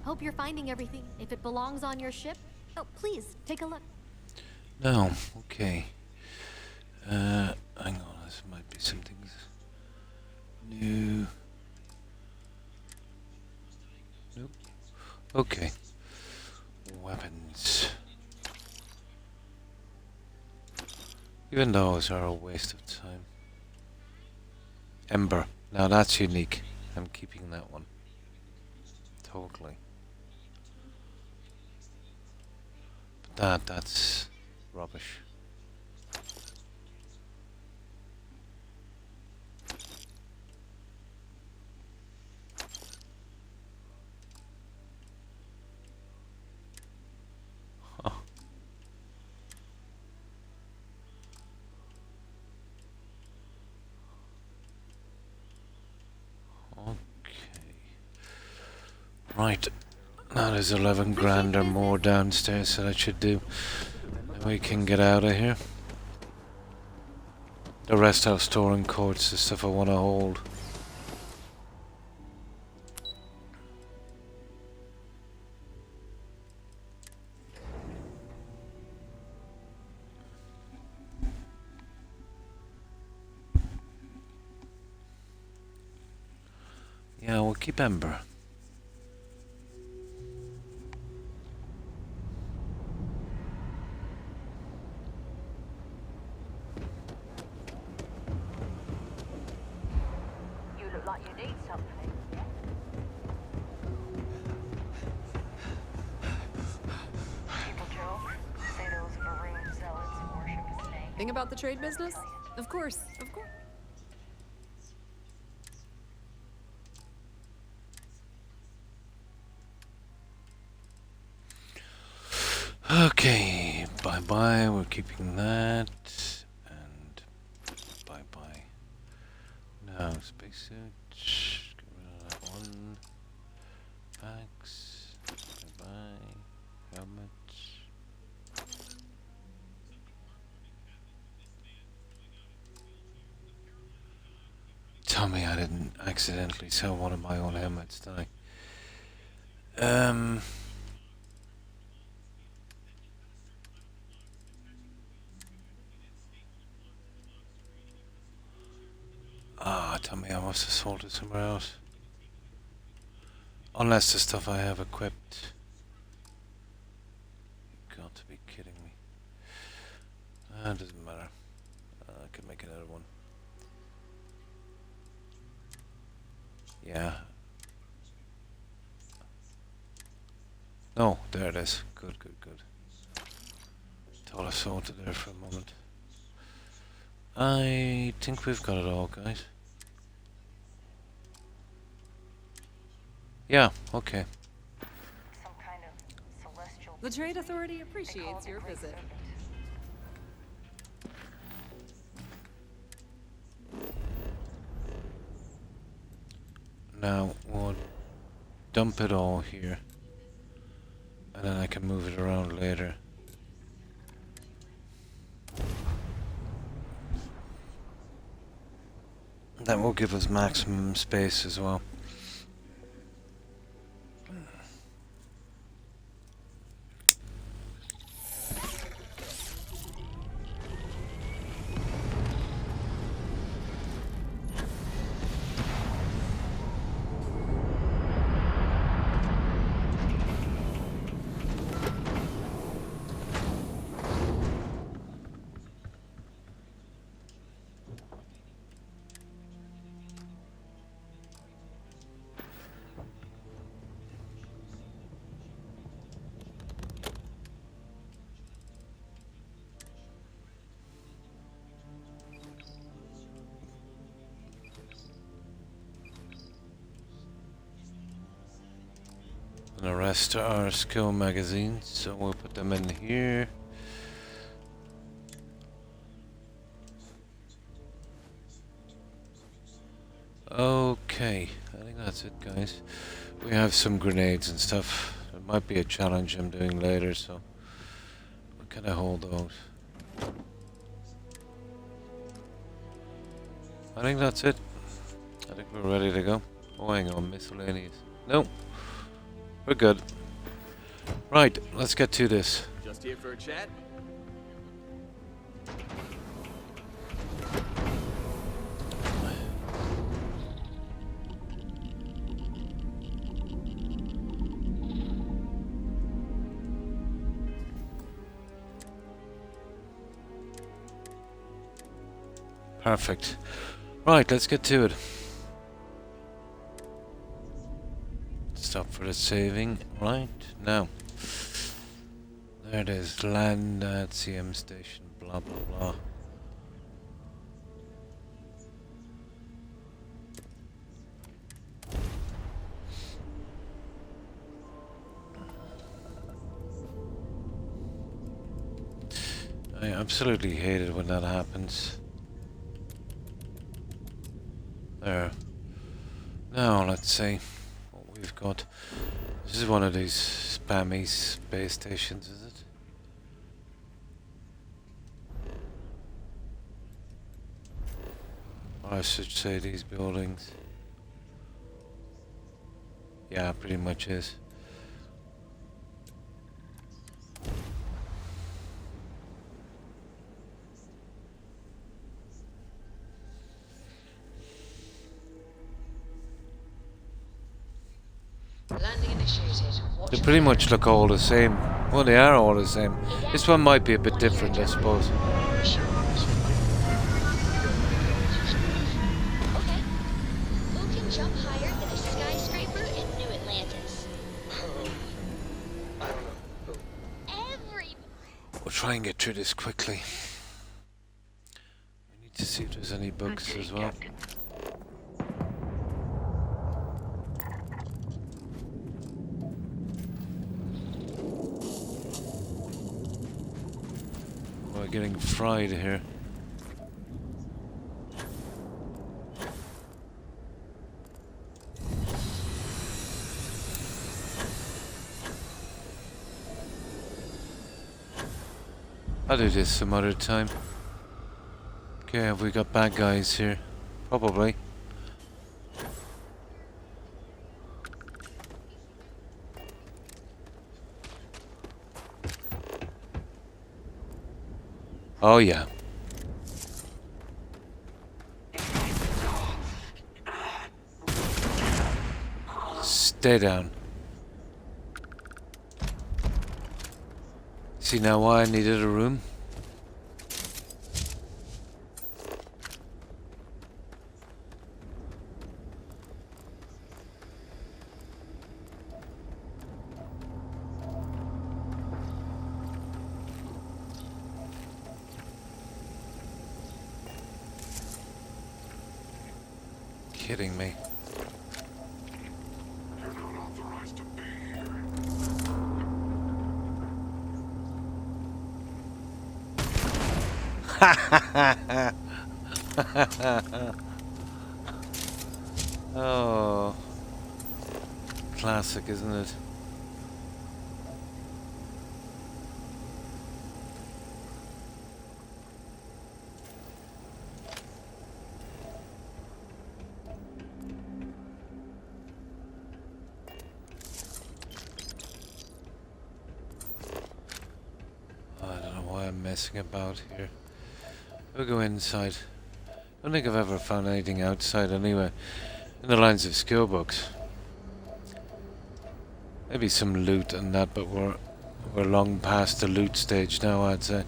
S10: Hope you're finding everything. If it belongs on your ship... Oh,
S16: Oh, please, take a look.
S1: No, okay. Hang on, this might be something new. Nope. Okay. Weapons. Even those are a waste of time. Ember. Now that's unique. I'm keeping that one. Totally. But that's rubbish. Huh. Right, now there's 11 grand or more downstairs that I should do. Then we can get out of here. The rest I'll store in courts, the stuff I want to hold. Yeah, we'll keep Ember.
S2: You look like you need something, yeah? People joke, say those maroon zealots worship a snake.
S7: Thing about the trade business? Of course, of course.
S1: Okay, bye-bye, we're keeping that. And bye-bye. Now, spacesuit. Get rid of that one. Packs. Bye-bye. Helmet. Tell me I didn't accidentally sell one of my own helmets, did I? Tell me I must have sold it somewhere else. Unless the stuff I have equipped. You've got to be kidding me. It doesn't matter. I could make another one. Yeah. No, there it is. Good, good, good. Thought I saw it there for a moment. I think we've got it all, guys. Yeah, okay.
S2: Some kind of celestial.
S7: The Trade Authority appreciates your visit.
S1: Now we'll dump it all here. And then I can move it around later. That will give us maximum space as well. And the rest are skill magazines, so we'll put them in here. Okay, I think that's it, guys. We have some grenades and stuff. It might be a challenge I'm doing later, so we can I hold those? I think that's it. I think we're ready to go. Oh, hang on, miscellaneous. No, we're good. Right, let's get to this.
S10: Just here for a chat?
S1: Perfect. Right, let's get to it. Stop for the saving. Right, now. There it is. Land at CM station. Blah, blah, blah. I absolutely hate it when that happens. There. Now, let's see what we've got. This is one of these spammy space stations, is it? Or I should say these buildings. Yeah, pretty much is.
S13: Landing initiated.
S1: They pretty much look all the same. Well, they are all the same. This one might be a bit different, I suppose.
S13: Okay. Who can jump higher than a skyscraper in New Atlantis?
S20: I don't know.
S13: Every.
S1: We'll try and get through this quickly. We need to see if there's any bugs as well. We're getting fried here. I'll do this some other time. Okay, have we got bad guys here? Probably. Oh yeah. Stay down. See now why I needed a room? Kidding me.
S23: You're not authorized to be here.
S1: Oh, classic, isn't it? I don't know why I'm messing about here. We'll go inside. I don't think I've ever found anything outside anyway, in the lines of skill books. Maybe some loot and that, but we're long past the loot stage now, I'd say.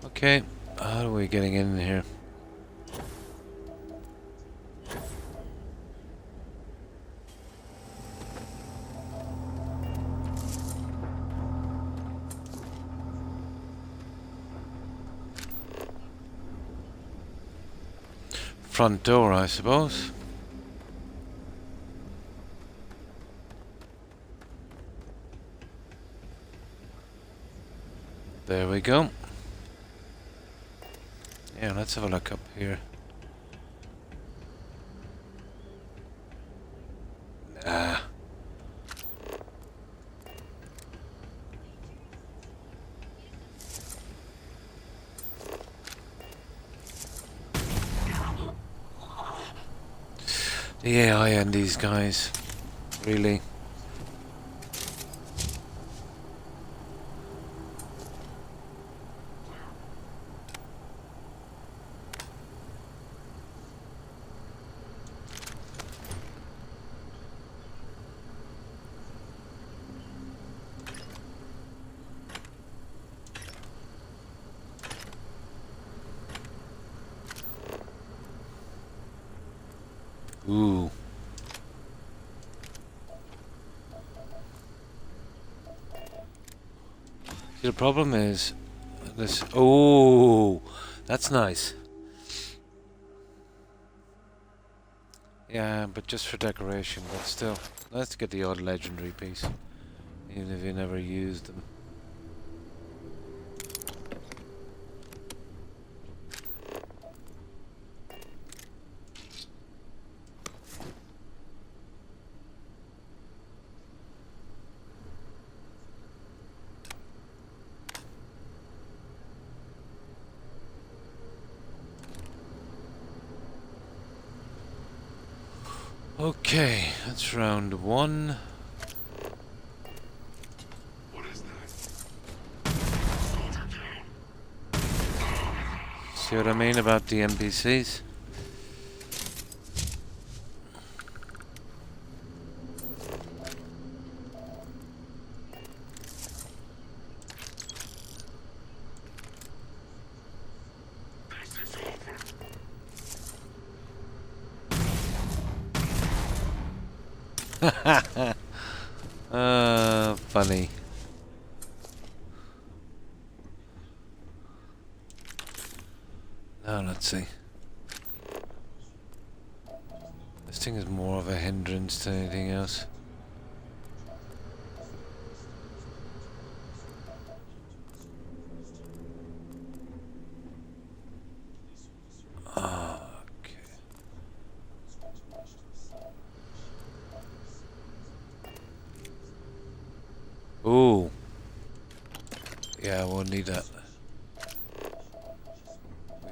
S1: Okay, how are we getting in here? Front door, I suppose. There we go. Yeah, let's have a look up here. Nah. The AI and these guys, really. Ooh. See, the problem is this. Oh, that's nice. Yeah, but just for decoration. But still, nice to get the odd legendary piece, even if you never used them. Okay, that's round one. See what I mean about the NPCs? Funny. Now let's see. This thing is more of a hindrance than anything else. Ooh. Yeah, we'll need that.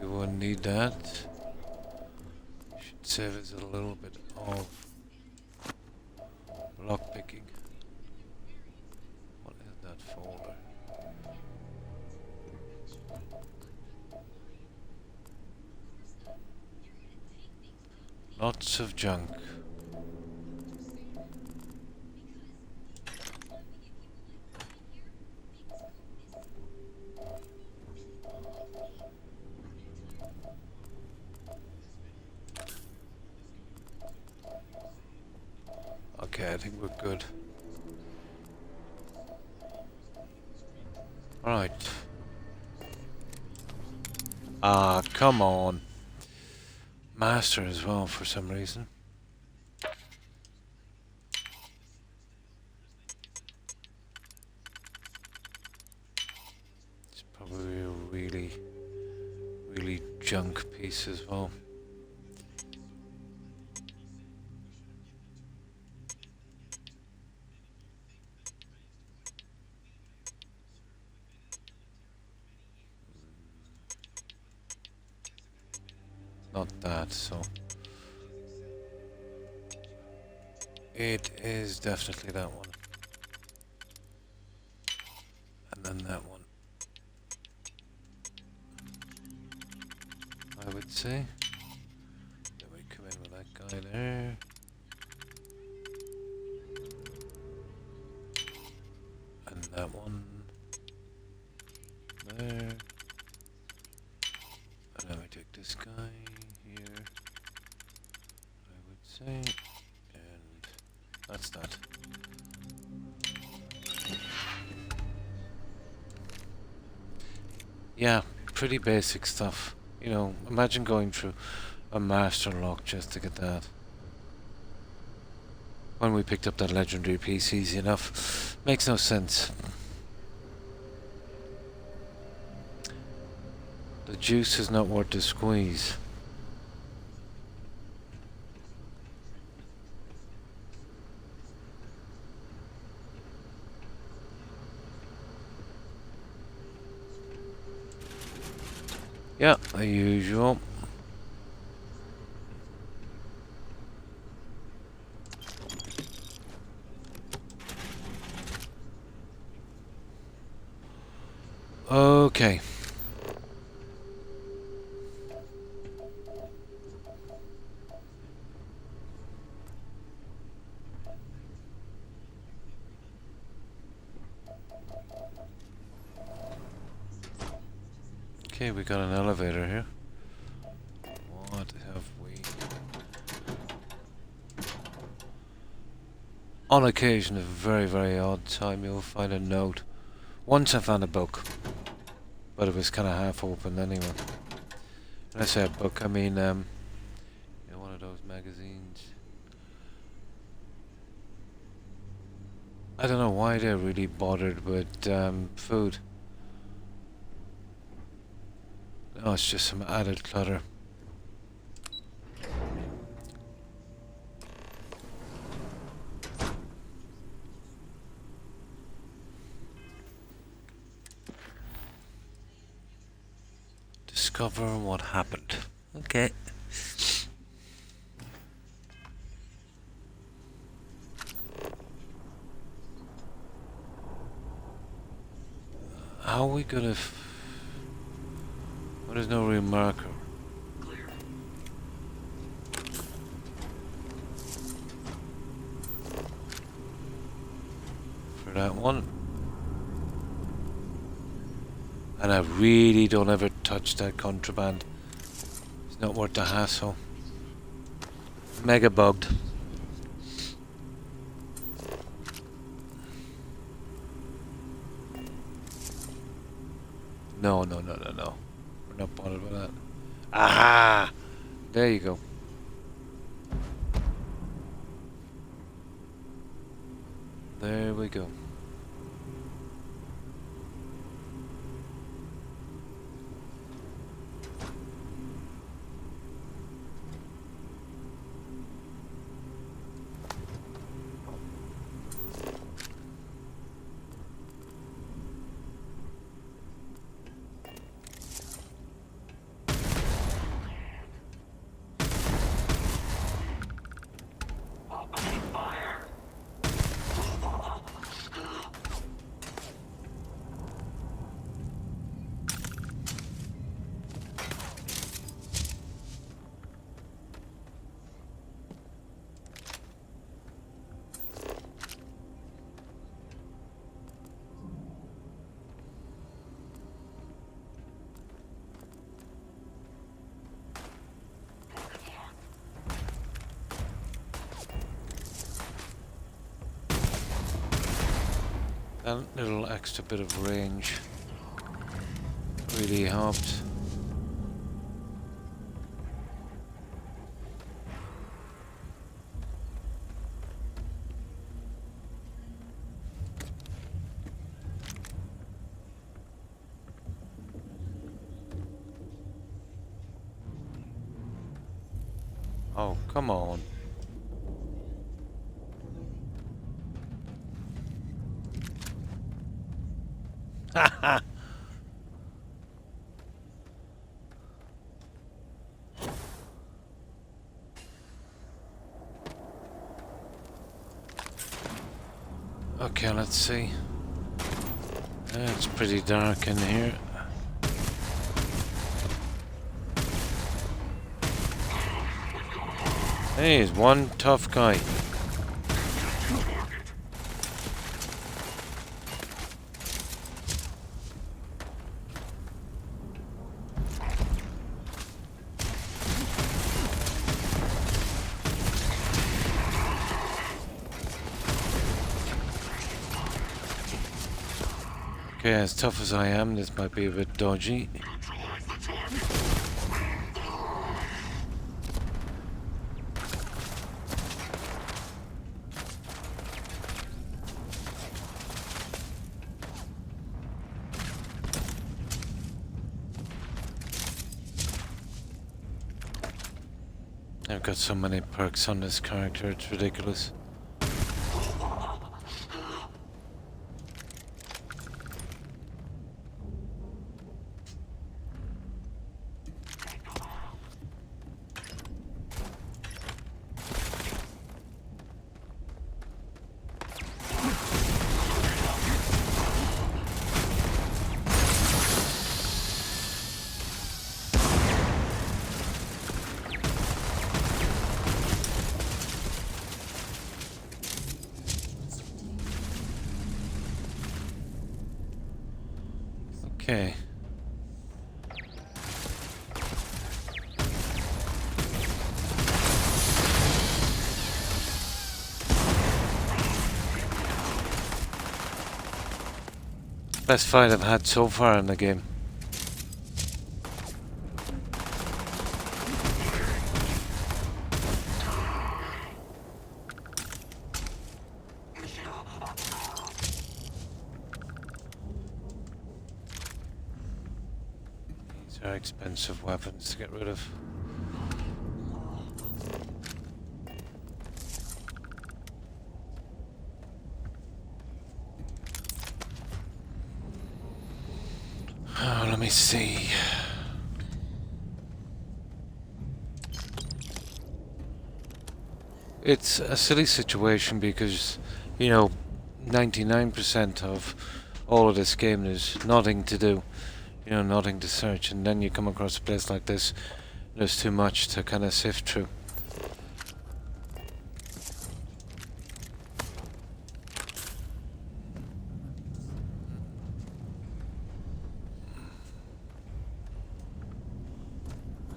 S1: We will need that. Should save us a little bit of lockpicking. What is that folder? Lots of junk. Okay, I think we're good. Alright. Ah, come on. Master as well for some reason. It's probably a really junk piece as well. Not that, so it is definitely that one. And then that one. I would say. Then we come in with that guy there. And that one there. And then we take this guy here, I would say, and that's that. Yeah, pretty basic stuff. You know, imagine going through a master lock just to get that. When we picked up that legendary piece easy enough. Makes no sense. The juice is not worth the squeeze. Yeah, the usual. Okay. Okay, we got an elevator here. What have we? On occasion, a very, very odd time, you'll find a note. Once I found a book, but it was kind of half open anyway. When I say a book, I mean, you know, one of those magazines. I don't know why they're really bothered with food. Oh, it's just some added clutter. Discover what happened. Okay. How are we gonna well, there's no real marker. For that one. And I really don't ever touch that contraband. It's not worth the hassle. Mega bugged. No. We're not bothered with that. Aha! There you go. There we go. That little extra bit of range really helped. Oh, come on. Haha. Okay, let's see. It's pretty dark in here. Hey, he's one tough guy. Okay, as tough as I am, this might be a bit dodgy. I've got so many perks on this character, it's ridiculous. Okay. Best fight I've had so far in the game. These are expensive weapons to get rid of. Oh, let me see. It's a silly situation because, you know, 99% of all of this game is nothing to do, you know, nothing to search, and then you come across a place like this, there's too much to kind of sift through.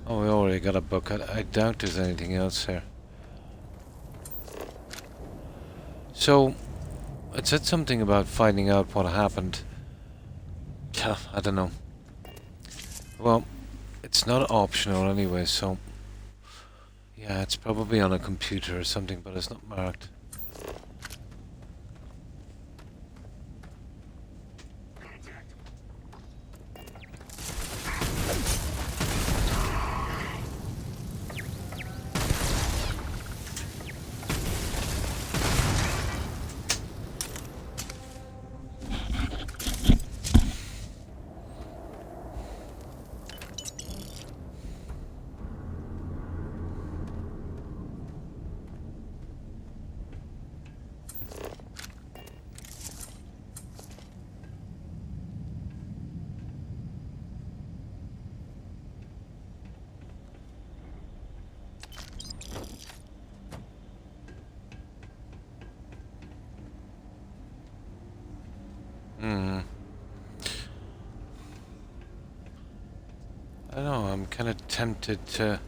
S1: Oh, we already got a book. I doubt there's anything else here. So, it said something about finding out what happened. Yeah, I don't know. Well, it's not optional anyway, so... Yeah, it's probably on a computer or something, but it's not marked. I don't know, I'm kind of tempted to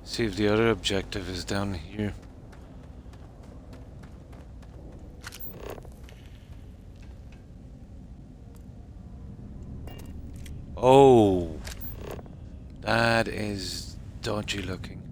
S1: see if the other objective is down here. Oh, that is dodgy looking.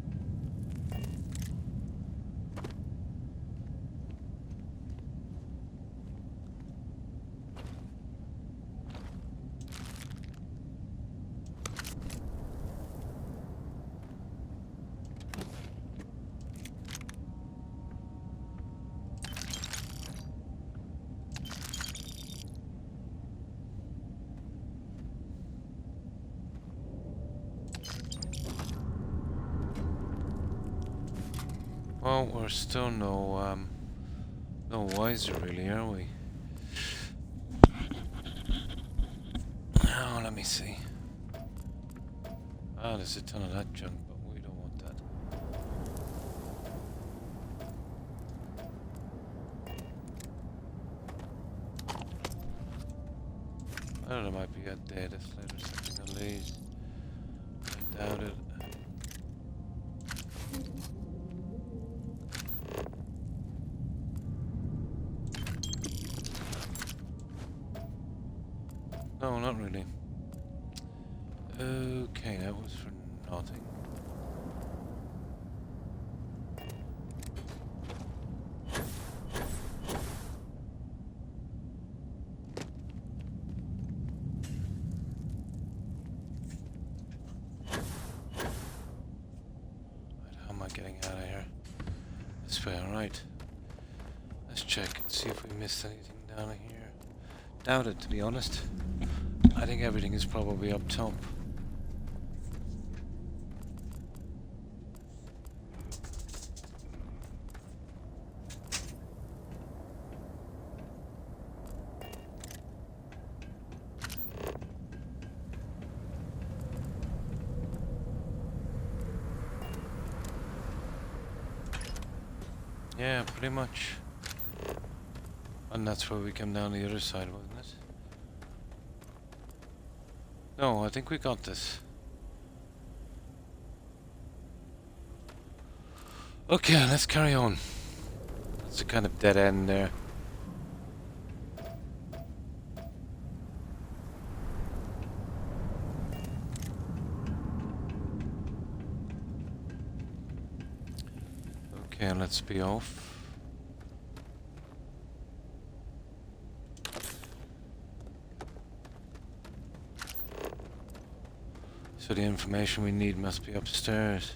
S1: Well, we're still no wiser really, are we? Oh, let me see. Ah, there's a ton of that junk, but we don't want that. I don't know, there might be a data slate or something on these. I doubt it. No, not really. Okay, that was for nothing. Right, how am I getting out of here? This way, alright. Let's check and see if we missed anything down here. Doubt it, to be honest. I think everything is probably up top. Yeah, pretty much. And that's where we come down the other side, wasn't it? No, I think we got this. Okay, let's carry on. That's a kind of dead end there. Okay, let's be off. So the information we need must be upstairs.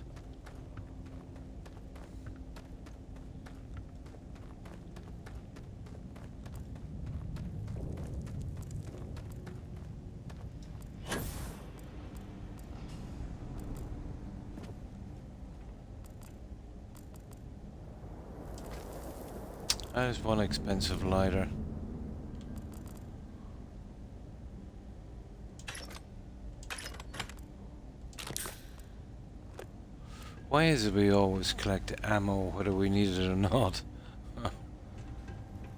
S1: That is one expensive lighter. Why is it we always collect ammo whether we need it or not?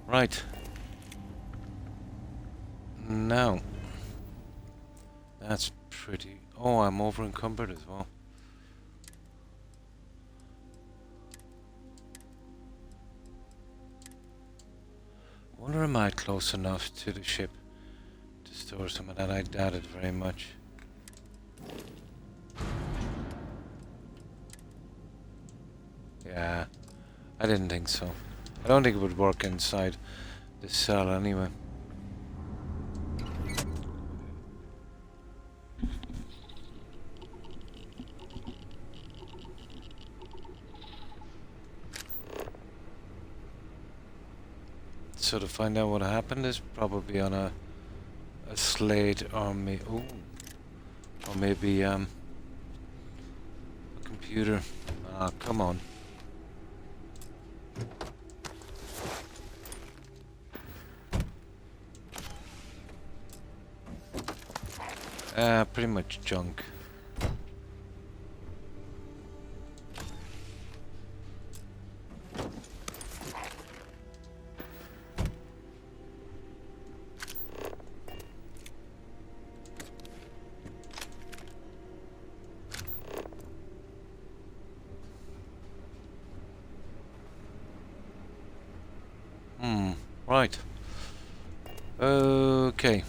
S1: Right. Now. That's pretty... Oh, I'm over encumbered as well. Wonder am I close enough to the ship to store some of that? I doubt it very much. Yeah, I didn't think so. I don't think it would work inside this cell anyway. So to find out what happened is probably on a slate or maybe a computer. Ah, come on. Pretty much junk. Right. Okay.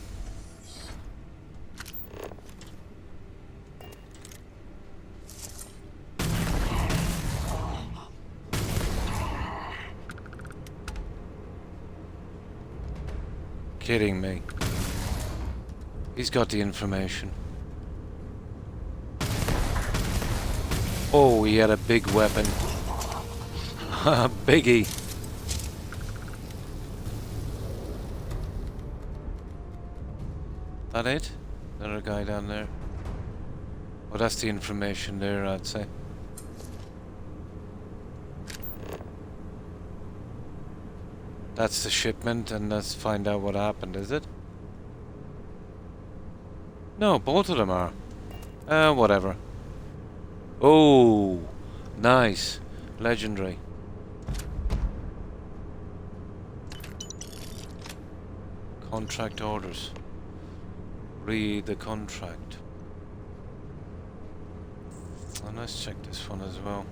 S1: Kidding me. He's got the information. Oh, he had a big weapon. Biggie. That it? Another guy down there. Oh, that's the information there, I'd say. That's the shipment, and let's find out what happened, is it? No, both of them are. Whatever. Oh, nice. Legendary. Contract orders. Read the contract. And let's check this one as well.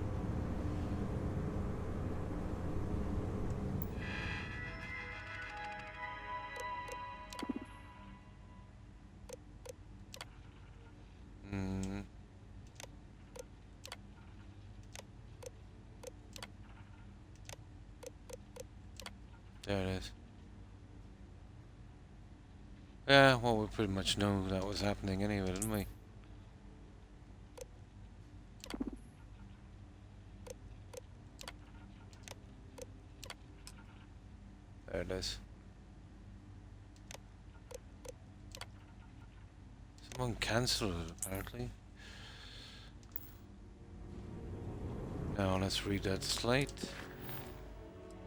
S1: There it is. Yeah, well, we pretty much knew that was happening anyway, didn't we? There it is. Someone cancelled it, apparently. Now, let's read that slate.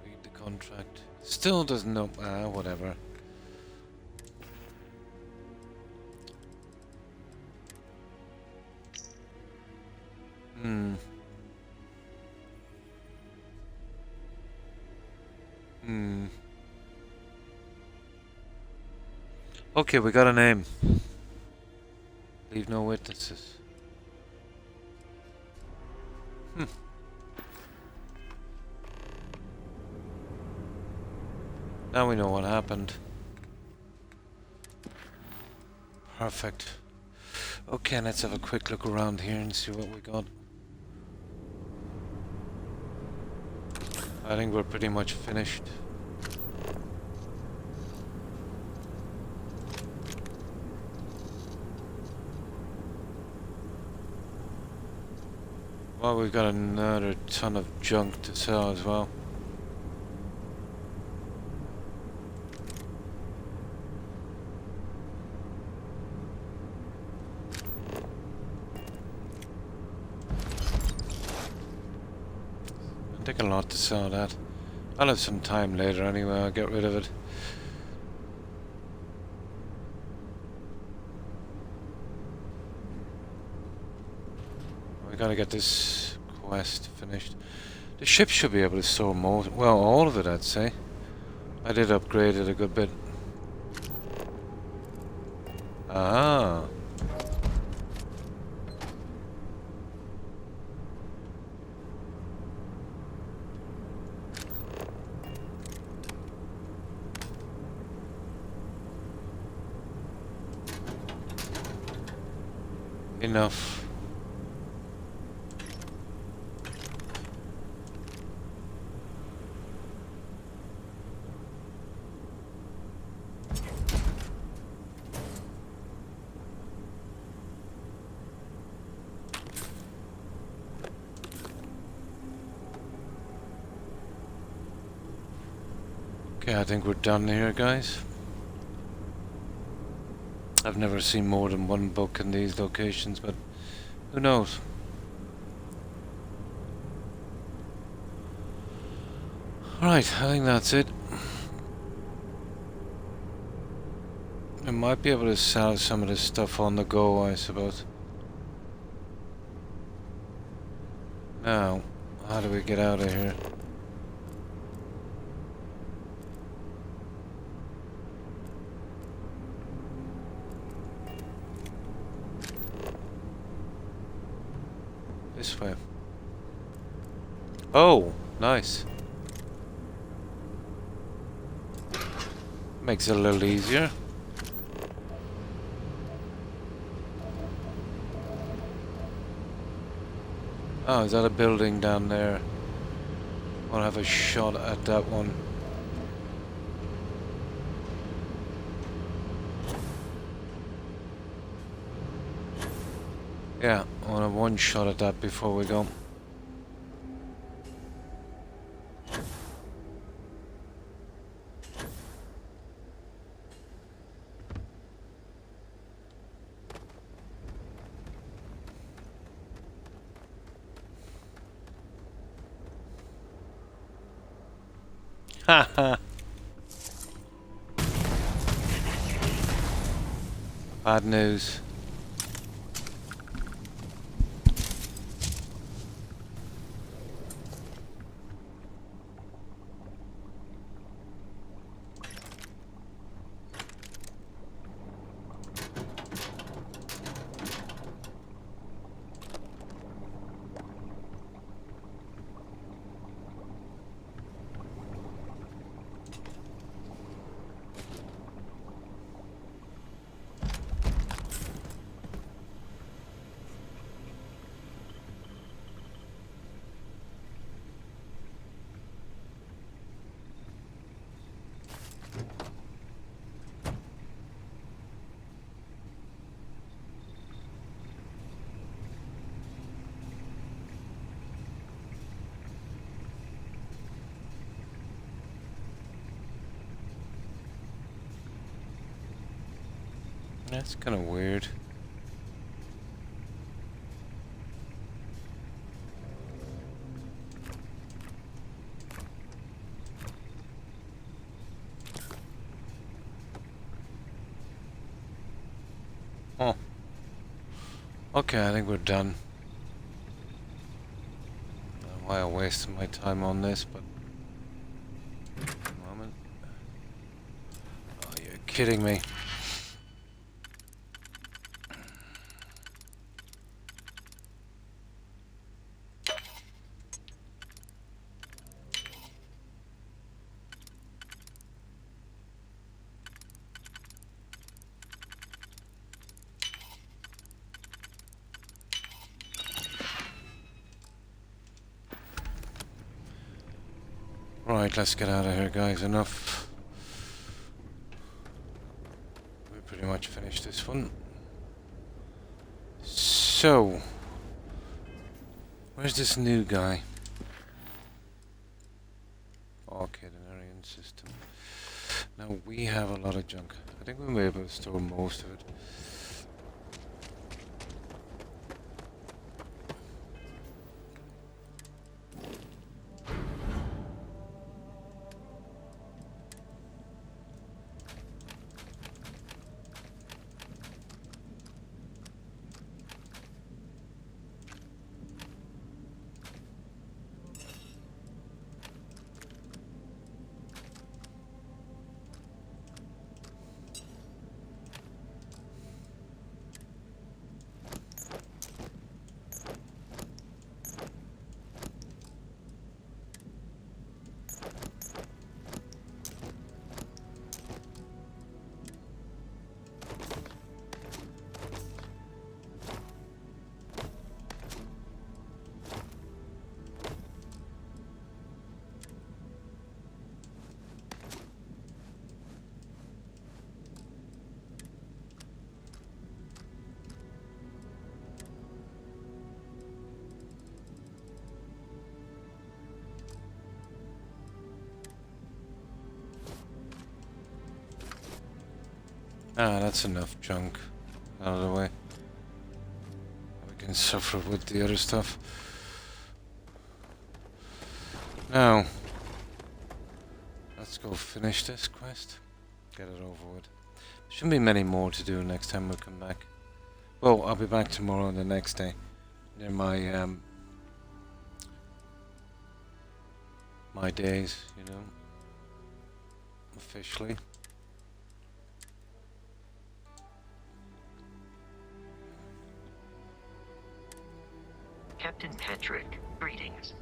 S1: Read the contract. Still doesn't know. Whatever. Okay, we got a name. Leave no witnesses. Now we know what happened. Perfect. Okay, let's have a quick look around here and see what we got. I think we're pretty much finished. Well, we've got another ton of junk to sell as well. It'll take a lot to sell that. I'll have some time later anyway, I'll get rid of it. We gotta get this quest finished. The ship should be able to store more, well, all of it, I'd say. I did upgrade it a good bit. Ah. Enough. Okay, I think we're done here, guys. I've never seen more than one book in these locations, but who knows? Right, I think that's it. I might be able to sell some of this stuff on the go, I suppose. Now, how do we get out of here? This way. Oh, nice. Makes it a little easier. Oh, is that a building down there? I'll have a shot at that one. Yeah, I want to have one shot at that before we go. Haha. Bad news. That's kind of weird. Oh. Okay, I think we're done. I don't know why I wasted my time on this, but... Moment. Oh, you're kidding me. Right, let's get out of here, guys. Enough. We pretty much finished this one. So, where's this new guy? Okay, the Aryan system. Now we have a lot of junk. I think we may be able to store most of it. Ah, that's enough junk out of the way. We can suffer with the other stuff. Now, let's go finish this quest. Get it over with. Shouldn't be many more to do next time we come back. Well, I'll be back tomorrow and the next day. They're my my days, you know. Officially.
S3: Captain Patrick, greetings.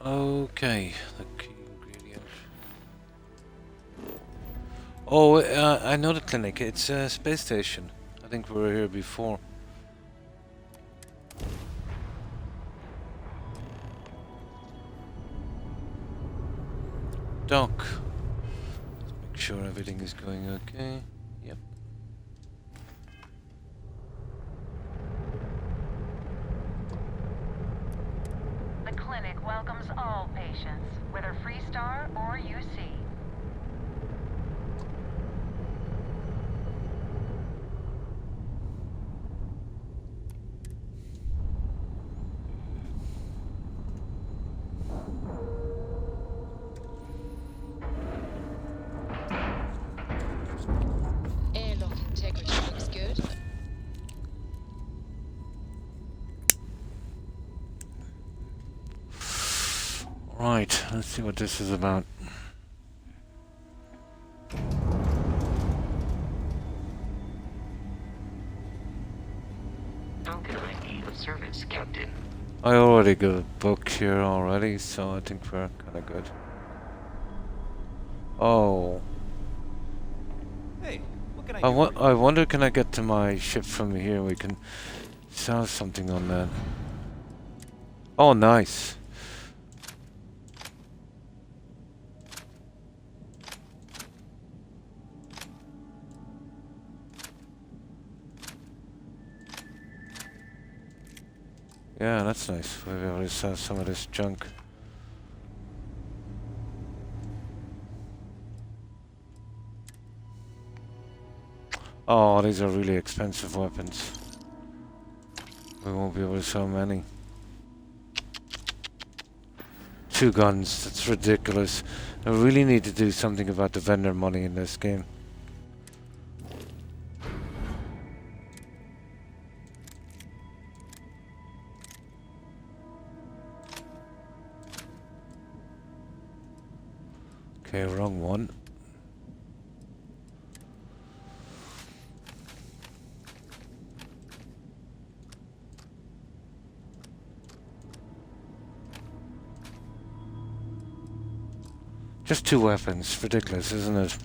S1: Okay, the key ingredient. Oh, I know the clinic. It's a space station. I think we were here before. Dock. Let's make sure everything is going okay. Yep.
S2: The clinic welcomes all patients, whether Freestar or UC.
S10: Airlock integrity looks good.
S1: Right, let's see what this is about.
S3: How can I be of service, Captain?
S1: I already got a book here already, so I think we're kind of good. Oh.
S14: Hey, what can I do?
S1: I wonder, can I get to my ship from here? We can sell something on that. Oh, nice. Yeah, that's nice. We'll be able to sell some of this junk. Oh, these are really expensive weapons. We won't be able to sell many. 2 guns, that's ridiculous. I really need to do something about the vendor money in this game. Okay, wrong one. Just 2 weapons. Ridiculous, isn't it?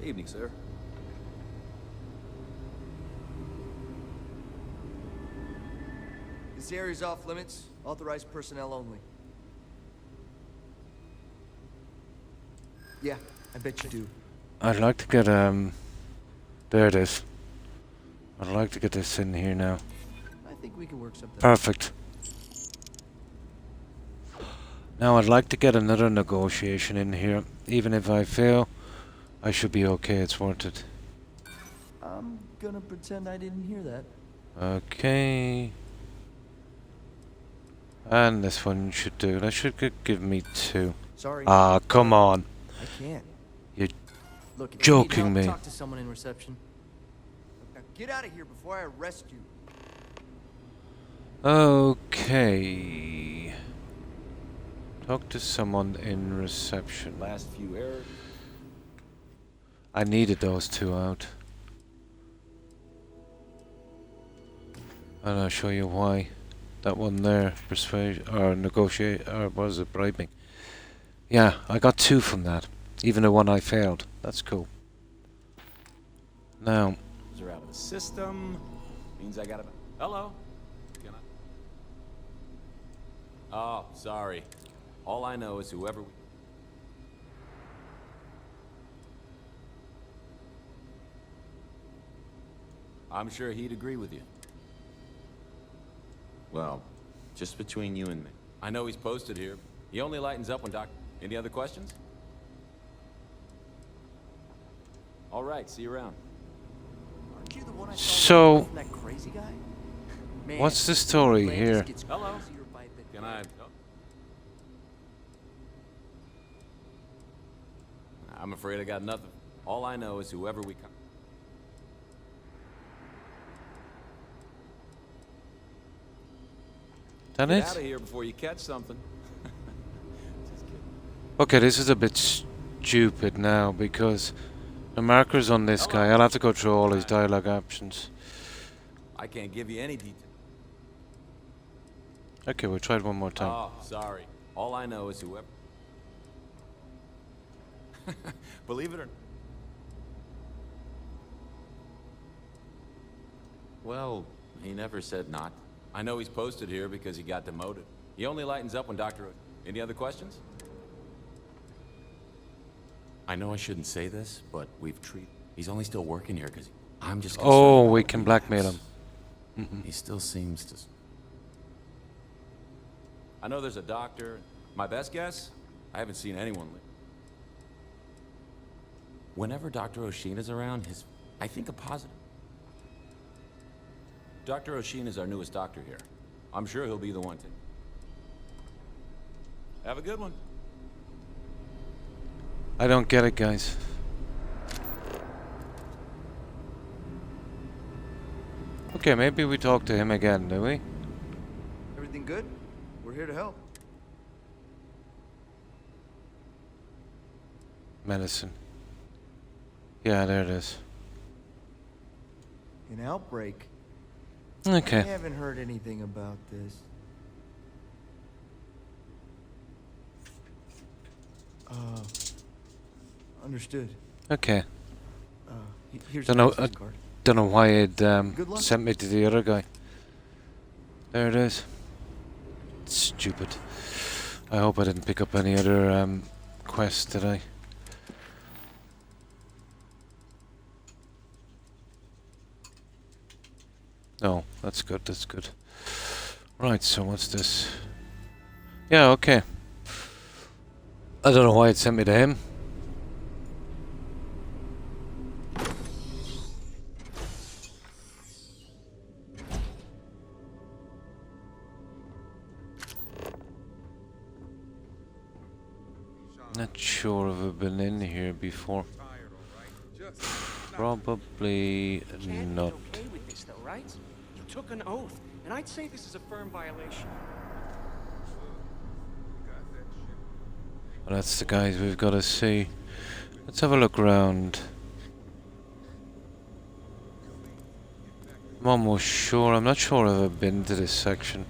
S12: Evening, sir.
S17: This area's off limits. Authorized personnel only. Yeah, I bet you do.
S1: I'd like to get there it is. I'd like to get this in here now.
S17: I think we can work something.
S1: Perfect. Now I'd like to get another negotiation in here. Even if I fail, I should be okay. It's worth it.
S17: I'm gonna pretend I didn't hear that.
S1: Okay. And this one should do. That should give me 2.
S17: Sorry.
S1: Ah, come on.
S17: I can't.
S1: You're
S17: Look, if
S1: joking
S17: you need
S1: me.
S17: help, talk to someone in reception. Now get out of here before I arrest you.
S1: Okay. Talk to someone in reception.
S12: Last few errors.
S1: I needed those 2 out. And I'll show you why. That one there, persuade or negotiate, or was it bribing? Yeah, I got 2 from that. Even the one I failed. That's cool. Now.
S12: Those are out of the system. Means I gotta. Hello. Can I? Oh, sorry. All I know is whoever. I'm sure he'd agree with you. Well, just between you and me. I know he's posted here. He only lightens up when Doc. Any other questions? All right, see you around.
S17: Aren't you the one I saw
S1: So,
S17: from that crazy guy? Man,
S1: what's the story here?
S12: Hello. Can I? I'm afraid I got nothing. All I know is whoever we come.
S1: That
S12: Get
S1: it?
S12: out of here before you catch something.
S1: Okay, this is a bit stupid now because the markers on this guy, I'll have to go through all his dialogue options.
S12: I can't give you any detail.
S1: Okay, we'll try it one more time.
S12: Oh, sorry. All I know is whoever. Believe it or not. Well, he never said not. I know he's posted here because he got demoted. He only lightens up when Dr. Any other questions? I know I shouldn't say this, but we've treated. He's only still working here because I'm just.
S1: Oh, we can blackmail him.
S12: He still seems to. I know there's a doctor. My best guess, I haven't seen anyone. Whenever Dr. Oshin is around, I think a positive. Dr. Oshin is our newest doctor here. I'm sure he'll be the one to. Have a good one.
S1: I don't get it, guys. Okay, maybe we talk to him again, do we?
S17: Everything good? We're here to help.
S1: Medicine. Yeah, there it is.
S17: An outbreak.
S1: Okay.
S17: I haven't heard anything about this. Understood.
S1: Okay.
S17: Here's
S1: Don't know.
S17: the business card.
S1: Don't know why it
S17: Good luck.
S1: sent me to the other guy. There it is. Stupid. I hope I didn't pick up any other quests today. No, that's good. That's good. Right. So what's this? Yeah. Okay. I don't know why it sent me to him. Not sure if I've been in here before. Probably not.
S18: Okay with this, though, right? You took an oath, and I'd say this is a firm violation.
S1: Well, that's the guys we've got to see. Let's have a look around. I'm almost sure. I'm not sure if I've been to this section.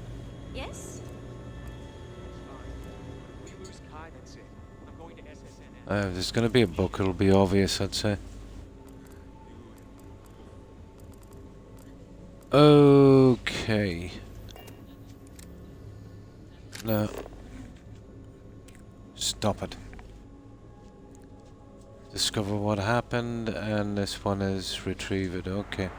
S18: Yes?
S1: If there's going to be a book, it'll be obvious, I'd say. Okay. No. Stop it. Discover what happened, and this one is retrieve it. Okay.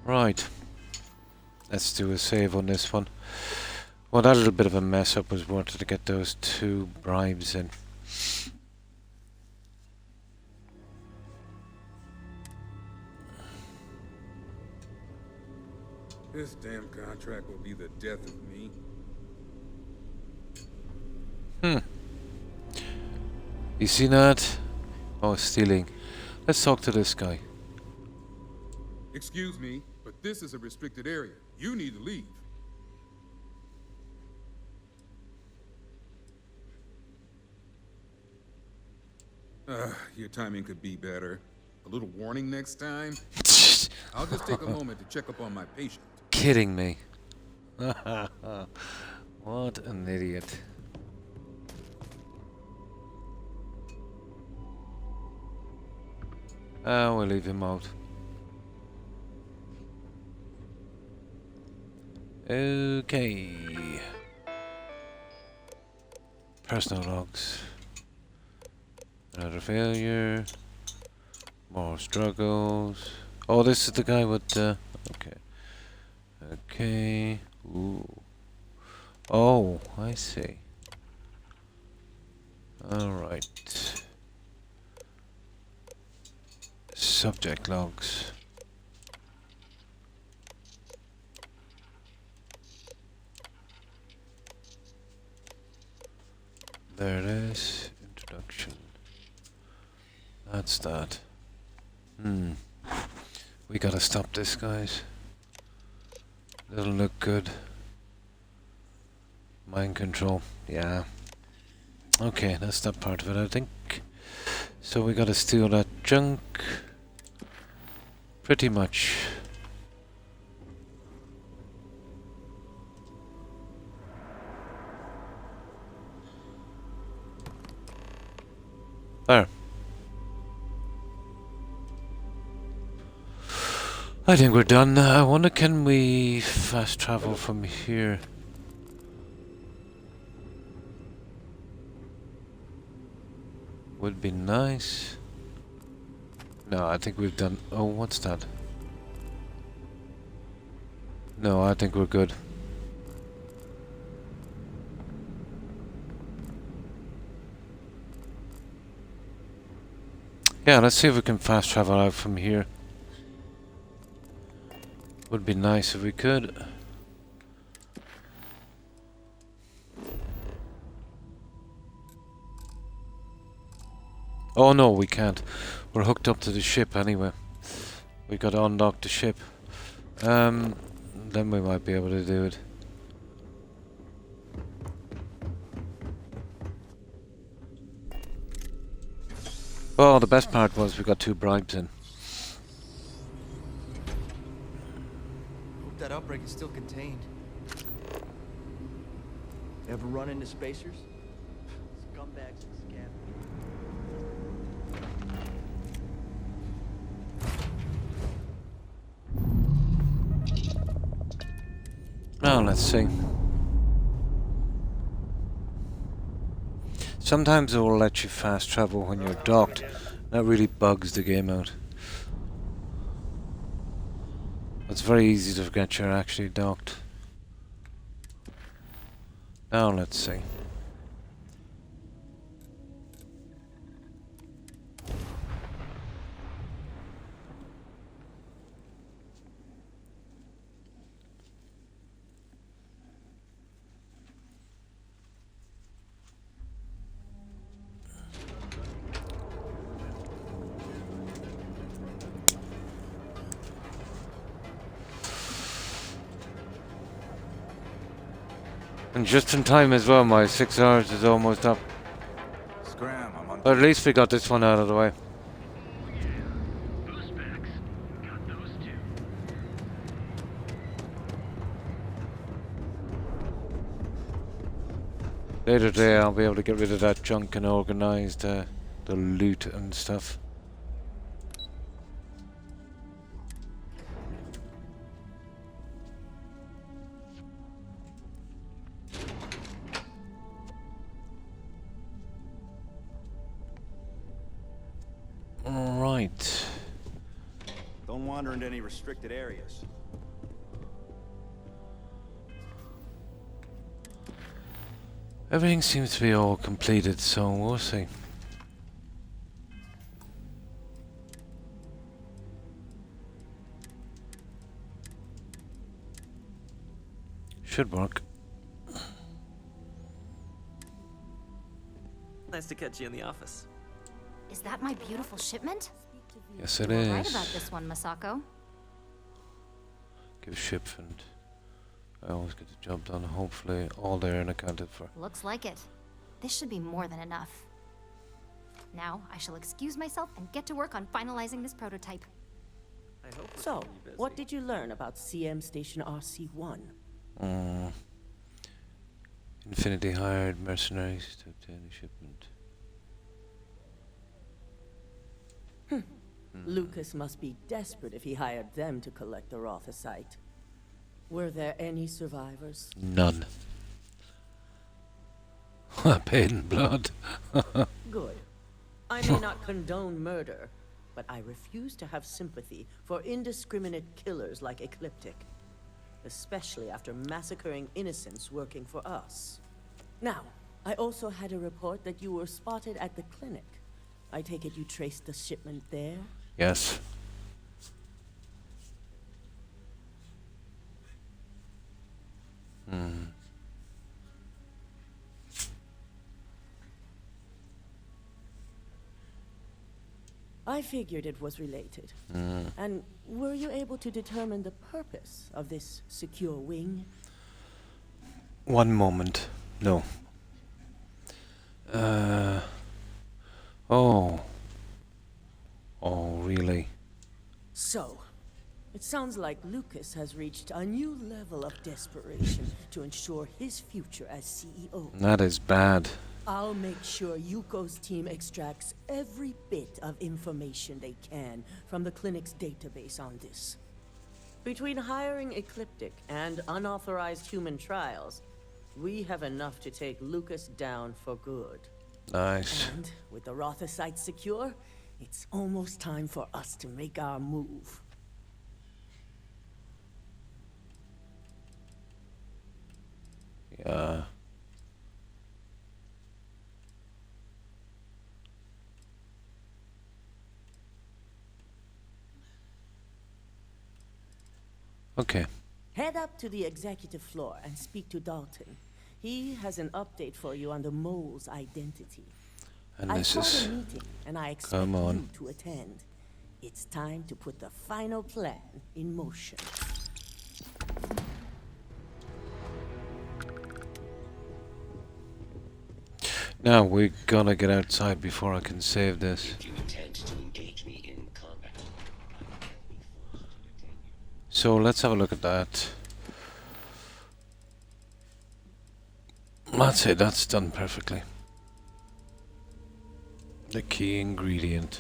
S1: Right. Let's do a save on this one. Well, that little bit of a mess up was worth it to get those 2 bribes in.
S9: This damn contract will be the death of me.
S1: You see that? Oh, stealing. Let's talk to this guy.
S9: Excuse me, but this is a restricted area. You need to leave. Your timing could be better. A little warning next time. I'll just take a moment to check up on my patient.
S1: Kidding me. What an idiot. We'll leave him out. Okay. Personal logs. Another failure. More struggles. Oh, this is the guy with the... Okay. Okay. Ooh. Oh, I see. Alright. Subject logs. There it is. Introduction. That's that. We gotta stop this, guys. Doesn't look good. Mind control. Yeah. Okay, that's that part of it, I think. So we gotta steal that junk. Pretty much. There. I think we're done. I wonder, can we fast travel from here? Would be nice. No, I think we've done... Oh, what's that? No, I think we're good. Yeah, let's see if we can fast travel out from here. Would be nice if we could. Oh no, we can't. We're hooked up to the ship anyway. We got to unlock the ship. Then we might be able to do it. Well, the best part was we got 2 bribes in.
S17: Hope that outbreak is still contained. Ever run into spacers? Scumbags and scavengers.
S1: Now let's see. Sometimes it will let you fast travel when you're docked. That really bugs the game out. It's very easy to forget you're actually docked. Now let's see. And just in time as well, my 6 hours is almost up.
S17: Scram, I'm on.
S1: But at least we got this one out of the way. Later today I'll be able to get rid of that junk and organize the loot and stuff. Right.
S17: Don't wander into any restricted areas.
S1: Everything seems to be all completed, so we'll see. Should work.
S4: Nice to catch you in the office.
S16: Is that my beautiful shipment?
S1: Yes, it
S16: You were
S1: is.
S16: right about this one, Masako.
S1: Give ship and I always get the job done. Hopefully all there and accounted for.
S16: Looks like it. This should be more than enough. Now, I shall excuse myself and get to work on finalizing this prototype.
S4: I hope we're
S11: So,
S4: keeping you busy.
S11: what did you learn about CM Station RC-1?
S1: Infinity hired mercenaries to obtain a shipment.
S11: Lucas must be desperate if he hired them to collect the Rothosite. Were there any survivors?
S1: None. Paid in blood.
S11: Good. I may not condone murder, but I refuse to have sympathy for indiscriminate killers like Ecliptic, especially after massacring innocents working for us. Now, I also had a report that you were spotted at the clinic. I take it you traced the shipment there?
S1: Yes.
S11: I figured it was related. And were you able to determine the purpose of this secure wing?
S1: One moment. No. Oh. Oh, really?
S11: So, it sounds like Lucas has reached a new level of desperation to ensure his future as CEO.
S1: That is bad.
S11: I'll make sure Yuko's team extracts every bit of information they can from the clinic's database on this. Between hiring Ecliptic and unauthorized human trials, we have enough to take Lucas down for good.
S1: Nice.
S11: And with the Rothosite secure, it's almost time for us to make our move.
S1: Yeah. Okay.
S11: Head up to the executive floor and speak to Dalton. He has an update for you on the mole's identity.
S1: And
S11: I
S1: this
S11: called
S1: is...
S11: a meeting, and I expect
S1: Come on.
S11: you to attend. It's time to put the final plan in motion.
S1: Now we're gonna get outside before I can save this.
S3: If you intend to engage me in combat,
S1: So let's have a look at that. That's it, that's done perfectly. The key ingredient.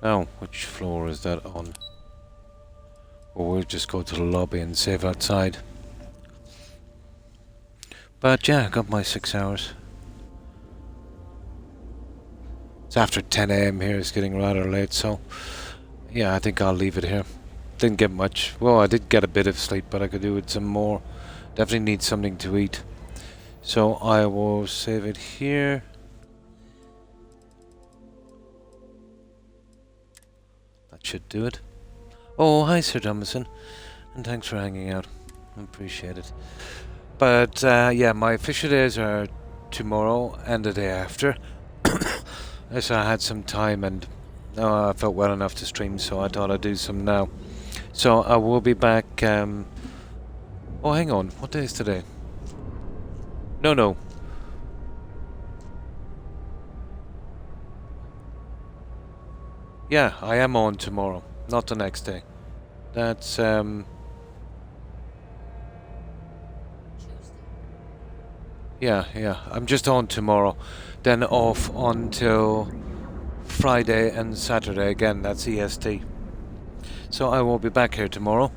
S1: Now, which floor is that on? Or we'll just go to the lobby and save outside. But yeah, I got my 6 hours. It's after 10 AM here, it's getting rather late, so yeah, I think I'll leave it here. Didn't get much. Well, I did get a bit of sleep, but I could do with some more. Definitely need something to eat. So I will save it here. That should do it. Oh, hi Sir Thomason. And thanks for hanging out. I appreciate it. But yeah, my official days are tomorrow and the day after. So I had some time and I felt well enough to stream, so I thought I'd do some now. So I will be back. Oh, hang on. What day is today? No. Yeah, I am on tomorrow, not the next day. That's Yeah. I'm just on tomorrow. Then off until Friday and Saturday again. That's EST. So I will be back here tomorrow.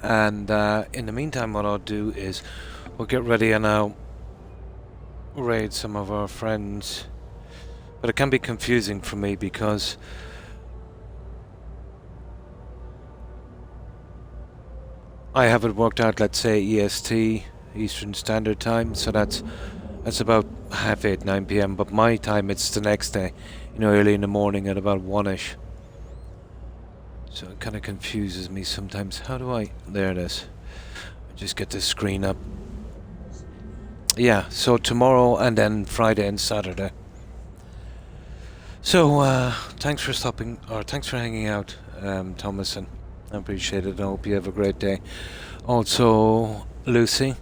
S1: And in the meantime, what I'll do is we'll get ready and I'll raid some of our friends. But it can be confusing for me because I have it worked out, let's say EST, Eastern Standard Time, so that's about 8:30, 9 PM, but my time it's the next day, you know, early in the morning at about 1ish. So it kind of confuses me sometimes. How do I... There it is. Just get this screen up. Yeah, so tomorrow and then Friday and Saturday. So, thanks for stopping, or thanks for hanging out, Thomason. I appreciate it. I hope you have a great day. Also, Lucy,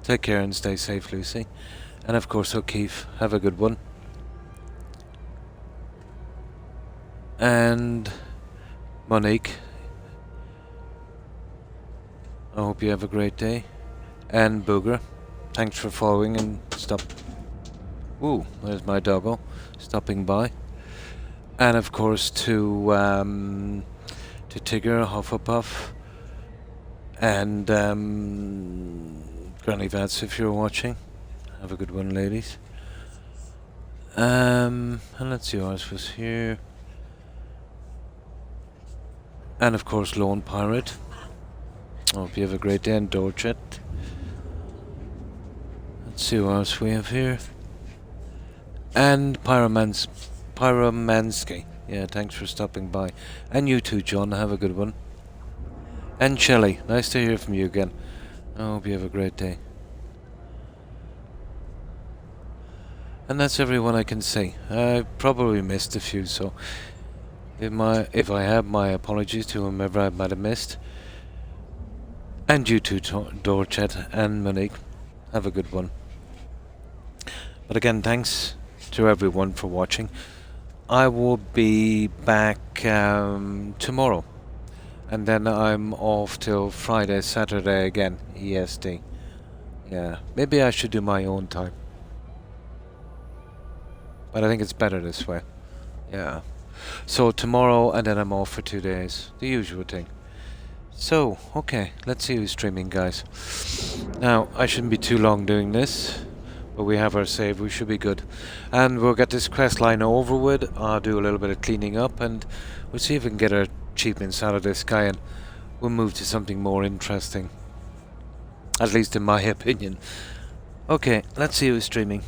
S1: take care and stay safe, Lucy. And of course, O'Keefe, have a good one. And Monique, I hope you have a great day. And Booger, thanks for following and stop. Ooh, there's my doggo stopping by. And of course to Tigger, Hufflepuff, and Granny Vance if you're watching. Have a good one, ladies. And let's see who else was here. And of course Lone Pirate. I hope you have a great day. And Dorchet. Let's see who else we have here. And Pyromansky. Yeah, thanks for stopping by. And you too, John. Have a good one. And Shelley, nice to hear from you again. I hope you have a great day. And that's everyone I can see. I probably missed a few, so if I have, my apologies to whomever I might have missed. And you too, Dorchet and Monique. Have a good one. But again, thanks to everyone for watching. I will be back tomorrow. And then I'm off till Friday, Saturday again, EST. Yeah, maybe I should do my own time. But I think it's better this way. Yeah. So tomorrow and then I'm off for 2 days. The usual thing. So, okay, let's see who's streaming, guys. Now, I shouldn't be too long doing this. But we have our save, we should be good. And we'll get this quest line over with. I'll do a little bit of cleaning up and we'll see if we can get our achievements out of this guy and we'll move to something more interesting. At least in my opinion. Okay, let's see who's streaming.